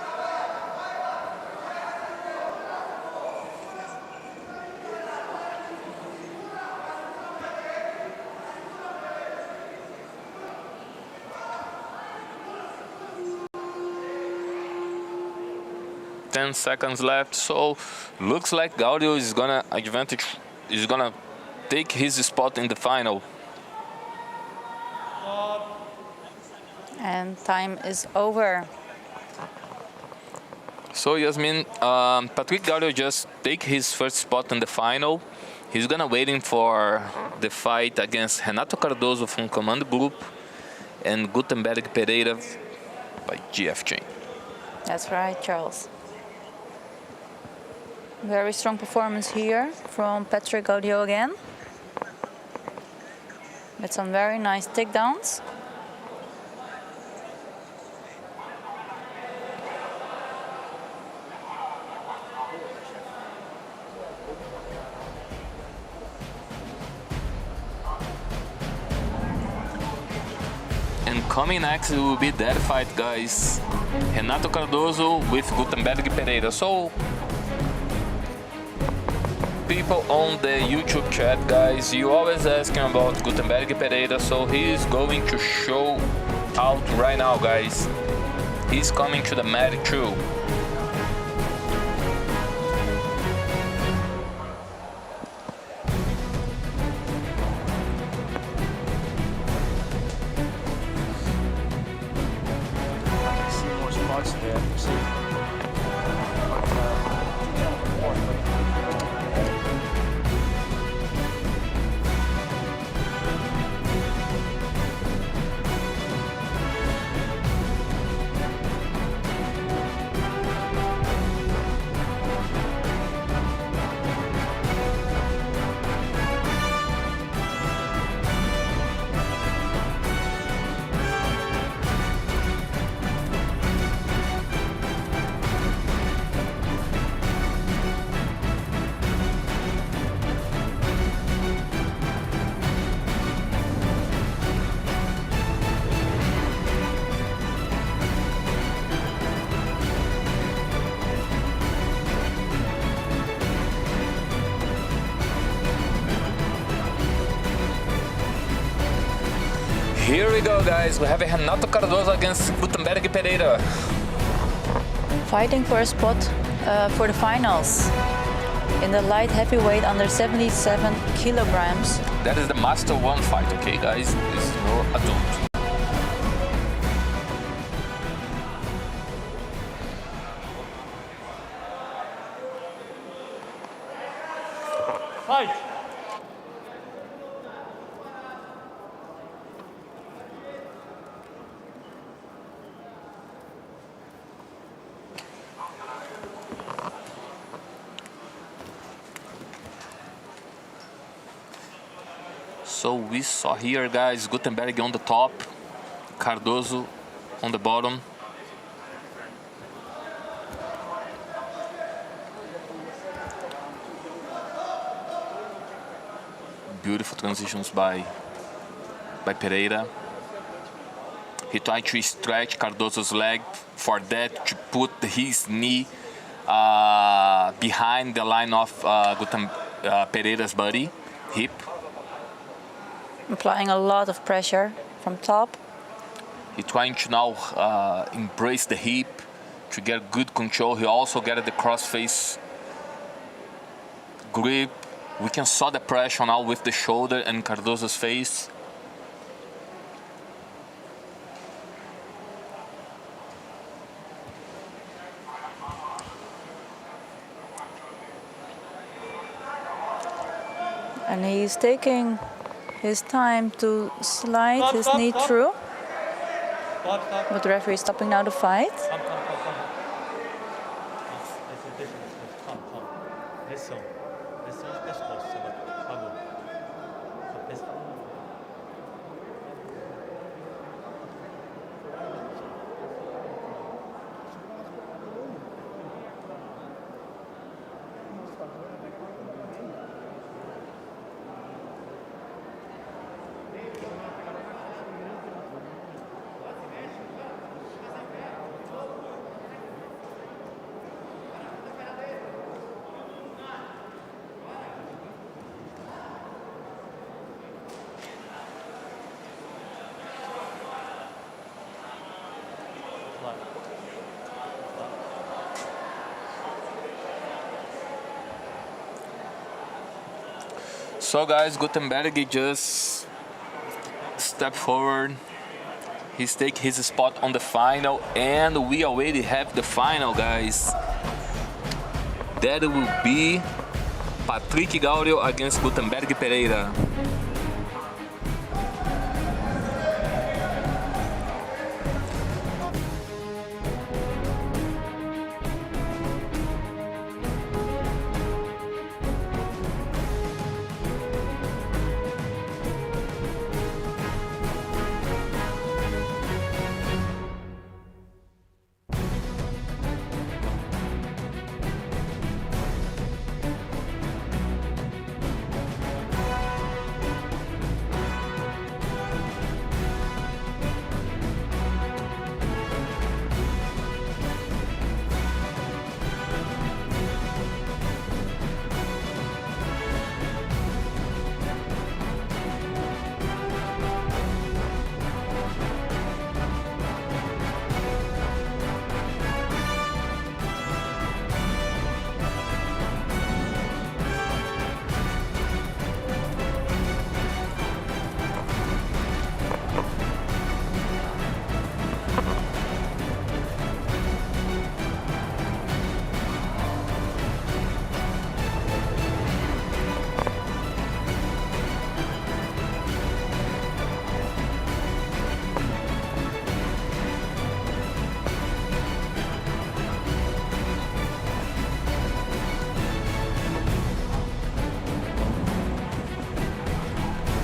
Seconds left, so looks like Gaudio is gonna take his spot in the final. And time is over. So Yasmin, Patrick Gaudio just take his first spot in the final. He's gonna waiting for the fight against Renato Cardoso from Command Group and Gutenberg Pereira by GFJ. That's right, Charles. Very strong performance here from Patrick Gaudio again. With some very nice takedowns. And coming next will be that fight, guys. Renato Cardoso with Gutenberg Pereira. So people on the YouTube chat, guys. You always asking about Gutenberg Pereira, so he is going to show out right now, guys. He's coming to the mat too. I can see more spots there. Here we go, guys. We have Renato Cardoso against Gutenberg Pereira. Fighting for a spot for the finals in the light heavyweight under 77 kilograms. That is the Master 1 fight, okay, guys? This is no adult. Fight! So we saw here, guys, Gutenberg on the top, Cardoso on the bottom. Beautiful transitions by Pereira. He tried to stretch Cardoso's leg for that to put his knee behind the line of Pereira's body, hip. Applying a lot of pressure from top. He's trying to now embrace the hip to get good control. He also get the cross-face grip. We can saw the pressure now with the shoulder and Cardoso's face. And he's taking his time to slide his knee through. Stop. But the referee is stopping now the fight. Come. Come. Pressão. Pressão de pescoço, Sabat. Por favor. Só pressão. So guys, Gutenberg just step forward. He's take his spot on the final, and we already have the final, guys. That will be Patrick Gaudio against Gutenberg Pereira.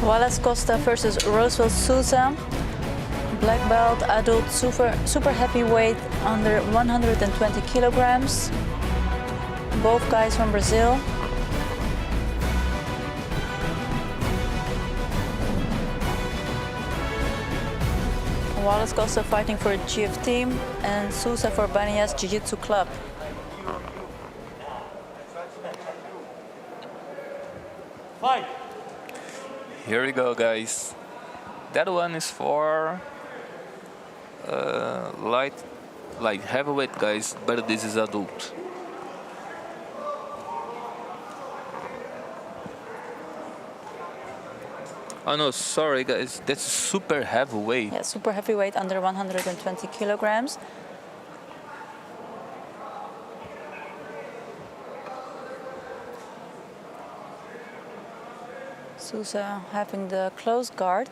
Wallace Costa versus Roosevelt Sousa. Black belt, adult, super heavyweight, under 120 kilograms. Both guys from Brazil. Wallace Costa fighting for GF team and Sousa for Banias Jiu-Jitsu club. Fight. Here we go, guys. That one is for light heavyweight guys, but this is adult. Oh no, sorry guys, that's super heavyweight. Yeah, super heavyweight, under 120 kilograms. Sousa having the close guard.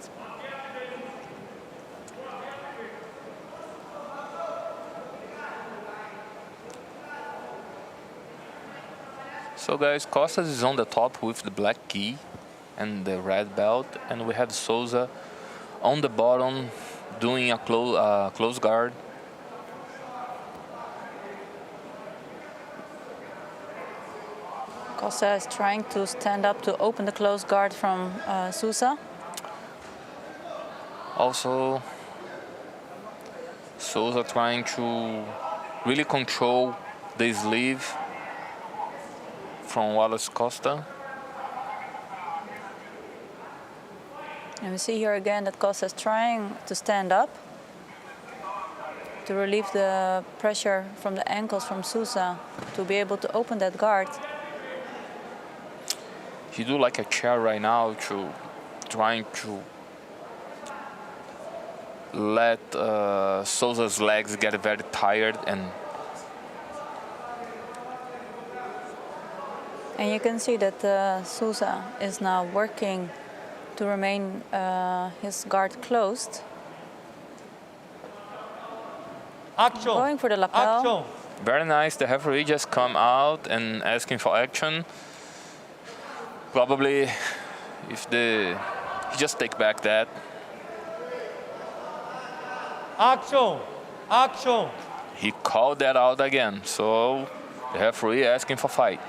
So guys, Costas is on the top with the black key and the red belt, and we have Sousa on the bottom doing a close guard. Costa is trying to stand up to open the close guard from Sousa. Also, Sousa trying to really control the sleeve from Wallace Costa. And we see here again that Costa is trying to stand up to relieve the pressure from the ankles from Sousa to be able to open that guard. He do like a chair right now to trying to let Sousa's legs get very tired, and you can see that Sousa is now working to remain his guard closed. Action. Going for the lapel. Action. very nice. The referee just come out and asking for action. Probably if he just take back that. Action. Action. He called that out again. So the referee asking for fight.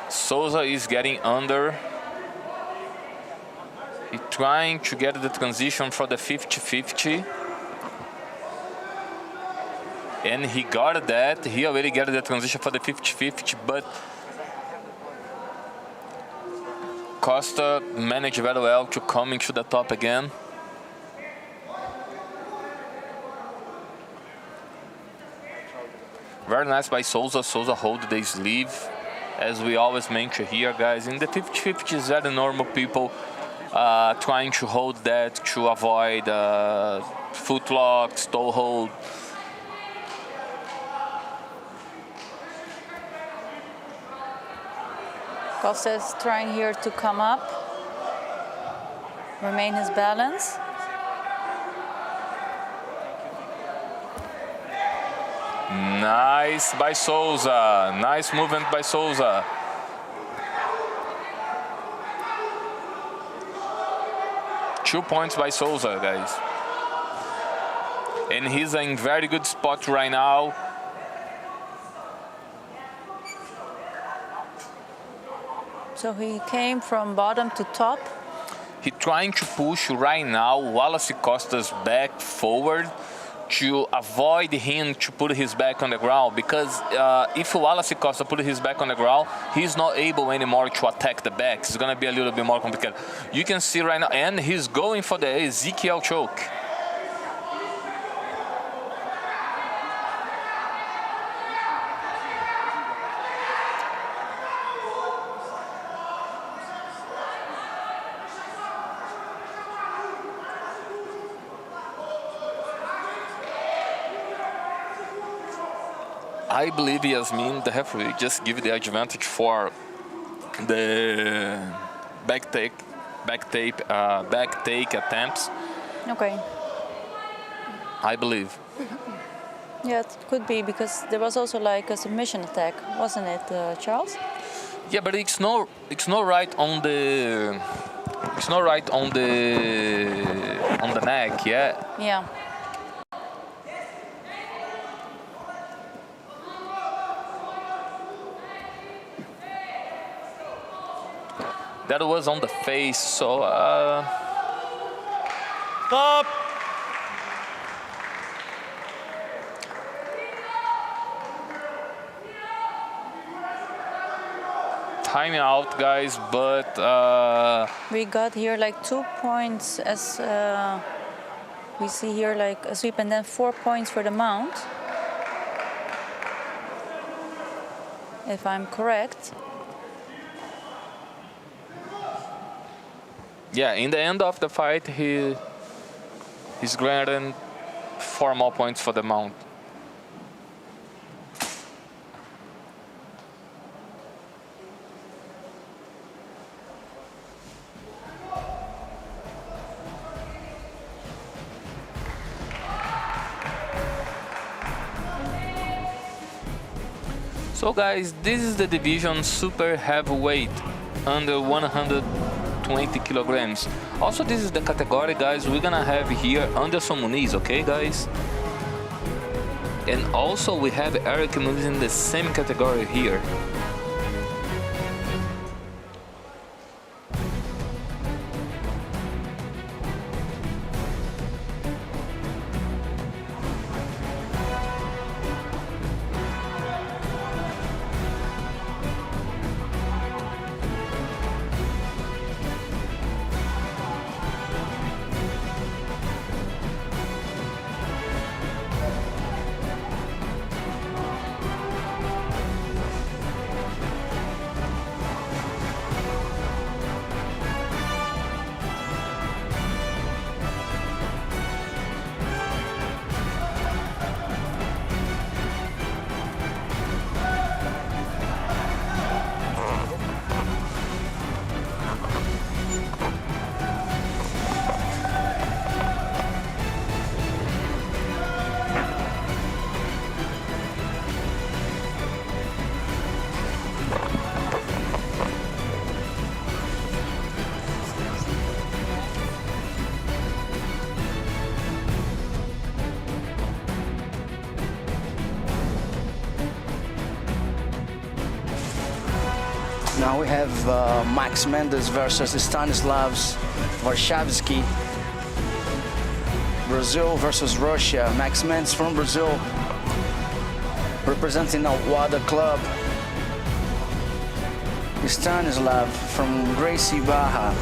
Sousa is getting under. He's trying to get the transition for the 50-50. And he got that. He already got the transition for the 50-50, but Costa managed very well to come into the top again. Very nice by Sousa. Sousa hold the sleeve. As we always mention here, guys, in the 50-50 is very normal people trying to hold that to avoid foot locks, toe hold. Costa is trying here to come up, remain his balance. Nice by Sousa. Nice movement by Sousa. Two points by Sousa, guys. And he's in very good spot right now. So he came from bottom to top. He's trying to push right now Wallace Costa's back forward to avoid him to put his back on the ground, because if Wallace Costa put his back on the ground, he's not able anymore to attack the back. It's going to be a little bit more complicated. You can see right now, and he's going for the Ezekiel choke. I believe Yasmin, the referee, just give the advantage for the back back take attempts. Okay. I believe. Yeah, it could be because there was also like a submission attack, wasn't it, Charles? Yeah, but it's not right on the neck. Yeah. Yeah. That was on the face, so Stop! time out, guys, but We got here like 2 points as we see here like a sweep and then 4 points for the mount. If I'm correct. yeah, in the end of the fight, he's granted 4 more points for the mount. So guys, this is the division super heavyweight, under 120 kilograms. Also, this is the category, guys, we're gonna have here Anderson Muniz, okay, guys? And also we have Eric Muniz in the same category here. Now we have Max Mendes versus Stanislavs Warshavsky. Brazil versus Russia. Max Mendes from Brazil, representing Awada Club. Stanislav from Gracie Barra.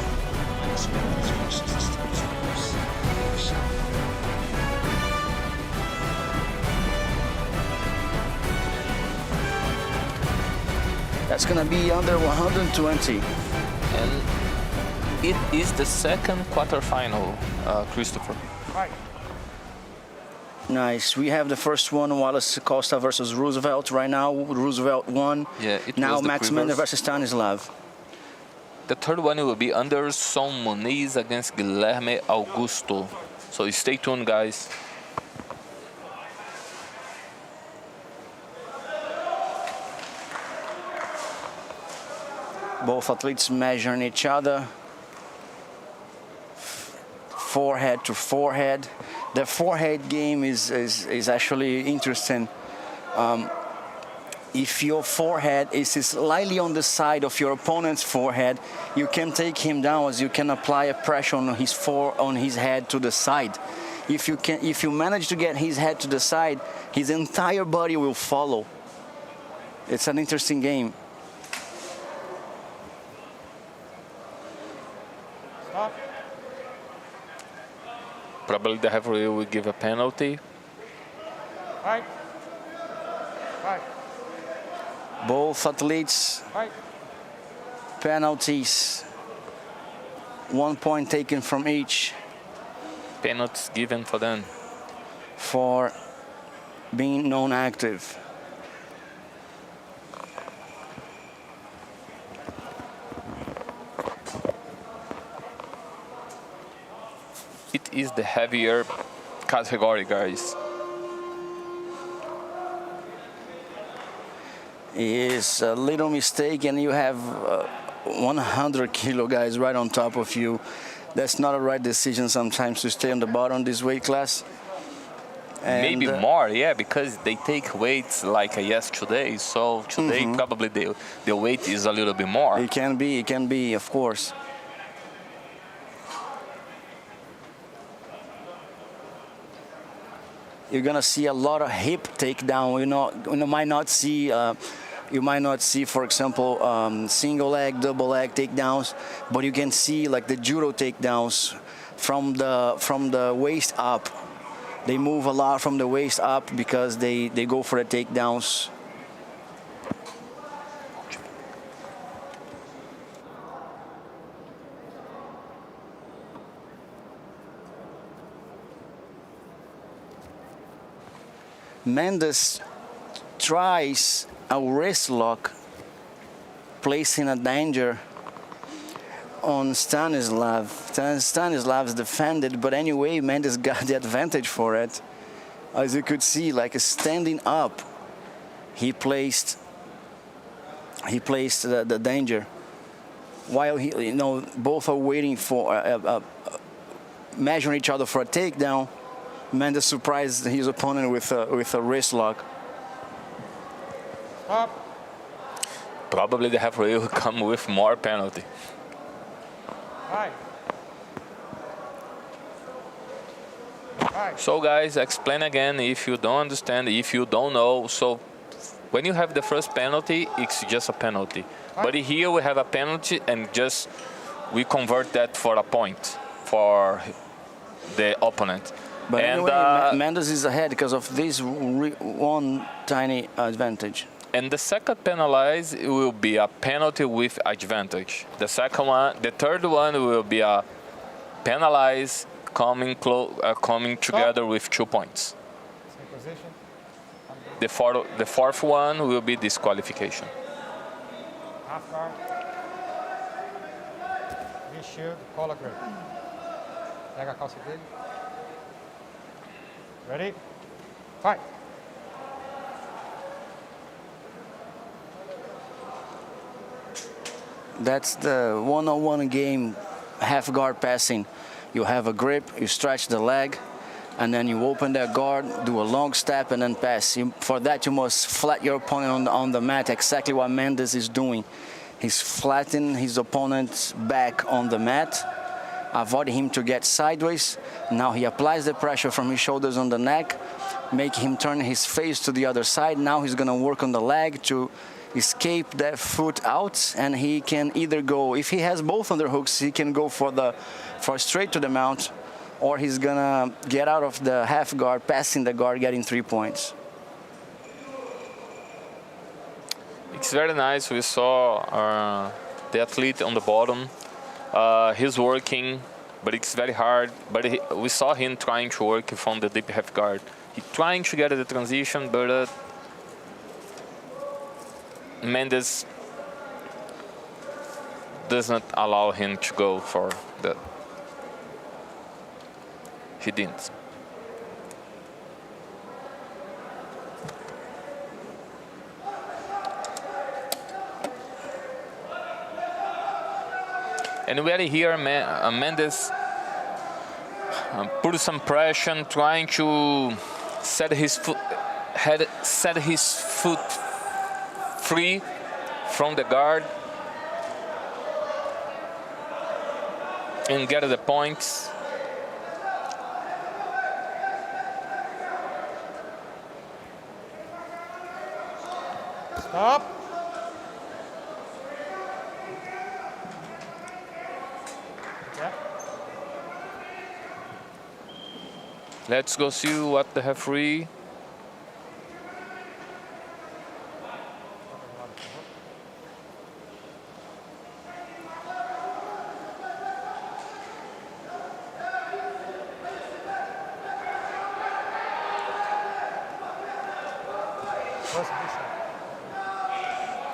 That's gonna be under 120. And it is the second quarterfinal, Christopher. Right. Nice. We have the first one, Wallace Costa versus Roosevelt right now. Roosevelt won. Yeah, it now was the Max previous. Mendes versus Stanislav. The third one will be Anderson Muniz against Guilherme Augusto. So stay tuned, guys. Both athletes measuring each other. Forehead to forehead. The forehead game is actually interesting. If your forehead is slightly on the side of your opponent's forehead, you can take him down as you can apply a pressure on his head to the side. If you manage to get his head to the side, his entire body will follow. It's an interesting game. Stop. Probably the referee will give a penalty. Right. Right. Both athletes, Right. penalties. 1 point taken from each Penalties given for them. for being non-active. is the heavier category, guys. Is a little mistake, and you have 100 kilo guys right on top of you. That's not a right decision sometimes to stay on the bottom this weight class. And, maybe more, yeah, because they take weights like yesterday. So today probably the weight is a little bit more. It can be, of course. You're gonna see a lot of hip takedown. You might not see, for example, single leg, double leg takedowns, but you can see like the judo takedowns from the waist up. They move a lot from the waist up because they go for the takedowns. Mendes tries a wrist lock, placing a danger on Stanislav. Stanislav's defended, but anyway, Mendes got the advantage for it. As you could see, like standing up, he placed the danger. While both are waiting for measuring each other for a takedown, Mendes surprised his opponent with a wrist lock. Stop. Probably the referee will come with more penalty. Right. Right. So guys, explain again if you don't understand, if you don't know. So when you have the first penalty, it's just a penalty. Right. But here we have a penalty and just we convert that for a point for the opponent. But and, anyway, Mendes is ahead because of this one tiny advantage. And the second penalize will be a penalty with advantage. The third one will be a penalize coming together with 2 points. Same position. The fourth one will be disqualification. Half guard. Shield, collar grip. Pega a calça dele. Ready? Fight. That's the one-on-one game, half guard passing. You have a grip, you stretch the leg, and then you open that guard, do a long step, and then pass. For that, you must flat your opponent on the mat, exactly what Mendes is doing. He's flattening his opponent's back on the mat, avoiding him to get sideways. Now he applies the pressure from his shoulders on the neck, making him turn his face to the other side. Now he's going to work on the leg to escape that foot out, and he can either go, if he has both underhooks, he can go for straight to the mount, or he's gonna get out of the half guard, passing the guard, getting 3 points. It's very nice. We saw the athlete on the bottom. He's working, but it's very hard. But we saw him trying to work from the deep half guard. He's trying to get the transition, but Mendes does not allow him to go for that. He didn't. And we are here, Mendes put some pressure, trying to set his foot free from the guard and get the points. Stop. Yeah. Let's go see what the referee.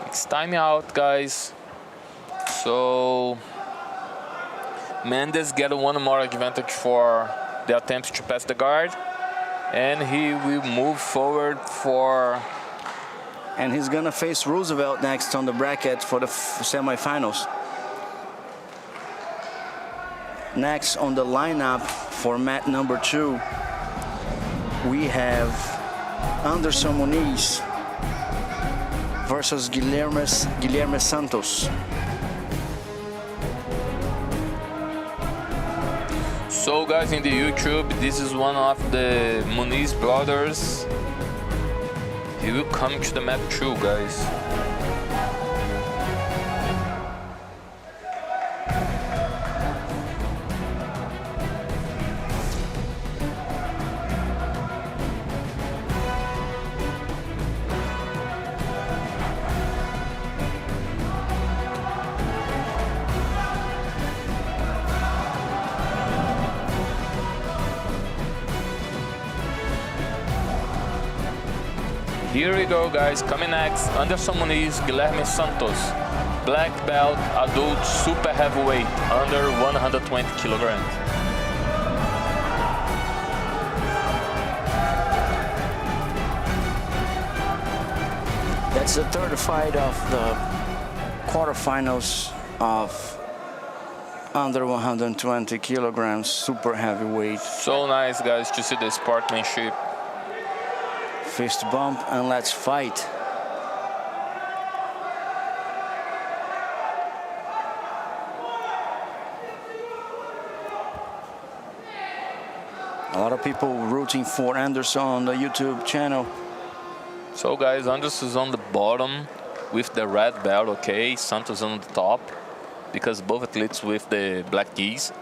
It's time out, guys. So Mendes get one more advantage for the attempt to pass the guard, and he will move forward for. And he's gonna face Roosevelt next on the bracket for the semifinals. Next on the lineup for mat number 2, we have Anderson Muniz versus Guilherme Santos. So guys, in the YouTube, this is one of the Muniz brothers. He will come to the mat 2, guys. Here we go, guys. Coming next, Anderson Muniz, Guilherme Santos. Black belt, adult super heavyweight, under 120 kilograms. That's the third fight of the quarterfinals of under 120 kilograms, super heavyweight. So nice, guys, to see the sportsmanship. Fist bump and let's fight. A lot of people rooting for Anderson on the YouTube channel. So guys, Anderson's on the bottom with the red belt, okay? Santos on the top, because both athletes with the black keys.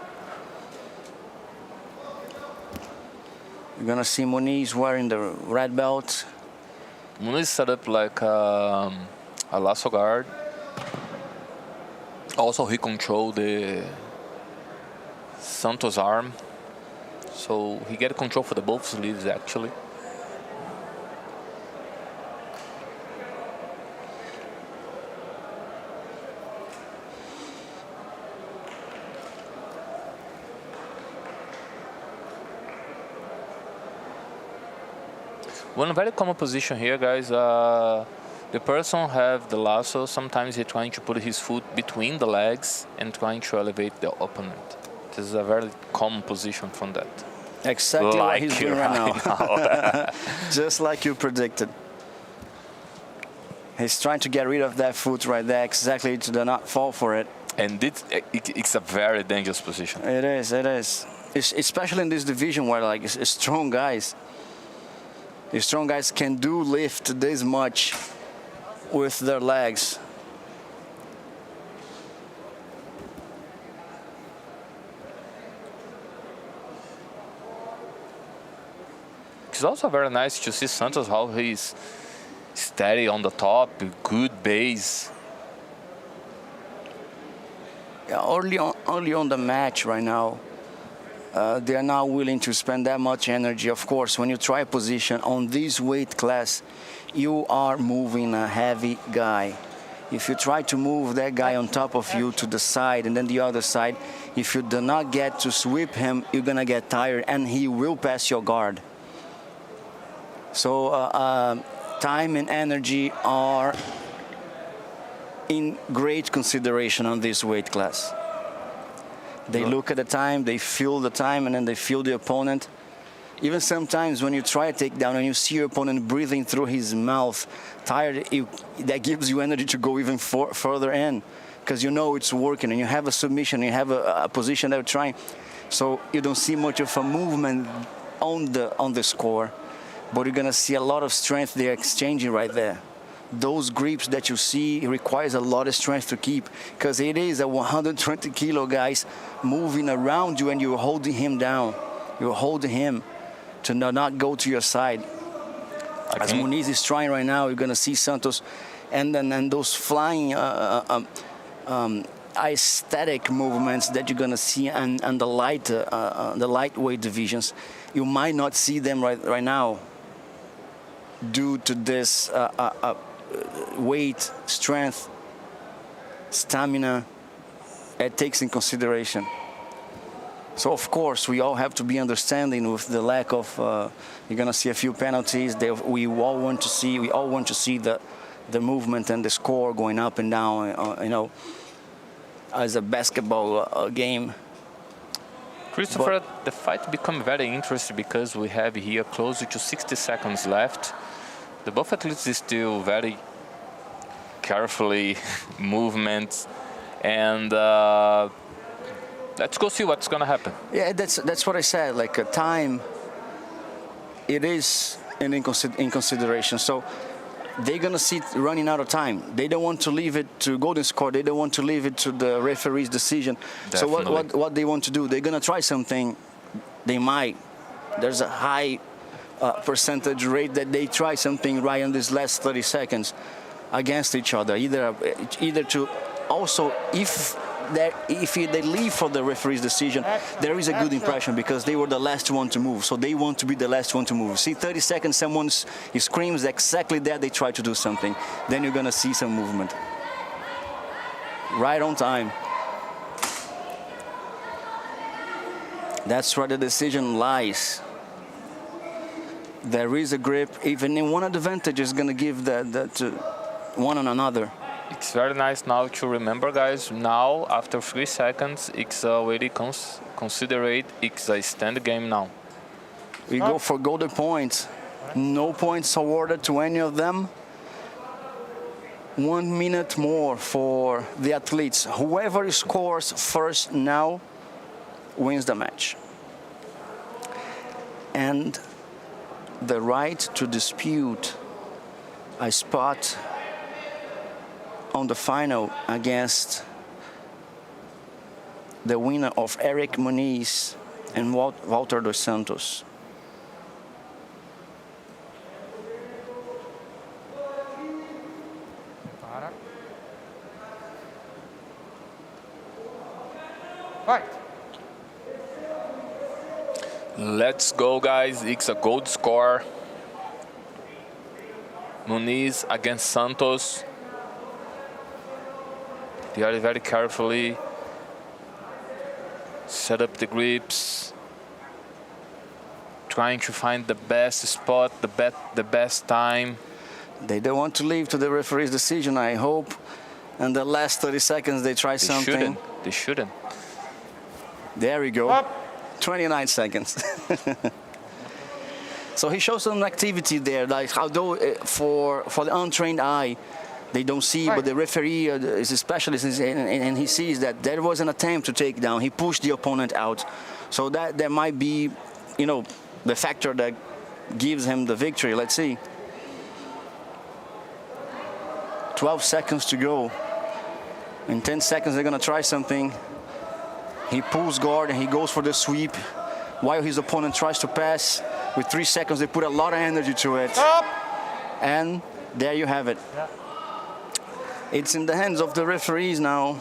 You're gonna see Muniz wearing the red belt. Muniz set up like a lasso guard. Also, he controlled the Santos arm, so he get control for the both sleeves actually. One very common position here, guys, the person have the lasso. Sometimes he's trying to put his foot between the legs and trying to elevate the opponent. This is a very common position from that. Exactly what he's doing right now. Just like you predicted. He's trying to get rid of that foot right there, exactly to not fall for it. And it's a very dangerous position. It is, it is. Especially in this division where like strong guys. The strong guys can do lift this much with their legs. It's also very nice to see Santos, how he's steady on the top, good base. Yeah, early on the match right now, they are not willing to spend that much energy. Of course, when you try a position on this weight class, you are moving a heavy guy. If you try to move that guy on top of you to the side and then the other side, if you do not get to sweep him, you're gonna get tired and he will pass your guard. So time and energy are in great consideration on this weight class. They look at the time, they feel the time, and then they feel the opponent. Even sometimes when you try a takedown and you see your opponent breathing through his mouth, tired, that gives you energy to go even further in, because you know it's working and you have a submission, you have a position that you're trying. So you don't see much of a movement on the score, but you're gonna see a lot of strength they're exchanging right there. Those grips that you see requires a lot of strength to keep, because it is a 120 kilo guys moving around you and you're holding him down. You're holding him to not go to your side. As Muniz is trying right now, you're gonna see Santos and then those flying aesthetic movements that you're gonna see on the lightweight divisions. You might not see them right now due to this weight, strength, stamina it takes in consideration. So of course we all have to be understanding with the lack of. You're gonna see a few penalties. We all want to see the movement and the score going up and down. As a basketball game. Christopher, the fight become very interesting because we have here close to 60 seconds left. The both athletes is still very carefully movements, and let's go see what's gonna happen. Yeah, that's what I said. Like time, it is in consideration. So they're gonna see running out of time. They don't want to leave it to golden score. They don't want to leave it to the referee's decision. Definitely. So what they want to do? They're gonna try something. They might. There's a high percentage rate that they try something right in these last 30 seconds against each other. Either to also if they leave for the referee's decision, there is a good impression because they were the last one to move. So they want to be the last one to move. See, 30 seconds, someone screams exactly that, they try to do something. Then you're going to see some movement. Right on time. That's where the decision lies. There is a grip. Even in one advantage is going to give that to one on another. It's very nice now to remember, guys. Now, after 3 seconds, it's already considered it's a stand game now. We go for golden points. No points awarded to any of them. 1 minute more for the athletes. Whoever scores first now wins the match. And the right to dispute a spot on the final against the winner of Eric Muniz and Walter dos Santos. Fight. Let's go, guys. It's a gold score. Muniz against Santos. They are very carefully set up the grips, trying to find the best spot, the best time. They don't want to leave to the referee's decision, I hope. And the last 30 seconds they try something. They shouldn't. There we go. Up. 29 seconds. So he shows some activity there, like although for the untrained eye, they don't see, but the referee is a specialist, and he sees that there was an attempt to take down. He pushed the opponent out. So that might be, the factor that gives him the victory. Let's see. 12 seconds to go. In 10 seconds, they're going to try something. He pulls guard and he goes for the sweep while his opponent tries to pass. With 3 seconds, they put a lot of energy to it. Stop. And there you have it. Yeah. It's in the hands of the referees now.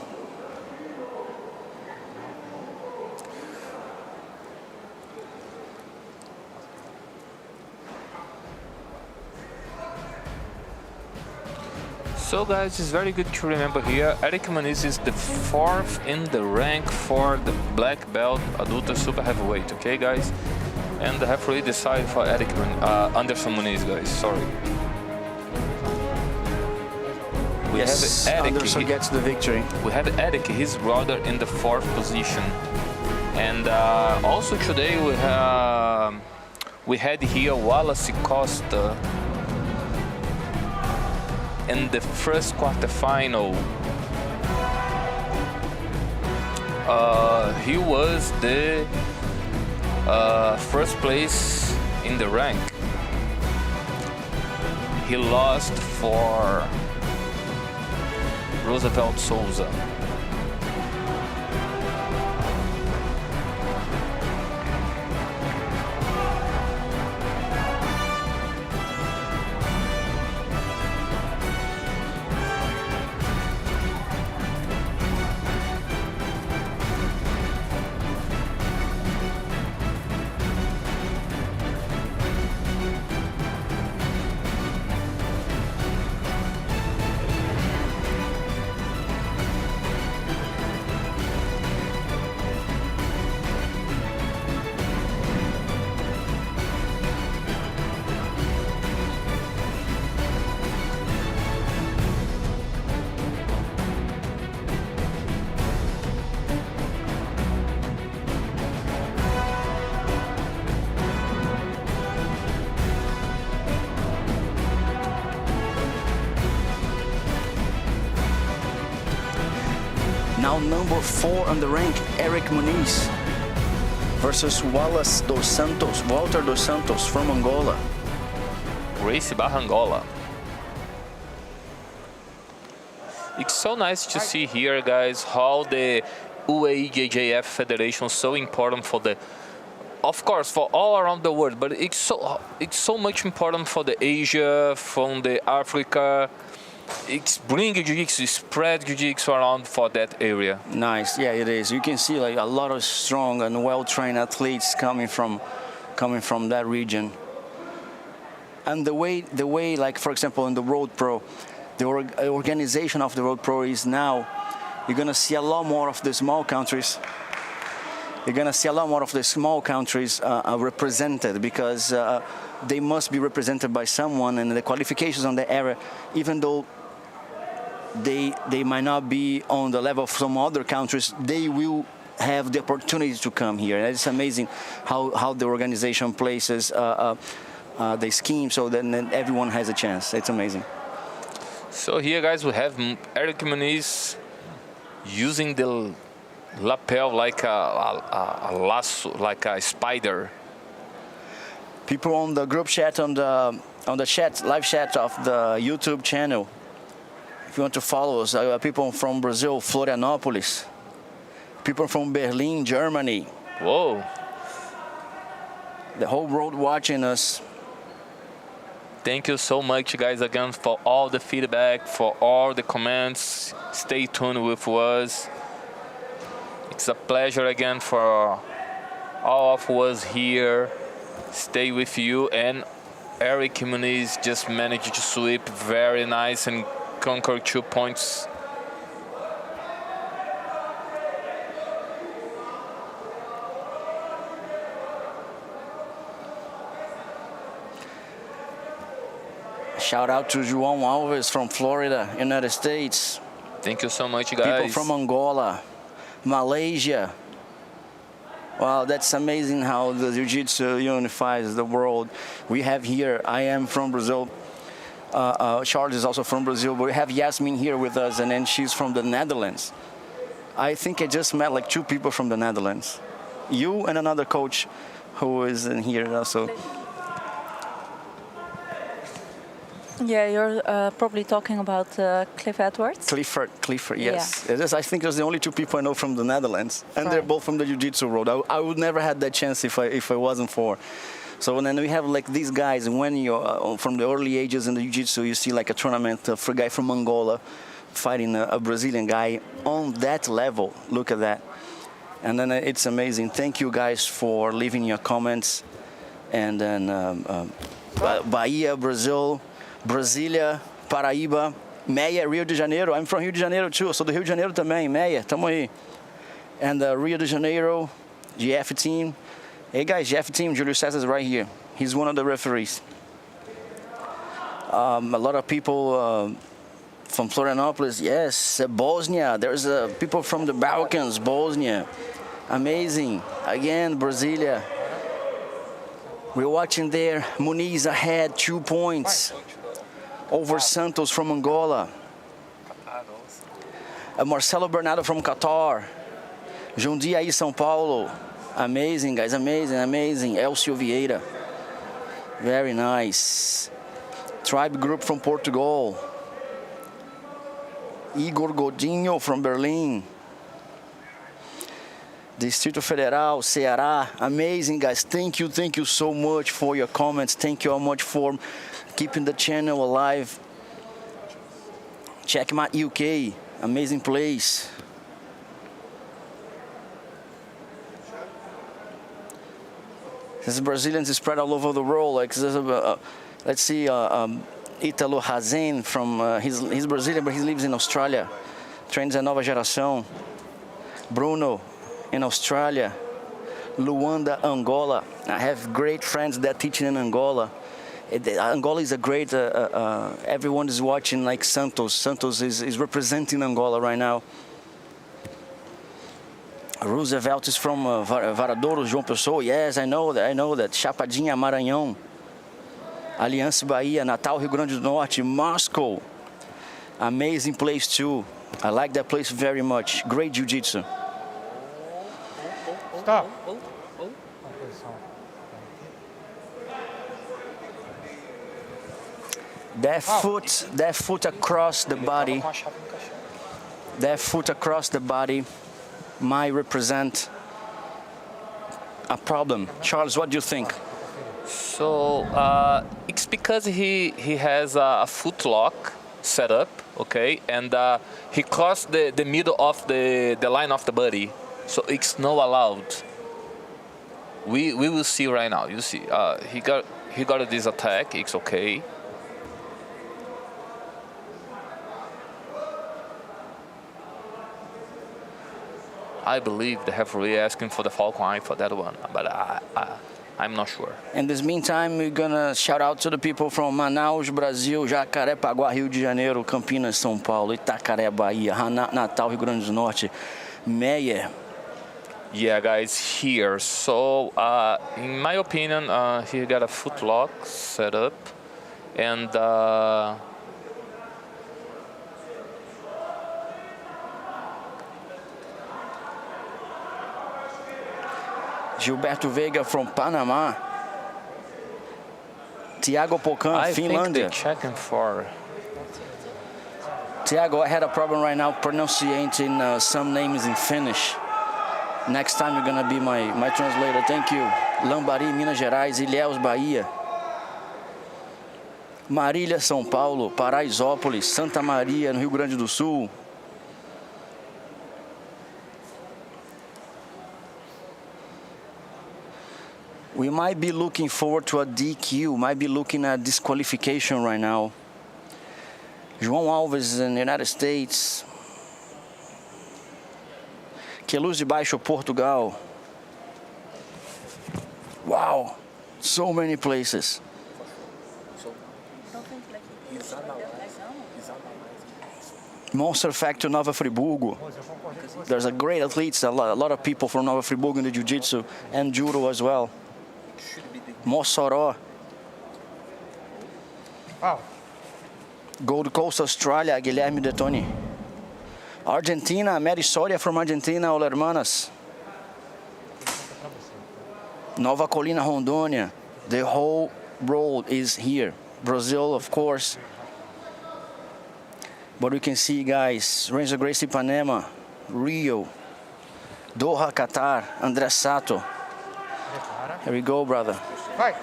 So, guys, it's very good to remember here. Eric Muniz is the 4th in the rank for the black belt adult super heavyweight. Okay, guys, and the referee decided for Anderson Muniz, guys. Sorry. We Yes, have Eric. Anderson gets the victory. We have Eric, his brother, in the 4th position, and also today we had here Wallace Costa in the first quarterfinal. He was the first place in the rank. He lost for Roosevelt Souza. now number 4 on the rank, Eric Muniz, versus Walter dos Santos from Angola. Race barra Angola. It's so nice to see here, guys, how the UAE-JJF Federation is so important for the, of course, for all around the world, but it's so much important for the Asia, from the Africa. It's bringing Jiu-Jitsu, spread Jiu-Jitsu around for that area. Nice, yeah, it is. You can see like a lot of strong and well-trained athletes coming from that region. And the way, like for example, in the Road Pro, the organization of the Road Pro is now, you're gonna see a lot more of the small countries. You're gonna see a lot more of the small countries represented, because they must be represented by someone, and the qualifications on the area, even though they might not be on the level of some other countries, they will have the opportunity to come here. And it's amazing how the organization places the scheme so that then everyone has a chance. It's amazing. So here, guys, we have Eric Muniz using the lapel like a lasso, like a spider. People on the group chat, on the chat, live chat of the YouTube channel, if you want to follow us, people from Brazil, Florianópolis, people from Berlin, Germany. Whoa. The whole world watching us. Thank you so much, guys, again, for all the feedback, for all the comments. Stay tuned with us. It's a pleasure again for all of us here. Stay with you. And Eric Muniz just managed to sweep very nice and conquer 2 points. Shout out to João Alves from Florida, United States. Thank you so much, guys. People from Angola, Malaysia. Wow, that's amazing how the Jiu-Jitsu unifies the world. We have here, I am from Brazil. Charles is also from Brazil, but we have Yasmin here with us, and then she's from the Netherlands. I think I just met like 2 people from the Netherlands. You and another coach who is in here also. Yeah, you're probably talking about Cliff Edwards. Clifford, yes. Yeah. I think those are the only 2 people I know from the Netherlands, and right. They're both from the Jiu-Jitsu world. I would never had that chance if I wasn't for. So then we have like these guys, and when you're from the early ages in the Jiu-Jitsu, you see like a tournament for a guy from Angola fighting a Brazilian guy on that level. Look at that. And then it's amazing. Thank you guys for leaving your comments. And then Bahia, Brazil, Brasília, Paraíba, Meia, Rio de Janeiro. I'm from Rio de Janeiro too. Eu sou do Rio de Janeiro também, Meia. Tamo aí. And Rio de Janeiro, GF team. Hey guys, GF team, Julio César is right here. He's one of the referees. A lot of people from Florianópolis, yes. Bosnia, there's people from the Balkans, Bosnia. Amazing. Again, Brasília. We're watching there. Muniz ahead, 2 points over Santos from Angola. Marcelo Bernardo from Qatar. Jundiaí, São Paulo. Amazing, guys, amazing, amazing. Elcio Vieira. Very nice. Tribe Group from Portugal. Igor Godinho from Berlin. Distrito Federal, Ceará. Amazing, guys. Thank you so much for your comments. Thank you so much for keeping the channel alive. Checkmate UK, amazing place. There's Brazilians spread all over the world. Like let's see, Italo Hazen from he's Brazilian, but he lives in Australia. Trains a nova geração. Bruno in Australia. Luanda, Angola. I have great friends that teaching in Angola. Angola is a great, everyone is watching like Santos. Santos is representing Angola right now. Roosevelt is from Varadouro, João Pessoa. Yes, I know that. Chapadinha, Maranhão. Aliança Bahia, Natal, Rio Grande do Norte. Moscow. Amazing place too. I like that place very much. Great jiu-jitsu. Stop. That foot across the body, might represent a problem. Charles, what do you think? So it's because he has a foot lock set up, okay, and he crossed the middle of the line of the body, so it's not allowed. We will see right now. You see, he got this attack. It's okay. I believe the referee asking for the Falcon Eye for that one, but I'm not sure. In this meantime, we're gonna shout out to the people from Manaus, Brasil, Jacarepaguá, Rio de Janeiro, Campinas, São Paulo, Itacaré, Bahia, Natal, Rio Grande do Norte, Meyer. Yeah, guys, here. So, in my opinion, he got a foot lock set up, and Gilberto Veiga from Panama. Thiago Pocan, I think Finlandia. they're checking for. Thiago, I had a problem right now pronunciating some names in Finnish. Next time you're gonna be my translator. Thank you. Lambari, Minas Gerais, Ilhéus, Bahia. Marília, São Paulo, Paraisópolis, Santa Maria, no Rio Grande do Sul. We might be looking forward to a DQ, might be looking at disqualification right now. João Alves in the United States. Queluz de Baixo, Portugal. Wow, so many places. Monster Factor, Nova Friburgo. There's a great athletes, a lot of people from Nova Friburgo in the Jiu-Jitsu and Judo as well. Mossoró. Wow. Gold Coast, Australia, Guilherme Detoni. Argentina, Mary Soria from Argentina, Hola Hermanas. Nova Colina, Rondônia. The whole road is here. Brazil, of course. But we can see, guys, Renzo Gracie, Ipanema, Rio, Doha, Qatar, André Sato. Here we go, brother. Fight.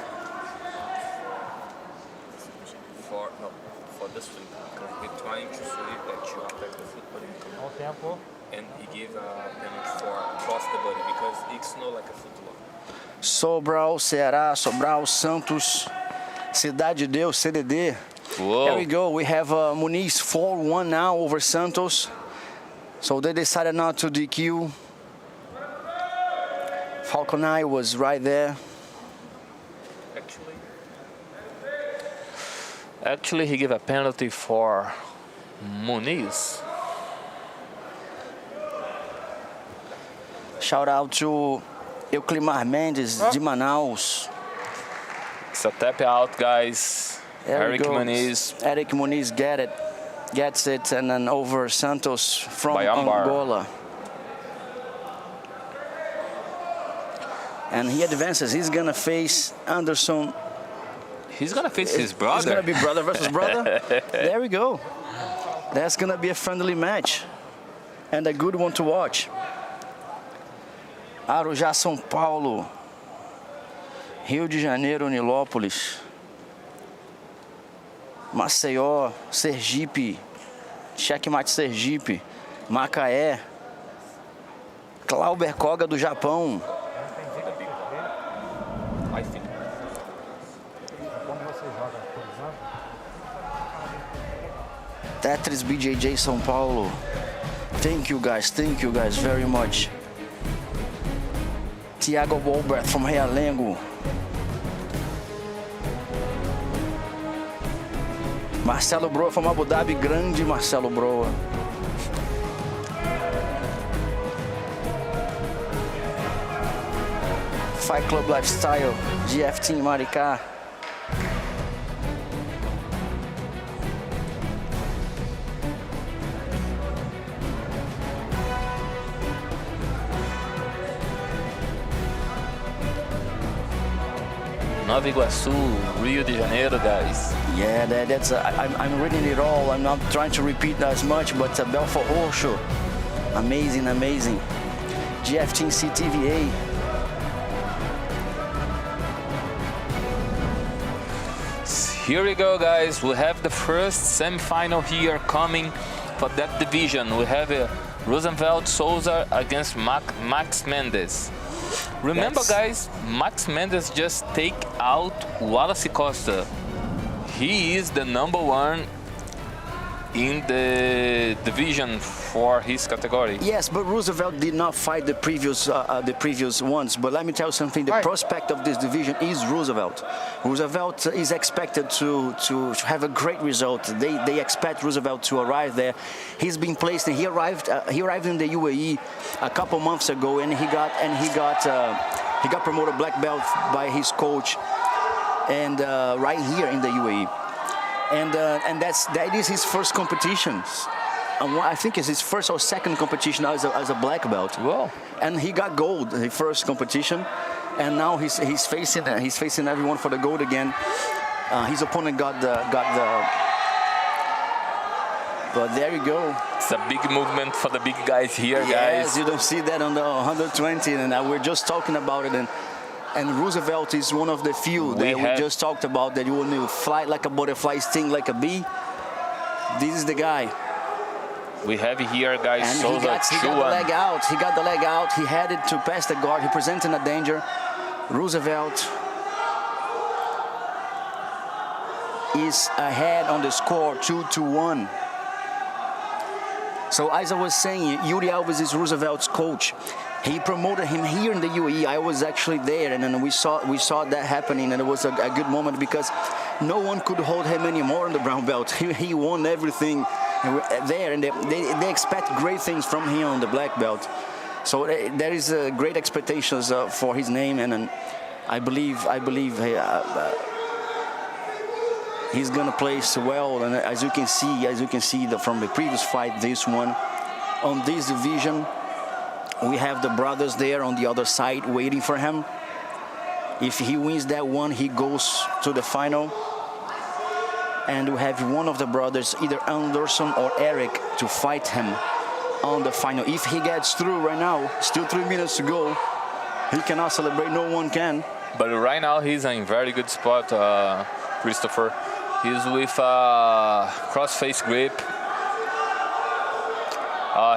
For this one, because we're trying to see that you attack the foot body Ao tempo. and he gave a penalty for cross the body because it's not like a foot lock. Sobral, Ceará, Sobral, Santos, Cidade de Deus, CDD. Whoa. There we go. We have Muniz 4-1 now over Santos. So they decided not to DQ. Falconai was right there. Actually, he gave a penalty for Muniz. Shout out to Euclimar Mendes de Manaus. It's a tap out, guys. There Eric we go. Muniz. Eric Muniz gets it, and then over Santos from By armbar. Angola. And he advances. He's gonna face Anderson. He's gonna face his brother. It's gonna be brother versus brother. There we go. That's gonna be a friendly match, and a good one to watch. Arujá, São Paulo, Rio de Janeiro, Nilópolis, Maceió, Sergipe, Checkmate Sergipe, Macaé, Clauber Koga do Japão. Tetris BJJ São Paulo. Thank you guys very much. Thiago Wolbert from Realengo. Marcelo Broa from Abu Dhabi, grande Marcelo Broa. Fight Club Lifestyle, GF Team Maricá. Nova Iguaçu, Rio de Janeiro, guys. Yeah, that's. I'm reading it all. I'm not trying to repeat as much, but Belfort Roxo, amazing, amazing. GFTC TVA. Here we go, guys. We have the first semi-final here coming for that division. We have Roosevelt Souza against Max Mendes. Remember, guys, Max Mendes just take out Wallace Costa. He is the number one in the division for his category. Yes, but Roosevelt did not fight the previous ones. But let me tell you something: the prospect of this division is Roosevelt. Roosevelt is expected to have a great result. They expect Roosevelt to arrive there. He's been placed, and he arrived in the UAE a couple months ago, and he got promoted black belt by his coach, and right here in the UAE. And that is his first competition. I think it's his first or second competition as a black belt. Wow! And he got gold the first competition, and now he's facing everyone for the gold again. His opponent got the. But there you go. It's a big movement for the big guys here, guys. Yes, you don't see that on the 120, and we're just talking about it. And Roosevelt is one of the few that we just talked about that you will fly like a butterfly, sting like a bee. This is the guy. We have here, guys, and Souza. He got the leg out. He got the leg out. He headed to pass the guard. He presented a danger. Roosevelt is ahead on the score, 2-1. So as I was saying, Yuri Alves is Roosevelt's coach. He promoted him here in the UAE. I was actually there, and then we saw that happening, and it was a good moment because no one could hold him anymore in the brown belt. He won everything there, and they expect great things from him on the black belt. So there is great expectations for his name, and I believe he's gonna place well. And as you can see from the previous fight, this one on this division. We have the brothers there on the other side waiting for him. If he wins that one, he goes to the final. And we have one of the brothers, either Anderson or Eric, to fight him on the final. If he gets through right now, still 3 minutes to go, he cannot celebrate, no one can. But right now he's in very good spot, Christopher. He's with cross-face grip.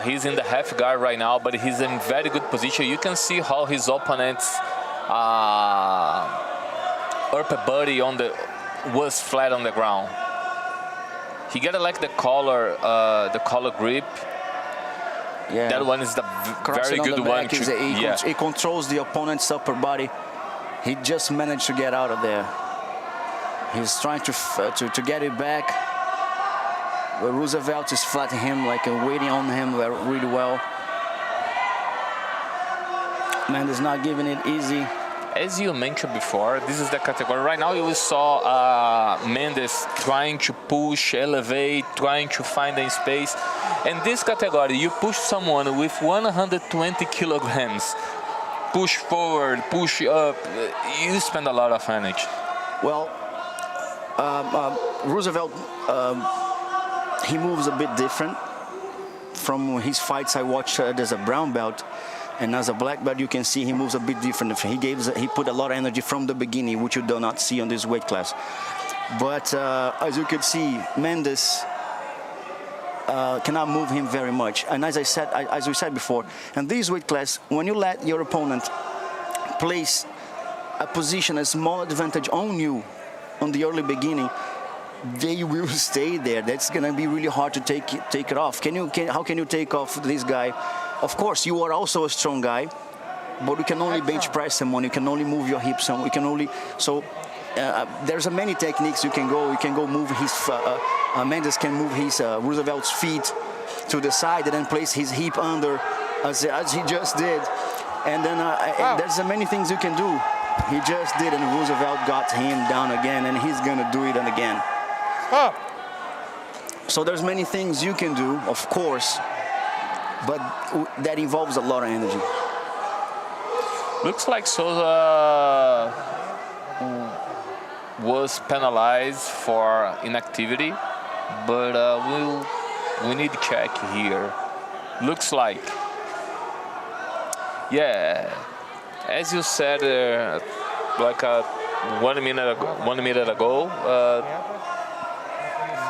He's in the half guard right now, but he's in very good position. You can see how his opponent's upper body was flat on the ground. He got like the collar grip. Yeah. That one is the very good one. He controls the opponent's upper body. He just managed to get out of there. He's trying to get it back. But Roosevelt is flattening him, waiting on him really well. Mendes not giving it easy. As you mentioned before, this is the category. Right now you saw Mendes trying to push, elevate, trying to find a space. In this category, you push someone with 120 kilograms, push forward, push up, you spend a lot of energy. Well, Roosevelt, he moves a bit different from his fights I watched as a brown belt, and as a black belt you can see he moves a bit different. He put a lot of energy from the beginning, which you do not see on this weight class. But as you can see, Mendes cannot move him very much. And as we said before, in this weight class, when you let your opponent place a position, a small advantage on you on the early beginning, they will stay there. That's gonna be really hard to take it off. How can you take off this guy? Of course, you are also a strong guy, but you can only bench press someone. You can only move your hips. You can only there's many techniques you can go. You can go move his. Mendes can move his Roosevelt's feet to the side and then place his hip under, as he just did. And then there's many things you can do. He just did, and Roosevelt got him down again, and he's gonna do it again. Stop. So there's many things you can do, of course, but that involves a lot of energy. Looks like Souza was penalized for inactivity, but we need to check here. Looks like, yeah, as you said, like 1 minute ago,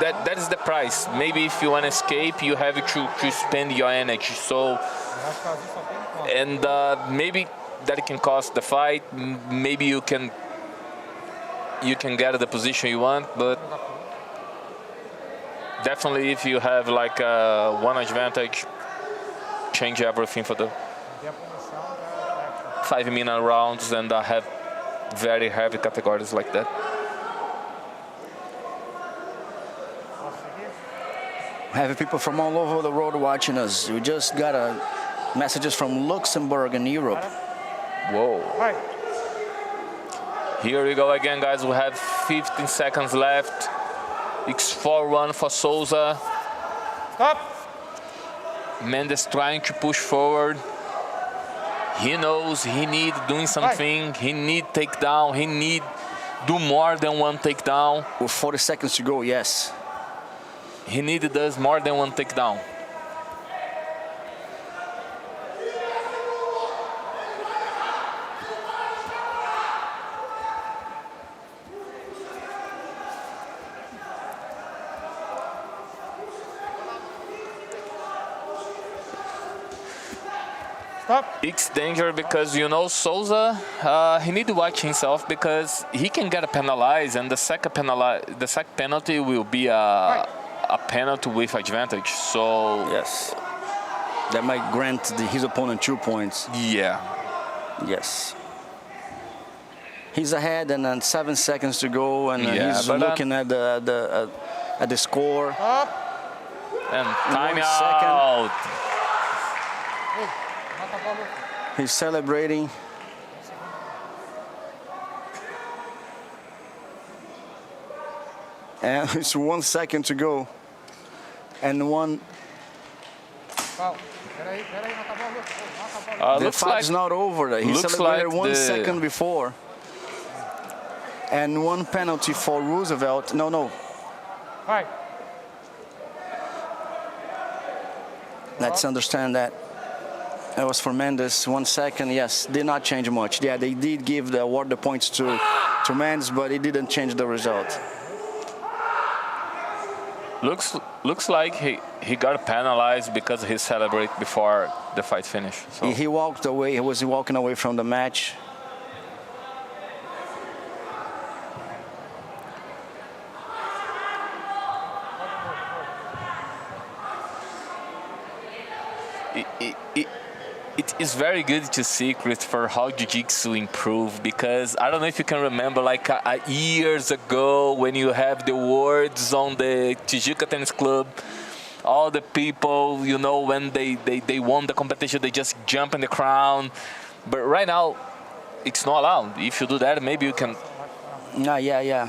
that is the price. Maybe if you want to escape, you have to spend your energy. So, and maybe that can cost the fight. Maybe you can get the position you want, but definitely if you have like one advantage, change everything for the 5-minute rounds, and I have very heavy categories like that. Have people from all over the world watching us. We just got messages from Luxembourg and Europe. Whoa. Here we go again, guys. We have 15 seconds left. It's 4-1 for Souza. Stop. Mendes trying to push forward. He knows he need doing something. He need takedown. He need do more than one takedown. With 40 seconds to go, yes. He does more than one takedown. Stop. It's danger because, you know, Souza, he need to watch himself because he can get penalized, and the second penalty will be a penalty with advantage. So yes, that might grant his opponent 2 points. Yeah. Yes. He's ahead, and then 7 seconds to go, and Yeah, he's but, looking at the score. Stop. And time 1 out. He's celebrating. And it's 1 second to go. And one. The Looks fight's like not over. He looks celebrated like 1 the- second before. And one penalty for Roosevelt. No. Fight. Let's understand that. That was for Mendes. 1 second, yes, did not change much. Yeah, they did award the points to Mendes, but it didn't change the result. looks like he got penalized because he celebrated before the fight finished. So. He walked away. He was walking away from the match. It is very good to see, Christopher, how Jiu-Jitsu improved, because I don't know if you can remember, like years ago when you have the words on the Tijuca Tennis Club, all the people, you know, when they won the competition, they just jump in the crown. But right now, it's not allowed. If you do that, maybe you can. Yeah,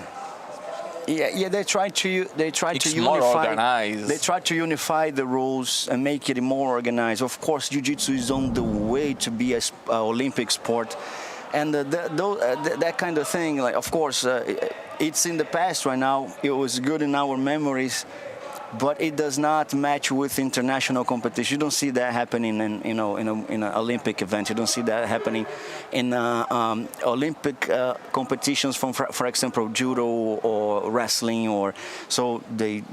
they try to It's more unify. organized. They try to unify the rules and make it more organized. Of course, Jiu-Jitsu is on the way to be an Olympic sport, and that kind of thing. Like, of course, it's in the past right now. It was good in our memories, but it does not match with international competition. You don't see that happening in an Olympic event. You don't see that happening in Olympic competitions from, for example, judo or wrestling, or so they,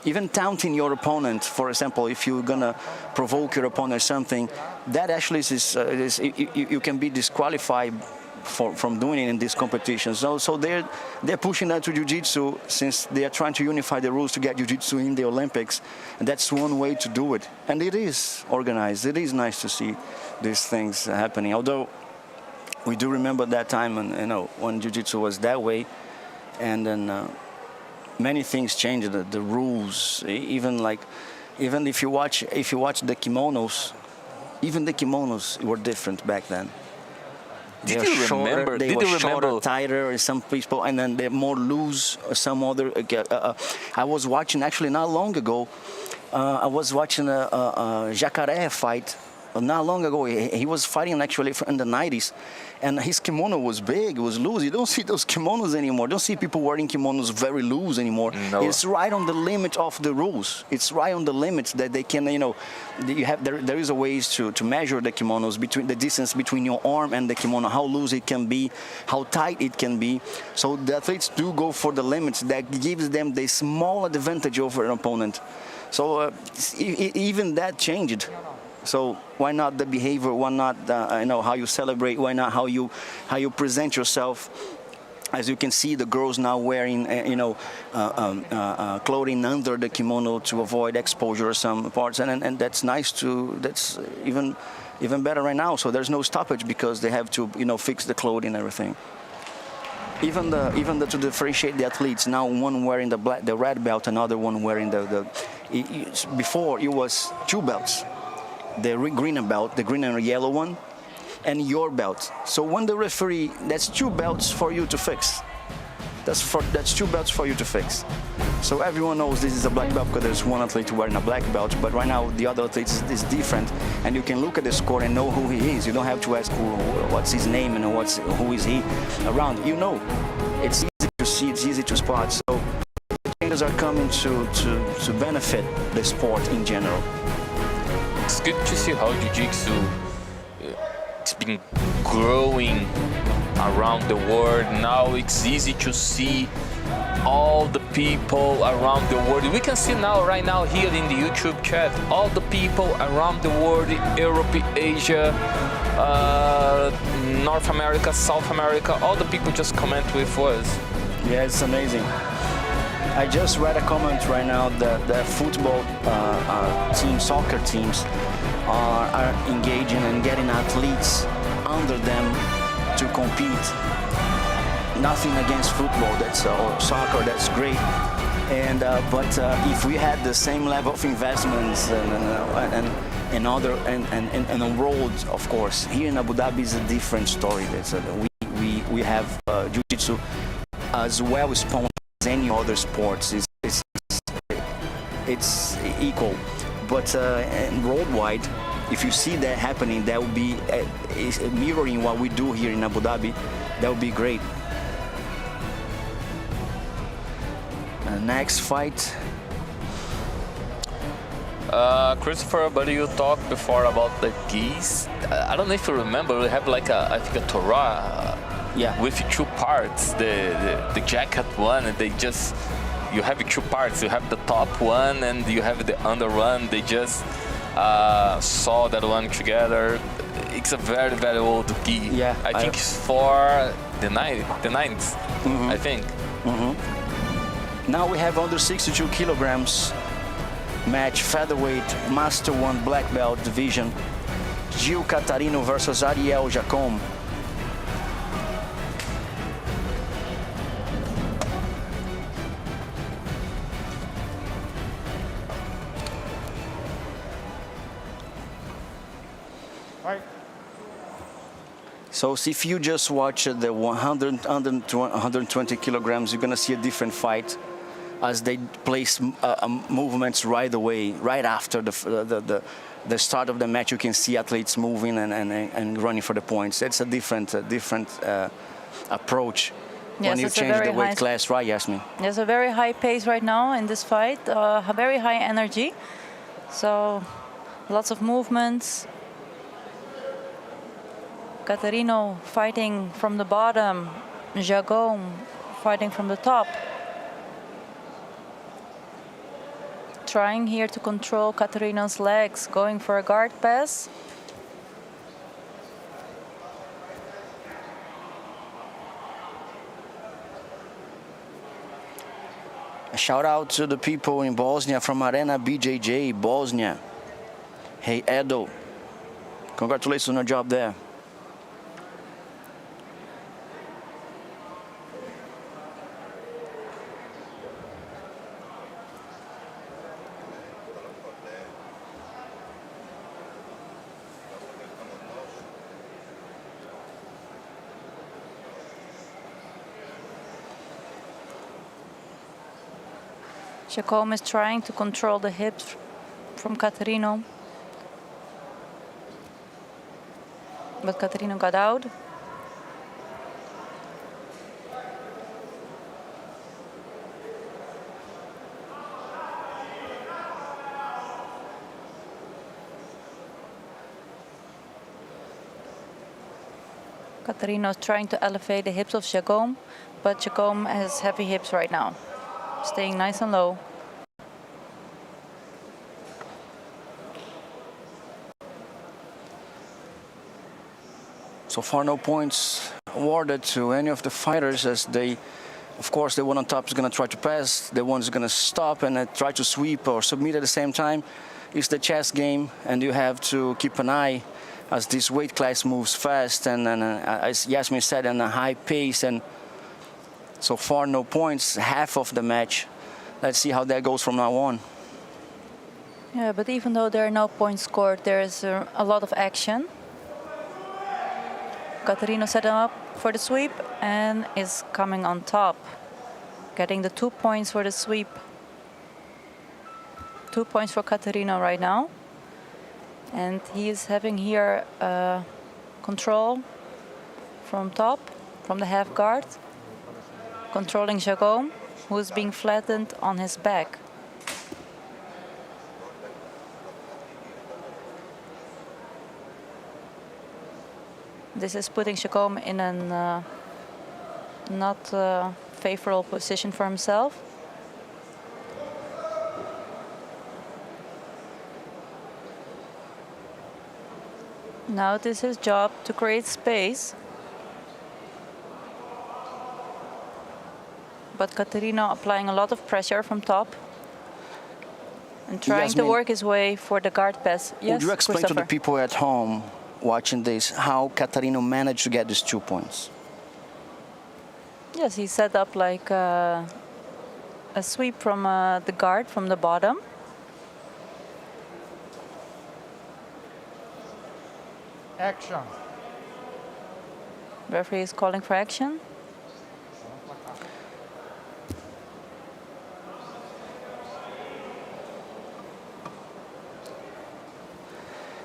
even taunting your opponent. For example, if you're gonna provoke your opponent or something, that actually is you can be disqualified from doing it in these competitions. So they're pushing that to Jiu-Jitsu, since they are trying to unify the rules to get Jiu-Jitsu in the Olympics, and that's one way to do it. And it is organized. It is nice to see these things happening. Although we do remember that time, when Jiu-Jitsu was that way, and then many things changed. The rules, even if you watch the kimonos, even the kimonos were different back then. Did you remember? They were shorter, tighter, some people, and then they're more loose. Some other. I was watching, actually not long ago. I was watching a Jacaré fight, not long ago. He was fighting actually in the 90s, and his kimono was big, it was loose. You don't see those kimonos anymore. Don't see people wearing kimonos very loose anymore. No. It's right on the limit of the rules. It's right on the limits that they can, there is a ways to measure the kimonos, between the distance between your arm and the kimono, how loose it can be, how tight it can be. So the athletes do go for the limits that gives them the small advantage over an opponent. So even that changed. So why not the behavior? Why not how you celebrate? Why not how you present yourself? As you can see, the girls now wearing clothing under the kimono to avoid exposure of some parts, and that's nice too. That's even better right now. So there's no stoppage because they have to fix the clothing and everything. Even to differentiate the athletes, now one wearing the red belt, another one wearing before it was 2 belts. The green belt, the green and yellow one, and your belt. So when the referee, that's 2 belts for you to fix. That's 2 belts for you to fix. So everyone knows this is a black belt because there's one athlete wearing a black belt, but right now the other athlete is different, and you can look at the score and know who he is. You don't have to ask what's his name and who is he around. It's easy to see, it's easy to spot. So changes are coming to benefit the sport in general. It's good to see how Jiu-Jitsu it's been growing around the world. Now it's easy to see all the people around the world. We can see right now here in the YouTube chat, all the people around the world, Europe, Asia, North America, South America, all the people just comment with us. Yeah, it's amazing. I just read a comment right now that the football soccer teams are engaging and getting athletes under them to compete. Nothing against football, or soccer, that's great. But if we had the same level of investments and on roads, of course, here in Abu Dhabi is a different story. We have Jiu-Jitsu as well sponsored as any other sports. It's equal, but worldwide, if you see that happening, that would be mirroring what we do here in Abu Dhabi. That would be great. Next fight. Christopher, but you talked before about the geese. I don't know if you remember, we have like I think a Torah with 2 parts. The jacket one, and you have 2 parts. You have the top one and you have the under one. They just saw that one together. It's a very, very old gi. Yeah, I think it's for the 90s, I think. Now we have under 62 kilograms match, featherweight, Master 1 black belt division. Gil Catarino versus Ariel Jacome. Right. So if you just watch the 120 kilograms, you're gonna see a different fight as they place movements right away, right after the start of the match. You can see athletes moving and running for the points. It's a different approach when you change the weight class, right, Yasmin? There's a very high pace right now in this fight, a very high energy. So lots of movements. Catarino fighting from the bottom, Jacome fighting from the top. Trying here to control Catarino's legs, going for a guard pass. A shout out to the people in Bosnia from Arena BJJ, Bosnia. Hey, Edo. Congratulations on your job there. Jacome is trying to control the hips from Catarino. But Catarino got out. Catarino's trying to elevate the hips of Jacome, but Jacome has heavy hips right now. Staying nice and low. So far, no points awarded to any of the fighters, as they, of course, the one on top is going to try to pass, the one is going to stop and try to sweep or submit at the same time. It's the chess game, and you have to keep an eye as this weight class moves fast and as Yasmin said, in a high pace. And so far, no points, half of the match. Let's see how that goes from now on. Yeah, but even though there are no points scored, there is a lot of action. Catarino set him up for the sweep and is coming on top, getting the 2 points for the sweep. 2 points for Catarino right now. And he is having here control from top, from the half guard, controlling Jacome, who is being flattened on his back. This is putting Jacome in a not favorable position for himself. Now it is his job to create space. But Catarino applying a lot of pressure from top and trying to work his way for the guard pass. Yes, would you explain to the people at home watching this how Catarino managed to get these 2 points? Yes, he set up like a sweep from the guard from the bottom. Action. Referee is calling for action.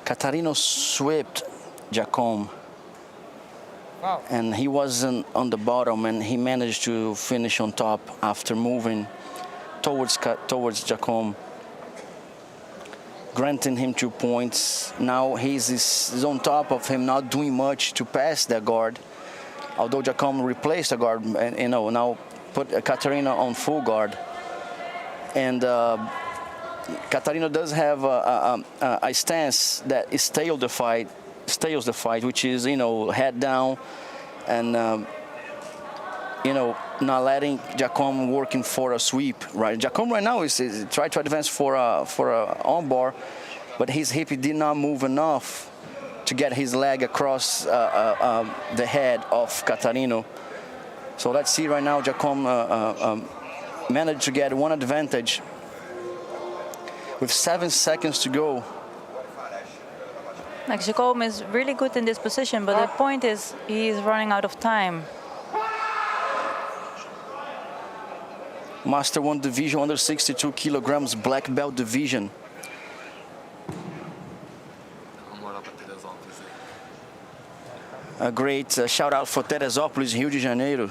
Catarino swept Jacome, Wow. and he wasn't on the bottom, and he managed to finish on top after moving towards Jacome, granting him 2 points. Now he's on top of him, not doing much to pass the guard, although Jacome replaced the guard and now put Catarino on full guard. And Catarino does have a stance that stays the fight, which is head down and not letting Jacome working for a sweep. Right, Jacome right now is trying to advance for a arm bar, but his hip did not move enough to get his leg across the head of Catarino. So let's see right now, Jacome managed to get one advantage with 7 seconds to go. Like Jacome is really good in this position, but the point is he is running out of time. Master 1 division, under 62 kilograms, black belt division. A great shout out for Teresópolis, Rio de Janeiro.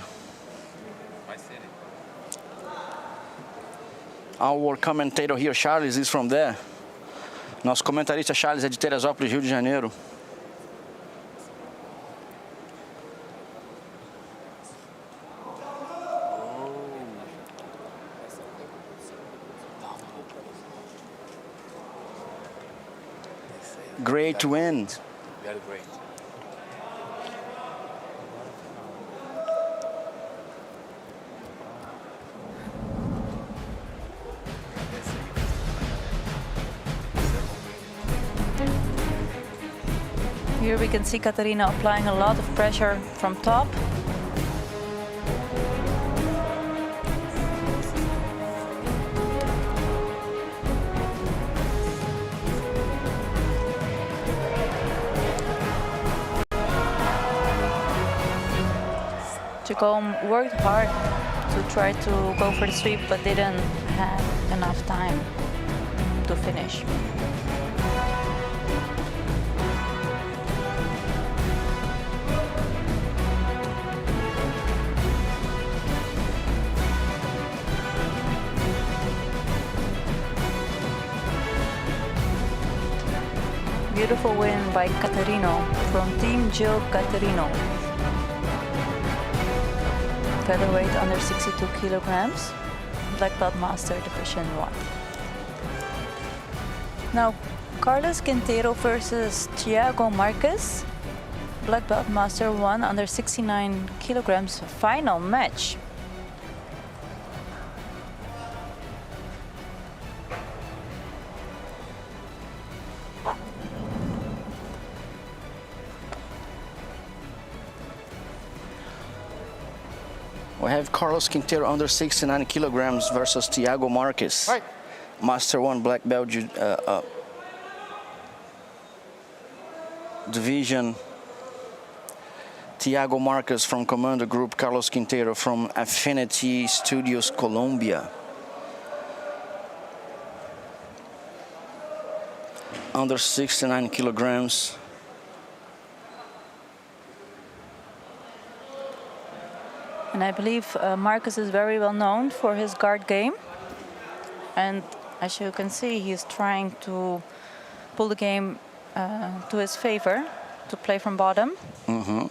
Our commentator here, Charles, is from there. Nosso comentarista Charles é de Teresópolis, Rio de Janeiro. Great win. Very great. Here we can see Catarino applying a lot of pressure from top. Jacome worked hard to try to go for the sweep, but didn't have enough time to finish. beautiful win by Caterino from Team Gil Caterino. Featherweight under 62 kilograms. Black belt master division 1. Now, Carlos Quintero versus Thiago Marques. Black belt master 1 under 69 kilograms final match. We have Carlos Quintero under 69 kilograms versus Thiago Marques. Right. Master 1 black belt division. Thiago Marques from Commander Group, Carlos Quintero from Affinity Studios, Colombia. Under 69 kilograms. And I believe Marcus is very well known for his guard game. And as you can see, he's trying to pull the game to his favor, to play from bottom. Mm-hmm.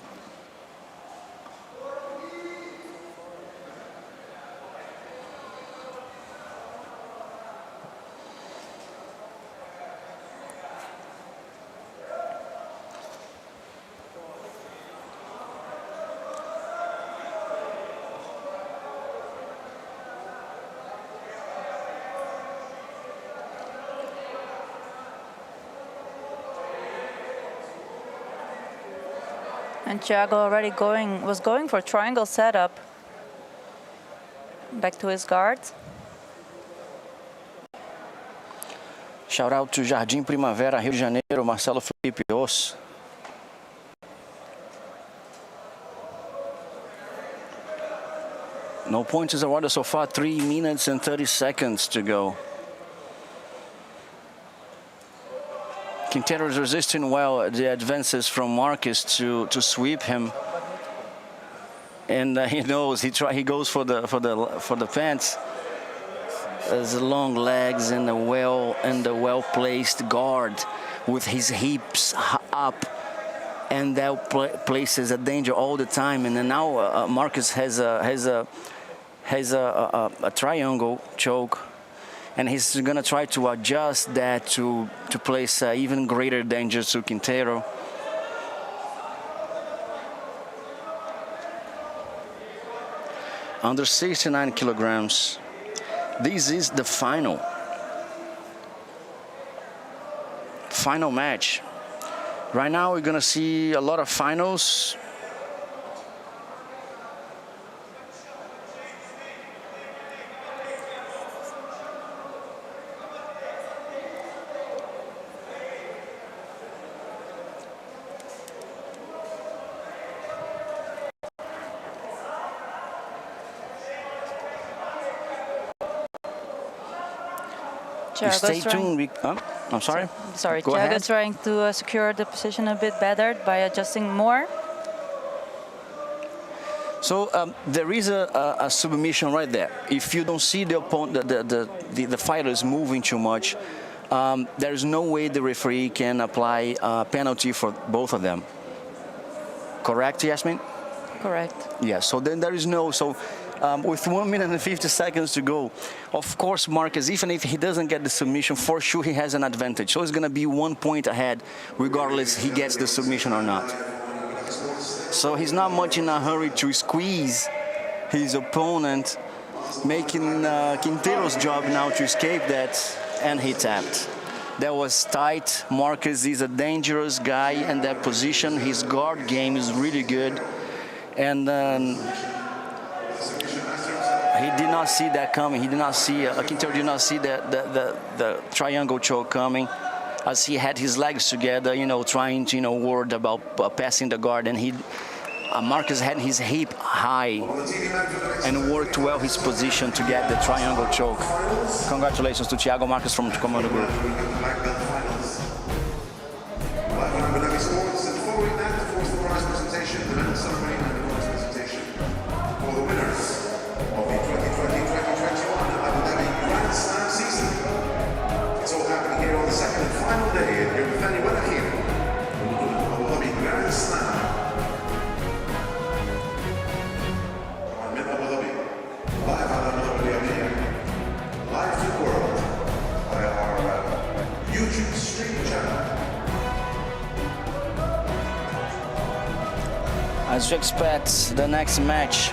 And Thiago already was going for triangle setup. Back to his guard. Shout out to Jardim Primavera, Rio de Janeiro, Marcelo Felipe Osso. No points is awarded so far, 3 minutes and 30 seconds to go. Quintero is resisting well the advances from Marques to sweep him, and he knows he goes for the pants. There's long legs and a well placed guard with his hips up, and that places a danger all the time. And then now Marques has a triangle choke. And he's going to try to adjust that to place even greater danger to Quintero. Under 69 kilograms. This is the final match. Right now we're going to see a lot of finals. Stay tuned. I'm sorry. Sorry, Go ahead. Thiago's trying to secure the position a bit better by adjusting more. So there is a submission right there. If you don't see the opponent, the fighter is moving too much, there is no way the referee can apply a penalty for both of them. Correct, Yasmin? Correct. Yeah. So then there is no. So with 1 minute and 50 seconds to go, of course, Marques, even if he doesn't get the submission, for sure he has an advantage. So it's going to be 1 point ahead, regardless he gets the submission or not. So he's not much in a hurry to squeeze his opponent, making Quintero's job now to escape that, and he tapped. That was tight. Marques is a dangerous guy in that position. His guard game is really good. And he did not see that coming. He did not see, Quintero did not see the triangle choke coming, as he had his legs together, trying to, worried about passing the guard. And Marques had his hip high and worked well his position to get the triangle choke. Congratulations to Thiago Marques from Commander Group. It's all happening here on the second and final day. You're with Fanny Wenahier. as you expect, the next match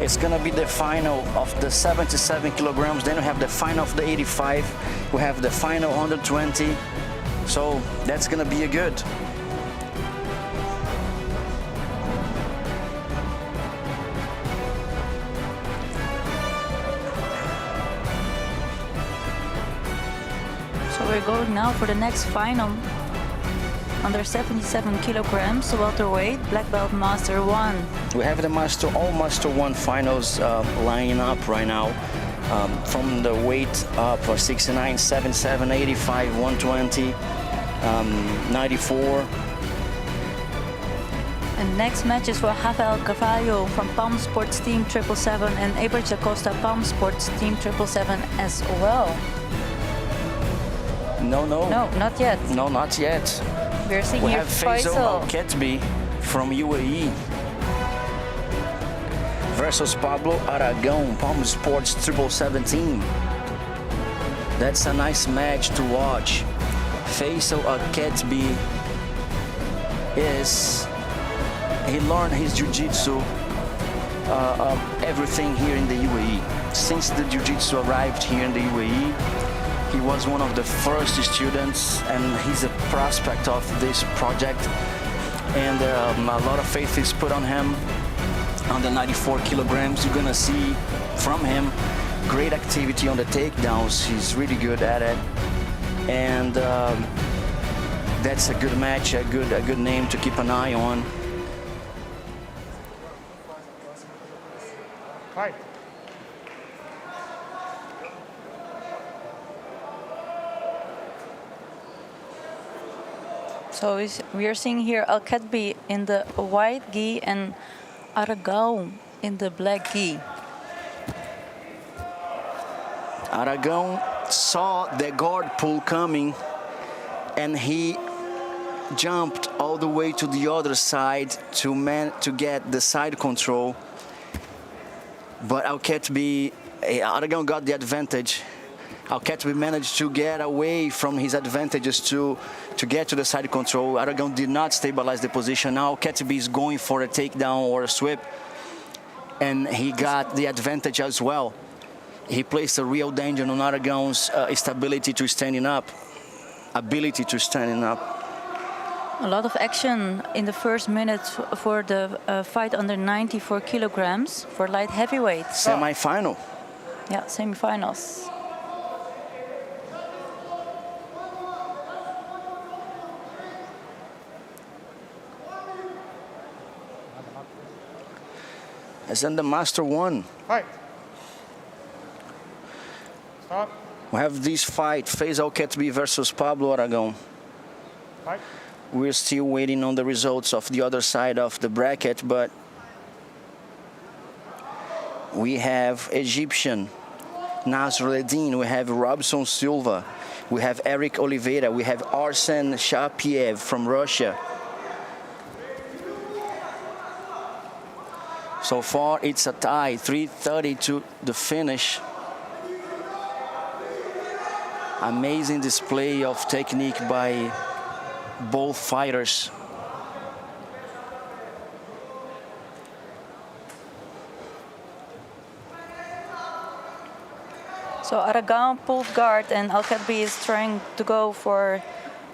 it's gonna be the final of the 77 kilograms. Then we have the final of the 85. We have the final 120. So that's gonna be a good. So we're going now for the next final. Under 77 kilograms, welterweight, black belt master 1. We have the all master 1 finals lining up right now. From the weight up for 69, 77, 85, 120, 94. And next match is for Rafael Carvalho from Palm Sports Team 777 and Eber Acosta Palm Sports Team 777 as well. No, not yet. No, not yet. We're seeing We here have Faisal Faisal. Al-Ketbi from UAE versus Pablo Aragon, Palm Sports 777 team. That's a nice match to watch. Faisal Al-Ketbi he learned his Jiu-Jitsu everything here in the UAE. Since the Jiu-Jitsu arrived here in the UAE, he was one of the first students, and he's a prospect of this project. And a lot of faith is put on him. On the 94 kilograms, you're gonna see from him great activity on the takedowns. He's really good at it, and that's a good match, a good name to keep an eye on. Fight. So we are seeing here Al-Ketbi in the white gi and Aragon in the black gi. Aragon saw the guard pull coming, and he jumped all the way to the other side to get the side control. But Aragon got the advantage. Al-Ketbi managed to get away from his advantages to get to the side control. Aragon did not stabilize the position. Now Al-Ketbi is going for a takedown or a sweep, and he got the advantage as well. He placed a real danger on Aragon's ability to standing up. A lot of action in the first minute for the fight under 94 kilograms for light heavyweight. Semi-final. Yeah, semi-finals. As in the Master 1. Fight. Stop. We have this fight, Faisal Al-Ketbi versus Pablo Aragon. Fight. We're still waiting on the results of the other side of the bracket, but we have Egyptian Nasruddin, we have Robson Silva, we have Eric Oliveira, we have Arsen Shapiev from Russia. So far, it's a tie, 3:30 to the finish. Amazing display of technique by both fighters. So Aragon pulled guard, and Al-Ketbi is trying to go for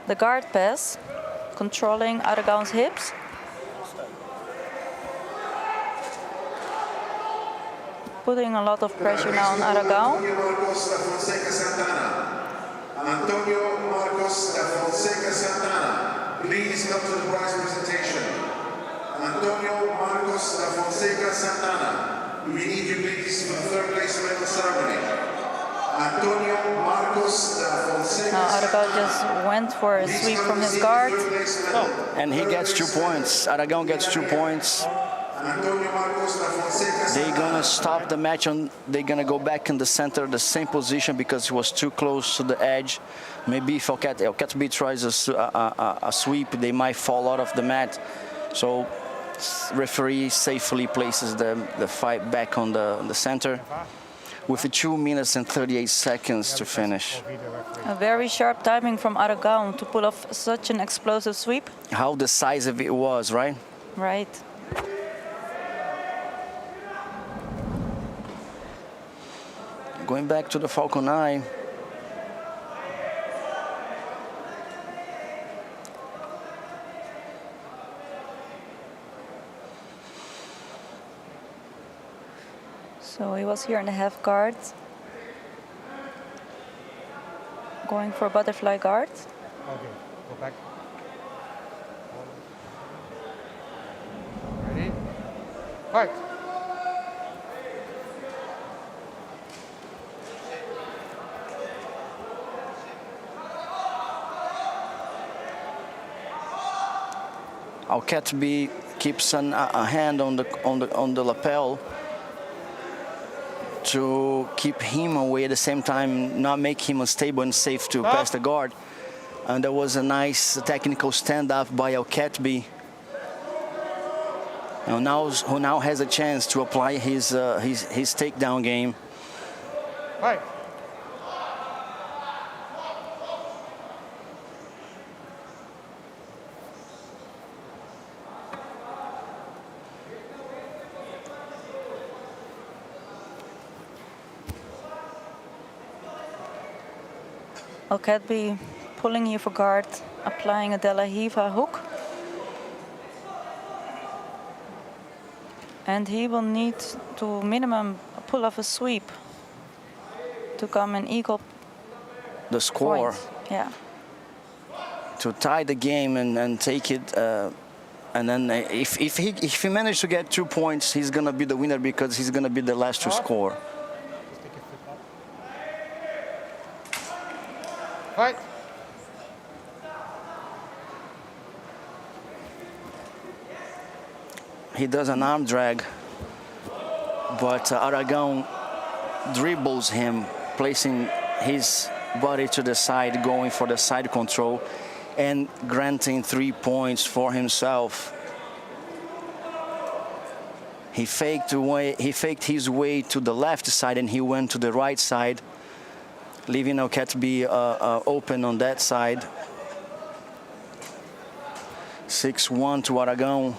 the guard pass, controlling Aragon's hips. Putting a lot of pressure now on Aragon. Antonio Marcos da Fonseca Santana, please come to the prize presentation. Antonio Marcos da Fonseca Santana, we need you please for the third place medal ceremony. Antonio Marcos da Fonseca Now Aragon just went for a sweep from his guard. And he gets 2 points. Aragon gets 2 points. They're gonna stop the match they're gonna go back in the center, the same position, because he was too close to the edge. Maybe if Al-Ketbi tries a sweep, they might fall out of the mat. So referee safely places the fight back on the center with 2 minutes and 38 seconds to finish. A very sharp timing from Aragon to pull off such an explosive sweep. How decisive it was, right? Right. Going back to the Falcon Eye. So he was here in the half guard, going for a butterfly guard. Okay, go back. Ready? Fight. Alcatby keeps a hand on the lapel to keep him away, at the same time not make him unstable and safe to pass the guard. And there was a nice technical stand-up by Alcatby, who now has a chance to apply his takedown game. Fight. Alcatby pulling here for guard, applying a De La Riva hook. And he will need to minimum pull off a sweep to come and equal The score. points. Yeah. To tie the game and take it, and then if he manages to get 2 points, he's gonna be the winner because he's gonna be the last to score. Just take a flip up. Fight. He does an arm drag, but Aragon dribbles him, placing his body to the side, going for the side control, and granting 3 points for himself. He faked his way to the left side, and he went to the right side, leaving Alcatby open on that side. 6-1 to Aragon.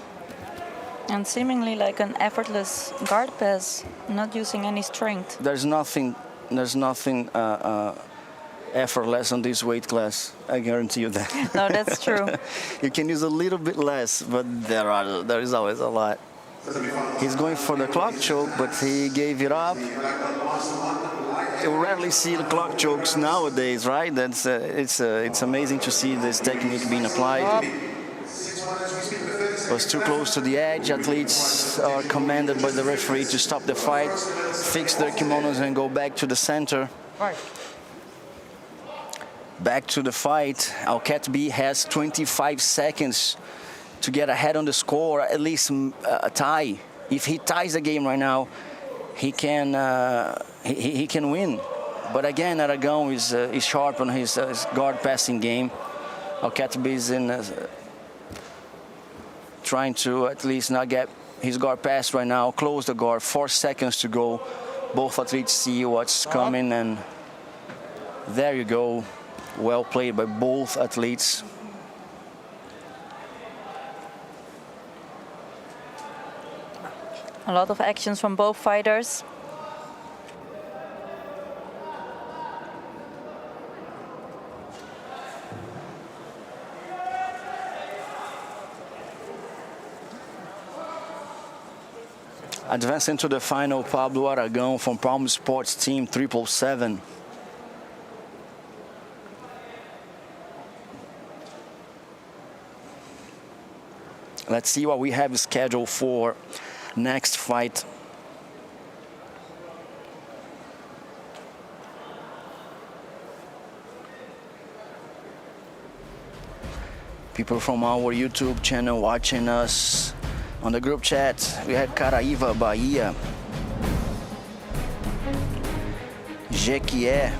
And seemingly like an effortless guard pass, not using any strength. There's nothing effortless on this weight class. I guarantee you that. No, that's true. You can use a little bit less, but there is always a lot. He's going for the clock choke, but he gave it up. You rarely see the clock chokes nowadays, right? That's it's amazing to see this technique being applied. Was too close to the edge. Athletes are commanded by the referee to stop the fight, fix their kimonos, and go back to the center. Fight. Back to the fight. Alcatby has 25 seconds to get ahead on the score, at least a tie. If he ties the game right now, he can win. But again, Aragon is sharp on his guard passing game. Alcatby is trying to at least not get his guard passed right now. Close the guard. 4 seconds to go. Both athletes see what's coming, and there you go. Well played by both athletes. A lot of actions from both fighters. Advancing to the final, Pablo Aragon from Palm Sports Team 777. Let's see what we have scheduled for next fight. People from our YouTube channel watching us. On the group chat, we had Caraíva, Bahia. Jequié.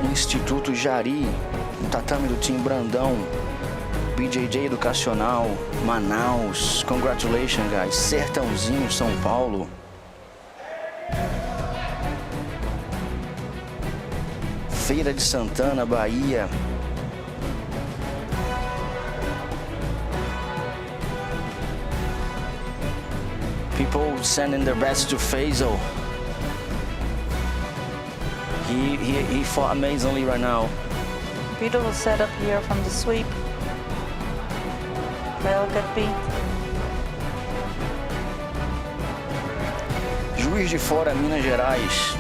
Instituto Jari, o tatame do time Brandão. BJJ Educacional, Manaus. Congratulations, guys. Sertãozinho, São Paulo. Feira de Santana, Bahia. People sending their best to Faisal. He fought amazingly right now. Beautiful setup here from the sweep. Well, could be. Juiz de Fora, Minas Gerais.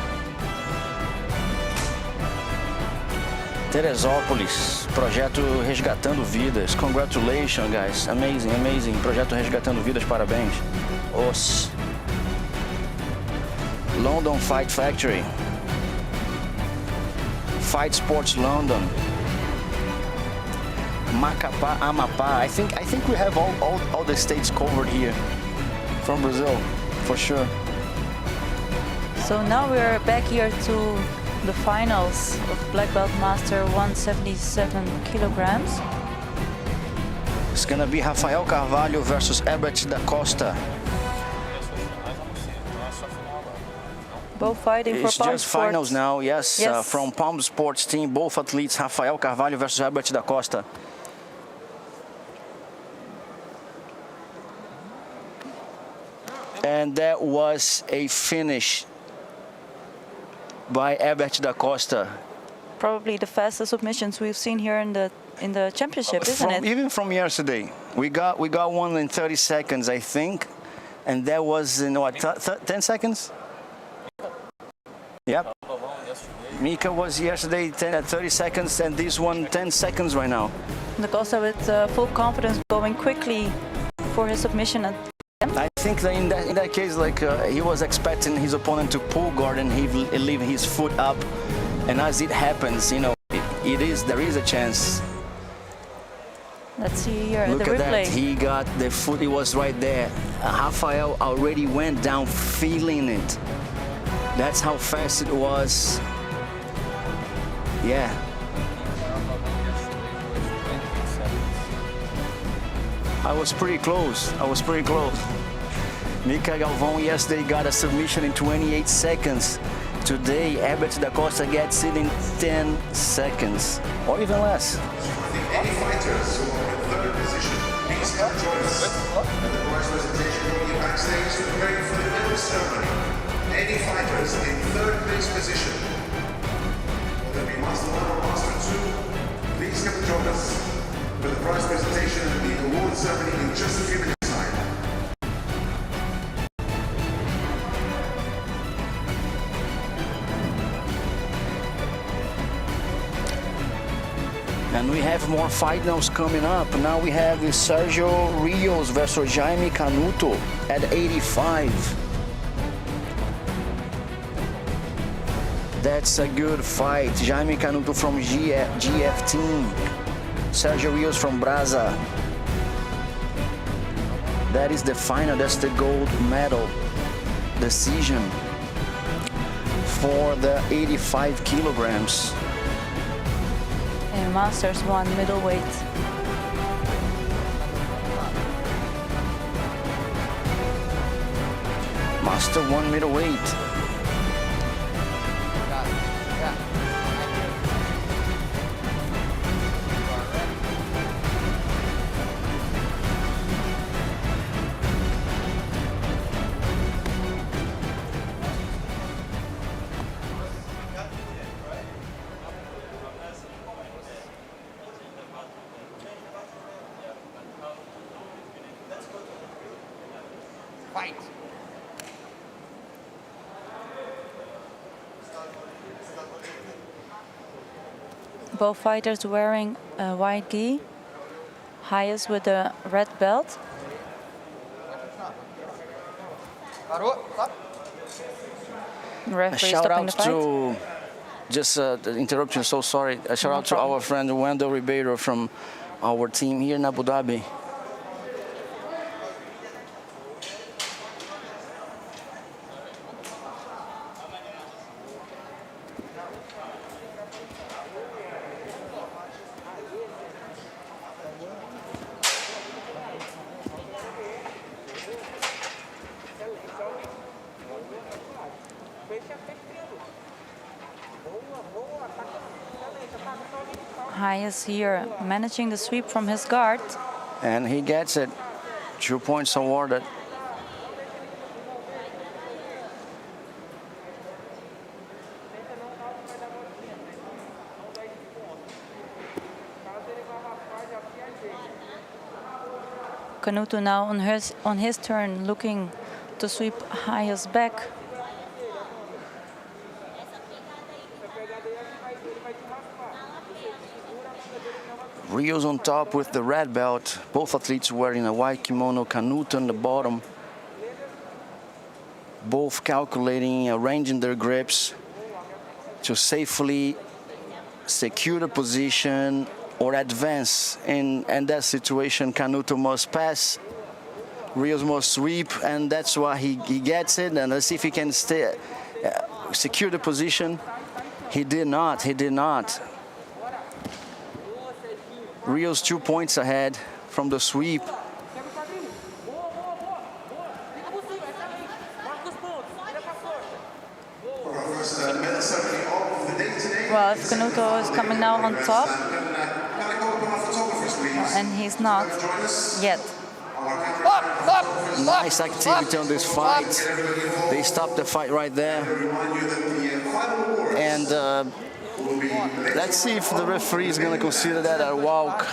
Teresópolis, projeto Resgatando Vidas. Congratulations, guys. Amazing, amazing. Projeto Resgatando Vidas, parabéns. Os. London Fight Factory. Fight Sports London. Macapá, Amapá. I think we have all the states covered here from Brazil, for sure. So now we're back here to the finals of Black Belt Master 177 kilograms. It's gonna be Rafael Carvalho versus Herbert da Costa. Both fighting for It's Palm just Sports. finals now, yes. Yes. From Palm Sports team, both athletes, Rafael Carvalho versus Herbert da Costa. And that was a finish by Herbert da Costa. Probably the fastest submissions we've seen here in the championship, isn't it? Even from yesterday, we got one in 30 seconds, I think, and that was in what 10 seconds. Yep. Mika was yesterday 30 seconds, and this one 10 seconds right now. Da Costa with full confidence going quickly for his submission. I think that in that case, like he was expecting his opponent to pull guard and he leave his foot up, and as it happens, you know, there is a chance. Let's see here Look the at replay. that, he got the foot, it was right there. Rafael already went down feeling it. That's how fast it was. Yeah. I was pretty close. Mika Galvão yesterday got a submission in 28 seconds. Today, Herbert da Costa gets it in 10 seconds, or even less. Any fighters who are in third position, please come join us. And the prize presentation will be backstage preparing for the medal ceremony. Any fighters in third place position, whether it be Master 1 or Master 2, please come and join us for the prize presentation and the award ceremony in just a few minutes' time. And we have more finals coming up. Now we have Sergio Rios versus Jaime Canuto at 85. That's a good fight. Jaime Canuto from GF team. Sergio Rios from Brasa. That is the final. That's the gold medal decision for the 85 kilograms. And Masters 1 middleweight. Master 1 middleweight. Fight. Both fighters wearing a white gi. Highest with a red belt. A Referee shout stopping out the fight. to, just the interruption, so sorry. A shout out to our friend Wendell Ribeiro from our team here in Abu Dhabi. Highest here managing the sweep from his guard. And he gets it. 2 points awarded. Canuto now on his turn, looking to sweep Rio's back. Rio's on top with the red belt. Both athletes wearing a white kimono, Canuto on the bottom. Both calculating, arranging their grips to safely secure the position or advance. In that situation, Canuto must pass. Rios must sweep, and that's why he gets it. And let's see if he can stay, secure the position. He did not. Rios 2 points ahead from the sweep. Well, if Canuto is coming now on top, and he's not yet. Nice activity on this fight. They stopped the fight right there. And let's see if the referee is going to consider that a walk.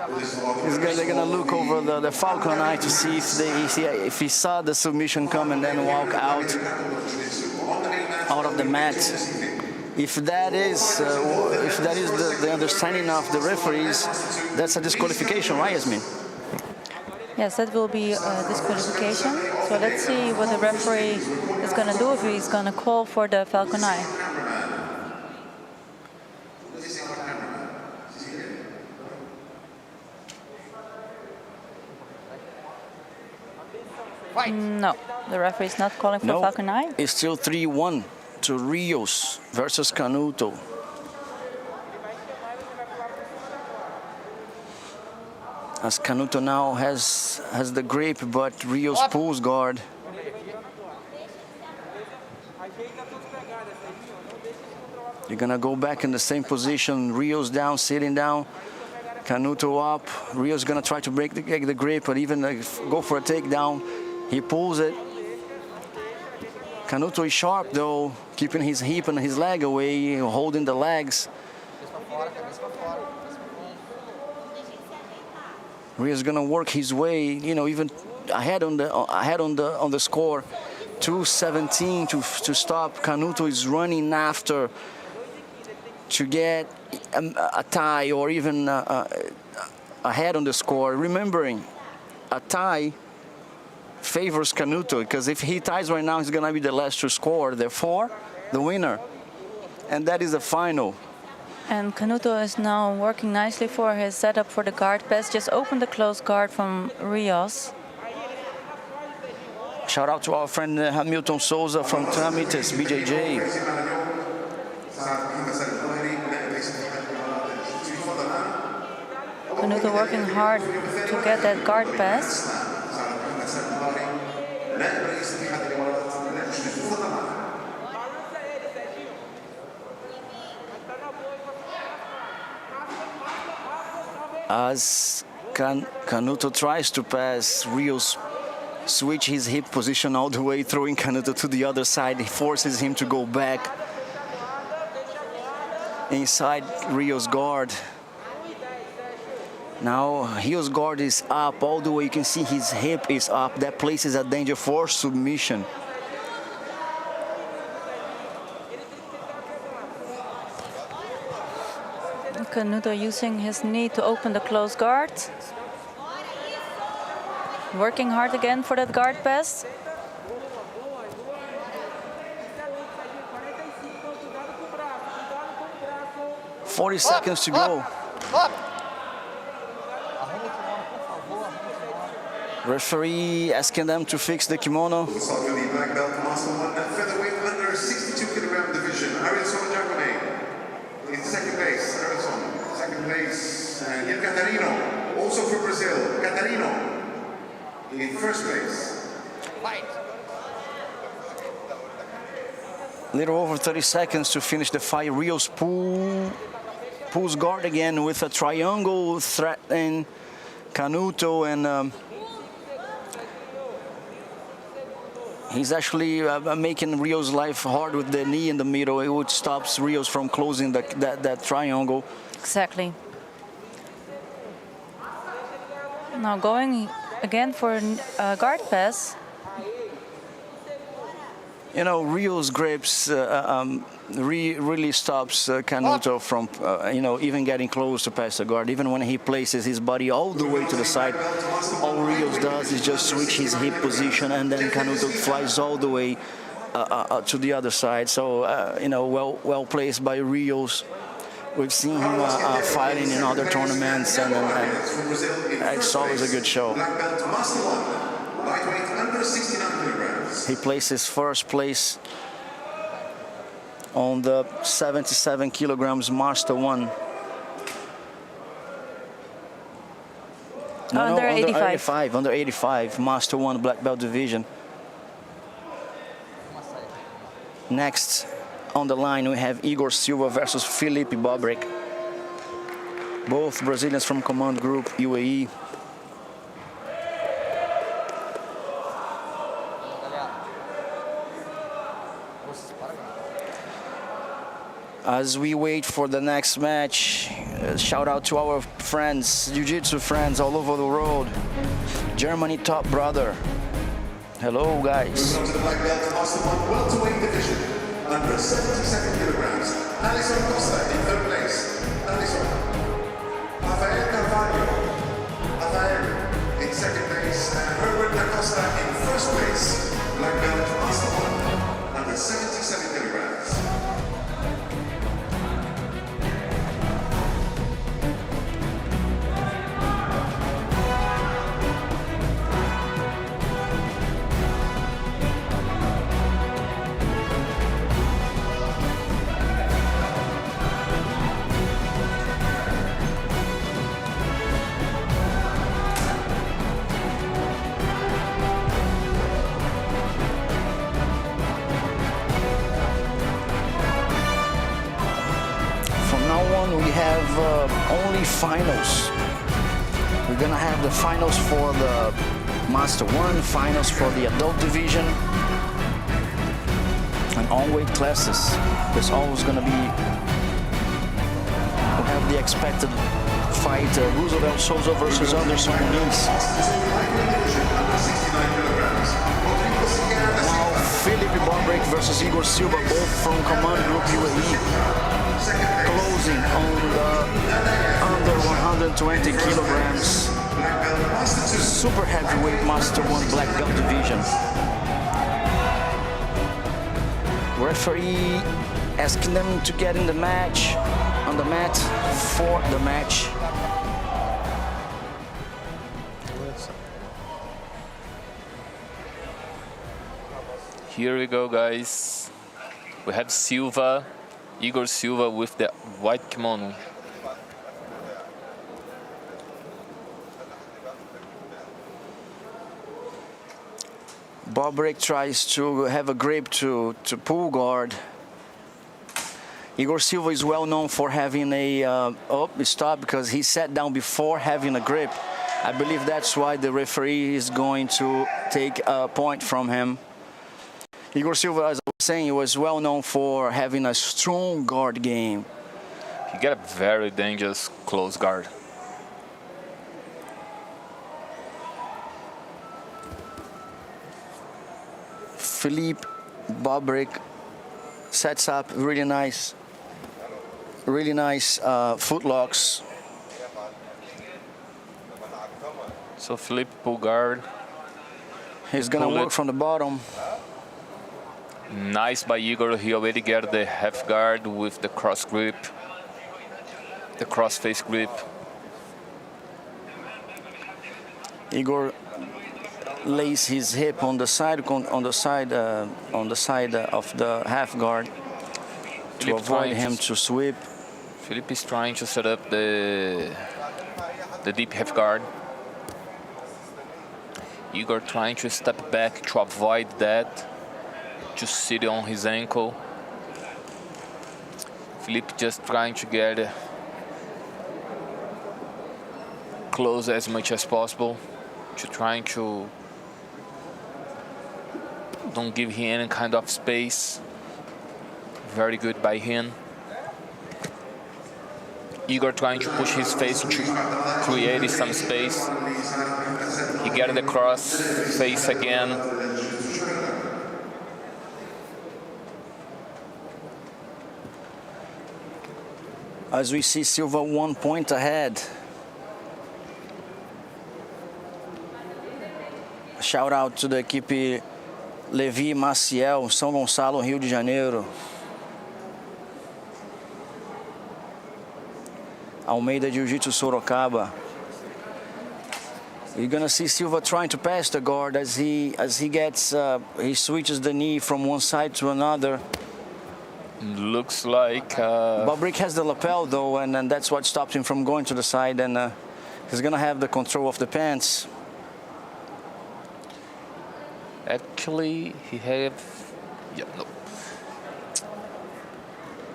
They're going to look over the falcon eye to see if he saw the submission come and then walk out of the mat. If that is the understanding of the referees, that's a disqualification, right, Yasmin? Yes, that will be a disqualification. So let's see what the referee is going to do, if he's going to call for the falcon eye. No, the referee is not calling for falcon eye. It's still 3-1 to Rios versus Canuto. As Canuto now has the grip, but Rios pulls guard. You're gonna go back in the same position. Rios down, sitting down. Canuto up. Rios gonna try to break the grip, but even go for a takedown. He pulls it. Canuto is sharp though, keeping his hip and his leg away, holding the legs. Rios gonna work his way, even ahead on the score. 2:17 to stop. Canuto is running after to get a tie or even ahead on the score. Remembering, a tie favors Canuto, because if he ties right now, he's gonna be the last to score. Therefore, the winner, and that is the final. And Canuto is now working nicely for his setup for the guard pass. Just opened the close guard from Rios. Shout out to our friend Hamilton Souza from Tramites, BJJ. Canuto working hard to get that guard pass. As Canuto tries to pass, Rios switch his hip position all the way, throwing Canuto to the other side. He forces him to go back inside Rios' guard. Now Rios' guard is up all the way. You can see his hip is up. That places a danger for submission. Canuto using his knee to open the close guard. Working hard again for that guard pass. "40 seconds to go." Referee asking them to fix the kimono. Black belt, featherweight under 62 kilogram division. Arilson Jacome in second place. Arilson, second place. And here Catarino, also from Brazil. Catarino in first place. Fight. Little over 30 seconds to finish the fight. Rios pulls guard again with a triangle threatening Canuto, and he's actually making Rios' life hard with the knee in the middle, which stops Rios from closing that triangle. Exactly. Now going again for guard pass. You know, Rio's grips really stops Canuto from, you know, even getting close to pass the guard. Even when he places his body all the way to the side, all Rios does is just switch his hip position, and then Canuto flies all the way to the other side. So, you know, well placed by Rios. We've seen him fighting in other tournaments, and it's always a good show. He places first place on the 77 kilograms Master 1. Under 85. Under 85, Master 1 Black Belt division. Next on the line, we have Igor Silva versus Felipe Bobrick. Both Brazilians from Command Group UAE. As we wait for the next match, shout out to our friends, Jiu-Jitsu friends all over the world. Germany top brother. Hello guys. Welcome to the Black Belt Master 1 welterweight division. Under 77 kilograms. Alisson Costa in third place. Alisson. Rafael Carvalho. Rafael in second place. And Herbert da Costa in first place. Black Belt Master 1 under 77 kilograms. We have only finals. We're gonna have the finals for the Master 1, finals for the adult division, and all weight classes. There's always gonna be, we'll have the expected fight, Roosevelt Souza versus Anderson Muniz. Now Felipe Bobrick versus Igor Silva, both from Command Group UAE. Closing on the under 120 kilograms super heavyweight Master 1 Black Belt division. Referee asking them to get in the match, on the mat for the match. Here we go, guys. We have Silva, Igor Silva with the white kimono. Bobrick tries to have a grip to pull guard. Igor Silva is well known for having a stop because he sat down before having a grip. I believe that's why the referee is going to take a point from him. Igor Silva, as I was saying, he was well known for having a strong guard game. He got a very dangerous close guard. Felipe Bobrick sets up really nice footlocks. So Felipe pull guard. He's gonna work from the bottom. Nice by Igor. He already got the half guard with the cross grip, the cross face grip. Igor lays his hip on the side of the half guard to avoid him to sweep. Felipe is trying to set up the deep half guard. Igor trying to step back to avoid that, to sit on his ankle. Felipe just trying to get close as much as possible, to trying to don't give him any kind of space. Very good by him. Igor trying to push his face to create some space. He get the cross face again. As we see Silva 1 point ahead. Shout out to the equipe Levi Maciel, São Gonçalo, Rio de Janeiro. Almeida Jiu-Jitsu Sorocaba. You're gonna see Silva trying to pass the guard as he gets he switches the knee from one side to another. Looks like Bobrick has the lapel though, and that's what stops him from going to the side, and he's gonna have the control of the pants. actually he have no.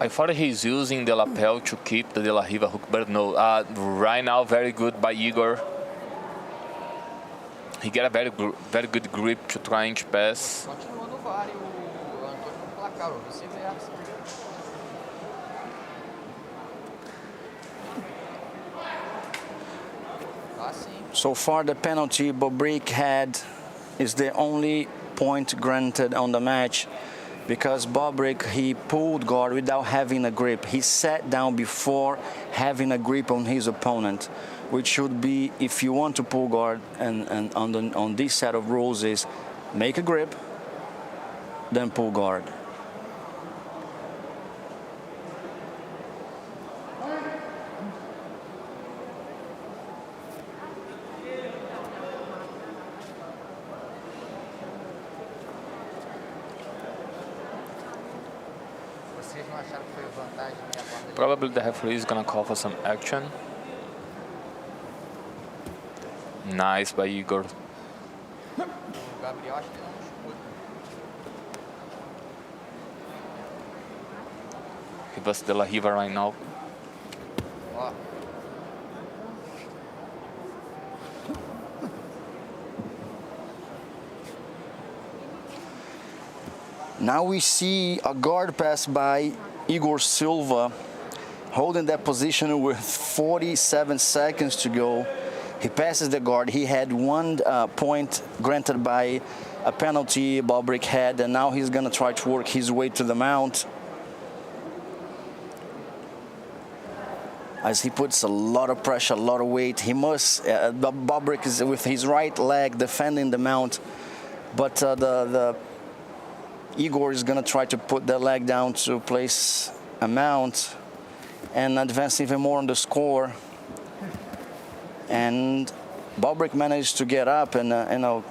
I thought he's using the lapel to keep the De La Riva hook, but no. Right now, very good by Igor. He got a very good grip to try and pass. Continua no VAR e o Antônio no placar, o vice-versa. Tá sim. So far, the penalty Bobrick had is the only point granted on the match, because Bobrick, he pulled guard without having a grip. He sat down before having a grip on his opponent, which should be, if you want to pull guard, and on this set of rules is make a grip, then pull guard. Vocês não acharam que foi vantagem minha guarda? Probably the referee is gonna call for some action. Nice by Igor. O Gabriel acho que não escuta. He was De La Riva right now. Ó. Now we see a guard pass by Igor Silva, holding that position with 47 seconds to go. He passes the guard. He had 1 point granted by a penalty Bobrick had, and now he's gonna try to work his way to the mount. As he puts a lot of pressure, a lot of weight. He must, Bobrick is with his right leg defending the mount, but the Igor is gonna try to put the leg down to place a mount and advance even more on the score. And Bobrick managed to get up and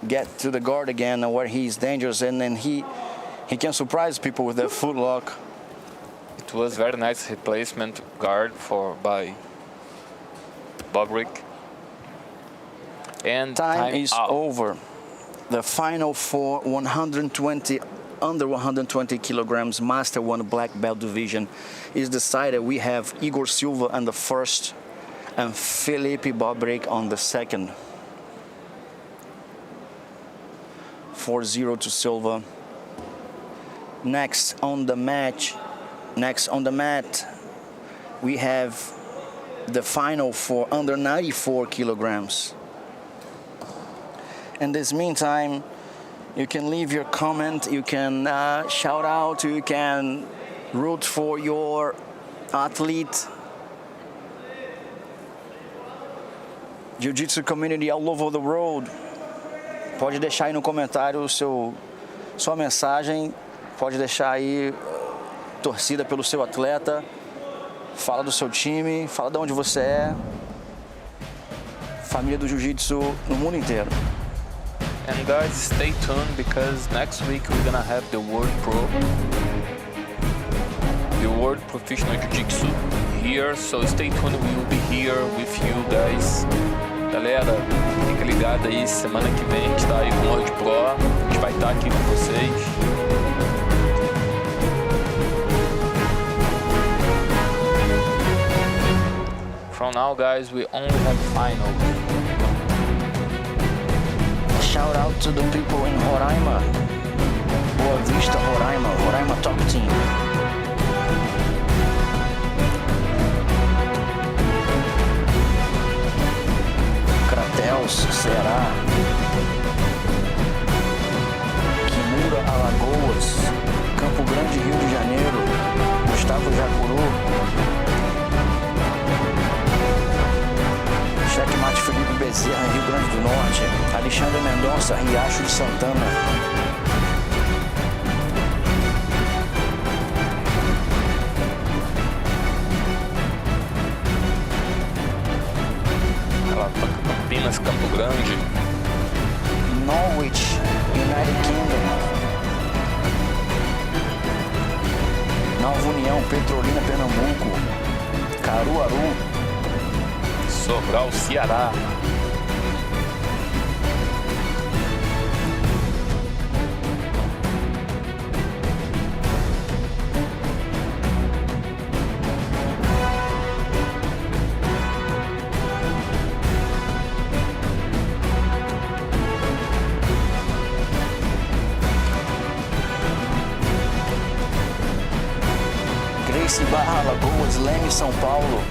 get to the guard again where he's dangerous, and then he can surprise people with that foot lock. It was very nice replacement guard by Bobrick. And Time is out. over. The final for 120, under 120 kilograms Master 1 Black Belt division is decided. We have Igor Silva on the first and Felipe Bobrick on the second. 4-0 to Silva. Next on the mat, we have the final for under 94 kilograms. In this meantime, you can leave your comment, you can shout out, you can root for your athlete. Jiu-Jitsu community all over the world. Pode deixar aí no comentário sua mensagem, pode deixar aí torcida pelo seu atleta, fala do seu time, fala de onde você é. Família do Jiu-Jitsu no mundo inteiro. And guys, stay tuned, because next week we're gonna have the World Professional Jiu-Jitsu here, so stay tuned, we will be here with you guys. Galera, fica ligado aí, semana que vem a gente tá aí com o World Pro, a gente vai estar aqui com vocês. From now guys, we only have final. Shout out to the people in Roraima, Boa Vista, Roraima top team. Cratel. Manaus, Ceará. Quimura, Alagoas. Campo Grande, Rio de Janeiro. Gustavo Jacuru. Checkmate Felipe Bezerra, Rio Grande do Norte. Alexandre Mendonça, Riacho de Santana. Campinas, Campo Grande. Norwich, United Kingdom. Nova União, Petrolina, Pernambuco. Caruaru. Sobral, Ceará. Grace Barra, Alagoas, Leme, São Paulo.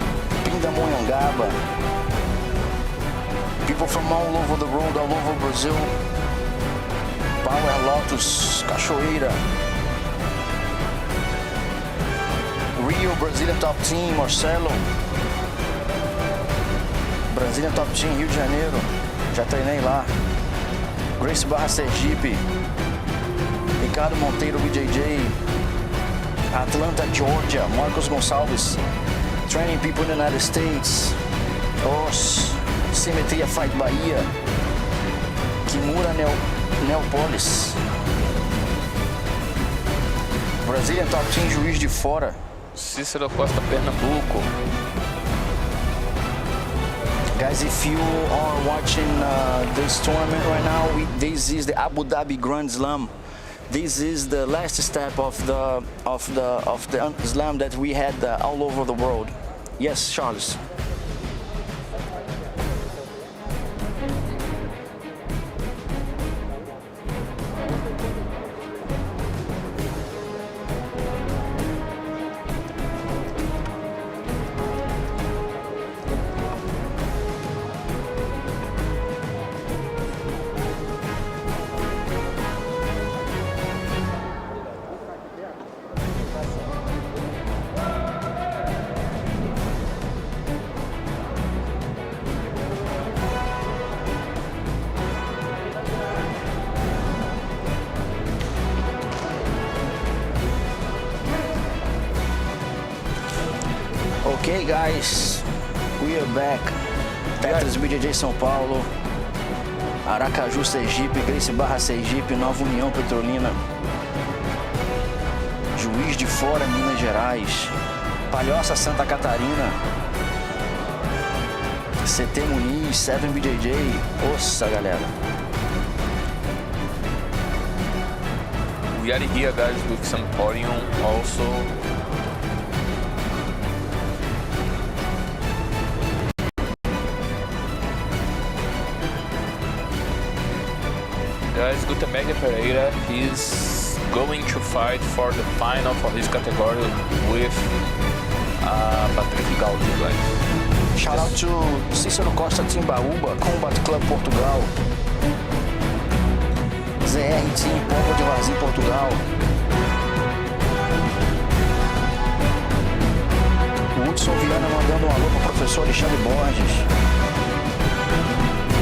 Pindamonhangaba. People from all over the world, all over Brazil. Power Lotus, Cachoeira. Rio, Brazilian Top Team, Marcelo. Brazilian Top Team, Rio de Janeiro. Já treinei lá. Grace Barra, Sergipe. Ricardo Monteiro, BJJ. Atlanta, Georgia, Marcos Gonçalves. Training people in the United States. Os Simetria Fight Bahia. Kimura, Neopolis. Brazilian Top Team, Juiz de Fora. Cícero Costa, Pernambuco. Guys, if you are watching this tournament right now, this is the Abu Dhabi Grand Slam. This is the last step of the slam that we had all over the world. Yes, Charles. Okay, guys, we are back. Petras BJJ São Paulo, Aracaju, Sergipe, Grace Barra, Sergipe, Nova União, Petrolina, Juiz de Fora, Minas Gerais, Palhoça, Santa Catarina, CT Muniz, 7 BJJ. Nossa, galera. We are here, guys, with some podium also. Guys, Gutemega Pereira is going to fight for the final for his category with Patrick Gaudi, guys. Shout out to Cícero Costa Timbaúba, Combat Club Portugal. ZR Team, Povo de Varzim, Portugal. O Hudson Viana mandando um alô pro professor Alexandre Borges.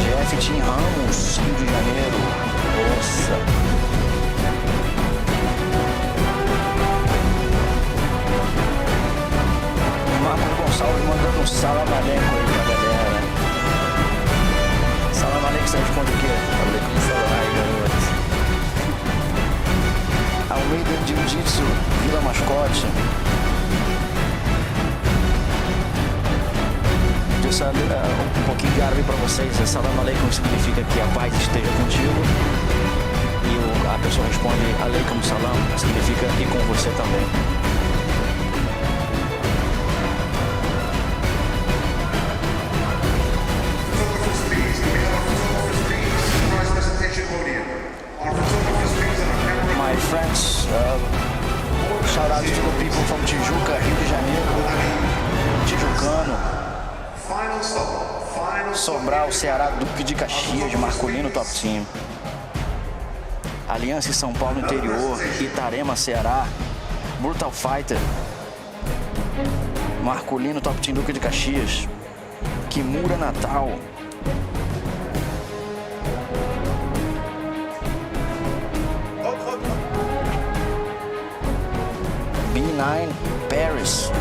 GF Team Ramos, Rio de Janeiro. Nossa. Marcos Gonçalves mandando um salam aleikum aí pra galera. Salam aleikum, você responde o quê? Aleikum salam aí, garoto. Almeida Jiu-Jitsu, Vila Mascote. Um pouquinho de árabe para vocês. Salam aleikum significa que a paz esteja contigo. E a pessoa responde aleikum salam, significa e com você também. My friends, shout out to the people from Tijuca, Rio de Janeiro, Tijucano. Final stop. Final Sobral, Ceará, Duque de Caxias, masculino top team. Aliança e São Paulo interior, Itarema, Ceará, Brutal Fighter, masculino top team Duque de Caxias, Kimura, Natal. B9, Paris.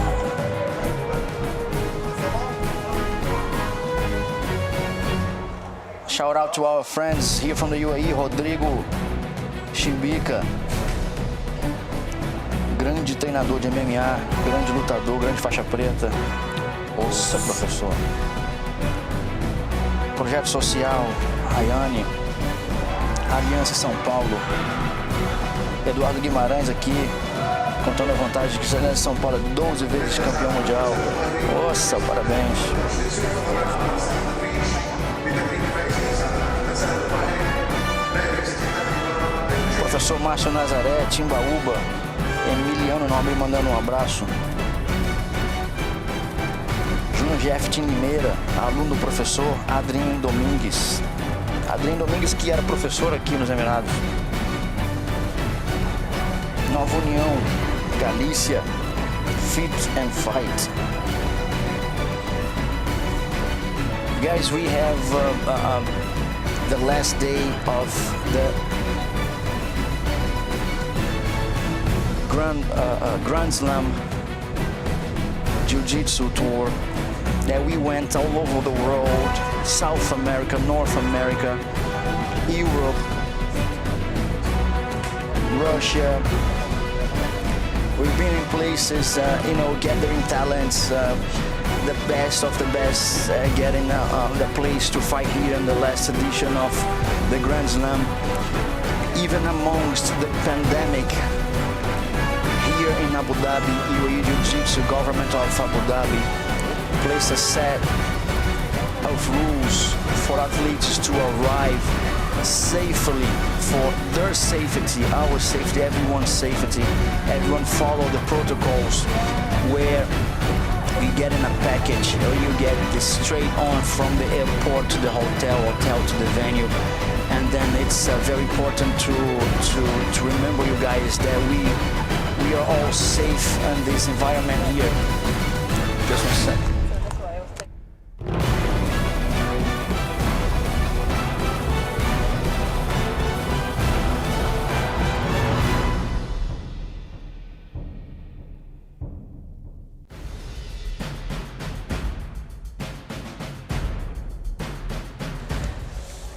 Shout out to our friends here from the UAE, Rodrigo Chibica, grande treinador de MMA, grande lutador, grande faixa preta. Nossa, professor. Projeto Social, Rayane, Aliança São Paulo, Eduardo Guimarães aqui, contando a vantagem que Aliança São Paulo é 12 vezes campeão mundial. Nossa, parabéns. Professor Márcio Nazaré, Timbaúba, Emiliano Nobre mandando um abraço. Júnior Jeff Tim Limeira, aluno do professor Adrien Domingues. Adrien Domingues que era professor aqui nos Emirados. Nova União, Galícia, Fit and Fight. Guys, we have the last day of the Grand Slam Jiu-Jitsu tour that we went all over the world, South America, North America, Europe, Russia. We've been in places, gathering talents, the best of the best, getting the place to fight here in the last edition of the Grand Slam. Even amongst the pandemic, here in Abu Dhabi, UAE Jiu-Jitsu, government of Abu Dhabi, placed a set of rules for athletes to arrive safely, for their safety, our safety, everyone's safety. Everyone follow the protocols where we get in a package, or you get this straight on from the airport to the hotel to the venue. And then it's very important to remember, you guys, that we are all safe in this environment here. Just one second.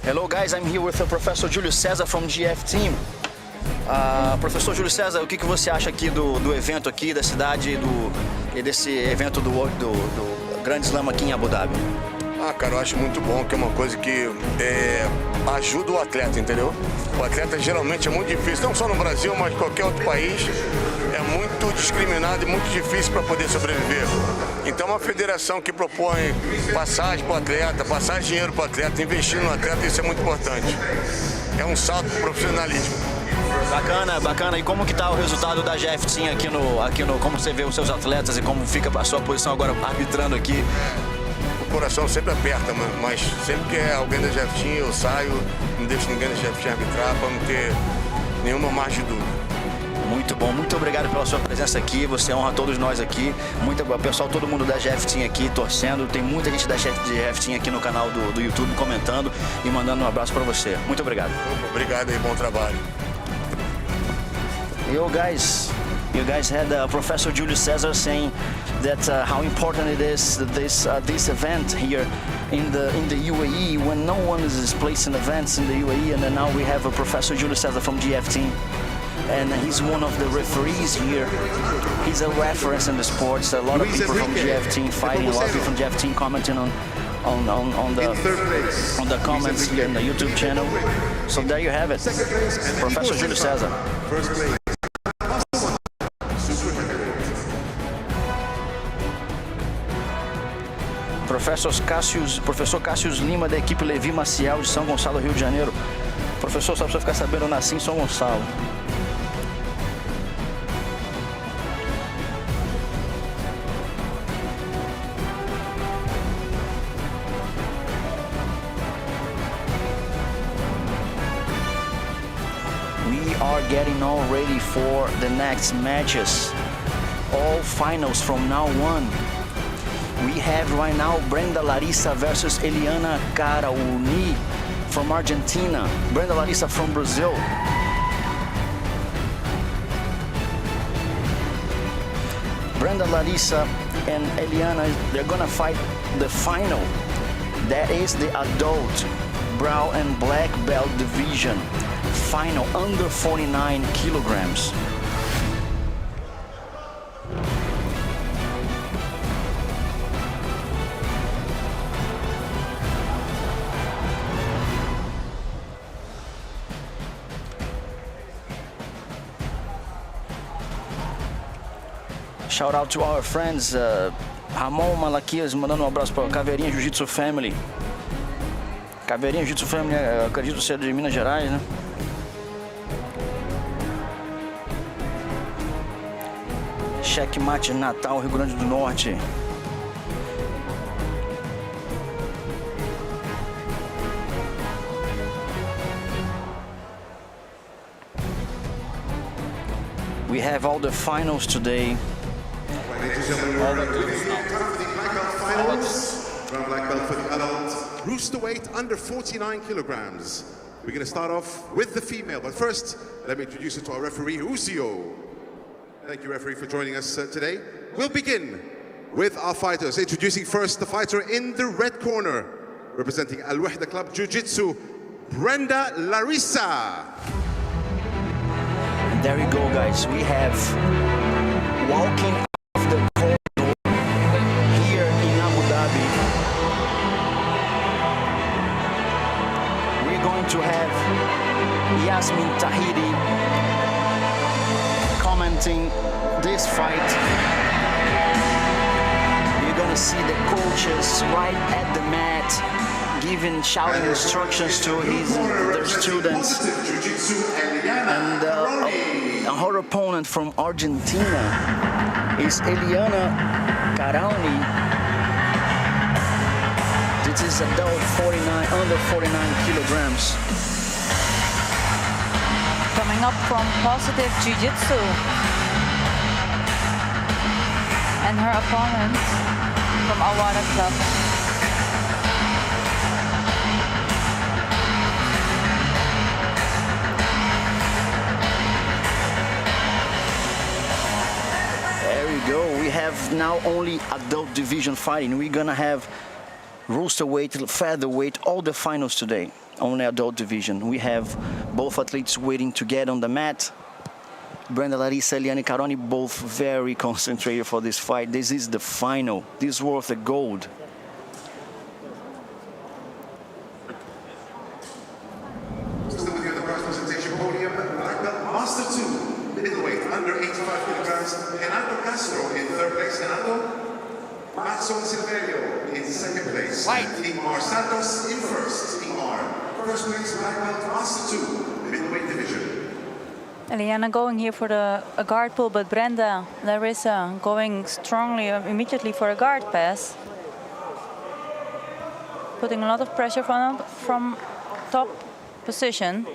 Hello guys, I'm here with Professor Júlio César from GF Team. Professor Júlio César, o que você acha aqui do evento aqui, da cidade e desse evento do Grand Slam aqui em Abu Dhabi? Cara, eu acho muito bom, que é uma coisa que ajuda o atleta, entendeu? O atleta geralmente é muito difícil, não só no Brasil, mas em qualquer outro país, é muito discriminado e muito difícil para poder sobreviver. Então, uma federação que propõe passagem para o atleta, passar dinheiro para o atleta, investir no atleta, isso é muito importante. É um salto para o profissionalismo. Bacana, bacana. E como que tá o resultado da GF Team aqui no como você vê os seus atletas e como fica a sua posição agora arbitrando aqui? O coração sempre aperta, mas sempre que é alguém da GF Team eu saio, não deixo ninguém da GF Team arbitrar para não ter nenhuma margem de dúvida. Muito bom, muito obrigado pela sua presença aqui, você honra todos nós aqui, pessoal, todo mundo da GF Team aqui torcendo, tem muita gente da GF Team aqui no canal do YouTube comentando e mandando um abraço para você. Muito obrigado. Obrigado e bom trabalho. You guys had Professor Júlio César saying that how important it is this event here in the UAE when no one is placing events in the UAE, and then now we have Professor Júlio César from GF Team, and he's one of the referees here. He's a reference in the sports. A lot of people from GF Team fighting, a lot of people from GF Team commenting on the comments here in the YouTube channel. So there you have it, Professor Júlio César. Professor Cássius Lima, da equipe Levi Maciel de São Gonçalo, Rio de Janeiro. Professor, só pra você ficar sabendo, eu nasci em São Gonçalo. are getting all ready for the next matches. All finals from now on. We have right now Brenda Larissa versus Eliana Carauni from Argentina. Brenda Larissa from Brazil. Brenda Larissa and Eliana, they're gonna fight the final. That is the adult brown and black belt division. Final under 49 kilograms. Shout out to our friends, Ramon Malaquias mandando um abraço para Caveirinha Jiu-Jitsu Family. Caveirinha Jiu-Jitsu Family, acredito ser de Minas Gerais, né? Checkmate Natal, Rio Grande do Norte. We have all the finals today. Ladies and gentlemen, we're time for the black belt finals. Brown black belt for the adult. Rooster weight under 49 kilograms. We're going to start off with the female, but first, let me introduce you to our referee, Usio. Thank you, referee, for joining us today. We'll begin with our fighters. Introducing first the fighter in the red corner, representing Al Wahda Club Jiu-Jitsu, Brenda Larissa. And there we go, guys. We have walking off the corridor here in Abu Dhabi. We're going to have Yasmin Tahiri commenting this fight. You're gonna see the coaches right at the mat giving shouting instructions to their students. And her opponent from Argentina is Eliana Carauni. This is adult 49, under 49 kilograms. Coming up from Positive Jiu-Jitsu. And her opponent from Awada Club. There we go. We have now only adult division fighting. We're gonna have roosterweight, featherweight, all the finals today. Only adult division. We have both athletes waiting to get on the mat. Brenda Larissa, Eliana Carauni, both very concentrated for this fight. This is the final. This is worth the gold. Still with you on the first presentation podium, black belt master 2, middleweight under 85 kilograms, Renato Castro in third place. Renato. Maxon Silverio in second place. White. Ingmar Santos in first. Ingmar, first place, black belt master 2, middleweight division. Eliana going here for a guard pull, but Brenda Larissa going strongly immediately for a guard pass. Putting a lot of pressure from top position,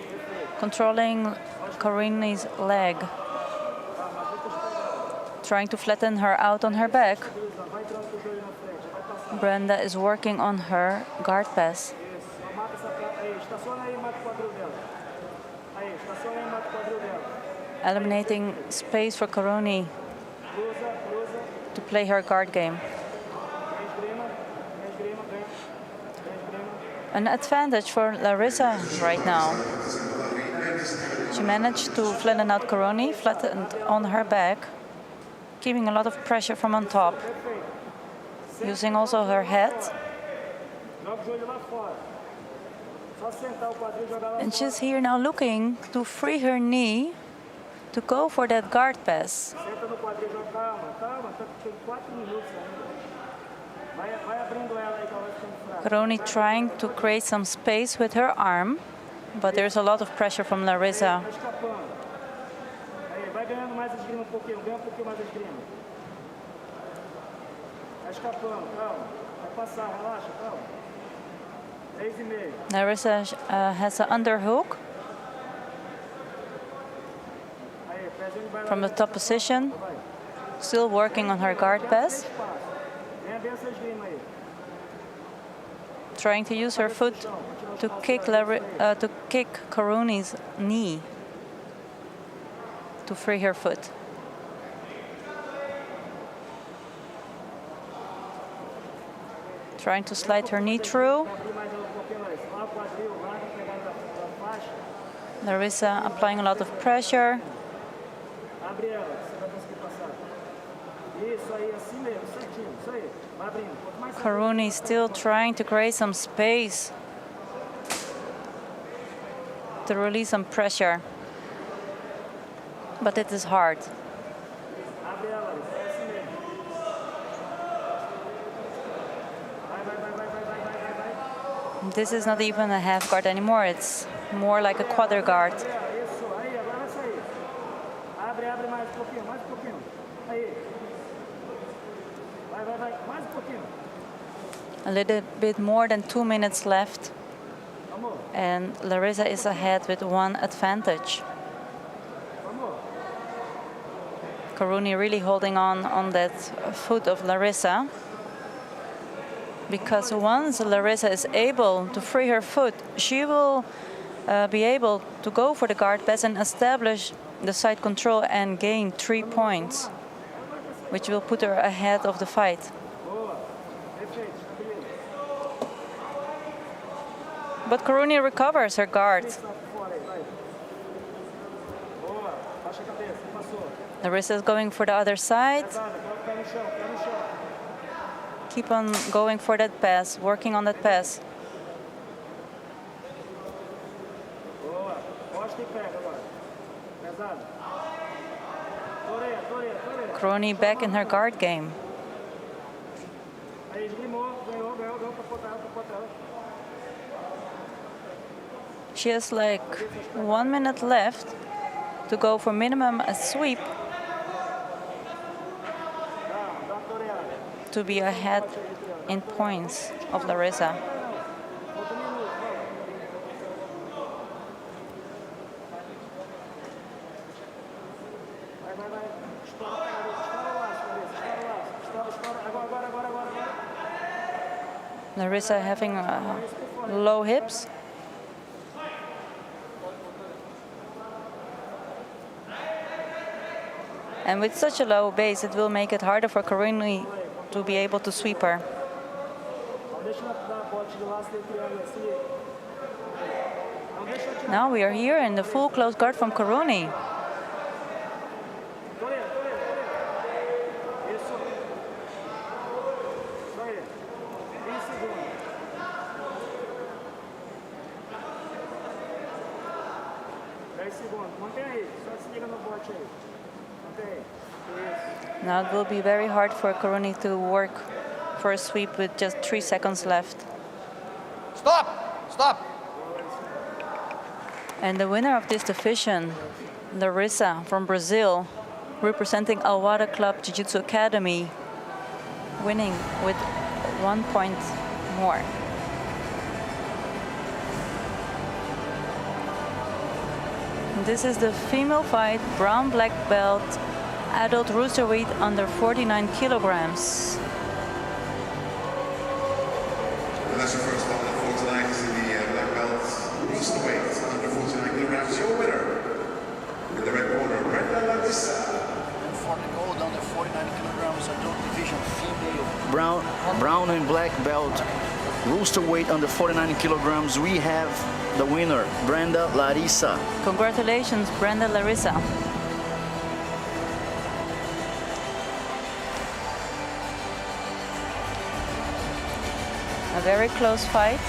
controlling Carauni's leg. Trying to flatten her out on her back. Brenda is working on her guard pass. Eliminating space for Carauni to play her guard game. An advantage for Larissa right now. She managed to flatten out Carauni, flattened on her back, keeping a lot of pressure from on top, using also her head. And she's here now looking to free her knee to go for that guard pass. Carauni trying to create some space with her arm, but there's a lot of pressure from Larissa. Larissa has an underhook. from the top position, still working on her guard pass. Trying to use her foot to kick Karuni's knee to free her foot. Trying to slide her knee through. Larissa applying a lot of pressure. Karuni still trying to create some space to release some pressure, but it is hard. This is not even a half guard anymore, it's more like a quarter guard. A little bit more than 2 minutes left, and Larissa is ahead with one advantage. Karuni really holding on that foot of Larissa, because once Larissa is able to free her foot, she will be able to go for the guard pass and establish the side control and gain 3 points, which will put her ahead of the fight. But Karuni recovers her guard. Larissa is going for the other side. Keep on going for that pass, working on that pass. Karuni back in her guard game. She has like 1 minute left to go for minimum a sweep to be ahead in points of Larissa. Larissa having low hips. And with such a low base, it will make it harder for Karuni to be able to sweep her. Now we are here in the full close guard from Karuni. Now it will be very hard for Karuni to work for a sweep with just 3 seconds left. Stop! Stop! And the winner of this division, Larissa from Brazil, representing Awada Club Jiu-Jitsu Academy, winning with 1 point more. This is the female fight, brown-black belt, adult rooster weight under 49 kilograms. And that's your first bout for tonight is in the black belt, rooster weight under 49 kilograms. Your winner in the red corner, Brenda Larissa. And for the gold under 49 kilograms adult division female. Brown and black belt, rooster weight under 49 kilograms. We have the winner, Brenda Larissa. Congratulations, Brenda Larissa. A very close fight.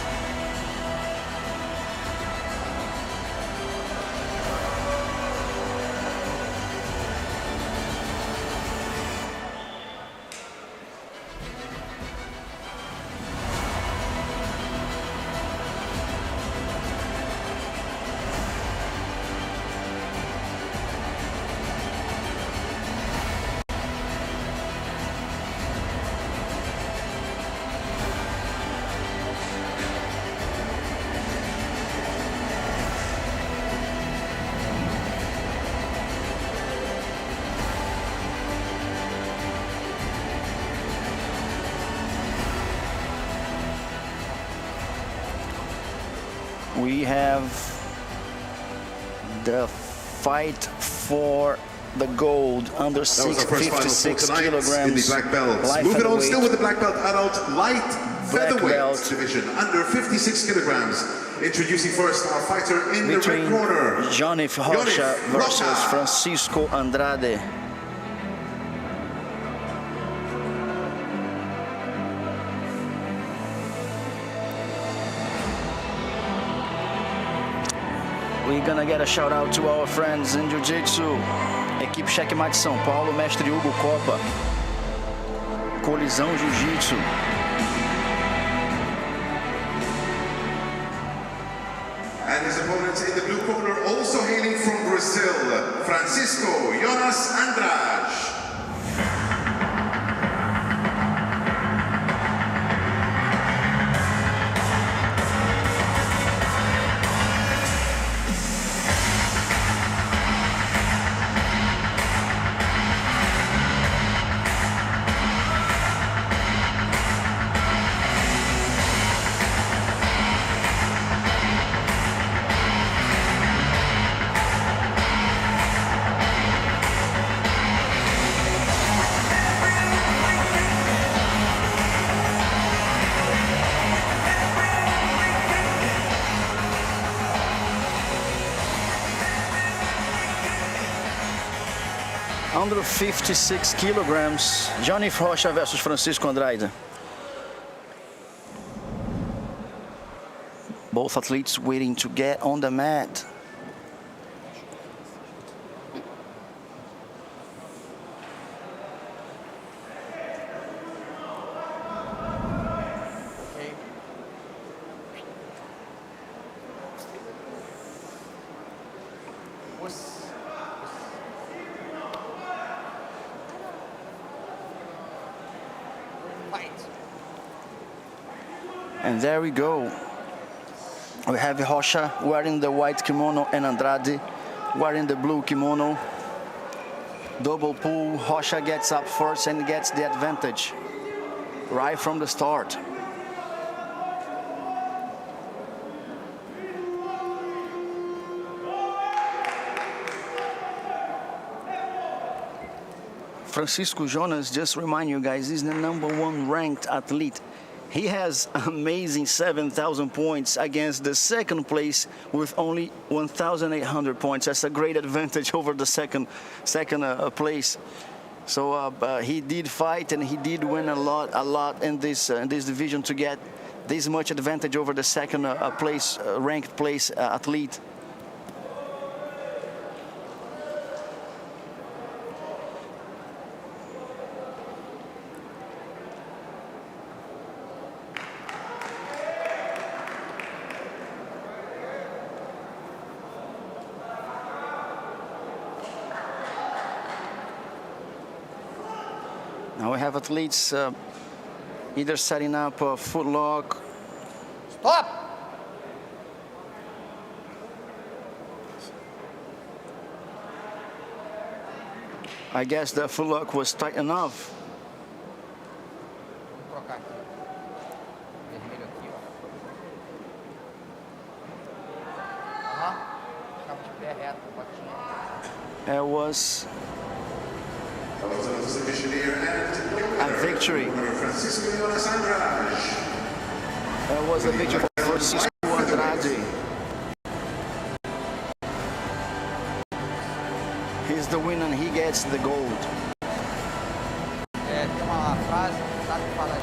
we have the fight for the gold under That was our first final for 56 tonight kilograms. in the black belt. light Moving on, featherweight. still with the black belt adult light Black featherweight belt. division under 56 kilograms. Introducing first our fighter in the red Between corner. Jonif Rocha Jonif versus Rocha. Francisco Andrade. We're gonna get a shout out to our friends in Jiu-Jitsu. Equipe Checkmate São Paulo, mestre Hugo Copa. Colisão Jiu-Jitsu. And his opponent in the blue corner, also hailing from Brazil, Francisco Jonas Andrade. Under 56 kilograms, Jonif Rocha versus Francisco Andrade. Both athletes waiting to get on the mat. And there we go. We have Rocha wearing the white kimono and Andrade wearing the blue kimono. Double pull, Rocha gets up first and gets the advantage right from the start. Francisco Jonas, just remind you guys, is the #1 ranked athlete. He has amazing 7,000 points against the second place with only 1,800 points. That's a great advantage over the second place. So he did fight and he did win a lot in this division to get this much advantage over the second ranked place athlete. Now we have athletes either setting up a foot lock. Stop! I guess the foot lock was tight enough. Vou trocar aqui. Vermelho aqui, ó. Aham. Ficava de pé reto, botinha. It was a victory. Francisco Jonas Andrade. It was a victory for Francisco Andrade. He's the winner and he gets the gold. Tem uma frase que fala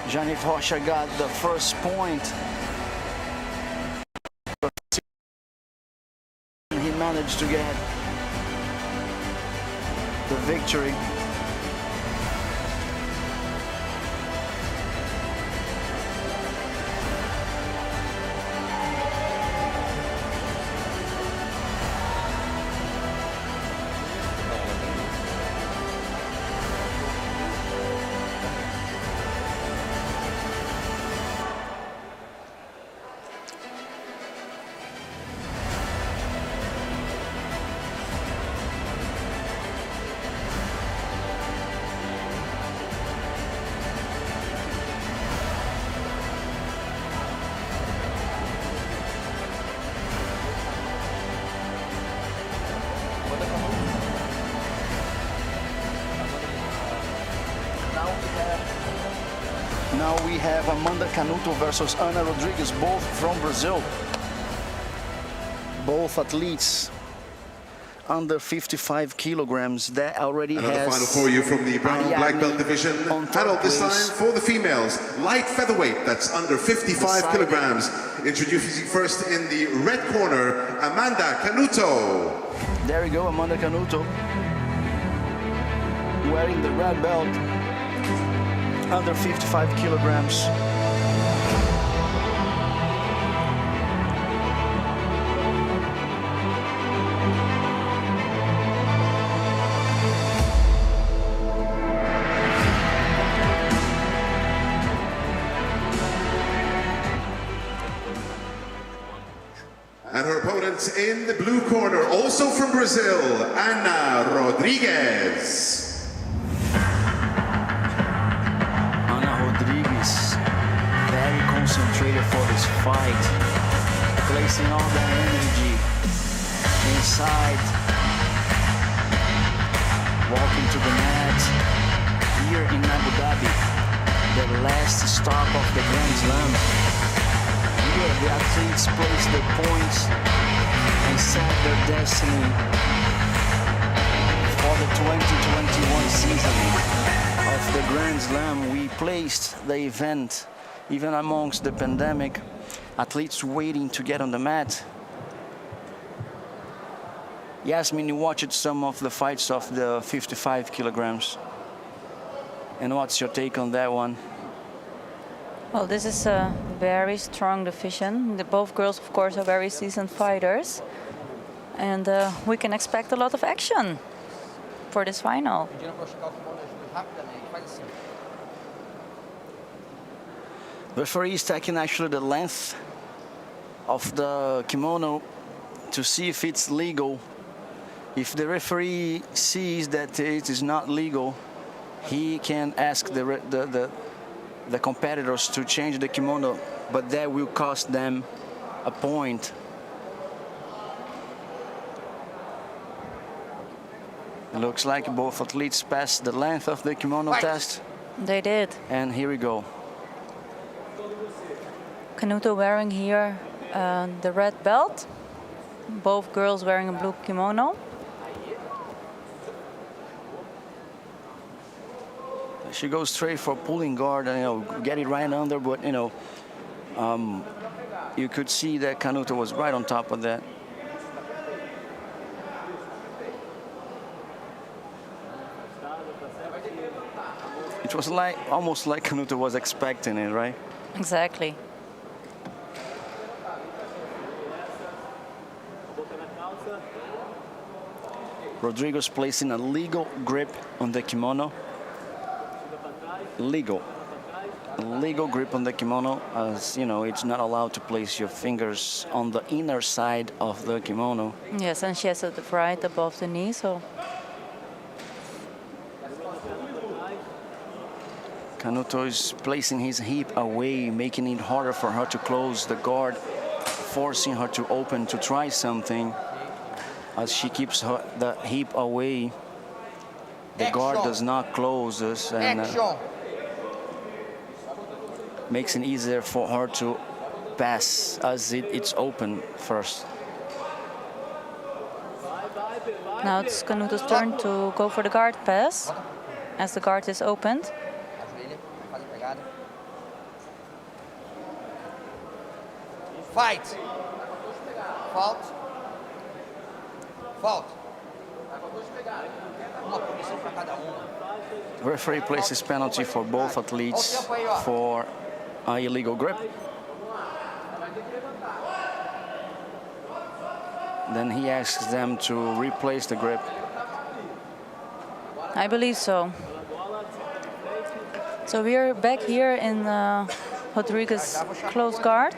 Jonif Rocha got the first point. He managed to get the victory. Now we have Amanda Canuto versus Ana Rodrigues, both from Brazil. Both athletes under 55 kilograms. That already Another has final for you from the brown black belt division. Adult this time for the females. Light featherweight, that's under 55 kilograms. Introducing first in the red corner, Amanda Canuto. There you go, Amanda Canuto. Wearing the red belt, under 55 kilograms. And her opponent in the blue corner, also from Brazil, Ana Rodrigues. Ana Rodrigues, very concentrated for this fight, placing all that energy inside, walking to the mat here in Abu Dhabi, the last stop of the Grand Slam. Here the athletes place their points and set their destiny for the 2021 season of the Grand Slam. We placed the event even amongst the pandemic, athletes waiting to get on the mat. Yasmin, you watched some of the fights of the 55 kilograms. And what's your take on that one? Well, this is a very strong division. Both girls, of course, are very seasoned fighters. And we can expect a lot of action for this final. The referee is checking actually the length of the kimono to see if it's legal. If the referee sees that it is not legal, he can ask the competitors to change the kimono, but that will cost them a point. It looks like both athletes passed the length of the kimono test. They did. And here we go. Canuto wearing here the red belt. Both girls wearing a blue kimono. She goes straight for pulling guard and, get it right under, but, you could see that Canuto was right on top of that. It was almost like Canuto was expecting it, right? Exactly. Rodriguez placing a legal grip on the kimono. Legal grip on the kimono, as it's not allowed to place your fingers on the inner side of the kimono. Yes, and she has it right above the knee, so. Canuto is placing his hip away, making it harder for her to close the guard, forcing her to open to try something. As she keeps the hip away, the guard does not close this, and makes it easier for her to pass as it's open first. Now it's Canuto's turn to go for the guard pass as the guard is opened. Fight. Fault. Fault. Uma punição para cada uma. The referee places penalty for both athletes for an illegal grip. Then he asks them to replace the grip. I believe so. So we're back here in Rodriguez close guard.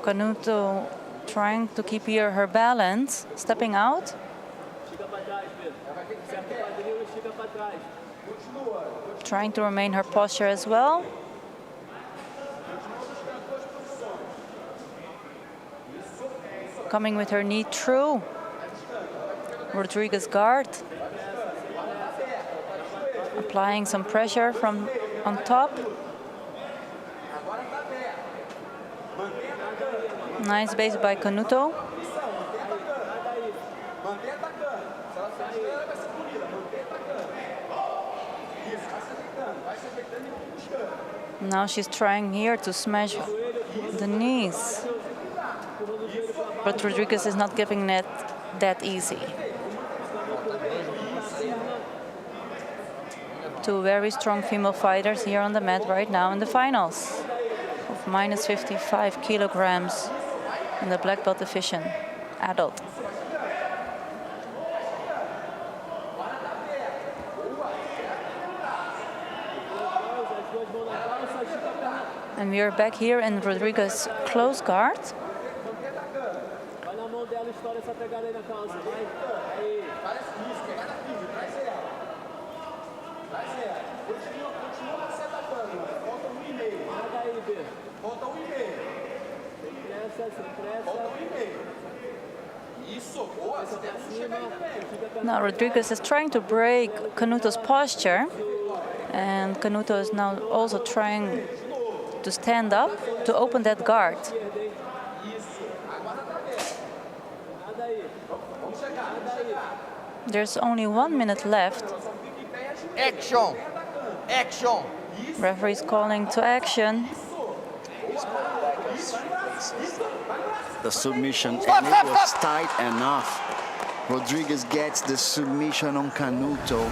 Canuto trying to keep here her balance, stepping out. Trying to remain her posture as well. coming with her knee through Rodriguez's guard. Applying some pressure from on top. Nice base by Canuto. Now she's trying here to smash the knees. But Rodriguez is not giving it that easy. Two very strong female fighters here on the mat right now in the finals of minus 55 kilograms in the black belt division, adult. And we are back here in Rodriguez's close guard. Now Rodriguez is trying to break Canuto's posture, and Canuto is now also trying to stand up to open that guard. There's only 1 minute left. Action! Action! Referee's calling to action. The submission, and it was tight enough. Rodriguez gets the submission on Canuto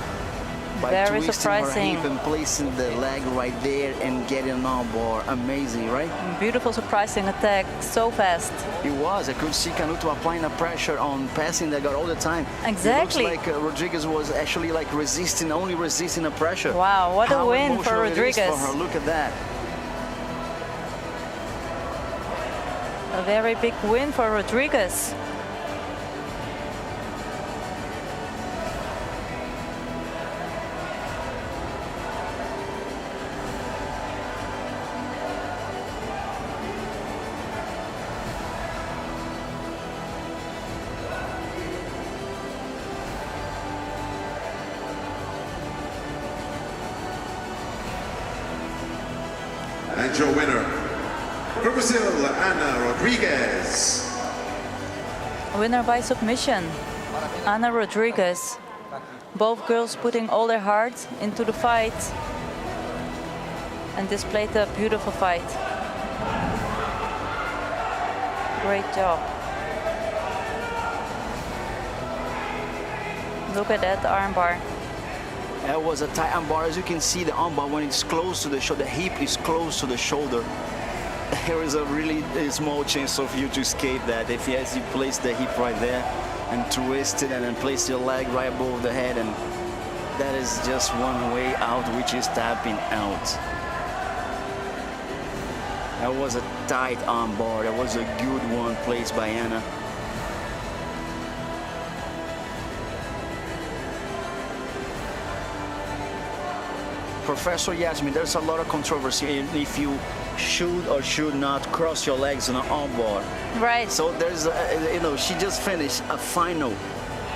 by Very twisting surprising. her hip and placing the leg right there and getting an armbar. Amazing, right? Beautiful, surprising attack, so fast. It was. I could see Canuto applying the pressure on passing the guard all the time. Exactly. It looks like Rodriguez was actually like resisting, only resisting the pressure. Wow, what a How win for emotional it is Rodriguez. for her. Look at that. A very big win for Rodriguez. And your winner, from Brazil, Ana Rodriguez. Winner by submission, Ana Rodriguez. Both girls putting all their heart into the fight and displayed a beautiful fight. Great job. Look at that armbar. That was a tight armbar. As you can see, the armbar, when it's close to the shoulder, the hip is close to the shoulder. There is a really small chance of you to escape that if you place the hip right there and twist it and then place your leg right above the head, and that is just one way out, which is tapping out. That was a tight armbar. That was a good one placed by Ana. Professor Yasmin, there's a lot of controversy if you should or should not cross your legs in an armbar. Right. So there's, she just finished a final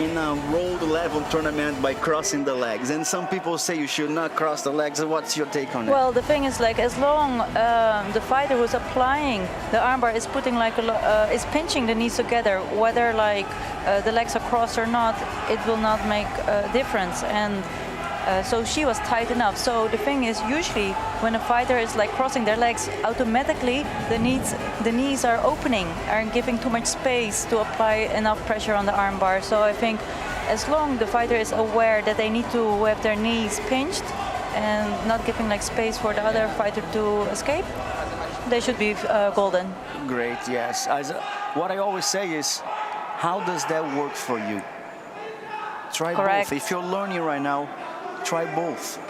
in a road level tournament by crossing the legs, and some people say you should not cross the legs. What's your take on it? Well, the thing is, like, as long the fighter who's applying the armbar is putting is pinching the knees together, whether the legs are crossed or not, it will not make a difference. And so she was tight enough. So the thing is, usually when a fighter is crossing their legs, automatically the knees are opening, are giving too much space to apply enough pressure on the armbar. So I think as long the fighter is aware that they need to have their knees pinched and not giving space for the other fighter to escape, they should be golden. Great, yes. What I always say is, how does that work for you? Try Correct. both. If you're learning right now, try both.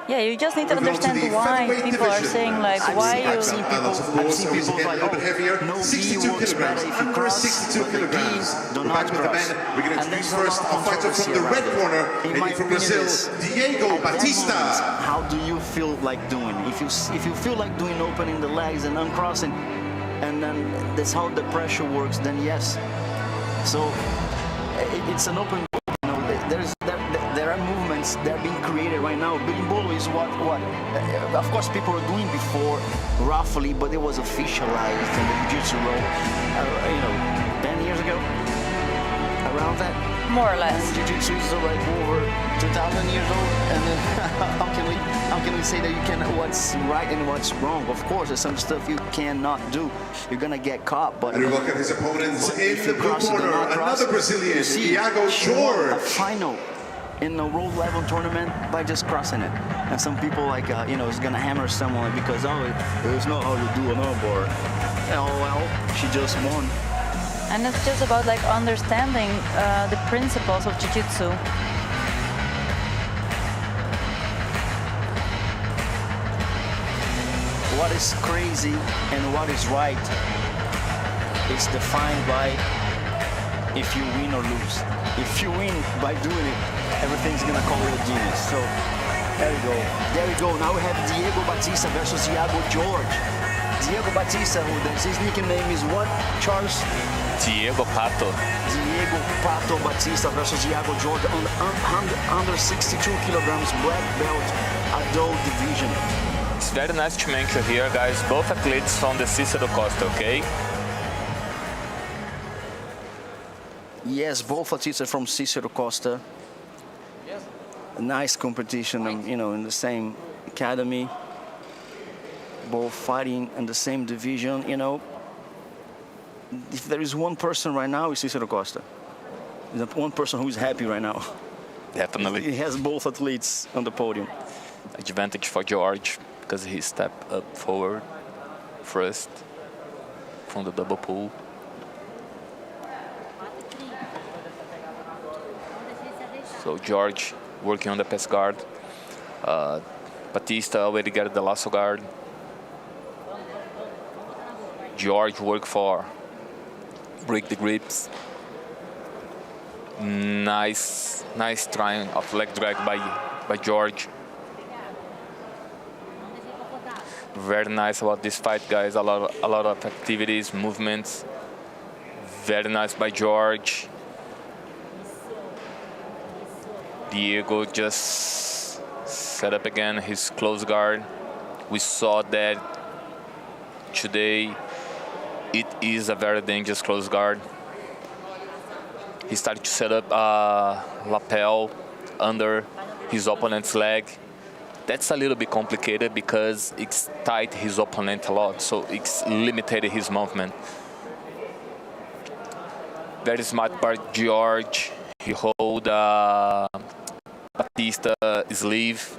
Yeah, you just need to We go to understand the why featherweight people are division. saying I've seen people like, a little bit heavier, no gi 62 works better kilograms, if you under cross, 62 but the kilograms. gi do We're not back with the cross. men. We're going to And introduce there's a first lot a of fighter from the controversy red around corner, it. In and my from opinion Brazil, is, Diego at that Batista. moment, how do you feel like doing? If you feel like doing opening the legs and uncrossing, and then that's how the pressure works, then yes. So it's an open book. You know, there are movements that are being created right now. Berimbolo is what of course people were doing before roughly, but it was officialized in the Jiu-Jitsu world, 10 years ago, around that. More or less. And Jiu-Jitsu is already over 2,000 years old, and then how can we say that you can what's right and what's wrong? Of course, there's some stuff you cannot do. You're gonna get caught, but And we welcome his opponents in the blue cross it or corner, not cross another it, Brazilian, you see, Iago she won a George. final in a world level tournament by just crossing it. And some people is gonna hammer someone because it's not how you do an armbar. Well, she just won. And it's just about like understanding the principles of Jiu-Jitsu. What is crazy and what is right is defined by if you win or lose. If you win by doing it, everything's gonna call you a genius. So there we go. There we go. Now we have Diego Batista versus Iago George. Diego Batista, his nickname is what, Charles? Diego Pato. Diego Pato Batista versus Iago George on under 62 kilograms black belt adult division. It's very nice to mention here, guys, both athletes from the Cicero Costa, okay? Yes, both athletes are from Cicero Costa. A nice competition, in the same academy. Both fighting in the same division, If there is one person right now, it's Cicero Costa. There's one person who is happy right now. Definitely. He has both athletes on the podium. Advantage for George because he stepped up forward first from the double pull. So George working on the pass guard. Batista already got the lasso guard. George work for break the grips. Nice trying of leg drag by George. Very nice about this fight, guys. A lot of activities, movements. Very nice by George. Diego just set up again his close guard. We saw that today. It is a very dangerous close guard. He started to set up a lapel under his opponent's leg. That's a little bit complicated because it's tight his opponent a lot, so it's limited his movement. Very smart by George. He hold Batista sleeve.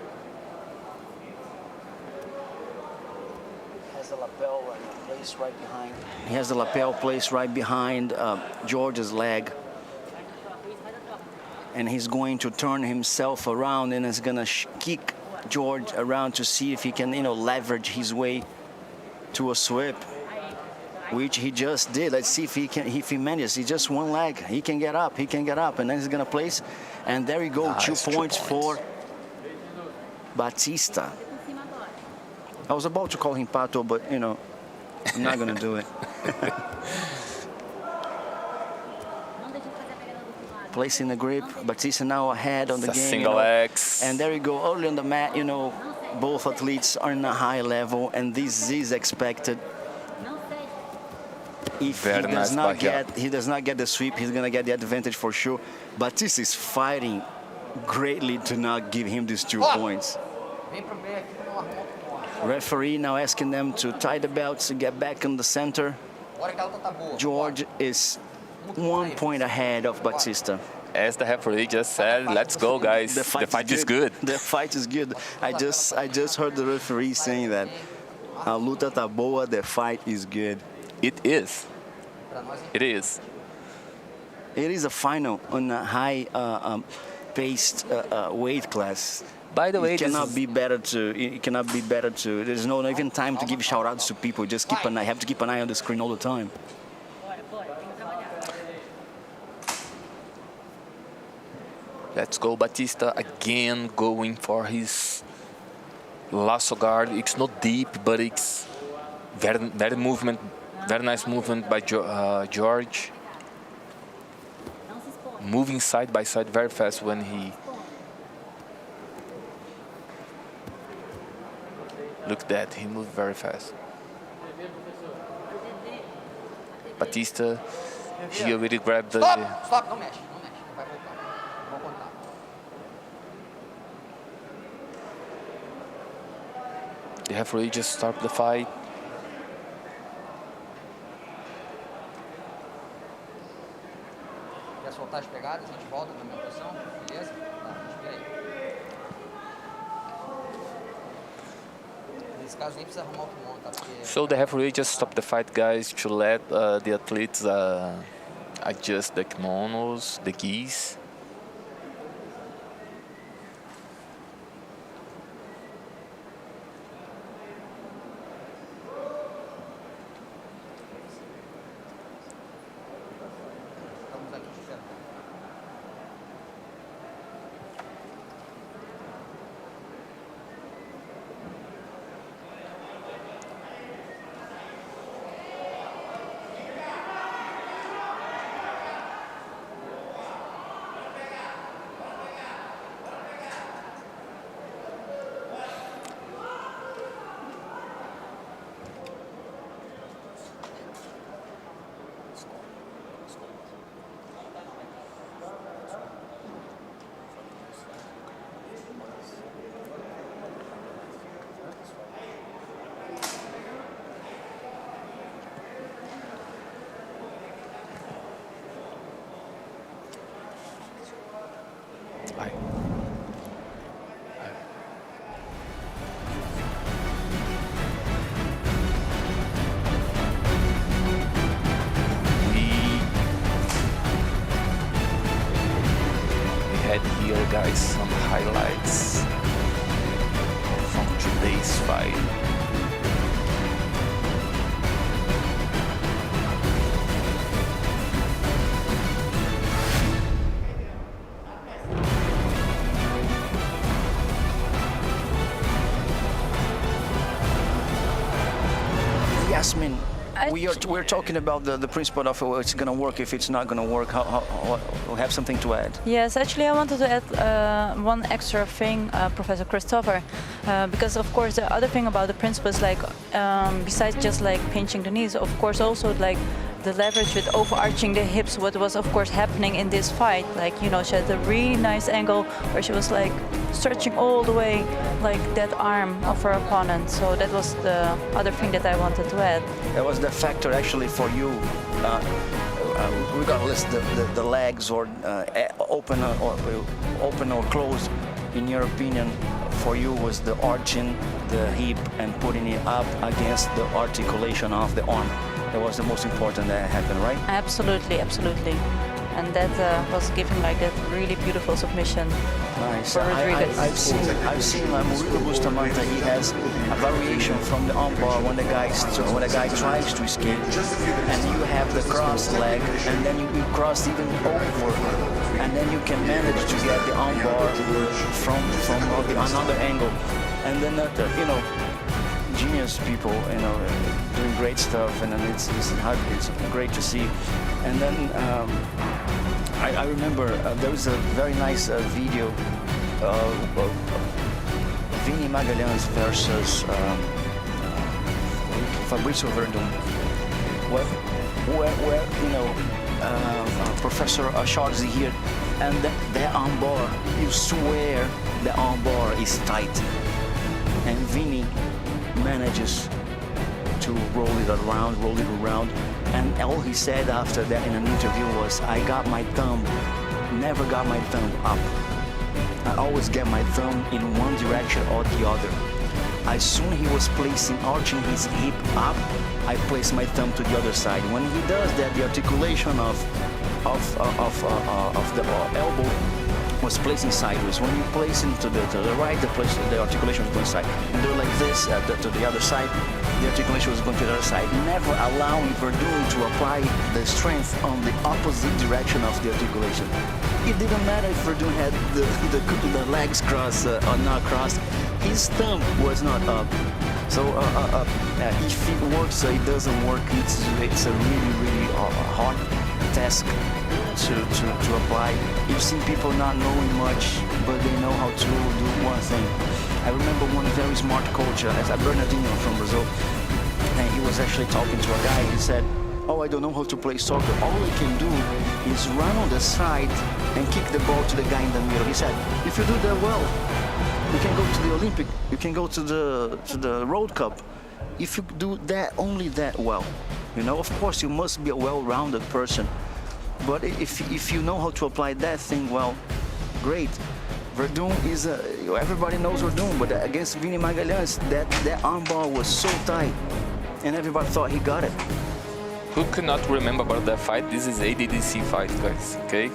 Has the lapel placed right behind. He has the lapel placed right behind George's leg. And he's going to turn himself around and is gonna kick George around to see if he can, leverage his way to a sweep, which he just did. Let's see if he manages. He just one leg. He can get up, and then he's gonna place. And there you go, nice, 2 points for Batista. I was about to call him Pato, but I'm not gonna do it. Placing the grip, Batista now ahead on the game. Single X. And there you go, early on the mat, both athletes are in a high level, and this is expected. If he does not get the sweep, he's gonna get the advantage for sure. Batista is fighting greatly to not give him these 2 points. Referee now asking them to tie the belts to get back in the center. George is 1 point ahead of Batista. As the referee just said, let's go, guys. The fight is good. The fight is good. I just heard the referee saying that. A luta tá boa, the fight is good. It is. It is. It is a final on a high paced weight class. By the way, it cannot be better to. There's no even time to give shout outs to people. Just have to keep an eye on the screen all the time. Let's go, Batista again going for his lasso guard. It's not deep, but it's very movement Very nice movement by George. Moving side by side very fast when he... Look at that, he moved very fast. Batista, he already grabbed the... Stop, não mexe, não mexe. Vai voltar. Vou contar. The referee just stopped the fight. Quer soltar as pegadas? A gente volta na mesma posição? Beleza? Tá, respira aí. Nesse caso nem precisa arrumar o kimono, tá? Porque... So the referee just stopped the fight, guys, to let the athletes adjust the kimonos, the gis. Estamos aqui esperando. Vai. We had here, guys, some highlights from today's fight. Yasmin, we're talking about the principle of it's going to work if it's not going to work. We'll have something to add. Yes, actually, I wanted to add one extra thing, Professor Christopher, because of course the other thing about the principle is like, besides just like pinching the knees, of course also like the leverage with overarching the hips, what was of course happening in this fight. Like, you know, she had a really nice angle where she was like stretching all the way like that arm of her opponent. So that was the other thing that I wanted to add. That was the factor actually for you, regardless the legs or open or closed. In your opinion, for you was the arching the hip and putting it up against the articulation of the arm. That was the most important that happened, right? Absolutely, absolutely. And that was giving like that really beautiful submission. Nice. For Rodriguez. I've seen Murilo Bustamante. He has a variation from the armbar when the guy tries to escape, and you have the cross leg, and then you cross even over, and then you can manage to get the armbar from another angle, and then you know, genius people, you know, doing great stuff, and then it's great to see. And then I remember there was a very nice video of Vini Magalhães versus Fabrício Verdun, where you know, Professor Charles here, and the armbar, you swear the armbar is tight, and Vini manages to roll it around, and all he said after that in an interview was, I got my thumb, never got my thumb up. I always get my thumb in one direction or the other. As soon he was arching his hip up, I place my thumb to the other side. When he does that, the articulation of the elbow was placing sideways. When you place it to the right, the articulation was going side. And do like this to the other side, the articulation was going to the other side, never allowing Verdun to apply the strength on the opposite direction of the articulation. It didn't matter if Verdun had the legs crossed or not crossed. His thumb was not up. So if it works, it doesn't work. It's a really hard task to apply. You've seen people not knowing much, but they know how to do one thing. I remember one very smart coach, Bernardino from Brazil, and he was actually talking to a guy. He said, "Oh, I don't know how to play soccer. All I can do is run on the side and kick the ball to the guy in the middle." He said, "If you do that well, you can go to the Olympic. You can go to the World Cup. If you do that only that well, you know. Of course, you must be a well-rounded person, but if you know how to apply that thing well, great." Verdun is everybody knows Verdun, but against Vini Magalhães, that armbar was so tight, and everybody thought he got it. Who could not remember about that fight? This is ADDC fight, guys, okay?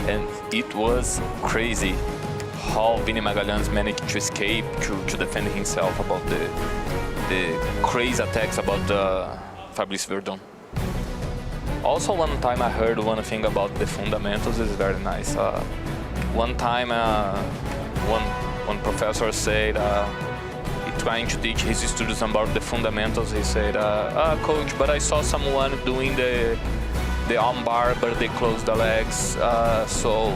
And it was crazy how Vini Magalhães managed to escape, to defend himself about the crazy attacks about Fabrice Verdun. Also, one time I heard one thing about the fundamentals is very nice. One time, one professor said, trying to teach his students about the fundamentals, he said, "Coach, but I saw someone doing the arm bar, but they closed the legs." So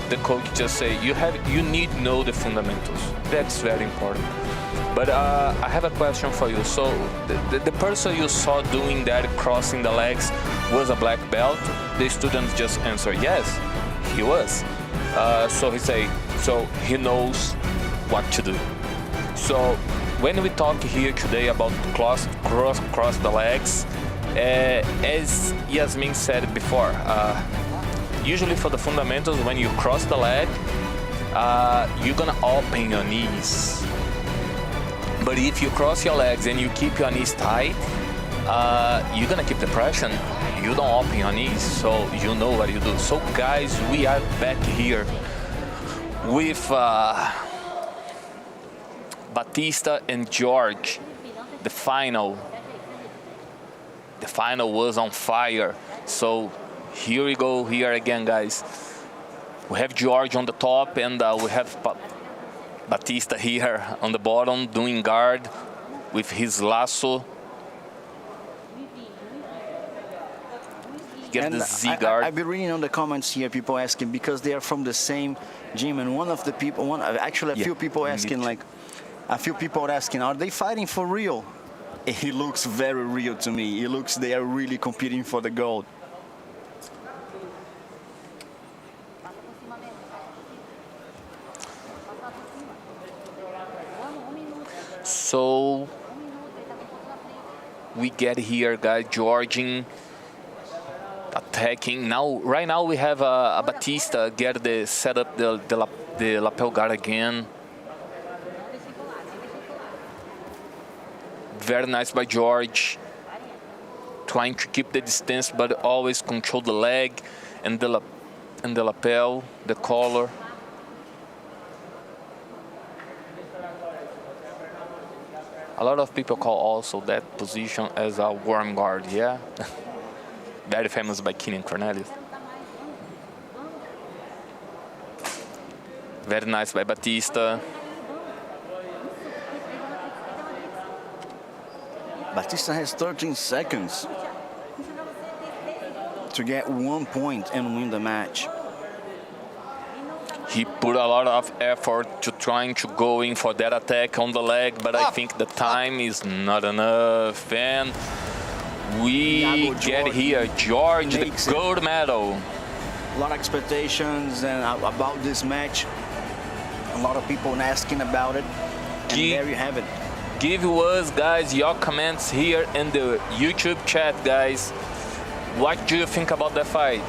the coach just say, you need to know the fundamentals. That's very important. But I have a question for you. So the person you saw doing that, crossing the legs, was a black belt? The students just answer, yes, he was. So he say, so he knows what to do. So when we talk here today about cross the legs, as Yasmin said before, usually for the fundamentals, when you cross the leg, you're gonna open your knees. But if you cross your legs and you keep your knees tight, you're gonna keep the pressure. You don't open your knees, so you know what you do. So guys, we are back here with Batista and George. The final was on fire. So here we go here again, guys. We have George on the top, and we have Batista here on the bottom doing guard with his lasso. Get the Z guard. I've been reading on the comments here, people asking because they are from the same gym, and one of the people, a few people asking, are they fighting for real? He looks very real to me. They are really competing for the gold. So we get here, guys, Georging, attacking. Right now we have a Batista set up the lapel guard again. Very nice by George, trying to keep the distance, but always control the leg and the lapel, the collar. A lot of people call also that position as a worm guard, yeah? Very famous by Keenan Cornelius. Very nice by Batista. Batista has 13 seconds to get 1 point and win the match. He put a lot of effort to trying to go in for that attack on the leg, but I think the time is not enough. And we get here, George, the gold medal. A lot of expectations and about this match. A lot of people asking about it. And there you have it. Give us, guys, your comments here in the YouTube chat, guys. What do you think about the fight?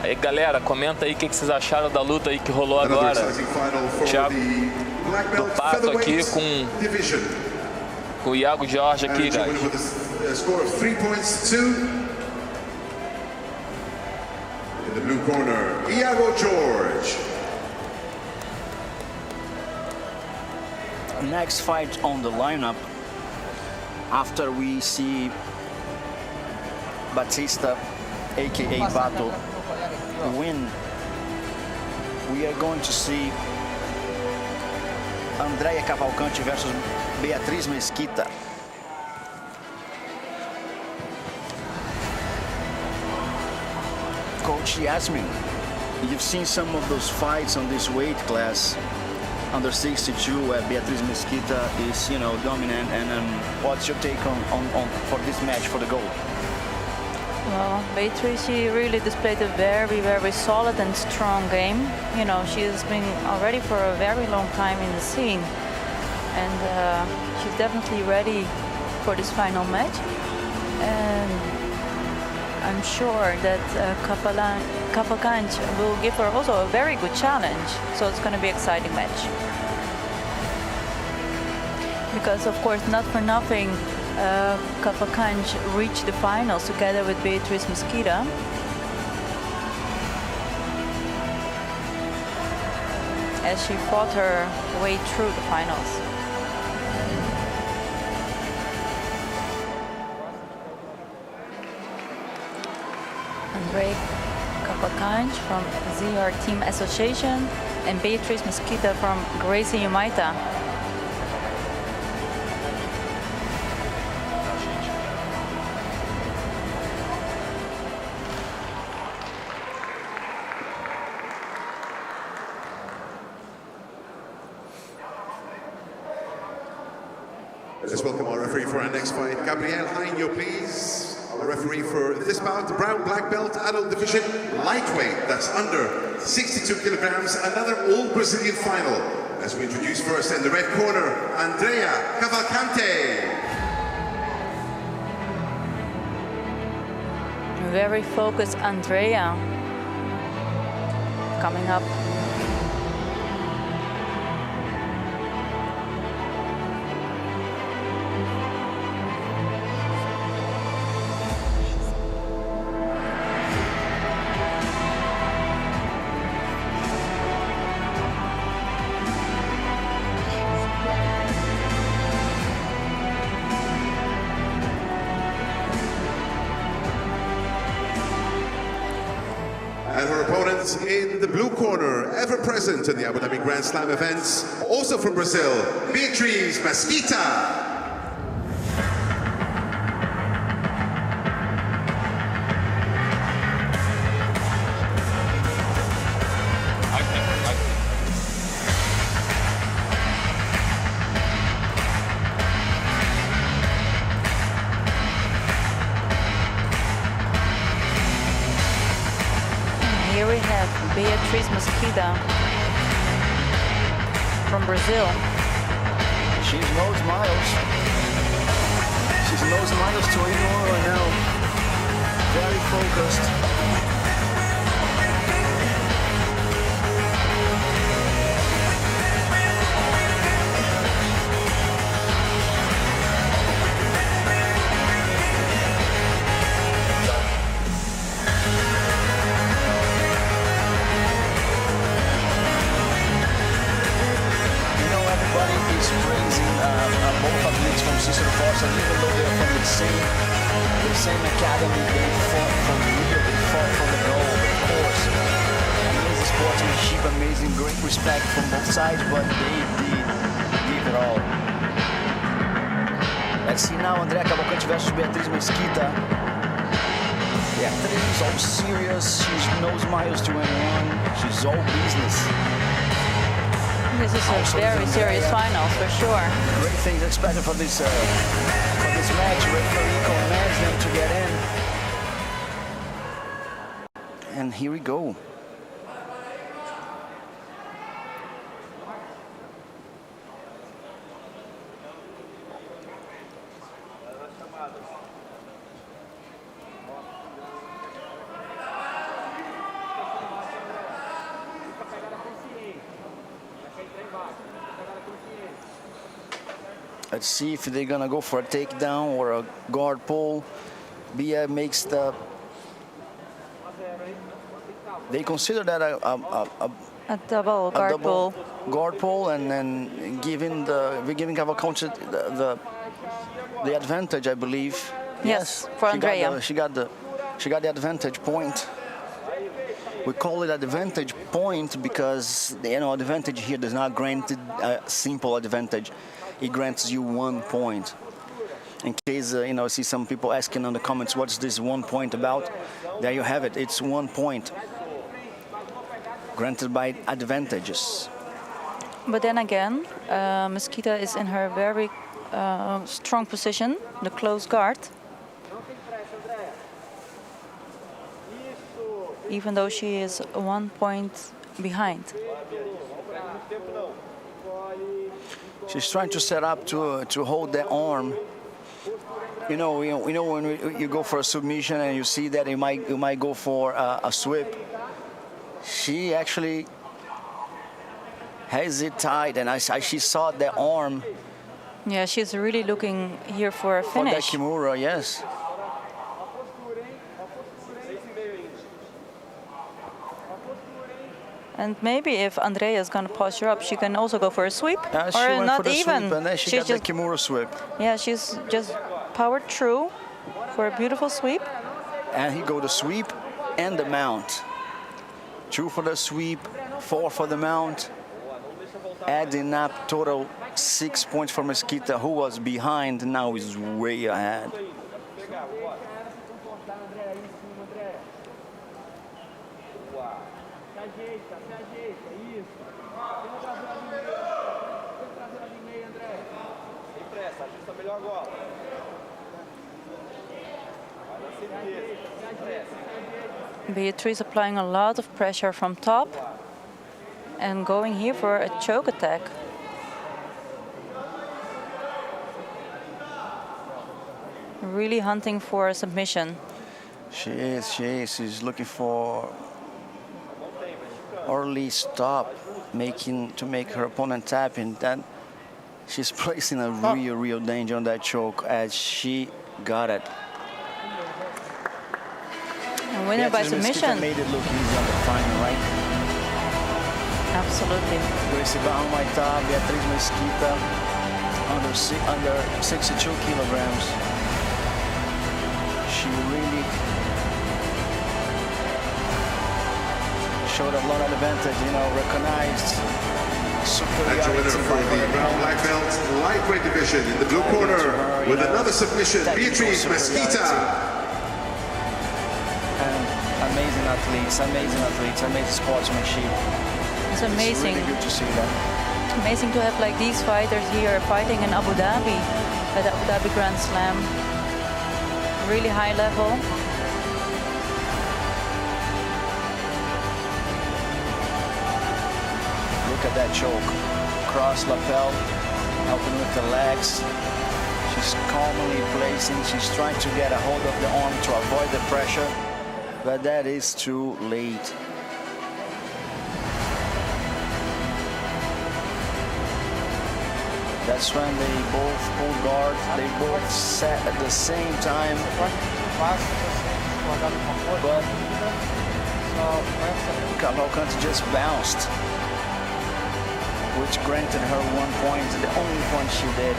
Aí, galera, comenta aí o que vocês acharam da luta aí que rolou agora. Thiago do Pato aqui com o Iago Jorge aqui, guys. Score of 3 points to in the blue corner, Iago Jorge. Next fight on the lineup, after we see Batista, aka Bato, win, we are going to see Andrea Cavalcante versus Beatriz Mesquita. Coach Yasmin, you've seen some of those fights on this weight class, under 62, where Beatriz Mesquita is, dominant. And what's your take on for this match for the gold? Well, Beatriz, she really displayed a very, very solid and strong game. She has been already for a very long time in the scene, and she's definitely ready for this final match. And I'm sure that Cavalcanti will give her also a very good challenge. So it's going to be an exciting match. Because, of course, not for nothing, Cavalcanti reached the finals together with Beatriz Mesquita. As she fought her way through the finals. Andre Cavalcanti from ZR Team Association and Beatriz Mesquita from Gracie Humaita. Let's welcome our referee for our next fight, Gabriel Jainho, please. Our referee for this bout, brown-black belt, adult division, lightweight, that's under 62 kilograms, another all-Brazilian final. As we introduce first in the red corner, Andrea Cavalcanti. Very focused Andrea coming up. And her opponents in the blue corner, ever present in the Abu Dhabi Grand Slam events, also from Brazil, Beatriz Mesquita. Here we have Beatriz Mesquita from Brazil. She's knows miles. She's knows miles to anyone right now. Very focused. Both athletes from Cicero Forza, even though they're from the same academy, they fought for real, they fought for the gold, of course. Amazing sportsmanship, amazing, great respect from both sides, but they did give it all. Let's see now, Andrea Cavalcanti versus Beatriz Mesquita. Beatriz, all serious, she knows miles to anyone, she's all business. This is a very serious final for sure. Great things expected for this match. Referee commands them to get in. And here we go. Let's see if they're gonna go for a takedown or a guard pull. Bia makes the. They consider that a double guard pull. Guard pull, and then we're giving Cavalcanti the advantage, I believe. Yes, for Andrea. She got the advantage point. We call it advantage point because advantage here does not grant a simple advantage. he grants you 1 point. In case, I see some people asking in the comments, what's this 1 point about? There you have it. It's 1 point granted by advantages. But then again, Mesquita is in her very strong position, the close guard. Even though she is 1 point behind. She's trying to set up to hold that arm. You know when you go for a submission and you see that you might go for a sweep. She actually has it tied, and she saw the arm. Yeah, she's really looking here for a finish. For that Kimura, yes. And maybe if Andrea is going to push her up, she can also go for a sweep. She or went not for the even. Sweep, and then she got the Kimura sweep. Yeah, she's just powered through for a beautiful sweep. And he go the sweep and the mount. 2 for the sweep, 4 for the mount. Adding up total 6 points for Mesquita, who was behind, now is way ahead. Beatriz applying a lot of pressure from top and going here for a choke attack. Really hunting for a submission. She is. She's looking for early stop, to make her opponent tap, and then she's placing a real danger on that choke as she got it. And winner by submission. Made it look easy on the final, right? Absolutely. Gracie Barra vai estar, Beatriz Mesquita under 62 kilograms. She really showed a lot of advantage, recognized superiority. And winner for the brown black belt lightweight division in the blue corner with another submission, Beatriz Mesquita. Amazing athletes, amazing sportsmanship. It's amazing. It's really good to see that. Amazing to have like these fighters here fighting in Abu Dhabi at the Abu Dhabi Grand Slam. Really high level. Look at that choke. Cross lapel, helping with the legs. She's calmly placing. She's trying to get a hold of the arm to avoid the pressure. But that is too late. That's when they both pulled guard. They both sat at the same time. But Cavalcante just bounced, which granted her 1 point, the only point she did.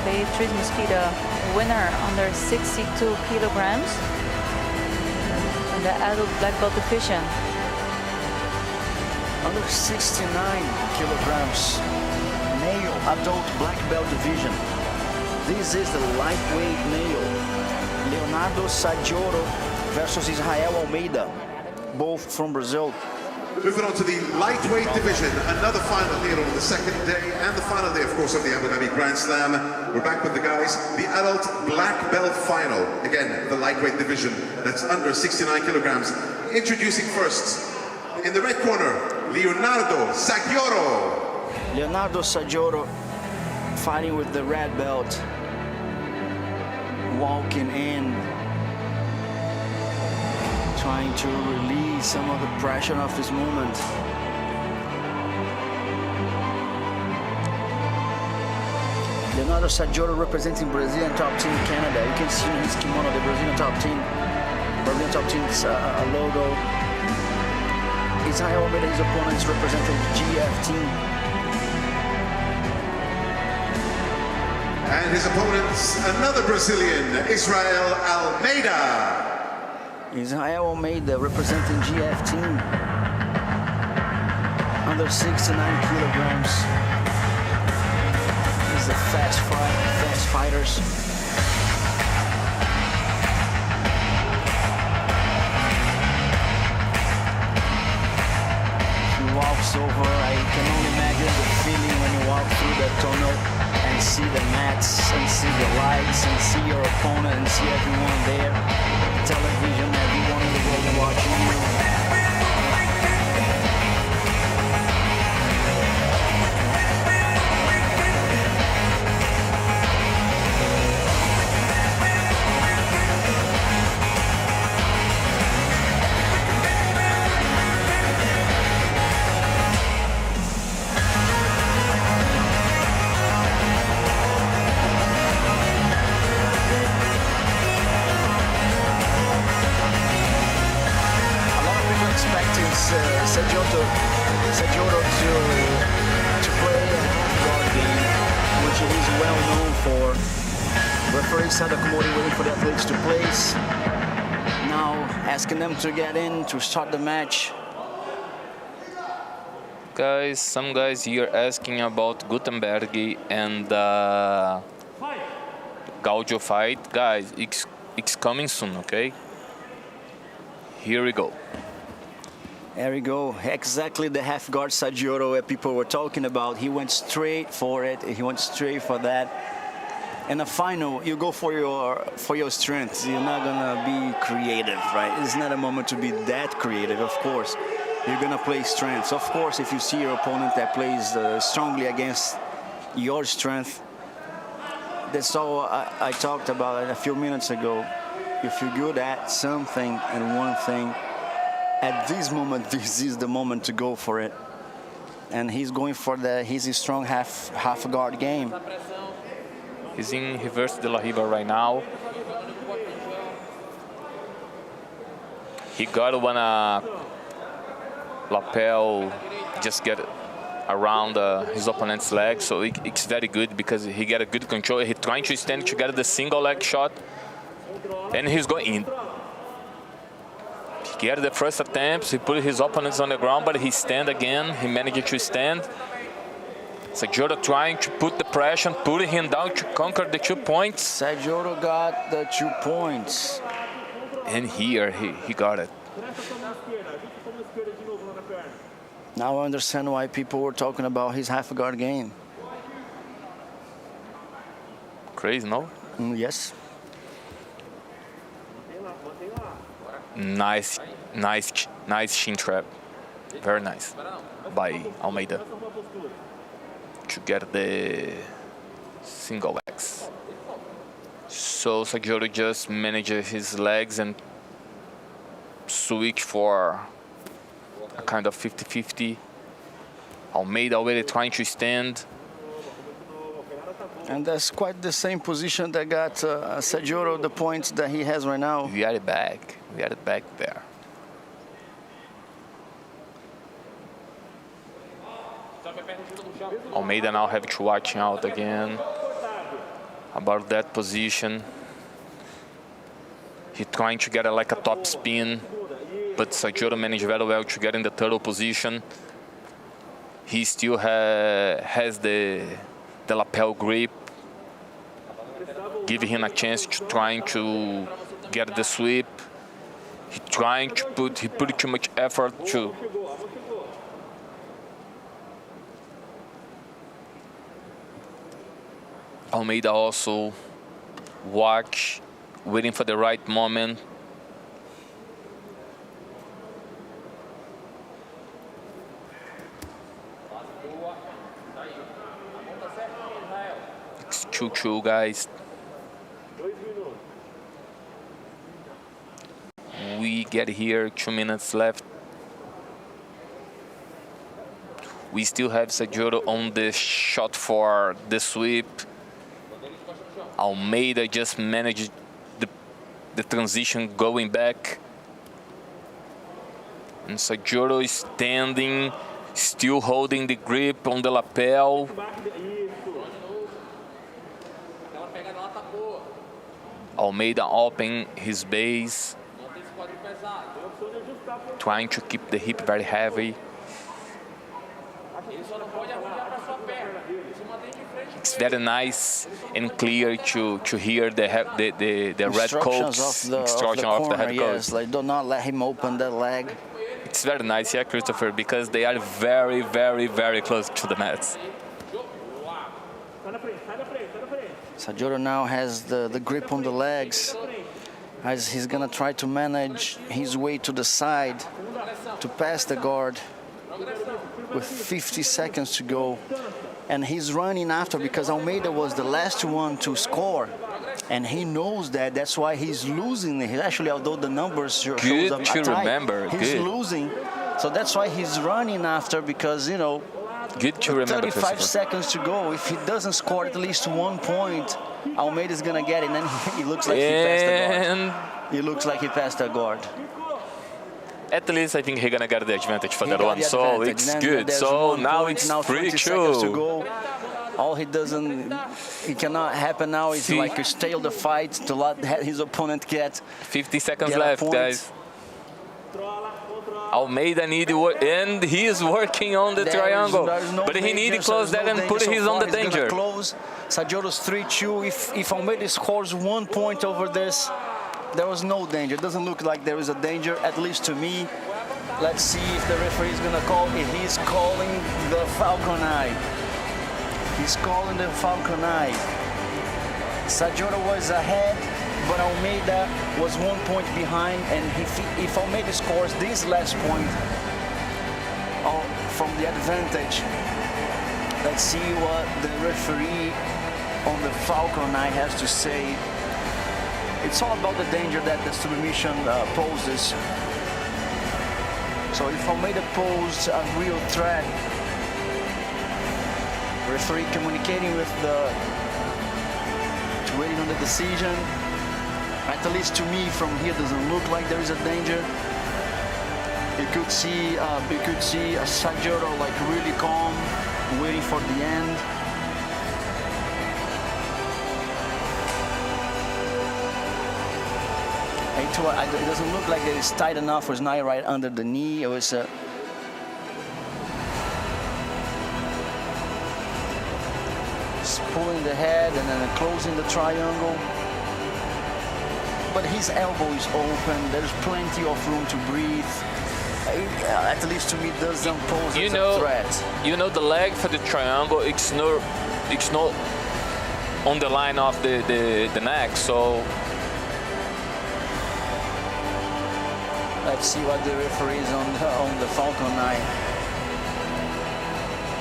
Beatriz Mesquita, winner under 62 kilograms in the adult black belt division. Under 69 kilograms, male adult black belt division. This is the lightweight male. Leonardo Saggioro versus Israel Almeida, both from Brazil. Moving on to the lightweight division, another final here on the second day and the final day, of course, of the Abu Dhabi Grand Slam. We're back with the guys. The adult black belt final. Again, the lightweight division, that's under 69 kilograms. Introducing first, in the red corner, Leonardo Saggioro. Leonardo Saggioro fighting with the red belt. Walking in, trying to release some of the pressure of his movement. Leonardo Saggioro representing Brazilian top team Canada. You can see in his kimono the Brazilian top team's logo. Israel Almeida, his opponents, representing GF team. And his opponent, another Brazilian, Israel Almeida. Israel Almeida representing GF team. Under 69 kilograms. He's a fast fighters. He walks over. I can only imagine the feeling when you walk through the tunnel and see the mats and see the lights and see your opponent and see everyone there. Television, everyone in the world watching you. Sajuro to play a half-guard game, which he's well known for. Referee said accommodating, waiting for the athletes to place. Now asking them to get in to start the match. Guys, some guys here asking about Gutenberg and Gaudio fight. Guys, it's coming soon, okay? Here we go. There we go. Exactly the half guard Sajuro that people were talking about. He went straight for it. He went straight for that. In the final, you go for your strengths. You're not gonna be creative, right? It's not a moment to be that creative, of course. You're gonna play strengths. Of course, if you see your opponent that plays strongly against your strength, that's all I talked about a few minutes ago. If you're good at something and one thing, at this moment, this is the moment to go for it. And he's going for his strong half guard game. He's in reverse de la Riva right now. He got one lapel, just get around his opponent's leg, so it's very good because he got a good control. He's trying to stand to get the single leg shot, and he's going in. He had the first attempt, he put his opponents on the ground, but he stand again. He managed to stand. Sajuro trying to put the pressure, putting him down to conquer the 2 points. Sajuro got the 2 points. And here he got it. Now I understand why people were talking about his half guard game. Crazy, no? Yes. Nice shin trap. Very nice by Almeida to get the single legs. So Sajuro just manages his legs and switch for a kind of 50-50. Almeida already trying to stand. And that's quite the same position that got Sajuro the points that he has right now. We had it back. We had it back there. Almeida now have to watch out again about that position. He's trying to get like a top spin, but Sajuro managed very well to get in the turtle position. He still has the lapel grip, giving him a chance to trying to get the sweep. He put too much effort to. Almeida also watch, waiting for the right moment. It's 2-2, guys. We get here, 2 minutes left. We still have Sajuro on the shot for the sweep. Almeida just managed the transition going back. And Sajuro is standing, still holding the grip on the lapel. Almeida open his base, trying to keep the hip very heavy. It's very nice and clear to hear the red coach instruction of the head coach. Yes, like do not let him open that leg. It's very nice, yeah, Christopher, because they are very, very, very close to the mats. Sajoro now has the grip on the legs, as he's gonna try to manage his way to the side to pass the guard with 50 seconds to go. And he's running after because Almeida was the last one to score. And he knows that. That's why he's losing. Actually, although the numbers show Good a to tie, remember. he's Good. losing. So that's why he's running after because, you know, Good to remember, 35 seconds to go. If he doesn't score at least 1 point, Almeida's going to get it. And then he looks like he passed the guard. He looks like he passed the guard. At least I think he's gonna get the advantage for that one, so advantage. it's Then good. So now it's 20 seconds to 3-2. go. All it cannot happen now is like stay on the fight to let his opponent get 50 seconds get a left, point. guys. Almeida need work, and he is working on the triangle, but he need to close that and put his on the danger. Close. Sajoro's 3-2. If Almeida scores 1 point over this, there was no danger. It doesn't look like there is a danger, at least to me. Let's see if the referee is gonna call. He's calling the Falcon Eye. He's calling the Falcon Eye. Sajoro was ahead, but Almeida was 1 point behind, and if Almeida scores this last point from the advantage, let's see what the referee on the Falcon Eye has to say. It's all about the danger that the submission poses. So if Almeida posed a real threat, referee communicating with waiting on the decision. At least to me, from here, doesn't look like there is a danger. You could see a Sajoro like really calm, waiting for the end. It doesn't look like it's tight enough. It's not right under the knee. It was pulling the head and then closing the triangle. But his elbow is open. There's plenty of room to breathe. At least to me, doesn't pose as a threat. You know, the leg for the triangle, it's not on the line of the neck, so. Let's see what the referees on the Falcon Eye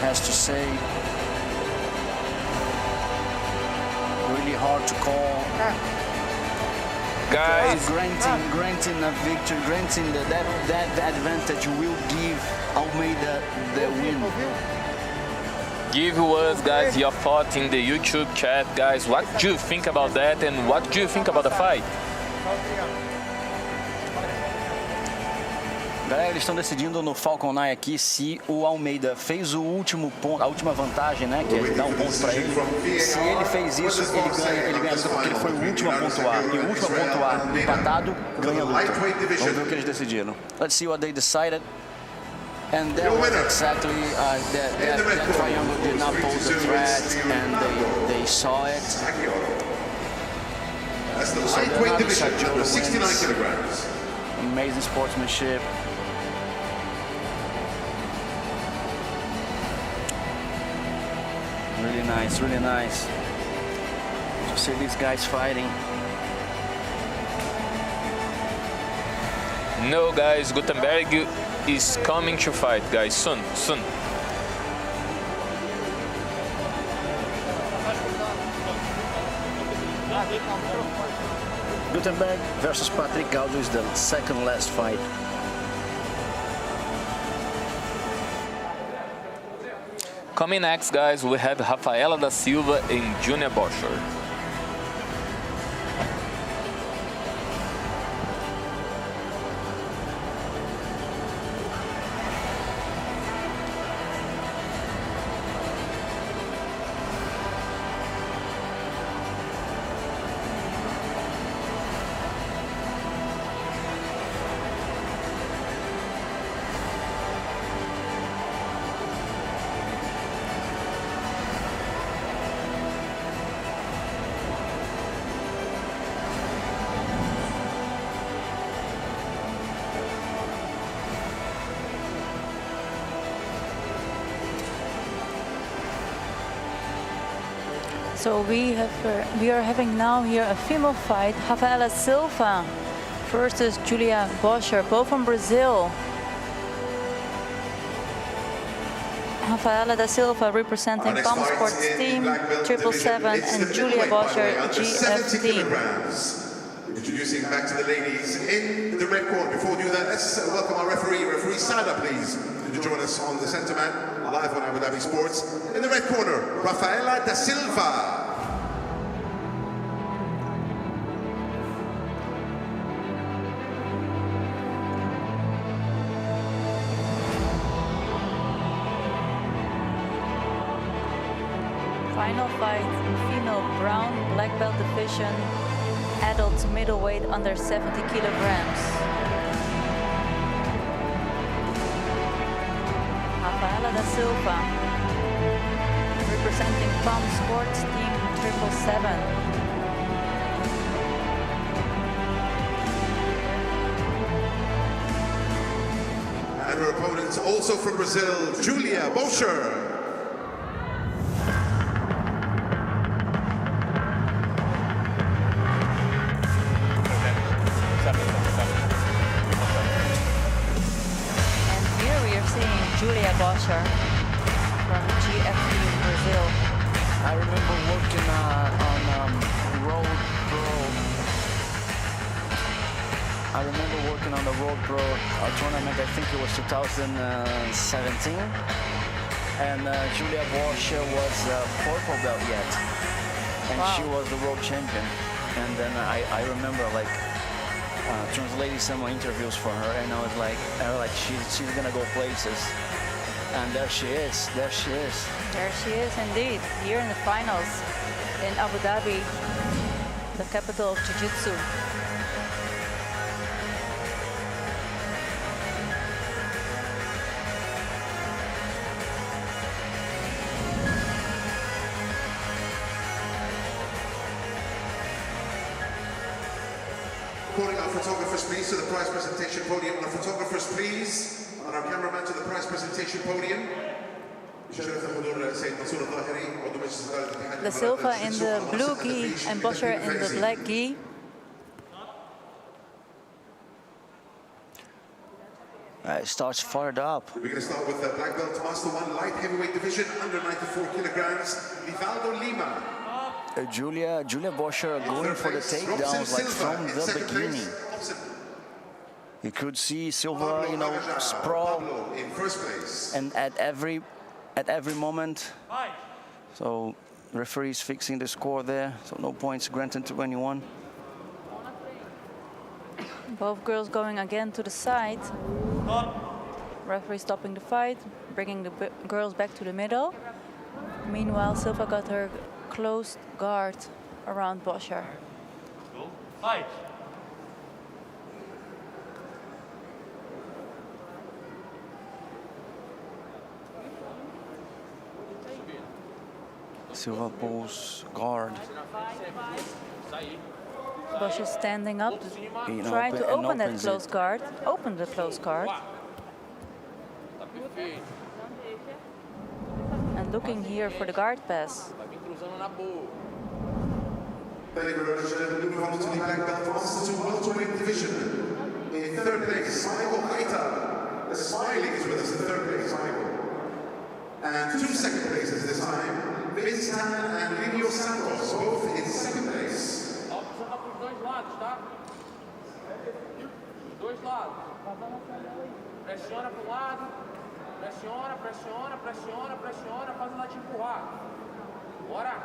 has to say. Really hard to call. Guys, granting a victory, granting that advantage will give Almeida the win. Give us, guys, your thought in the YouTube chat, guys. What do you think about that, and what do you think about the fight? Galera, eles estão decidindo no Falcon Eye aqui se o Almeida fez o último ponto, a última vantagem, né, que é dar um ponto para ele. Se ele fez isso, ele ganha porque ele foi o último a pontuar. E o último a pontuar empatado ganha a luta. Vamos ver o que eles decidiram. Let's see what they decided. And that was exactly that triangle did not pose a threat, and they saw it. That's the lightweight division, under 69 kilograms. Amazing sportsmanship. Really nice, really nice to see these guys fighting. No, guys, Gutenberg is coming to fight, guys, soon. Gutenberg versus Patrick Gaudio is the second last fight. Coming next, guys, we have Rafaela da Silva and Junior Bosher. So we are having now here a female fight, Rafaela Silva versus Julia Boscher, both from Brazil. Rafaela da Silva representing Palm Sports Team 777 and Julia Boscher GF Team. Introducing back to the ladies in the red corner. Before we do that, let's welcome our referee Sada, please, to join us on the centre man, live on Abu Dhabi Sports. In the red corner, Rafaela da Silva. Final fight, female brown black belt division, adult middleweight under 70 kilograms. Rafaela da Silva, representing Palm Sports Team 777. And her opponents also from Brazil, Julia Boscher. Julia Boscher from GFT in Brazil. I remember working on Road Pro. I remember working on the Road Pro tournament, I think it was 2017. And Julia Boscher was purple belt yet. And wow. She was the world champion. And then I remember like translating some interviews for her, and I was like she's gonna go places. And there she is, there she is. There she is indeed, here in the finals in Abu Dhabi, the capital of Jiu-Jitsu. Calling our photographers please to the prize presentation podium. Our photographers please. And our cameraman to the prize presentation podium. Da Silva in the blue gi and Boscher in the black gi. It starts fired up. We're going to start with the black belt master 1 light heavyweight division under 94 kilograms, Livaldo Lima. Julia Boscher going for the takedowns like from the beginning. You could see Silva, you know, sprawl in first place. And at every moment. So referee's fixing the score there. So no points granted to anyone. Both girls going again to the side. Referee stopping the fight, bringing the girls back to the middle. Meanwhile, Silva got her closed guard around Boscher. Fight. Silva pulls guard. Boscher standing up, trying to open that close guard. Open the close guard. And looking here for the guard pass. Thank you very much. Moving on to the black belt master 2 welterweight division. In third place, Michael Haita. The Smiling is with us in third place, Michael. And 2 second places this time. Vince Tan and Livio Santos, both in second place. Dois lados, tá? Dois lados. Pressiona para um lado. Pressiona, pressiona, pressiona, pressiona. Faz ela te empurrar. Bora.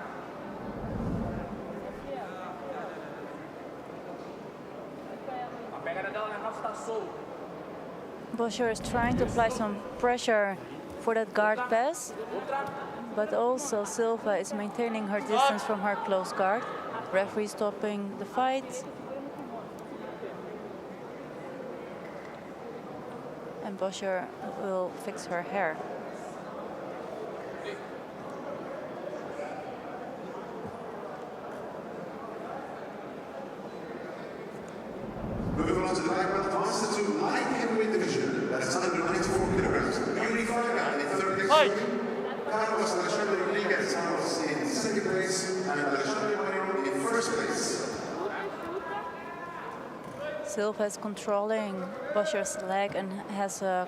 A pegada dela na calça está solta. Boscher is trying to apply some pressure for that guard pass. But also Silva is maintaining her distance from her close guard. Referee stopping the fight. And Boscher will fix her hair. Moving on to the black belt master 2 light heavyweight division. That's under 94 kilograms. Yuri Fargan in third place. Carlos Alexander Rodriguez in second place, and Silva is controlling Bosher's leg and has a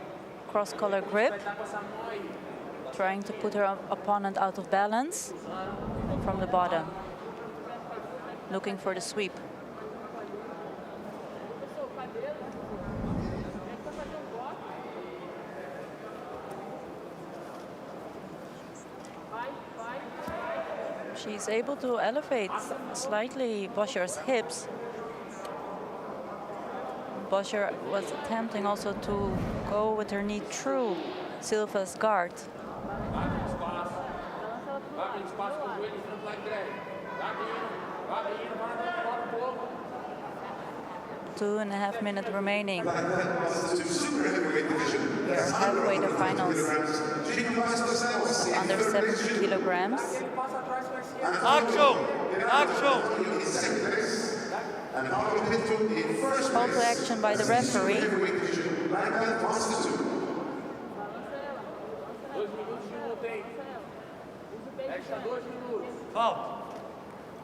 cross-collar grip, trying to put her opponent out of balance from the bottom, looking for the sweep. She's able to elevate slightly Bosher's hips. Bosher was attempting also to go with her knee through Silva's guard. 2.5 minutes remaining. Here, heavyweight finals. Under 70 kilograms. Action! Action! Call to action by the referee.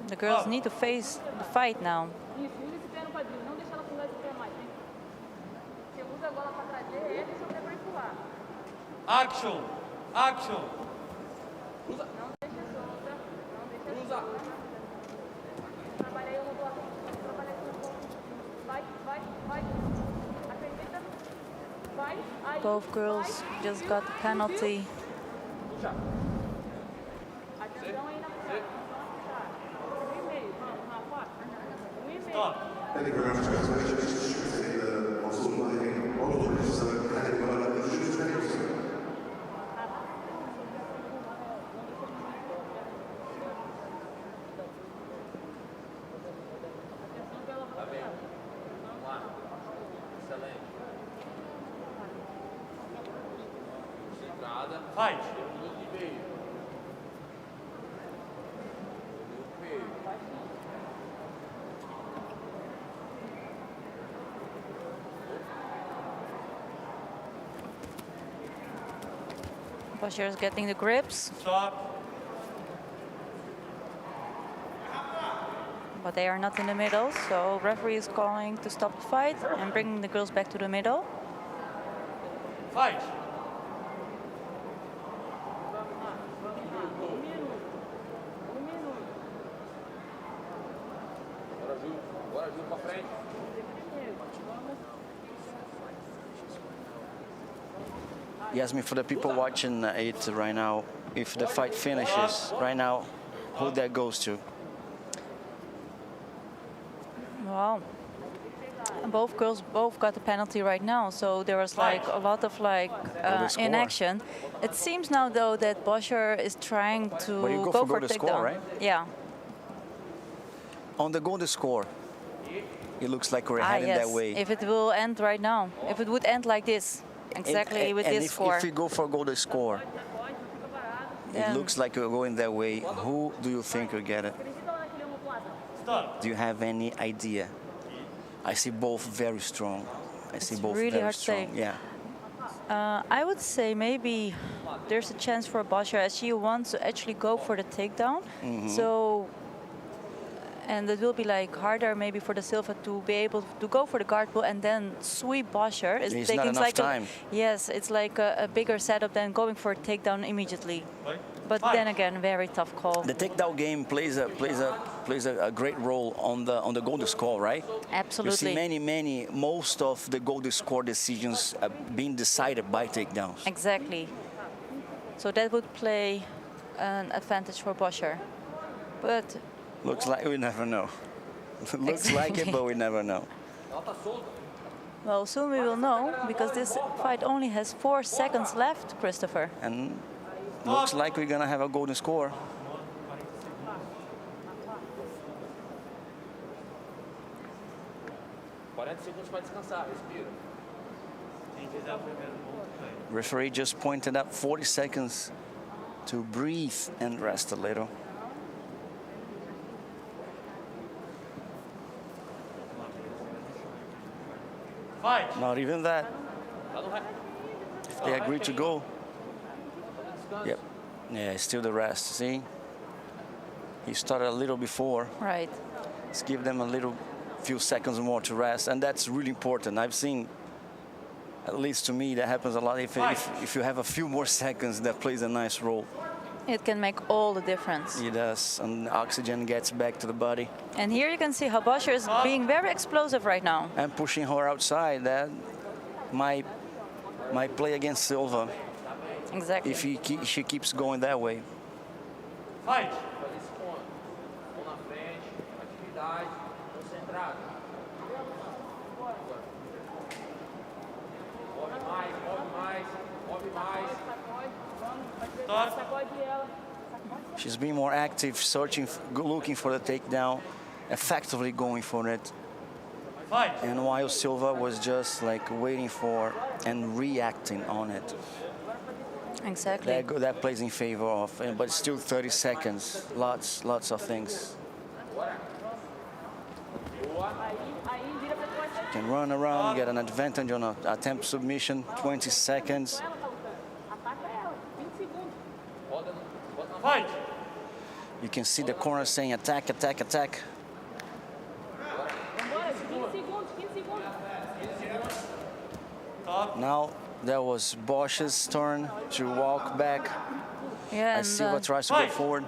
The girls need to face the fight now. Action! Action! Both girls just got the penalty. Fight! Bosher is getting the grips. Stop! But they are not in the middle, so referee is calling to stop the fight and bringing the girls back to the middle. Fight! Yasmin, for the people watching it right now, if the fight finishes right now, who that goes to? Wow. Both girls got the penalty right now, so there was like a lot of inaction. It seems now though that Bosher is trying to But you go for the takedown. score, right? Yeah. On the golden score, it looks like we're heading yes. that way. If it will end right now, if it would end like this, exactly with this score. If we go for golden score, it looks like we're going that way. Who do you think will get it? Do you have any idea? I see both very strong. I see both really very hard to strong. say. Yeah. I would say maybe there's a chance for Bosher as she wants to actually go for the takedown. So, and it will be like harder maybe for the Silva to be able to go for the guard pull and then sweep Bosher. It's taking not enough like time. Yes, it's like a bigger setup than going for a takedown immediately. But then again, very tough call. The takedown game plays a great role on the golden score, right? Absolutely. You see most of the golden score decisions being decided by takedowns. Exactly. So that would play an advantage for Bosher. But looks like we never know. Looks like it, but we never know. well, soon we will know because this fight only has 4 seconds left, Christopher. And looks like we're gonna have a golden score. Referee just pointed out 40 seconds to breathe and rest a little. Fight! Not even that. If they agree to go. Yep. Yeah, it's still the rest. See? He started a little before. Right. Let's give them a little few seconds more to rest, and that's really important. I've seen, at least to me, that happens a lot. If you have a few more seconds, that plays a nice role. It can make all the difference. It does, and oxygen gets back to the body. And here you can see how Boscher is being very explosive right now. And pushing her outside, that might play against Silva. Exactly. If she keeps going that way. Fight. She's been more active, searching, looking for the takedown, effectively going for it. Fight. And while Silva was just like waiting for and reacting on it. Exactly. That plays in favor of, but still 30 seconds. Lots of things. You can run around, get an advantage on an attempt submission, 20 seconds. Fight. You can see the corner saying attack, attack, attack. Now that was Bosch's turn to walk back. Yeah, as Silva tries to go forward.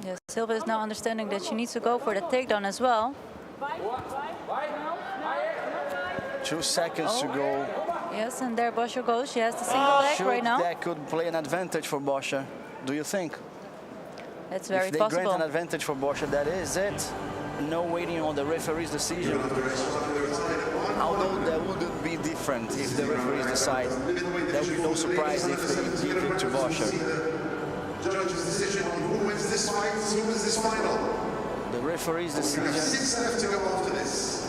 Yes, Silva is now understanding that she needs to go for the takedown as well. 2 seconds to go. Yes, and there Boscher goes. She has the single leg right now. That could play an advantage for Boscher. Do you think? It's very if they possible. grant an advantage for Boscher, that is it. No waiting on the referee's decision. Although that would be different if the referees decide. There would be no surprise if they give it to Boscher. Judge's decision on who wins this fight, who wins this final. The referee's decision. 6 left to go after this.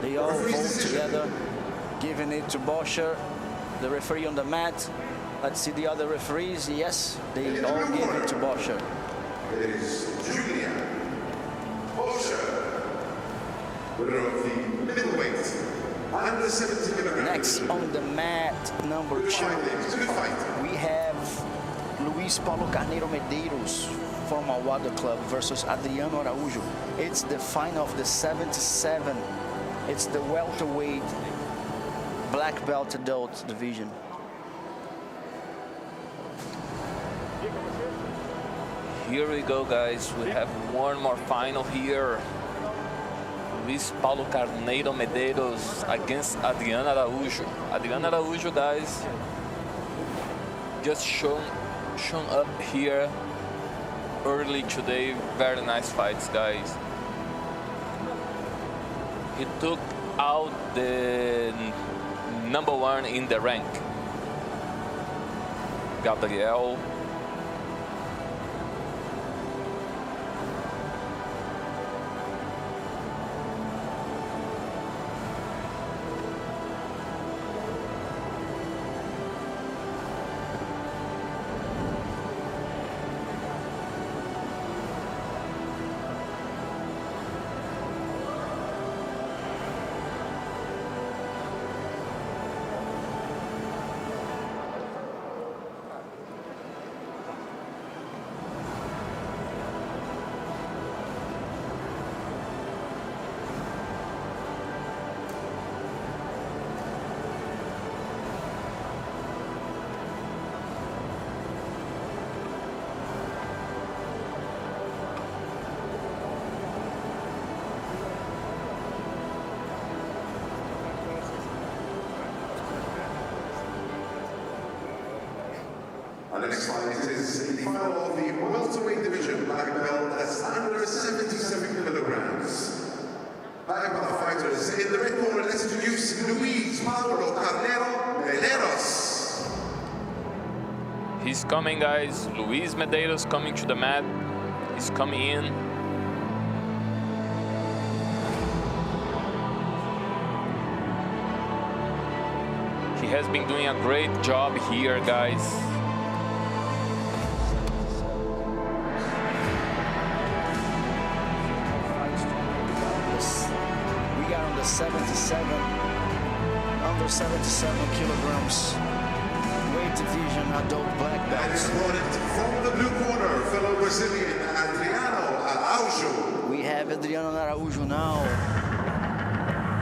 They all vote together, giving it to Boscher. The referee on the mat. Let's see the other referees. Yes, they all give it to Boscher. It is Julia Boscher, winner of the middleweight, under 70 kilograms. Next on the mat, number 2, we have Luis Paulo Carneiro Medeiros from Awada Club versus Adriano Araújo. It's the final of the 77. It's the welterweight black belt adult division. Here we go, guys. We have one more final here. Luis Paulo Carneiro Medeiros against Adriano Araújo. Adriano Araújo, guys, just shown up here early today. Very nice fights, guys. He took out the #1 in the rank, Gabriel. The next fight is the final of the welterweight division, black belt that's under 77 kilograms. Black belt fighters in the red corner, let's introduce Luis Paulo Carneiro Medeiros. He's coming, guys. Luis Medeiros coming to the mat. He's coming in. He has been doing a great job here, guys. We are on the 77, under 77 kilograms weight division, adult black belts. And his opponent from the blue corner, fellow Brazilian Adriano Araújo now.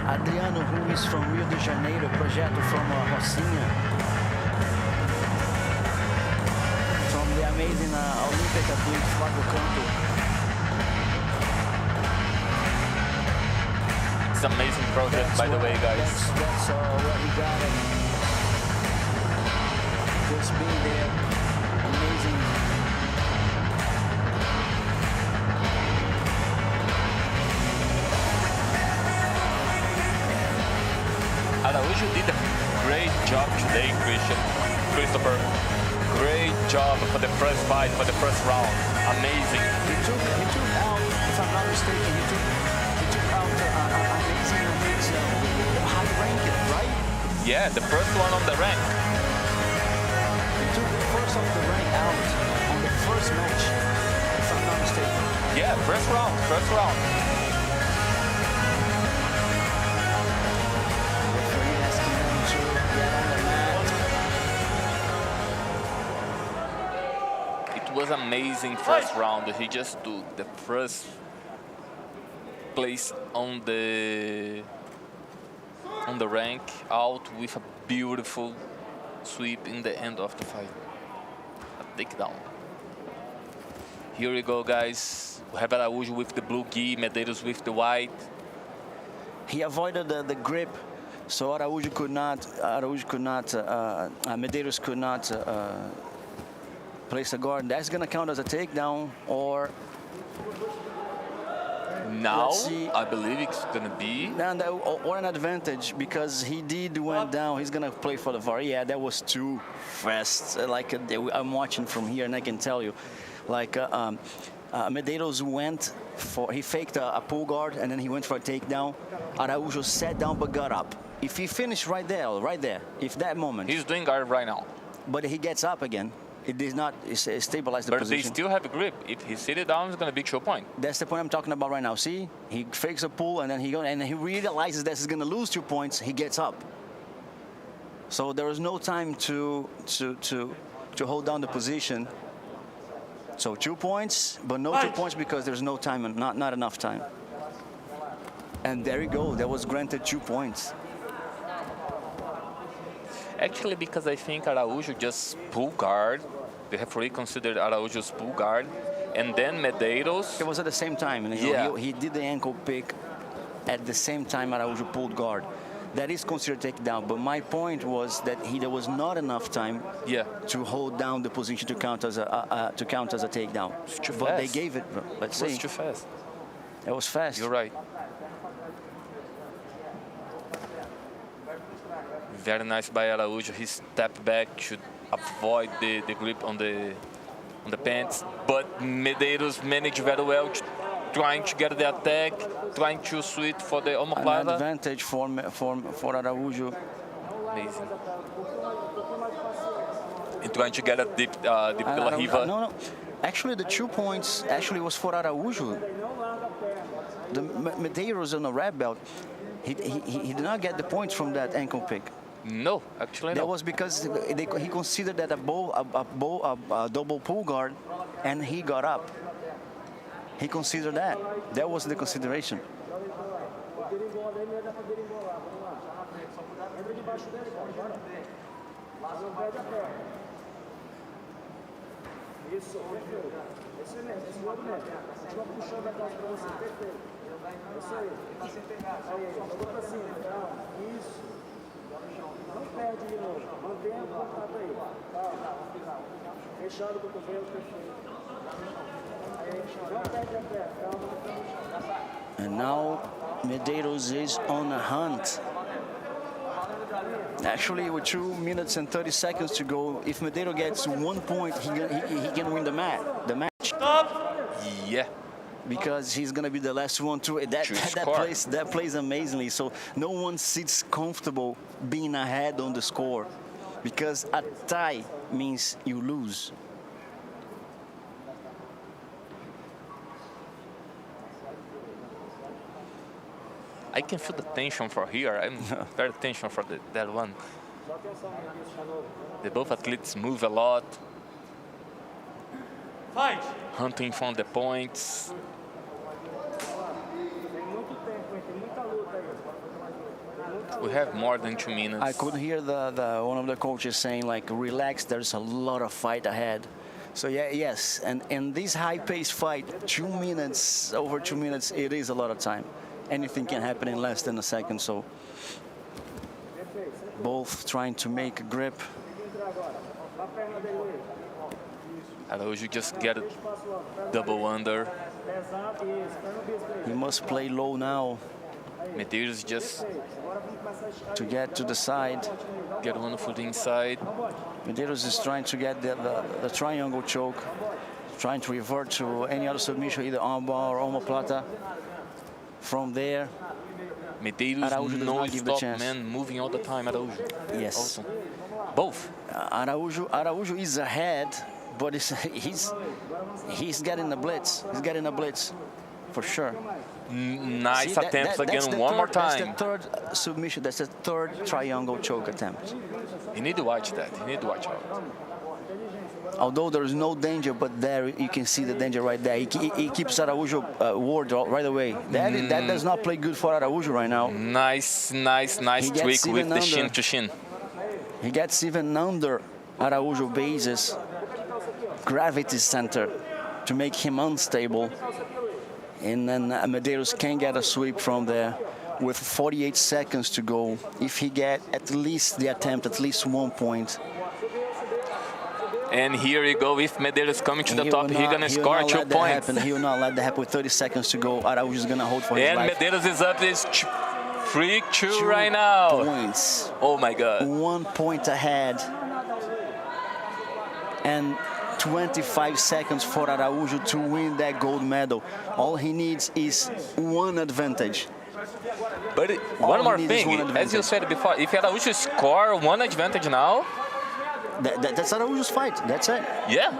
Adriano, who is from Rio de Janeiro, projeto from Rocinha. From the amazing Olympic athlete Fábio Canto. It's an amazing project, by the way, guys. That's what he got. Just being there, amazing. Araújo did a great job today, Christopher. Great job for the first fight, for the first round. Amazing. He took out, if I'm not mistaken, he took out amazing high ranked, right? Yeah, the first one on the rank. He took the first of the rank out on the first match, if I'm not mistaken. Yeah, first round. Referee asking him to get on the mat. It was amazing first round. He just took the first place on the rank out with a beautiful sweep in the end of the fight. A takedown. Here we go, guys. We have Araújo with the blue gi, Medeiros with the white. He avoided the grip, so Medeiros could not place a guard. That's gonna count as a takedown, or now let's see. I believe it's gonna be or an advantage, because he went down. He's gonna play for the VAR. Yeah, that was too fast. Like I'm watching from here, and I can tell you, like Medeiros he faked a pull guard, and then he went for a takedown. Araújo sat down but got up. If he finished right there, if that moment. He's doing guard right now. But he gets up again. It did not stabilize the but position. They still have a grip. If he sit it down, it's gonna be 2 point. That's the point I'm talking about right now. See, he fakes a pull, and then he realizes that he's gonna lose 2 points. He gets up. So there was no time to hold down the position. So 2 points, but no 2 points because there's no time and not enough time. And there you go. That was granted 2 points. Actually, because I think Araújo just pull guard. The referee considered Araújo's pull guard. And then Medeiros. It was at the same time. He did the ankle pick at the same time Araújo pulled guard. That is considered takedown. But my point was that there was not enough time to hold down the position to count as a takedown. It's too but fast. they gave it. Let's see. It was too fast. It was fast. You're right. Very nice by Araújo. He stepped back to avoid the grip on the pants. But Medeiros managed very well, trying to get the attack, trying to sweep for the omoplata. An advantage for Araújo. Amazing. And trying to get a deep La Riva. No. Actually, the 2 points was for Araújo. The Medeiros on the red belt, he did not get the points from that ankle pick. No, actually that no. was because he considered that a double pull guard, and he got up. He considered that. That was the consideration. Não perde de novo. Mantenha o contato aí. Fechando o cotovelo, perfeito. Não perde a perna. Calma. And now Medeiros is on a hunt. Actually, with 2 minutes and 30 seconds to go, if Medeiros gets 1 point, he can win the match. Stop! Yeah. Because he's gonna be the last one to that plays amazingly. So no one sits comfortable being ahead on the score, because a tie means you lose. I can feel the tension for here. I'm very tension for that one. The both athletes move a lot. Fight! Hunting from the points. We have more than 2 minutes. I could hear the one of the coaches saying like, relax, there's a lot of fight ahead. So yes, and in this high-paced fight, 2 minutes, over 2 minutes, it is a lot of time. Anything can happen in less than a second, so both trying to make a grip. Araújo just get a double under. He must play low now. Medeiros just to get to the side. Get one foot inside. Medeiros is trying to get the triangle choke, trying to revert to any other submission, either armbar or omoplata. From there, Medeiros non-stop, man, moving all the time. Araújo. Yes. Also. Both. Araújo is ahead, but he's getting the blitz. He's getting a blitz, for sure. Nice attempt again, one more time. That's the third submission. That's the third triangle choke attempt. You need to watch that. You need to watch out. Although there is no danger, but there you can see the danger right there. He keeps Araújo ward right away. That does not play good for Araújo right now. Nice tweak with the shin to shin. He gets even under Araújo base's gravity center to make him unstable. And then Medeiros can get a sweep from there with 48 seconds to go. If he get at least the attempt, at least 1 point. And here you go, if Medeiros coming to the top, he's going to score 2 points. He will not let that happen with 30 seconds to go. Araújo is going to hold for his life. And Medeiros is up this 3-2 right now. Points. Oh my God. 1 point ahead. And 25 seconds for Araújo to win that gold medal. All he needs is one advantage. But one more thing, as you said before, if Araújo score one advantage now, that's Araújo's fight. That's it. Yeah.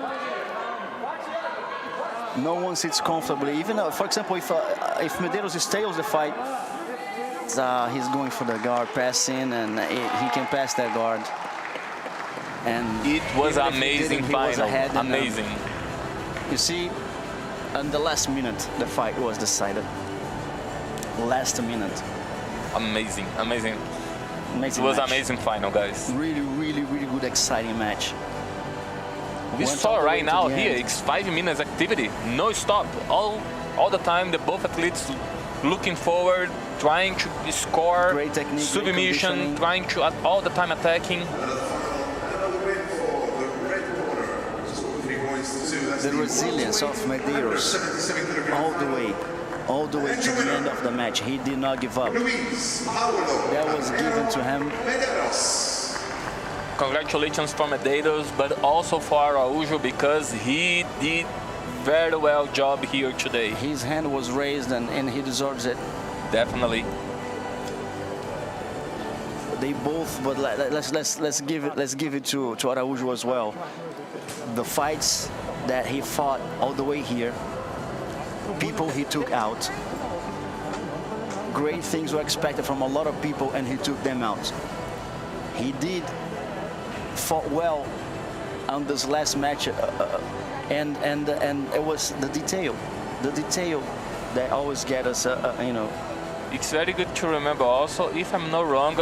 No one sits comfortably. Even, for example, if Medeiros stays the fight, he's going for the guard passing, and he can pass that guard. And it was amazing final. Amazing. You see, in the last minute, the fight was decided. Last minute. Amazing. Amazing it was match. Amazing final, guys. Really good, exciting match. We saw right now here, it's 5 minutes activity, no stop, all the time. The both athletes looking forward, trying to score, great technique, submission, trying to all the time attacking. The resilience of Medeiros all the way to the end of the match. He did not give up. That was given to him. Congratulations for Medeiros, but also for Araújo, because he did very well job here today. His hand was raised, and he deserves it. Definitely. They both, but let's give it to Araújo as well. The fights that he fought all the way here, people he took out. Great things were expected from a lot of people, and he took them out. He did fought well on this last match, and it was the detail that always get us, It's very good to remember also, if I'm not wrong,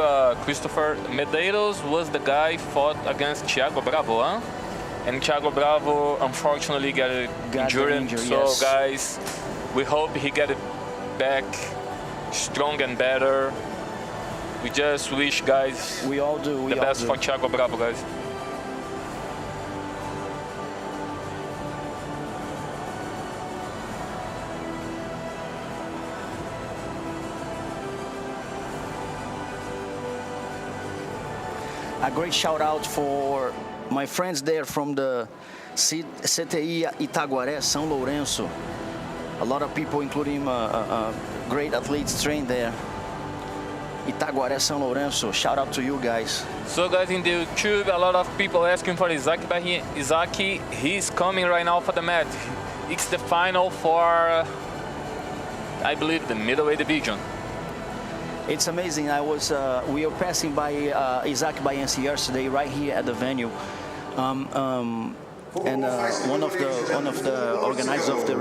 Christopher, Medeiros was the guy fought against Thiago Bravo, huh? And Thiago Bravo unfortunately got injured. So yes. Guys, we hope he get it back strong and better. We just wish, guys, we all do. The best for Thiago Bravo, guys. A great shout out for my friends there from the CTI Itaguaré, São Lourenço. A lot of people, including great athletes, trained there. Itaguaré, São Lourenço. Shout out to you guys. So guys, in the YouTube, a lot of people asking for Isaac, but Isaac, he's coming right now for the match. It's the final for, I believe, the middleweight division. It's amazing. We were passing by Isaac Bayensi yesterday, right here at the venue. And one of the organizers of the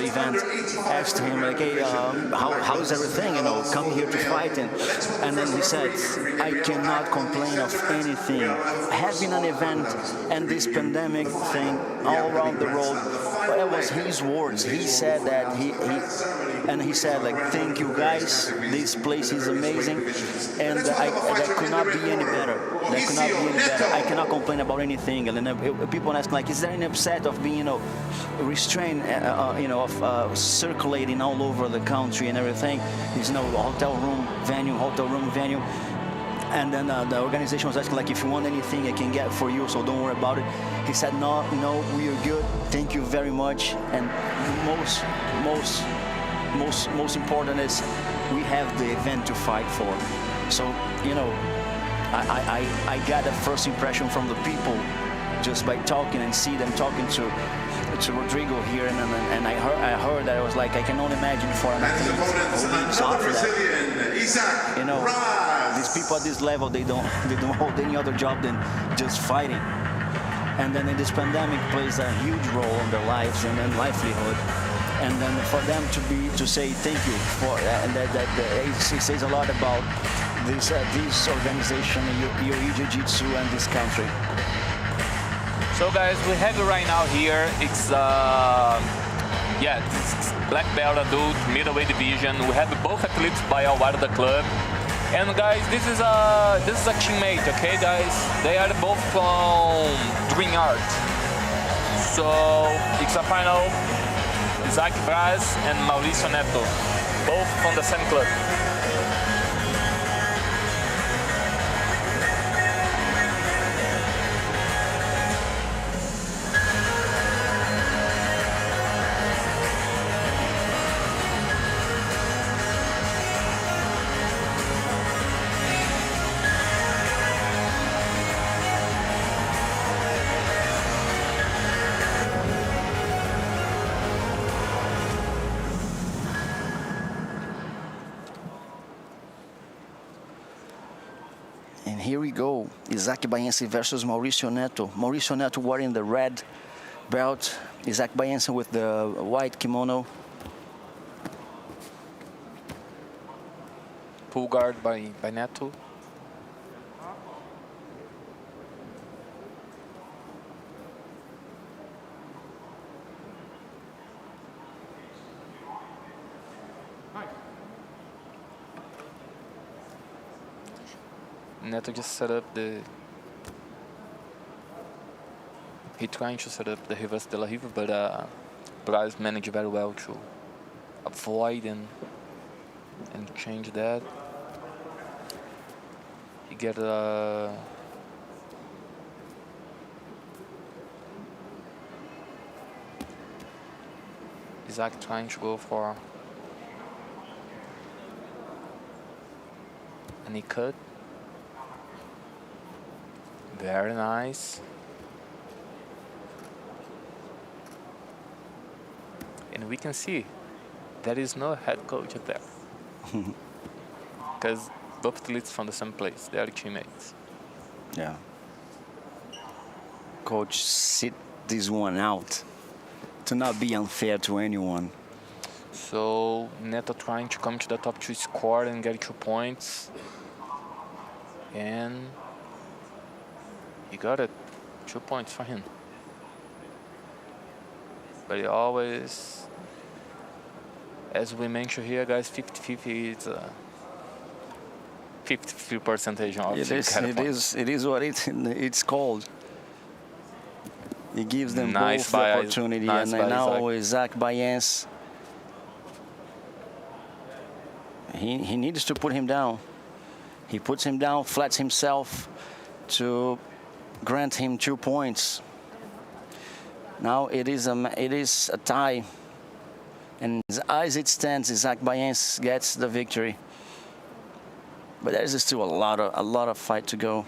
event asked him like, "Hey, how is everything? You know, come here to fight." And then he said, "I cannot complain of anything. Having an event and this pandemic thing all around the world." That was his words. He said that he said like, "Thank you guys. This place is amazing, and that could not be any better. That could not be any better. I cannot complain about anything." And then people ask like, "Is there any upset of being, restrained, of circulating all over the country and everything?" There's no hotel room venue. And then the organization was asking like, "If you want anything, I can get for you, so don't worry about it." He said, "No, we are good. Thank you very much." And most important is we have the event to fight for. So I got a first impression from the people just by talking and see them talking to Rodrigo here, and I heard that I was like, I can only imagine for an athlete who lives off that. These people at this level, they don't hold any other job than just fighting. And then in this pandemic plays a huge role in their lives and then livelihood. And then for them to say thank you for and that it says a lot about this organization, your Jiu-Jitsu and this country. So guys, we have it right now here. It's it's black belt adult middleweight division. We have both athletes by our Guarda club. And guys, this is a teammate, okay guys? They are both from Dream Art. So it's a final. Isaac Braz and Mauricio Neto, both from the same club. And here we go, Isaac Baense versus Mauricio Neto. Mauricio Neto wearing the red belt, Isaac Baense with the white kimono. Pull guard by Neto. Neto just set up he trying to set up the reverse de la Riva, but Braz managed very well to avoid and change that. He get Isaac trying to go for a knee cut. Very nice. And we can see there is no head coach there. Because both athletes from the same place, they are teammates. Yeah. Coach sit this one out to not be unfair to anyone. So Neto trying to come to the top to score and get 2 points. And he got it. 2 points for him. But he always, as we mentioned here, guys, 50-50 is 50 percentage of it is what it's called. It gives them both the opportunity. Nice, and now Isaac Baense, he needs to put him down. He puts him down, flats himself to grant him 2 points. Now it is a tie, and as it stands, Isaac Baense gets the victory. But there is still a lot of fight to go.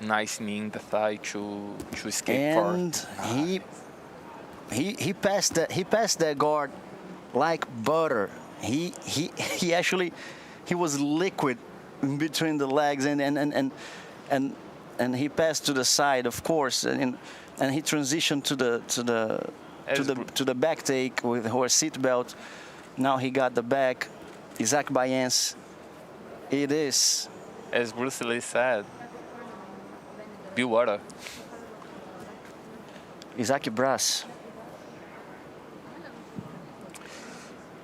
Nice knee in the thigh to escape. And he passed that guard like butter. He was liquid between the legs, and and he passed to the side, of course, and he transitioned to the back take with her seatbelt. Now he got the back. Isaac Bayens, it is, as Bruce Lee said, be water. Isaac Brass.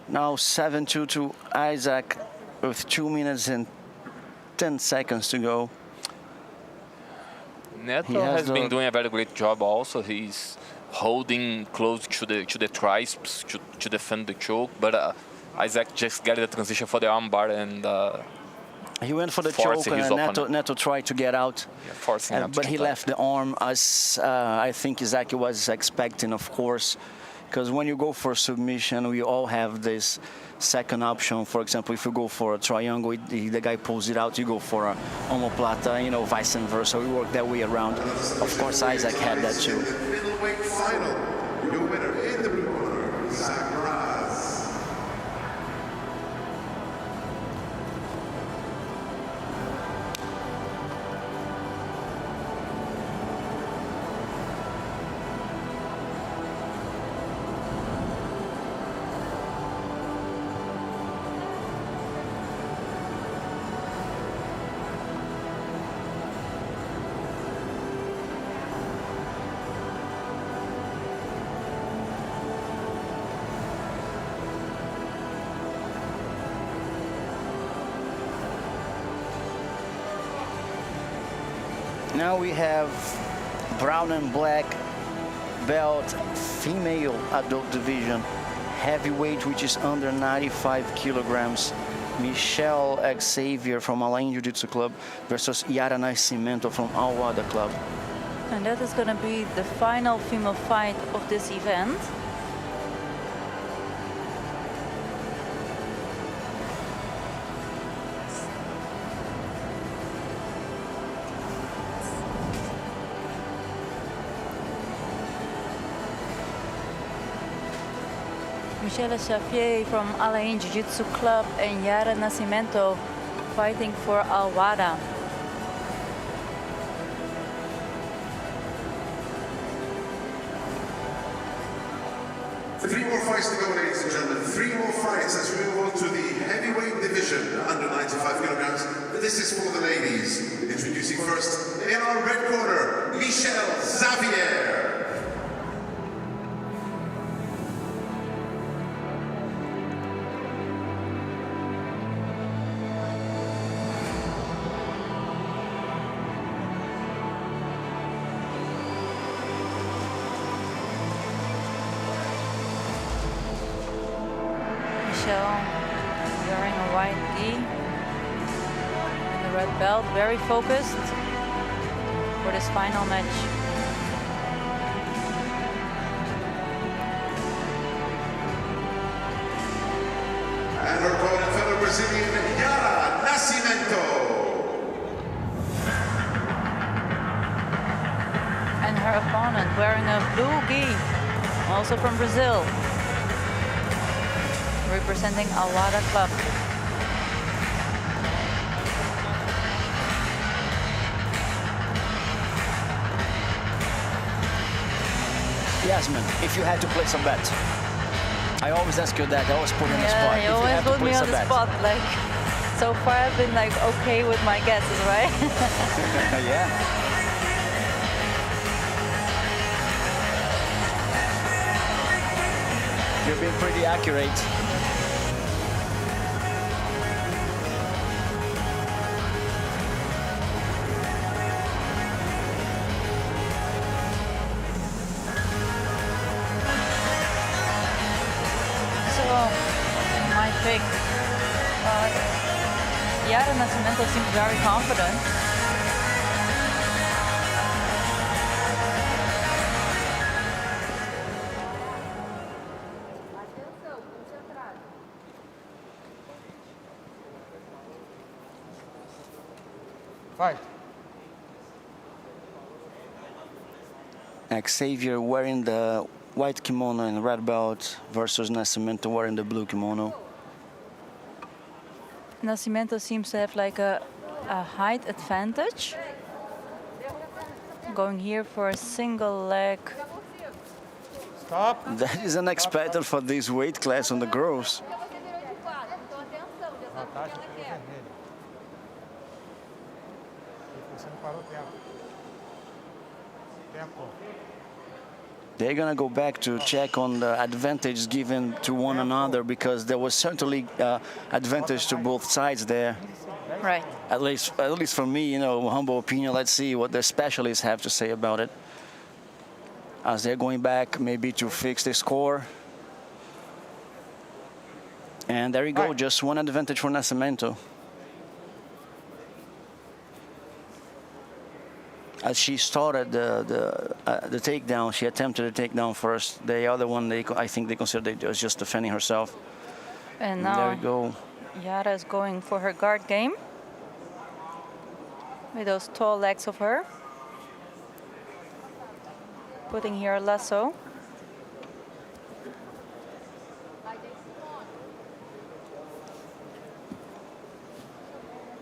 Now 7-2 to Isaac with 2 minutes and 10 seconds to go. Neto has been doing a very great job also. He's holding close to the triceps to defend the choke, but Isaac just got the transition for the armbar and he went for the choke and Neto tried to get out, but he left the arm as I think Isaac was expecting, of course, because when you go for submission, we all have this second option. For example, if you go for a triangle, the guy pulls it out, you go for a omoplata, you know, vice versa. We work that way around. Of course, Isaac had that too. Middleweight final. Your winner in the blue corner, Isaac Raz. Now we have brown and black belt, female adult division, heavyweight, which is under 95 kilograms. Michelle Xavier from Alain Jiu-Jitsu Club versus Yara Nascimento from Al-Wada Club. And that is going to be the final female fight of this event. Michelle Xavier from Alain Jiu-Jitsu Club and Yara Nascimento fighting for Al-Wada. Three more fights to go, ladies and gentlemen. Three more fights as we move on to the heavyweight division, under 95 kilograms. This is for the ladies. Introducing first, in our red corner, Michelle Xavier. Wearing a white gi and the red belt, very focused for this final match. And her opponent, fellow Brazilian, Yara Nascimento. And her opponent wearing a blue gi, also from Brazil, representing Al-Wada Club. Yasmin, if you had to place a bet, I always ask you that. I always put you on the spot. Yeah, you always put me on the spot. Like, so far I've been like okay with my guesses, right? Yeah. You've been pretty accurate. My pick. Yara Nascimento seems very confident. Fight. Xavier wearing the white kimono and red belt versus Nascimento wearing the blue kimono. Nascimento seems to have like a height advantage. Going here for a single leg. Stop. That is unexpected for this weight class on the girls. Vantagem pelo vermelho. E você não parou o tempo. Tempo. They're going to go back to check on the advantage given to one another, because there was certainly advantage to both sides there. Right. At least for me, you know, humble opinion. Let's see what the specialists have to say about it. As they're going back maybe to fix the score. And there you go, just one advantage for Nascimento. As she started the takedown, she attempted the takedown first. The other one, I think they considered it was just defending herself. And there now we go. Yara is going for her guard game with those tall legs of her. Putting here a lasso.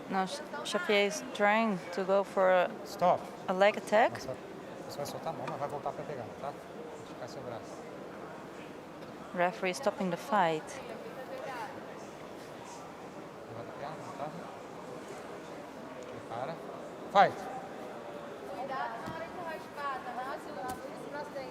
Now Xavier is trying to go for a leg attack. Você vai soltar a mão, mas vai voltar para pegar, tá? Esticar seu braço. Referee stopping the fight. Levanta a perna, tá? Prepara. Fight. Cuidado na hora de raspar, tá? Isso pra frente.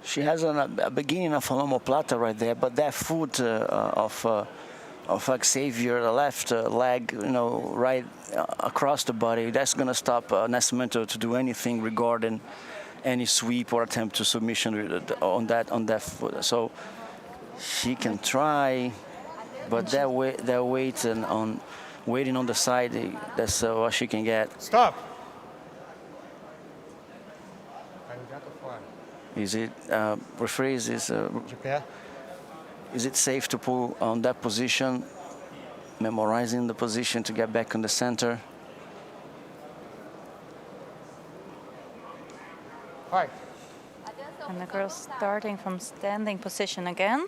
She has a beginning of a omoplata right there, but that foot of Xavier, the left leg, you know, right across the body, that's going to stop Nascimento to do anything regarding any sweep or attempt to submission on that foot. So she can try, but that waiting on the side, that's what she can get. Stop. Caiu dentro ou fora? Is it rephrase? De pé. Is it safe to pull on that position, memorizing the position to get back in the center? Fight. And the girl starting from standing position again.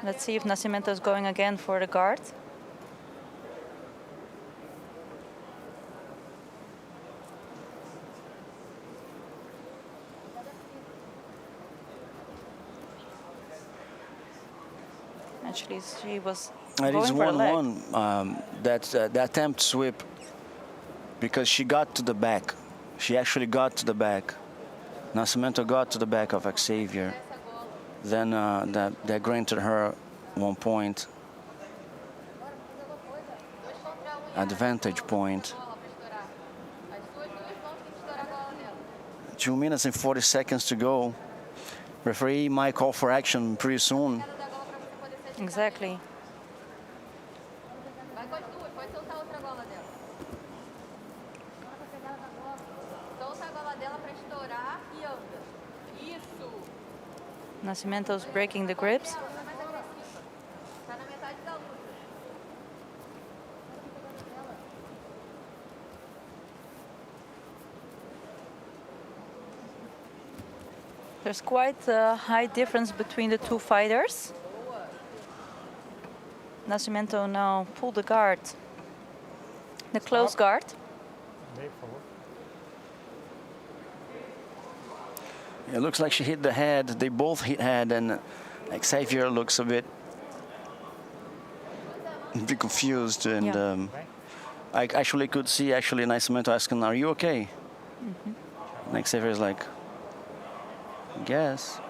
Let's see if Nascimento is going again for the guard. Actually, she was It is going for a leg. 1-1. The attempt sweep, because she got to the back. She actually got to the back. Nascimento got to the back of Xavier. Then that granted her 1 point. Advantage point. 2 minutes and 40 seconds to go. Referee might call for action pretty soon. Exactly. Vai com as duas, pode soltar outra gola dela. Solta a gola dela pra estourar e anda. Isso. Nascimento's breaking the grips. Tá na metade da luta. There's quite a high difference between the two fighters. Nascimento now pulled the guard, the close guard. It looks like she hit the head. They both hit head, and Xavier looks a bit confused. And I actually could see Nascimento asking, "Are you okay?" And Xavier's like, "I guess."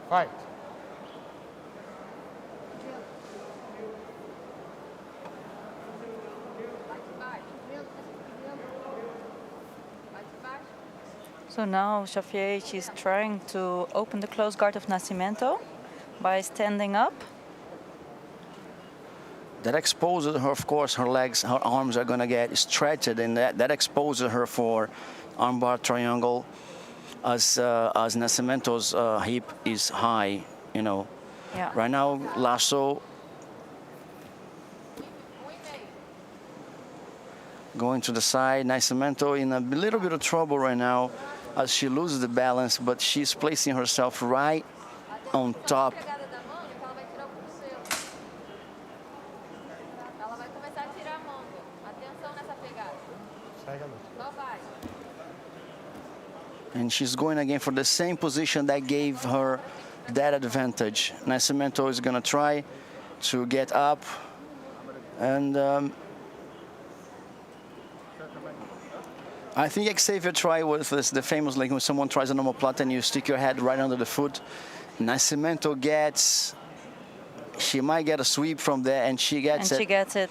Fight. So now Xavier, she's trying to open the close guard of Nascimento by standing up. That exposes her, of course, her legs, her arms are going to get stretched, and that exposes her for armbar triangle as Nascimento's hip is high, you know. Yeah. Right now, lasso. Going to the side. Nascimento in a little bit of trouble right now as she loses the balance, but she's placing herself right on top. And she's going again for the same position that gave her that advantage. Nascimento is going to try to get up. And I think Xavier tried with this, the famous, like when someone tries a omoplata and you stick your head right under the foot. Nascimento gets, she might get a sweep from there, and she gets it. And she gets it.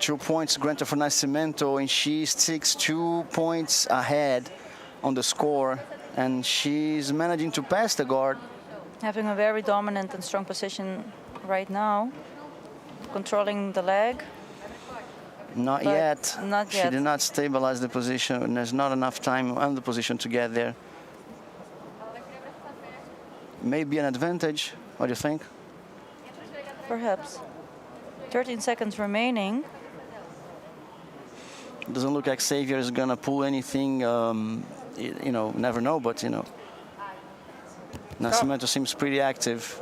2 points granted for Nascimento, and she sticks 2 points ahead on the score, and she's managing to pass the guard. Having a very dominant and strong position right now, controlling the leg. Not But yet. not She yet. did not stabilize the position, and there's not enough time on the position to get there. Maybe an advantage. What do you think? Perhaps. 13 seconds remaining. Doesn't look like Xavier is gonna pull anything. You know, never know, but you know. Nascimento seems pretty active.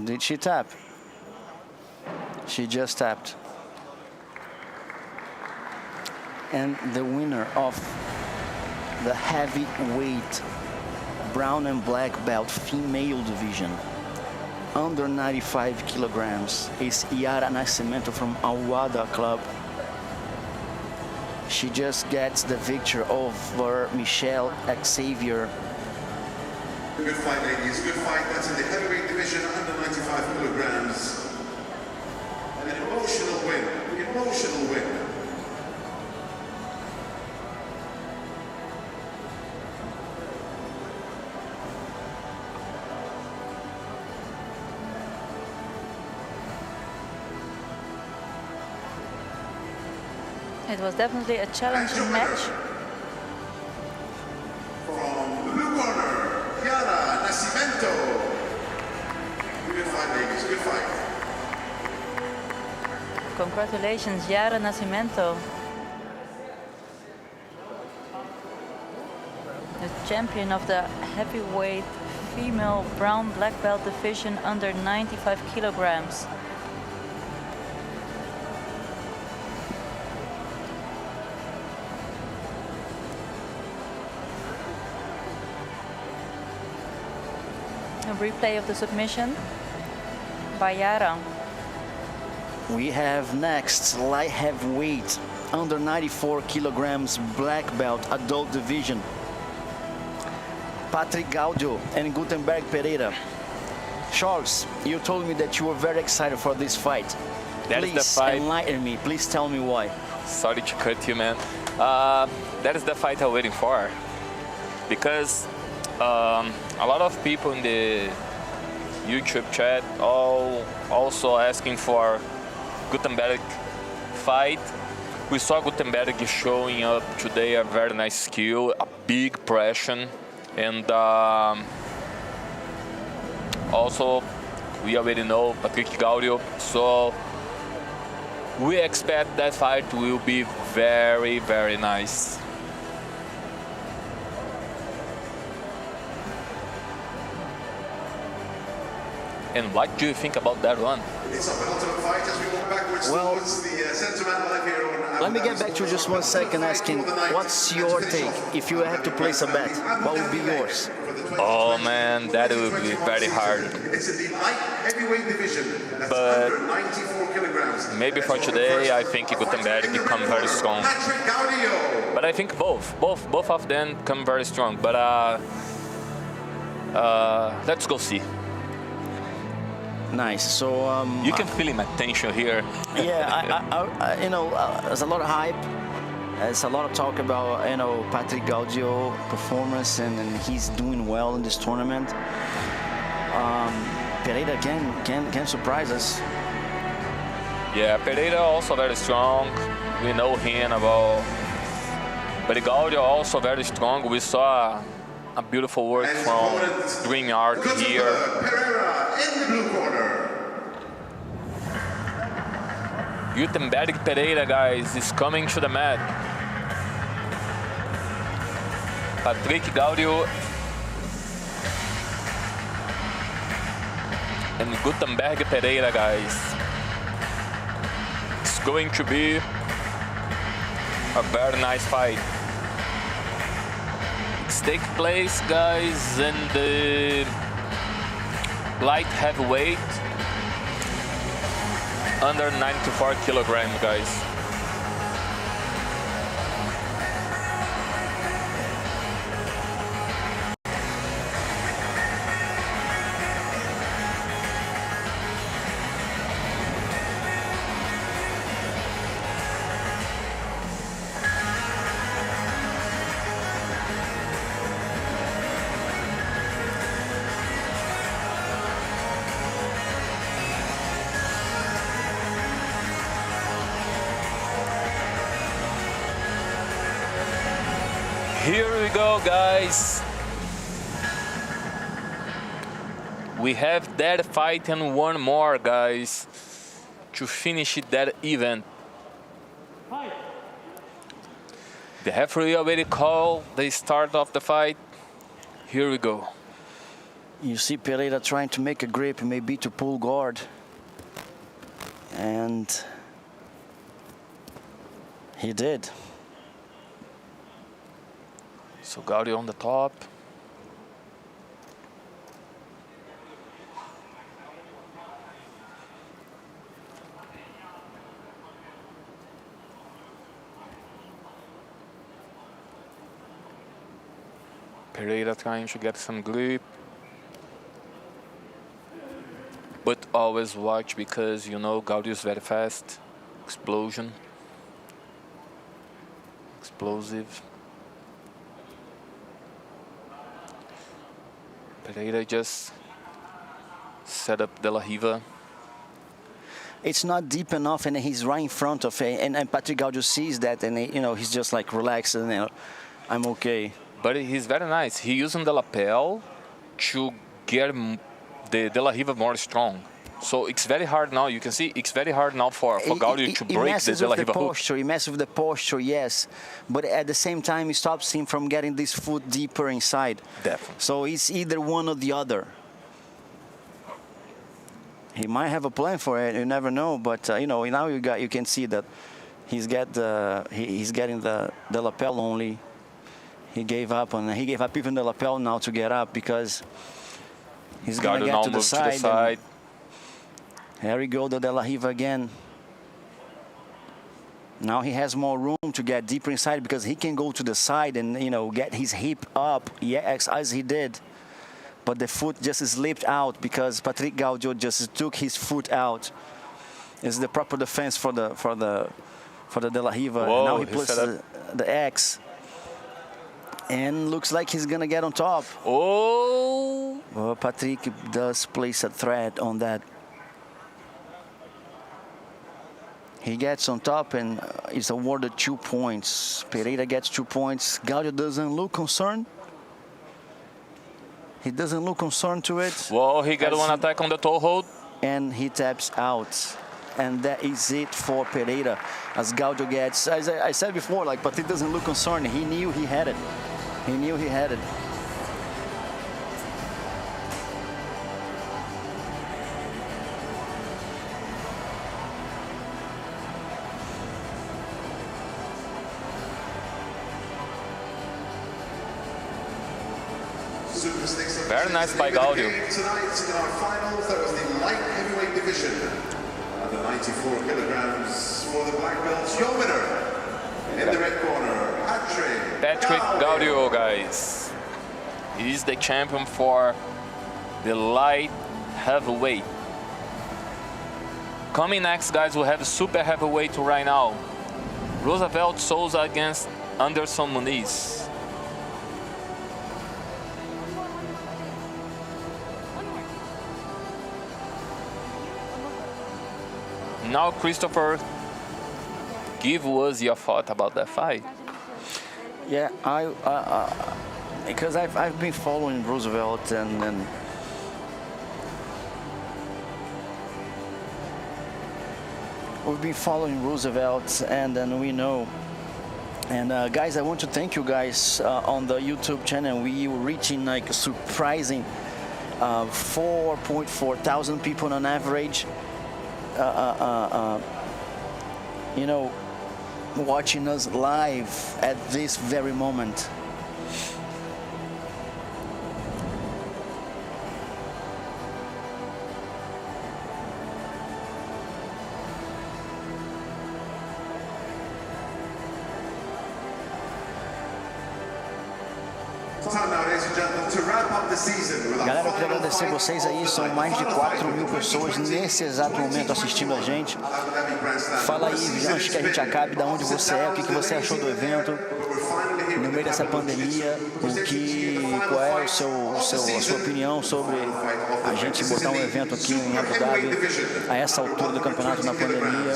Did she tap? She just tapped. And the winner of the heavyweight brown and black belt female division under 95 kilograms is Yara Nascimento from Awada Club. She just gets the victory over Michelle Xavier. Good fight, ladies. Good fight. That's in the heavyweight division under 95 kilograms. An emotional win. Emotional win. It was definitely a challenging match. From the blue corner, Yara Nascimento. Good fight, ladies. Good fight. Congratulations, Yara Nascimento. The champion of the heavyweight female brown black belt division under 95 kilograms. A replay of the submission by Yara. We have next light heavyweight under 94 kilograms black belt adult division. Patrick Gaudio and Gutenberg Pereira. Charles, you told me that you were very excited for this fight. That is the Please fight. enlighten me. Please tell me why. Sorry to cut you, man. That is the fight I'm waiting for. Because a lot of people in the YouTube chat also asking for Gutenberg fight. We saw Gutenberg showing up today a very nice skill, a big pressure, and also we already know Patrick Gaudio, so we expect that fight will be very, very nice. And what do you think about that one? It's a penultimate fight as we walk backwards towards the center mat live here on Let me get back to you just 1 second asking, what's your take? If you have to place a bet, what would be yours? Oh man, that would be very hard. It's in the light heavyweight division. That's But under 94 kilograms. maybe for today, I think Gutenberg come very strong. Patrick Gaudio. But I think both of them come very strong. But let's go see. Nice. So you can feel my tension here. Yeah, I you know, there's a lot of hype. There's a lot of talk about, you know, Patrick Gaudio performance, and he's doing well in this tournament. Pereira can surprise us. Yeah, Pereira also very strong. We know him about. But Gaudio also very strong. We saw a beautiful work from Dream Art here. Pereira in the blue corner. Gutenberg Pereira, guys, is coming to the mat. Patrick Gaudio and Gutenberg Pereira, guys. It's going to be a very nice fight. It's take place, guys, in the light heavyweight under 94 kilograms, guys. Here we go, guys. We have that fight and one more, guys, to finish that event. The referee already called the start of the fight. Here we go. You see Pereira trying to make a grip, maybe to pull guard. And he did. So Gaudio on the top. Pereira trying to get some grip. But always watch, because you know Gaudio is very fast. Explosion. Explosive. Pereira just set up De La Riva. It's not deep enough, and he's right in front of it. And Patrick Gaudio sees that, and he's just like relaxed, and I'm okay. But he's very nice. He using the lapel to get the De La Riva more strong. So it's very hard now. You can see it's very hard now for Gaudio to break the De La Riva hook. He messes with the posture, yes. But at the same time, it stops him from getting this foot deeper inside. Definitely. So it's either one or the other. He might have a plan for it. You never know. But now you can see that he's getting the lapel only. He gave up even the lapel now to get up, because he's gonna get to the side. Here we go, the De La Riva again. Now he has more room to get deeper inside, because he can go to the side and get his hip up, as he did. But the foot just slipped out because Patrick Gaudio just took his foot out. It's the proper defense for the De La Riva. Whoa, now he places the X. And looks like he's gonna get on top. Oh! Well, Patrick does place a threat on that. He gets on top and is awarded 2 points. Pereira gets 2 points. Gaudio doesn't look concerned. He doesn't look concerned to it. Whoa, he got one attack on the toe hold. And he taps out. And that is it for Pereira. As Gaudio gets, as I said before, Patrick doesn't look concerned. He knew he had it. He knew he had it. Very nice by Gaudio. Tonight in our finals, that was the light heavyweight division. The 94 kilograms for the black belts. Your winner in the red corner, Patrick Gaudio, guys. He's the champion for the light heavyweight. Coming next, guys, we'll have super heavyweight right now. Roosevelt Souza against Anderson Muniz. Now, Christopher, give us your thought about that fight. Yeah, because I've been following Roosevelt and we've been following Roosevelt, and then we know. And guys, I want to thank you guys on the YouTube channel. We were reaching like a surprising 4.4 thousand people on average. You know, watching us live at this very moment. Galera, eu queria agradecer vocês aí, são mais de 4.000 pessoas nesse exato momento assistindo a gente. Fala aí, antes que a gente acabe, de onde você é, o que você achou do evento, no meio dessa pandemia, qual é a sua opinião sobre a gente botar um evento aqui em Abu Dhabi, a essa altura do campeonato na pandemia,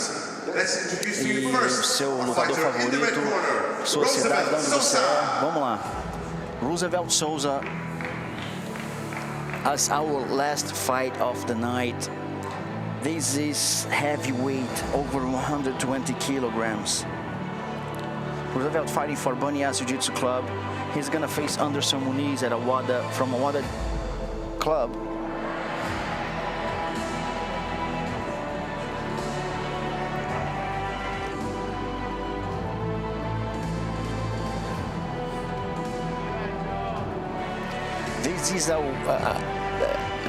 e o seu lutador favorito, sua cidade, de onde você é. Vamos lá. Roosevelt Souza as our last fight of the night. This is heavyweight, over 120 kilograms. Roosevelt fighting for Banias Jiu-Jitsu Club. He's gonna face Anderson Muniz at from Awada Club. This is a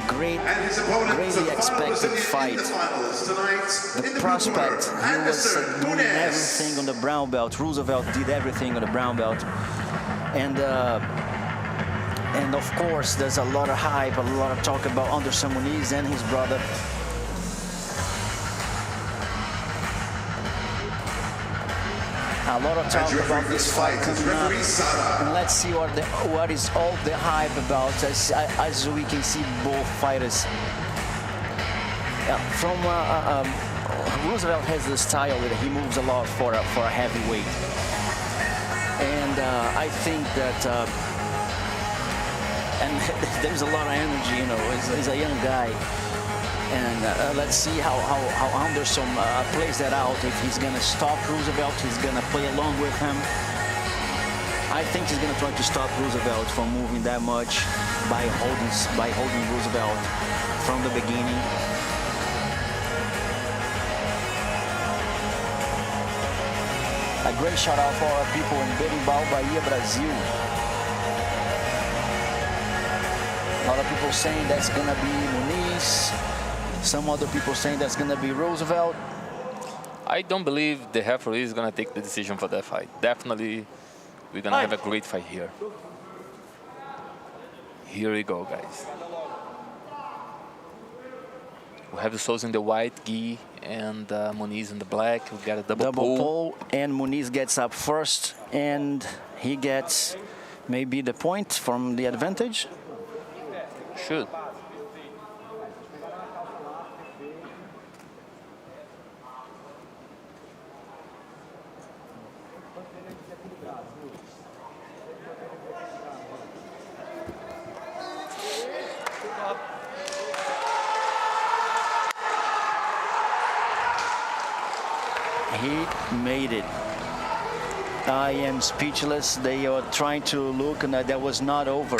greatly expected fight. The prospect, he was doing everything on the brown belt. Roosevelt did everything on the brown belt. And of course, there's a lot of hype, a lot of talk about Anderson Muniz and his brother. A lot of talk about this fight coming up, and let's see what is all the hype about. As we can see, both fighters. Roosevelt has the style that he moves a lot for a heavyweight, and I think that and there's a lot of energy. You know, he's a young guy. And let's see how Anderson plays that out. If he's going to stop Roosevelt, he's going to play along with him. I think he's going to try to stop Roosevelt from moving that much by holding Roosevelt from the beginning. A great shout out for our people in Berimbau, Bahia, Brazil. A lot of people saying that's going to be Muniz. Some other people saying that's going to be Roosevelt. I don't believe the referee is going to take the decision for that fight. Definitely, we're going to have a great fight here. Here we go, guys. We have Souza in the white gi and Muniz in the black. We got a double pull. And Muniz gets up first, and he gets maybe the point from the advantage. Should. He made it. I am speechless. They are trying to look, and that was not over.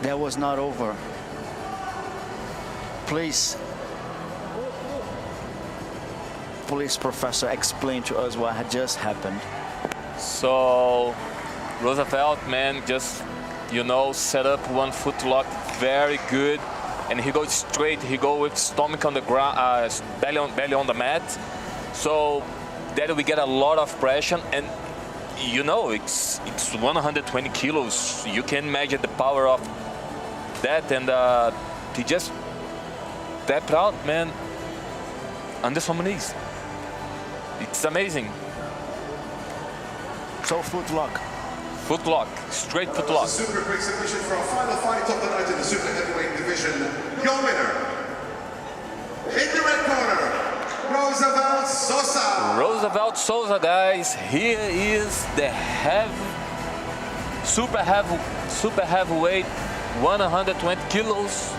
That was not over. Please, Professor, explain to us what had just happened. So, Roosevelt, man, just, you know, set up one foot lock very good, and he goes straight. He goes with stomach on the ground, belly on the mat. So that we get a lot of pressure, and you know, it's 120 kilos. You can imagine the power of that, and he just tapped out, man. Anderson Muniz. It's amazing. So foot lock. Foot lock, straight foot lock. Super quick submission for our final fight of the night in the super heavyweight division. Your winner, in the red corner, Roosevelt Souza. Roosevelt Souza, guys. He is the super heavyweight, 120 kilos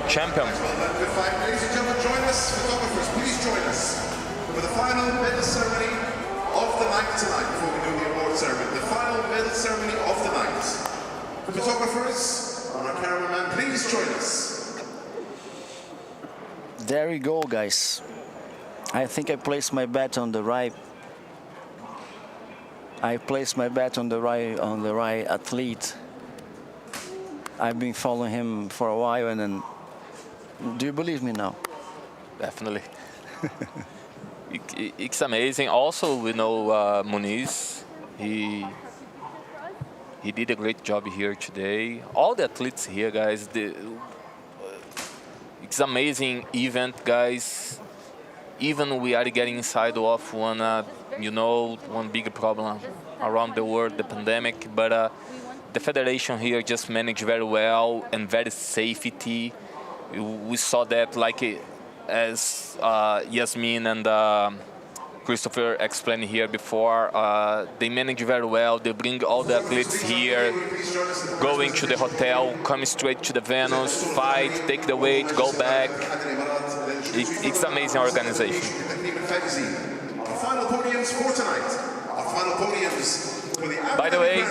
champion. Well done, good fight. Ladies and gentlemen, join us. Photographers, please join us. For the final medal ceremony of the night tonight, before we do the award ceremony, the final medal ceremony of the night. Photographers, and our cameraman, please join us. There we go, guys. I think I placed my bet on the right. I placed my bet on the right athlete. I've been following him for a while, and then, do you believe me now? Definitely. It's amazing. Also, we know Muniz. He did a great job here today. All the athletes here, guys. It's amazing event, guys. Even we are getting inside of one, one big problem around the world, the pandemic. But the federation here just managed very well and very safety. We saw that, like, as Yasmin and Christopher explained here before, they manage very well. They bring all the athletes here, going to the hotel, come straight to the venues, fight, take the weight, go back. It's amazing organization. Our final podiums for tonight. Our final podiums. By the way,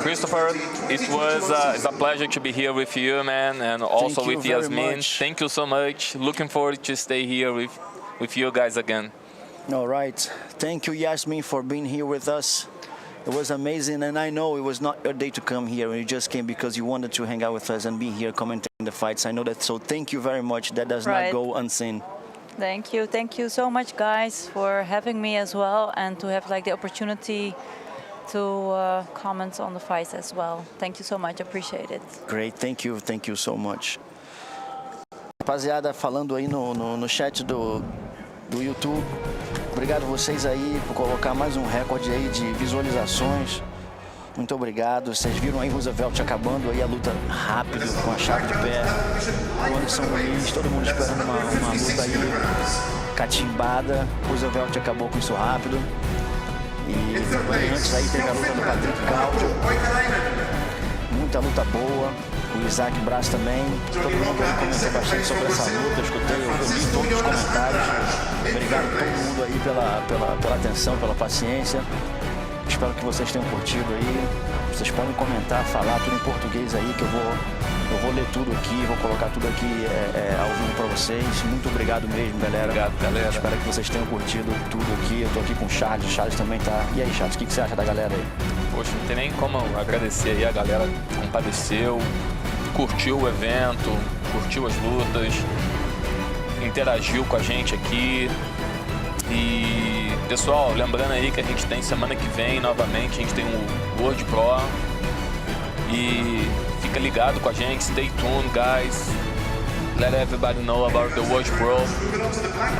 Christopher, it's a pleasure to be here with you, man, and also with Yasmin. Thank you so much. Looking forward to stay here with you guys again. All right. Thank you, Yasmin, for being here with us. It was amazing, and I know it was not your day to come here. You just came because you wanted to hang out with us and be here commentating the fights. I know that, so thank you very much. That does not go unseen. Thank you. Thank you so much, guys, for having me as well, and to have the opportunity to comment on the fights as well. Thank you so much. Appreciate it. Great. Thank you. Thank you so much. Rapaziada, falando aí no chat do YouTube. Obrigado vocês aí por colocar mais um recorde aí de visualizações. Muito obrigado. Vocês viram aí Roosevelt acabando aí a luta rápido, com a chave de pé. O Anderson Luiz, todo mundo esperando uma luta aí catimbada. Roosevelt acabou com isso rápido. E antes aí teve a luta do Patrick Cláudio. Muita luta boa. O Isaac Braz também. Todo mundo aí comentou bastante sobre essa luta. Eu li todos os comentários. Obrigado a todo mundo aí pela atenção, pela paciência. Espero que vocês tenham curtido aí. Vocês podem comentar, falar tudo em português aí, que eu vou ler tudo aqui, vou colocar tudo aqui ao vivo para vocês. Muito obrigado mesmo, galera. Obrigado, galera. Espero que vocês tenham curtido tudo aqui. Eu tô aqui com o Charles. O Charles também tá. E aí, Charles, o que você acha da galera aí? Poxa, não tem nem como agradecer aí. A galera compadeceu, curtiu o evento, curtiu as lutas, interagiu com a gente aqui. E, pessoal, lembrando aí que a gente tem semana que vem, novamente, a gente tem o World Pro. E fica ligado com a gente, stay tuned, guys. Let everybody know about the World Pro.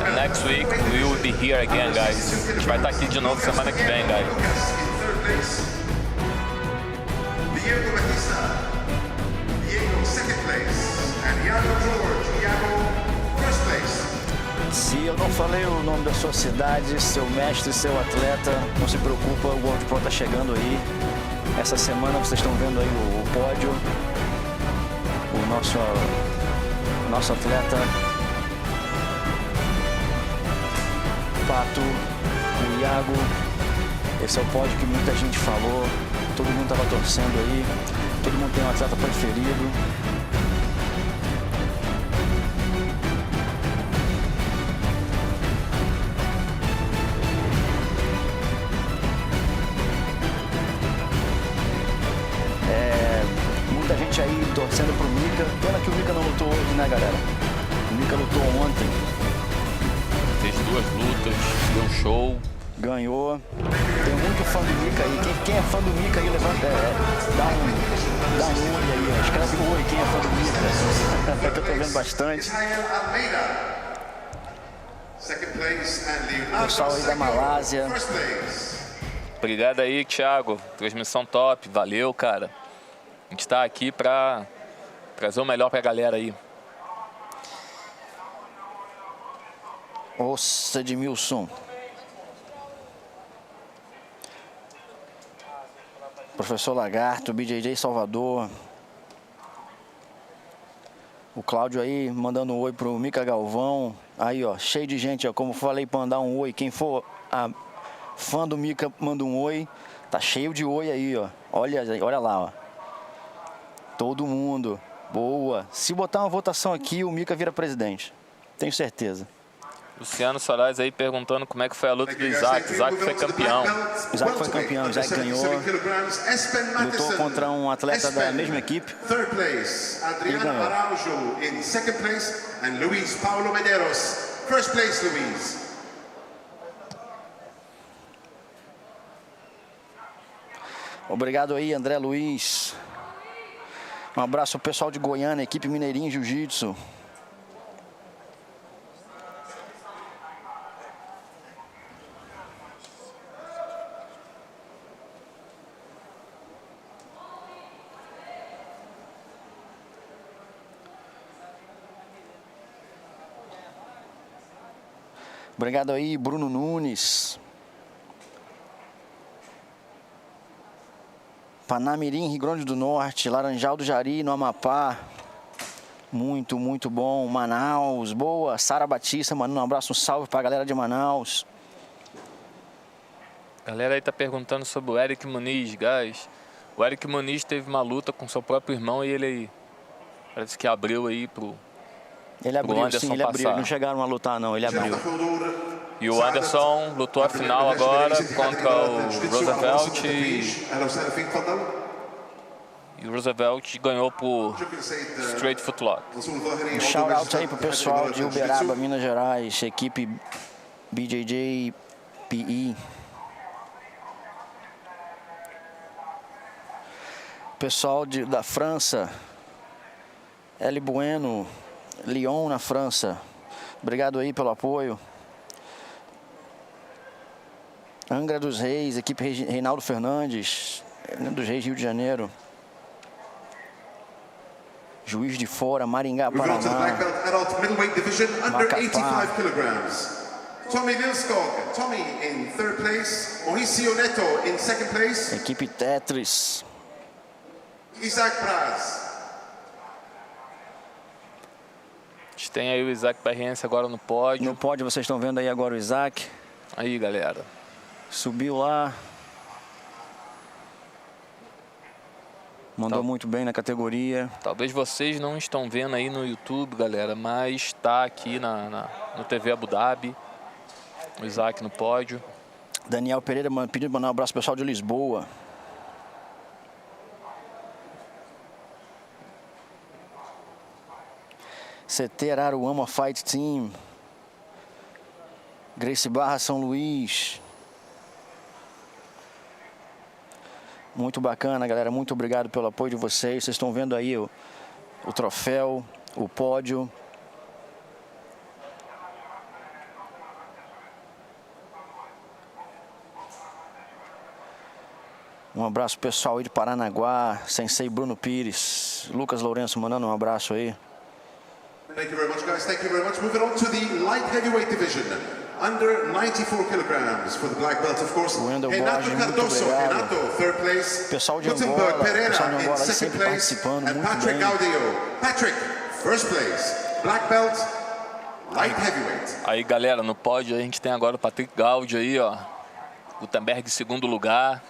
And next week, we will be here again, guys. A gente vai estar aqui de novo semana que vem, guys. Diego Batista, Diego second place, and Iago George, Iago first place. Se eu não falei o nome da sua cidade, seu mestre, seu atleta, não se preocupa, o World Pro tá chegando aí. Essa semana vocês estão vendo aí o pódio, o nosso atleta, Pato, o Iago. Esse é o pódio que muita gente falou, todo mundo estava torcendo aí, todo mundo tem um atleta preferido. Muita gente aí torcendo pro Mika. Pena que o Mika não lutou hoje, né, galera? O Mika lutou ontem. Fez 2 lutas, deu show. Ganhou. Tem muito fã do Mika aí. Quem é fã do Mika aí, levanta, dá um oi aí. Escreve um oi, quem é fã do Mika. Que eu tô vendo bastante. Pessoal aí da Malásia. Obrigado aí, Thiago. Transmissão top. Valeu, cara. A gente tá aqui pra trazer o melhor pra galera aí. Nossa, Edmilson. Professor Lagarto, BJJ Salvador. O Cláudio aí mandando um oi pro Mika Galvão. Aí, ó, cheio de gente, ó. Como falei, pra mandar um oi. Quem for fã do Mika, manda um oi. Tá cheio de oi aí, ó. Olha lá, ó. Todo mundo. Boa. Se botar uma votação aqui, o Mika vira presidente. Tenho certeza. Luciano Soares aí perguntando como é que foi a luta do Isaac. Isaac foi campeão. Isaac foi campeão, Isaac ganhou. Lutou contra um atleta da mesma equipe. Third place, Adriano Araujo in second place and Luis Paulo Medeiros. First place, Luis. Obrigado aí, André Luiz. Um abraço ao pessoal de Goiânia, equipe Mineirinho Jiu-Jitsu. Obrigado aí, Bruno Nunes. Panamirim, Rio Grande do Norte. Laranjal do Jari, no Amapá. Muito, muito bom. Manaus, boa. Sara Batista, mandando um abraço, um salve pra galera de Manaus. A galera aí tá perguntando sobre o Eric Muniz, guys. O Eric Muniz teve uma luta com seu próprio irmão e ele parece que abriu aí pro Ele abriu, sim, ele abriu. Não chegaram a lutar, não. Ele abriu. E o Anderson lutou a final agora contra o Roosevelt e o Roosevelt ganhou por straight footlock. Um shout out aí pro pessoal de Uberaba, Minas Gerais, equipe BJJ PE. Pessoal da França, L Bueno, Lyon na França. Obrigado aí pelo apoio. Angra dos Reis, equipe Reinaldo Fernandes, Angra dos Reis, Rio de Janeiro. Juiz de Fora, Maringá, Paraná. Macapá. Tommy Nilskog, Tommy in third place. Mauricio Neto in second place. Equipe Tetris. Isaac Braz. A gente tem aí o Isaac Barriense agora no pódio. No pódio, vocês estão vendo aí agora o Isaac. Aí, galera. Subiu lá. Mandou muito bem na categoria. Talvez vocês não estão vendo aí no YouTube, galera, mas está aqui no TV Abu Dhabi. O Isaac no pódio. Daniel Pereira pedindo mandar um abraço pro pessoal de Lisboa. CT Araruama Fight Team. Grace Barra, São Luís. Muito bacana, galera. Muito obrigado pelo apoio de vocês. Vocês estão vendo aí o troféu, o pódio. Um abraço pessoal aí de Paranaguá, Sensei Bruno Pires, Lucas Lourenço mandando um abraço aí. Thank you very much, guys. Thank you very much. Moving on to the light heavyweight division. Under 94 kilograms for the black belt, of course. Renato Cardoso, Renato, third place. Pessoal de Gutenberg Angola, Pereira pessoal de in Angola second sempre place. participando And muito Patrick bem. Gaudio. Patrick, first place. Black belt, light heavyweight. Aí, galera, no pódio a gente tem agora o Patrick Gaudio aí, ó. Gutenberg em segundo lugar.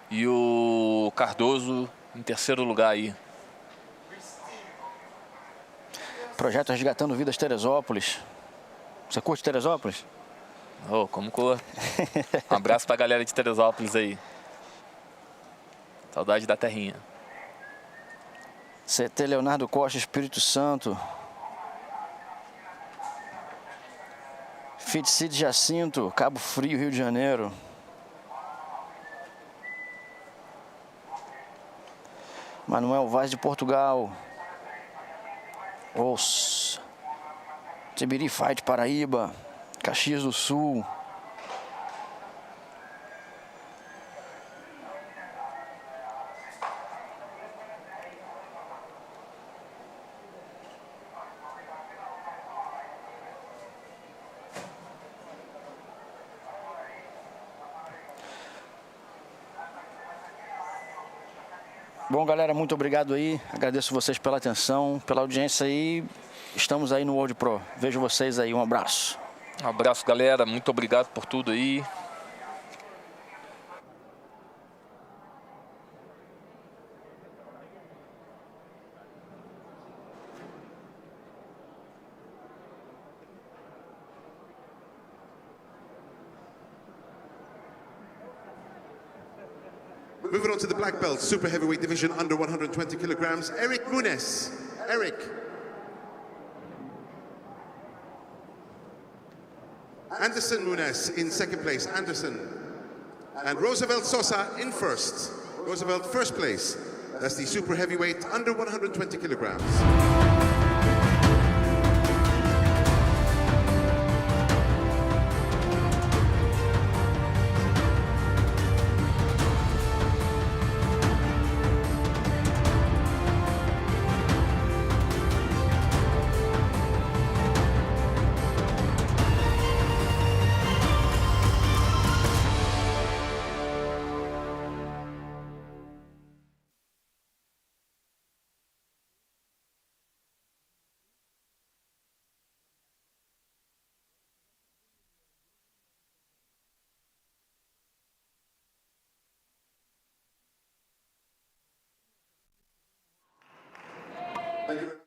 E o Cardoso em terceiro lugar aí. Projeto Resgatando Vidas Teresópolis. Você curte Teresópolis? Oh, como curto. Um abraço pra galera de Teresópolis aí. Saudade da terrinha. CT Leonardo Costa, Espírito Santo. Fit City Jacinto, Cabo Frio, Rio de Janeiro. Manuel Vaz de Portugal. Os Tibiri Fight, Paraíba. Caxias do Sul. Bom, galera, muito obrigado aí. Agradeço vocês pela atenção, pela audiência aí. Estamos aí no World Pro. Vejo vocês aí. Um abraço. Um abraço, galera. Muito obrigado por tudo aí. Moving on to the black belt, super heavyweight division under 120 kilograms, Eric Muniz. Eric. Anderson Muniz in second place, Anderson. And Roosevelt Sosa in first. Roosevelt first place. That's the super heavyweight under 120 kilograms. Thank you.